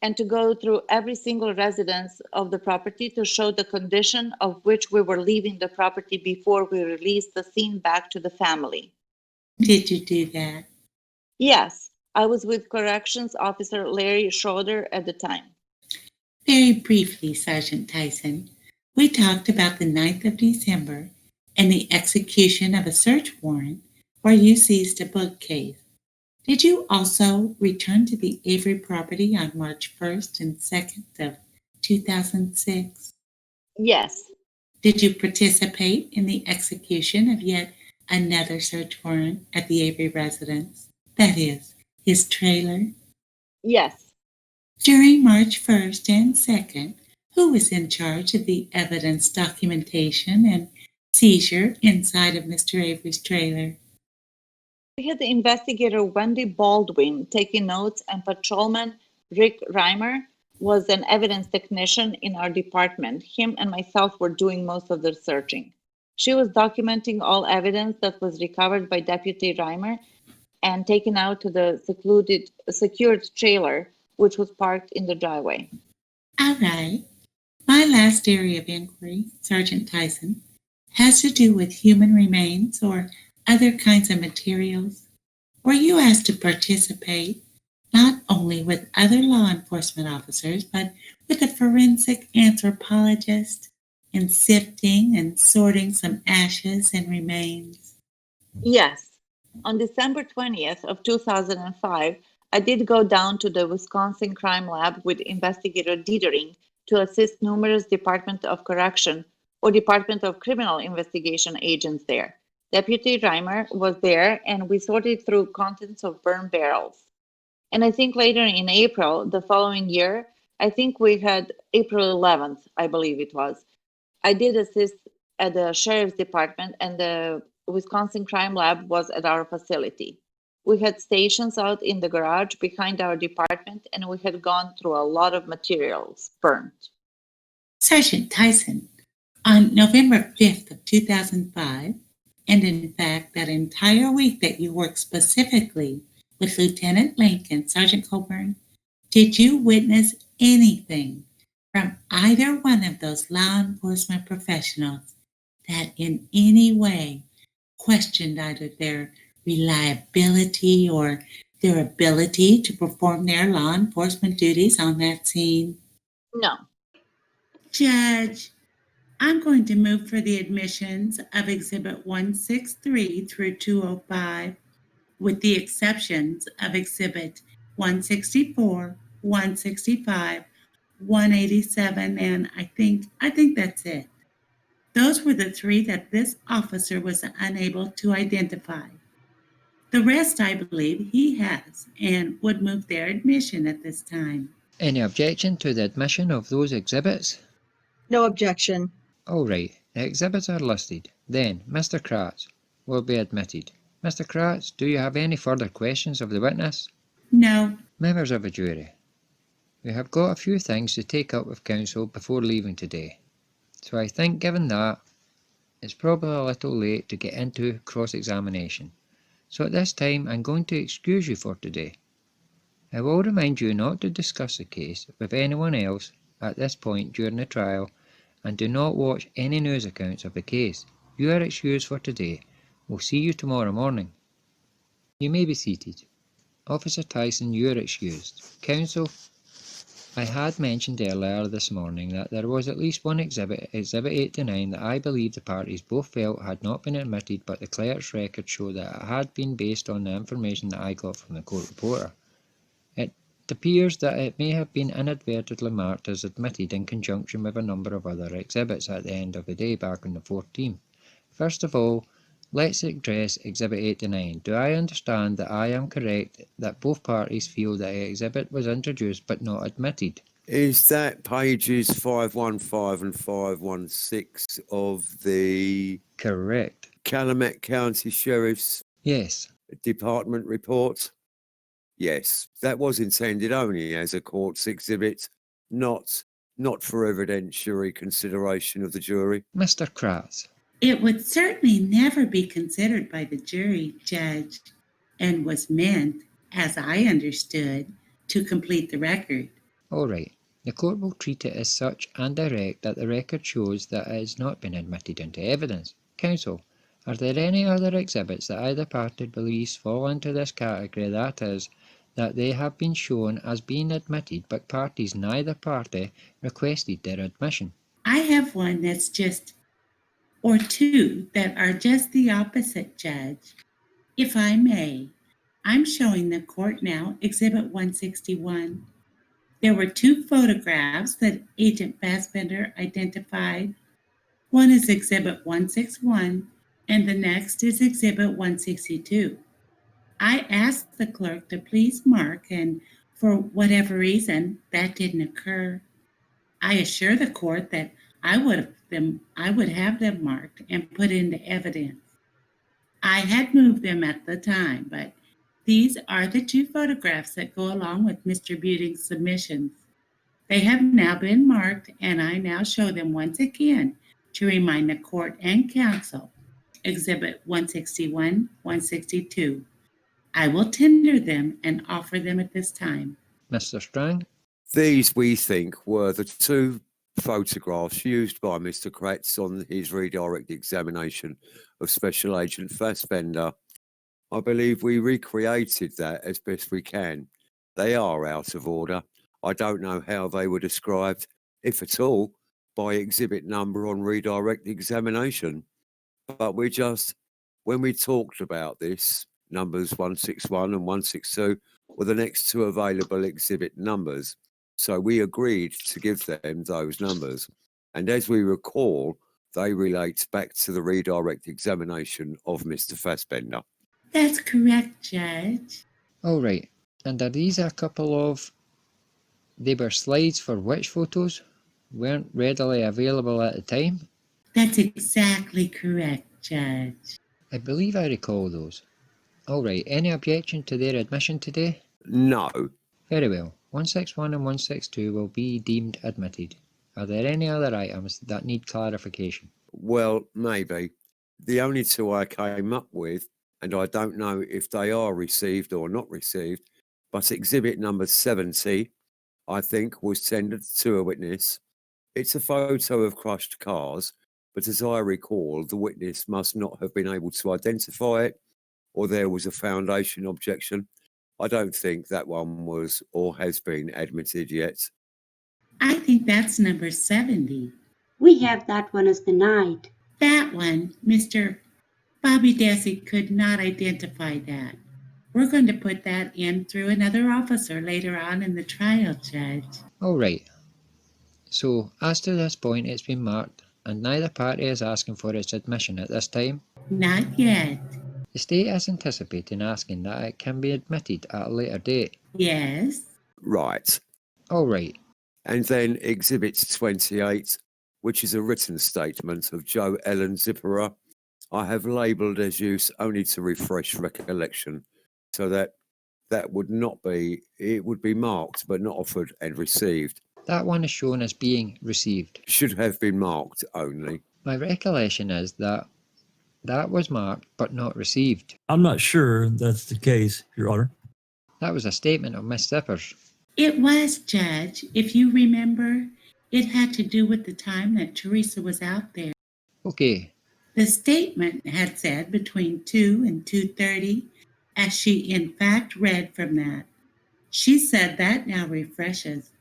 and to go through every single residence of the property to show the condition of which we were leaving the property before we released the scene back to the family. Did you do that? Yes, I was with Corrections Officer Larry Schroeder at the time. Very briefly, Sergeant Tyson, we talked about the 9th of December and the execution of a search warrant where you seized a bookcase. Did you also return to the Avery property on March 1st and 2nd of 2006? Yes. Did you participate in the execution of yet another search warrant at the Avery residence? That is, his trailer? Yes. During March 1st and 2nd, who was in charge of the evidence documentation and seizure inside of Mr. Avery's trailer? We had the investigator Wendy Baldwin taking notes, and patrolman Rick Reimer was an evidence technician in our department. Him and myself were doing most of the searching. She was documenting all evidence that was recovered by Deputy Reimer and taken out to the secured trailer, which was parked in the driveway. All right. My last area of inquiry, Sergeant Tyson, has to do with human remains or other kinds of materials. Were you asked to participate not only with other law enforcement officers, but with a forensic anthropologist in sifting and sorting some ashes and remains? Yes. On December 20th of 2005, I did go down to the Wisconsin Crime Lab with Investigator Dietering to assist numerous Department of Correction or Department of Criminal Investigation agents there. Deputy Reimer was there, and we sorted through contents of burned barrels. And I think later in April, the following year, I think we had April 11th, I believe it was, I did assist at the Sheriff's Department, and the Wisconsin Crime Lab was at our facility. We had stations out in the garage behind our department, and we had gone through a lot of materials burnt. Sergeant Tyson, on November 5th of 2005, and in fact that entire week that you worked specifically with Lieutenant Link and Sergeant Colburn, did you witness anything from either one of those law enforcement professionals that in any way questioned either their reliability or their ability to perform their law enforcement duties on that scene? No. Judge, I'm going to move for the admissions of Exhibit 163 through 205, with the exceptions of Exhibit 164, 165, 187, and I think that's it. Those were the three that this officer was unable to identify. The rest, I believe, he has and would move their admission at this time. Any objection to the admission of those exhibits? No objection. All right, the exhibits are listed. Then, Mr. Kratz will be admitted. Mr. Kratz, do you have any further questions of the witness? No. Members of the jury, we have got a few things to take up with counsel before leaving today. So I think, given that, it's probably a little late to get into cross-examination. So at this time, I'm going to excuse you for today. I will remind you not to discuss the case with anyone else at this point during the trial, and do not watch any news accounts of the case. You are excused for today. We'll see you tomorrow morning. You may be seated. Officer Tyson, you are excused. Counsel, I had mentioned earlier this morning that there was at least one exhibit, Exhibit 89, that I believe the parties both felt had not been admitted, but the clerk's records show that it had been based on the information that I got from the court reporter. It appears that it may have been inadvertently marked as admitted in conjunction with a number of other exhibits at the end of the day back on the 14th. First of all, let's address Exhibit 89. Do I understand that I am correct that both parties feel that the exhibit was introduced but not admitted? Is that pages 515 and 516 of the Correct. Calumet County Sheriff's Yes. Department report? Yes, that was intended only as a court's exhibit, not for evidentiary consideration of the jury. Mr. Kratz. It would certainly never be considered by the jury, Judge, and was meant, as I understood, to complete the record. All right. The court will treat it as such and direct that the record shows that it has not been admitted into evidence. Counsel, are there any other exhibits that either party believes fall into this category, that is, that they have been shown as being admitted but parties neither party requested their admission? I have one that's just, or two that are just the opposite, Judge. If I may, I'm showing the court now Exhibit 161. There were two photographs that Agent Fassbender identified. One is Exhibit 161, and the next is Exhibit 162. I asked the clerk to please mark, and for whatever reason, that didn't occur. I assure the court that I would have them marked and put into evidence. I had moved them at the time, but these are the two photographs that go along with Mr. Buting's submissions. They have now been marked, and I now show them once again to remind the court and counsel. Exhibit 161, 162. I will tender them and offer them at this time. Mr. Strang? These, we think, were the two photographs used by Mr. Kratz on his redirect examination of Special Agent Fassbender. I believe we recreated that as best we can. They are out of order. I don't know how they were described, if at all, by exhibit number on redirect examination. But when we talked about this, numbers 161 and 162 were the next two available exhibit numbers. So we agreed to give them those numbers. And as we recall, they relate back to the redirect examination of Mr. Fassbender. That's correct, Judge. All right. And are these a couple of... They were slides for which photos? Weren't readily available at the time? That's exactly correct, Judge. I believe I recall those. All right. Any objection to their admission today? No. Very well. 161 and 162 will be deemed admitted. Are there any other items that need clarification? Well, maybe. The only two I came up with, and I don't know if they are received or not received, but exhibit number 70, I think, was tendered to a witness. It's a photo of crushed cars, but as I recall, the witness must not have been able to identify it, or there was a foundation objection. I don't think that one was or has been admitted yet. I think that's number 70. We have that one as denied. That one, Mr. Bobby Dassey could not identify that. We're going to put that in through another officer later on in the trial, Judge. All right. So, as to this point, it's been marked, and neither party is asking for its admission at this time. Not yet. The state is anticipating asking that it can be admitted at a later date. Yes. Right. All right. And then exhibit 28, which is a written statement of Joe Ellen Zipperer, I have labelled as use only to refresh recollection, so that would not be, it would be marked but not offered and received. That one is shown as being received. Should have been marked only. My recollection is that was marked but not received. I'm not sure that's the case, Your Honor. That was a statement of Miss Zipper's. It was, Judge. If you remember, it had to do with the time that Teresa was out there. Okay. The statement had said between 2 and 2:30, as she in fact read from that. She said that now refreshes.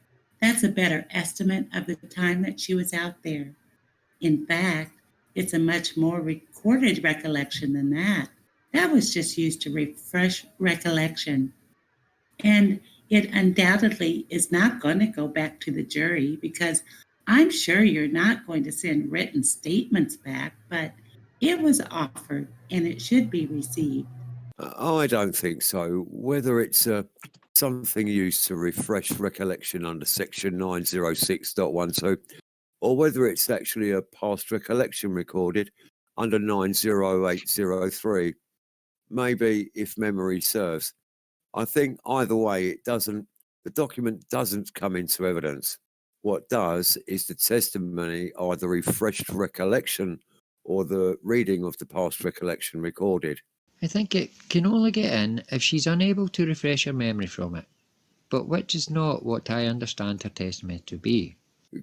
That's a better estimate of the time that she was out there. In fact, it's a much more recorded recollection than that. That was just used to refresh recollection. And it undoubtedly is not going to go back to the jury, because I'm sure you're not going to send written statements back, but it was offered and it should be received. I don't think so. Whether it's something used to refresh recollection under section 906.12, or whether it's actually a past recollection recorded under 90803, maybe, if memory serves. I think either way, the document doesn't come into evidence. What does is the testimony, either refreshed recollection or the reading of the past recollection recorded. I think it can only get in if she's unable to refresh her memory from it. but which is not what I understand her testimony to be.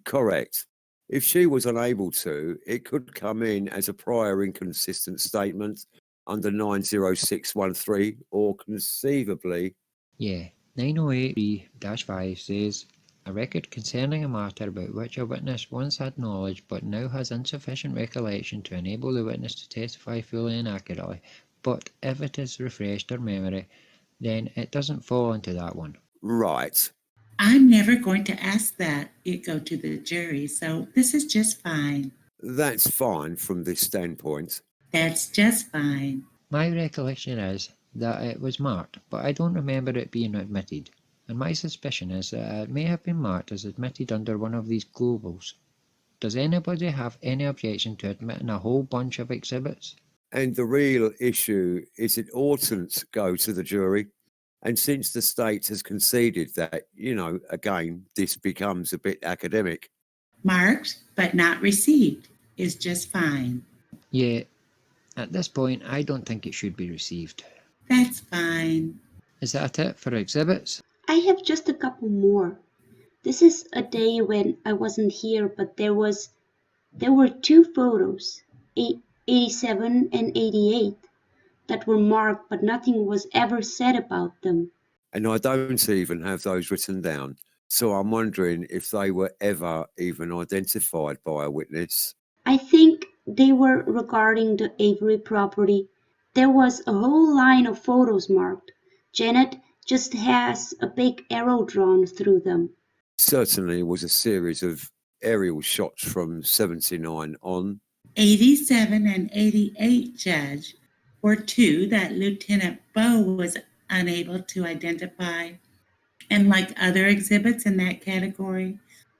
Correct. If she was unable to, it could come in as a prior inconsistent statement under 90613 or conceivably. Yeah, 908(3)-5 says, a record concerning a matter about which a witness once had knowledge but now has insufficient recollection to enable the witness to testify fully and accurately, but if it is refreshed her memory, then it doesn't fall into that one. Right. I'm never going to ask that it go to the jury, so this is just fine. That's fine from this standpoint. That's just fine. My recollection is that it was marked, but I don't remember it being admitted, and my suspicion is that it may have been marked as admitted under one of these globals. Does anybody have any objection to admitting a whole bunch of exhibits? And the real issue is it oughtn't go to the jury. And since the state has conceded that, again, this becomes a bit academic. Marked but not received is just fine. Yeah, at this point, I don't think it should be received. That's fine. Is that it for exhibits? I have just a couple more. This is a day when I wasn't here, but there were two photos, 87 and 88, that were marked, but nothing was ever said about them. And I don't even have those written down. So I'm wondering if they were ever even identified by a witness. I think they were regarding the Avery property. There was a whole line of photos marked. Janet just has a big arrow drawn through them. Certainly was a series of aerial shots from 79 on. 87 and 88, Judge, were two that Lieutenant Bowe was unable to identify. And like other exhibits in that category,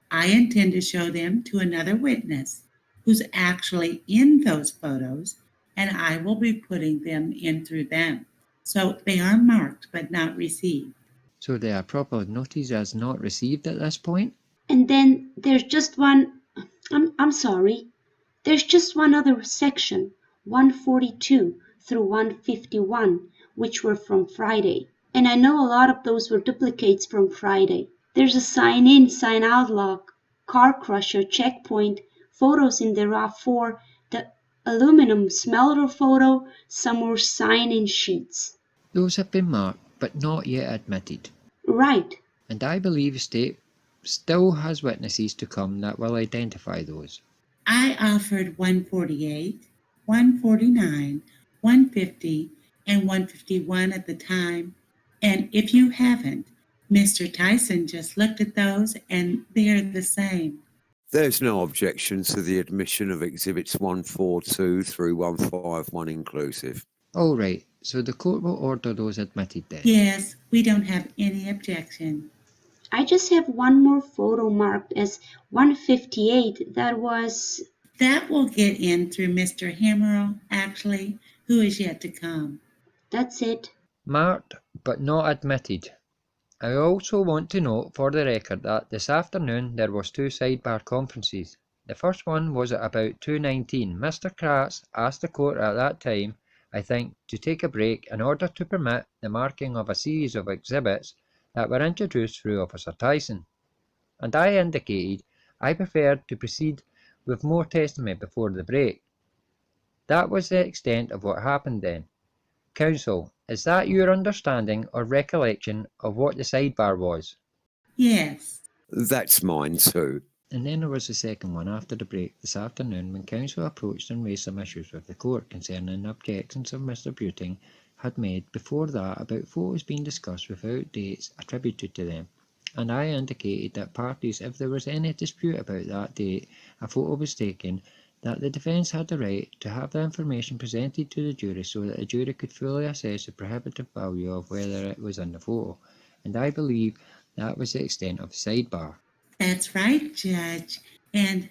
I intend to show them to another witness who's actually in those photos, and I will be putting them in through them. So they are marked but not received. So they are properly noted as not received at this point? And then there's just one, I'm sorry, there's just one other section, 142 through 151, which were from Friday. And I know a lot of those were duplicates from Friday. There's a sign in, sign out log, car crusher, checkpoint, photos in the RAV4, the aluminum smelter photo, some more sign-in sheets. Those have been marked, but not yet admitted. Right. And I believe the state still has witnesses to come that will identify those. I offered 148, 149, 150, and 151 at the time. And if you haven't, Mr. Tyson just looked at those and they're the same. There's no objection to the admission of exhibits 142 through 151 inclusive. All right, so the court will order those admitted then. Yes, we don't have any objection. I just have one more photo marked as 158 that will get in through Mr. Hammerall, actually, who is yet to come. That's it. Marked, but not admitted. I also want to note for the record that this afternoon there was two sidebar conferences. The first one was at about 2:19. Mr. Kratz asked the court at that time, I think, to take a break in order to permit the marking of a series of exhibits that were introduced through Officer Tyson, and I indicated I preferred to proceed with more testimony before the break. That was the extent of what happened then. Counsel, is that your understanding or recollection of what the sidebar was? Yes. That's mine too. And then there was the second one after the break this afternoon when counsel approached and raised some issues with the court concerning objections of Mr. Buting had made before that about photos being discussed without dates attributed to them. And I indicated that parties, if there was any dispute about that date a photo was taken, that the defence had the right to have the information presented to the jury so that the jury could fully assess the prohibitive value of whether it was in the photo. And I believe that was the extent of the sidebar. That's right, Judge. And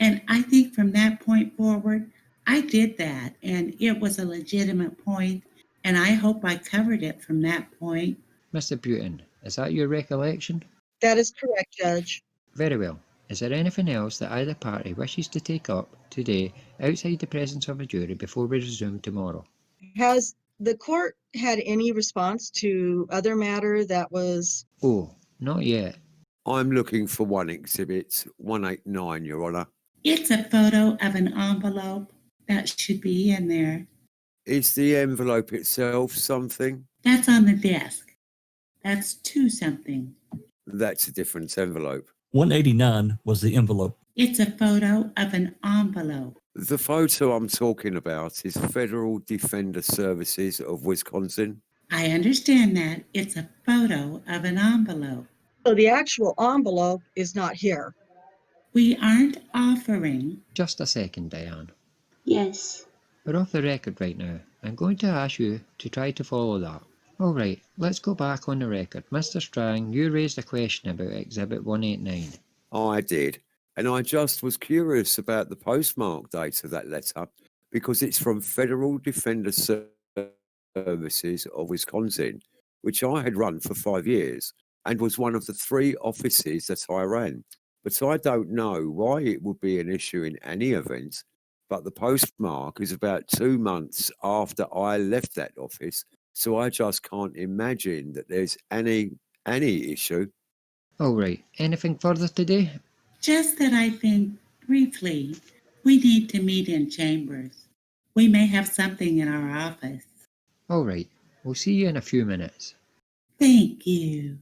I think from that point forward, I did that, and it was a legitimate point, and I hope I covered it from that point. Mr. Buting, is that your recollection? That is correct, Judge. Very well. Is there anything else that either party wishes to take up today outside the presence of a jury before we resume tomorrow? Has the court had any response to other matter that was... Oh, Not yet. I'm looking for one exhibit, 189, Your Honour. It's a photo of an envelope that should be in there. Is the envelope itself something? That's on the desk. That's to something. That's a different envelope. 189 was the envelope. It's a photo of an envelope. The photo I'm talking about is Federal Defender Services of Wisconsin. I understand that. It's a photo of an envelope. So the actual envelope is not here. We aren't offering. Just a second, Diane. Yes. We're off the record right now. I'm going to ask you to try to follow that. All right, let's go back on the record. Mr. Strang, you raised a question about Exhibit 189. I did. And I just was curious about the postmark date of that letter because it's from Federal Defender Services of Wisconsin, which I had run for 5 years and was one of the 3 offices that I ran. But I don't know why it would be an issue in any event. But the postmark is about 2 months after I left that office. So I just can't imagine that there's any issue. All right, anything further today? Just that I think, briefly, we need to meet in chambers. We may have something in our office. All right, we'll see you in a few minutes. Thank you.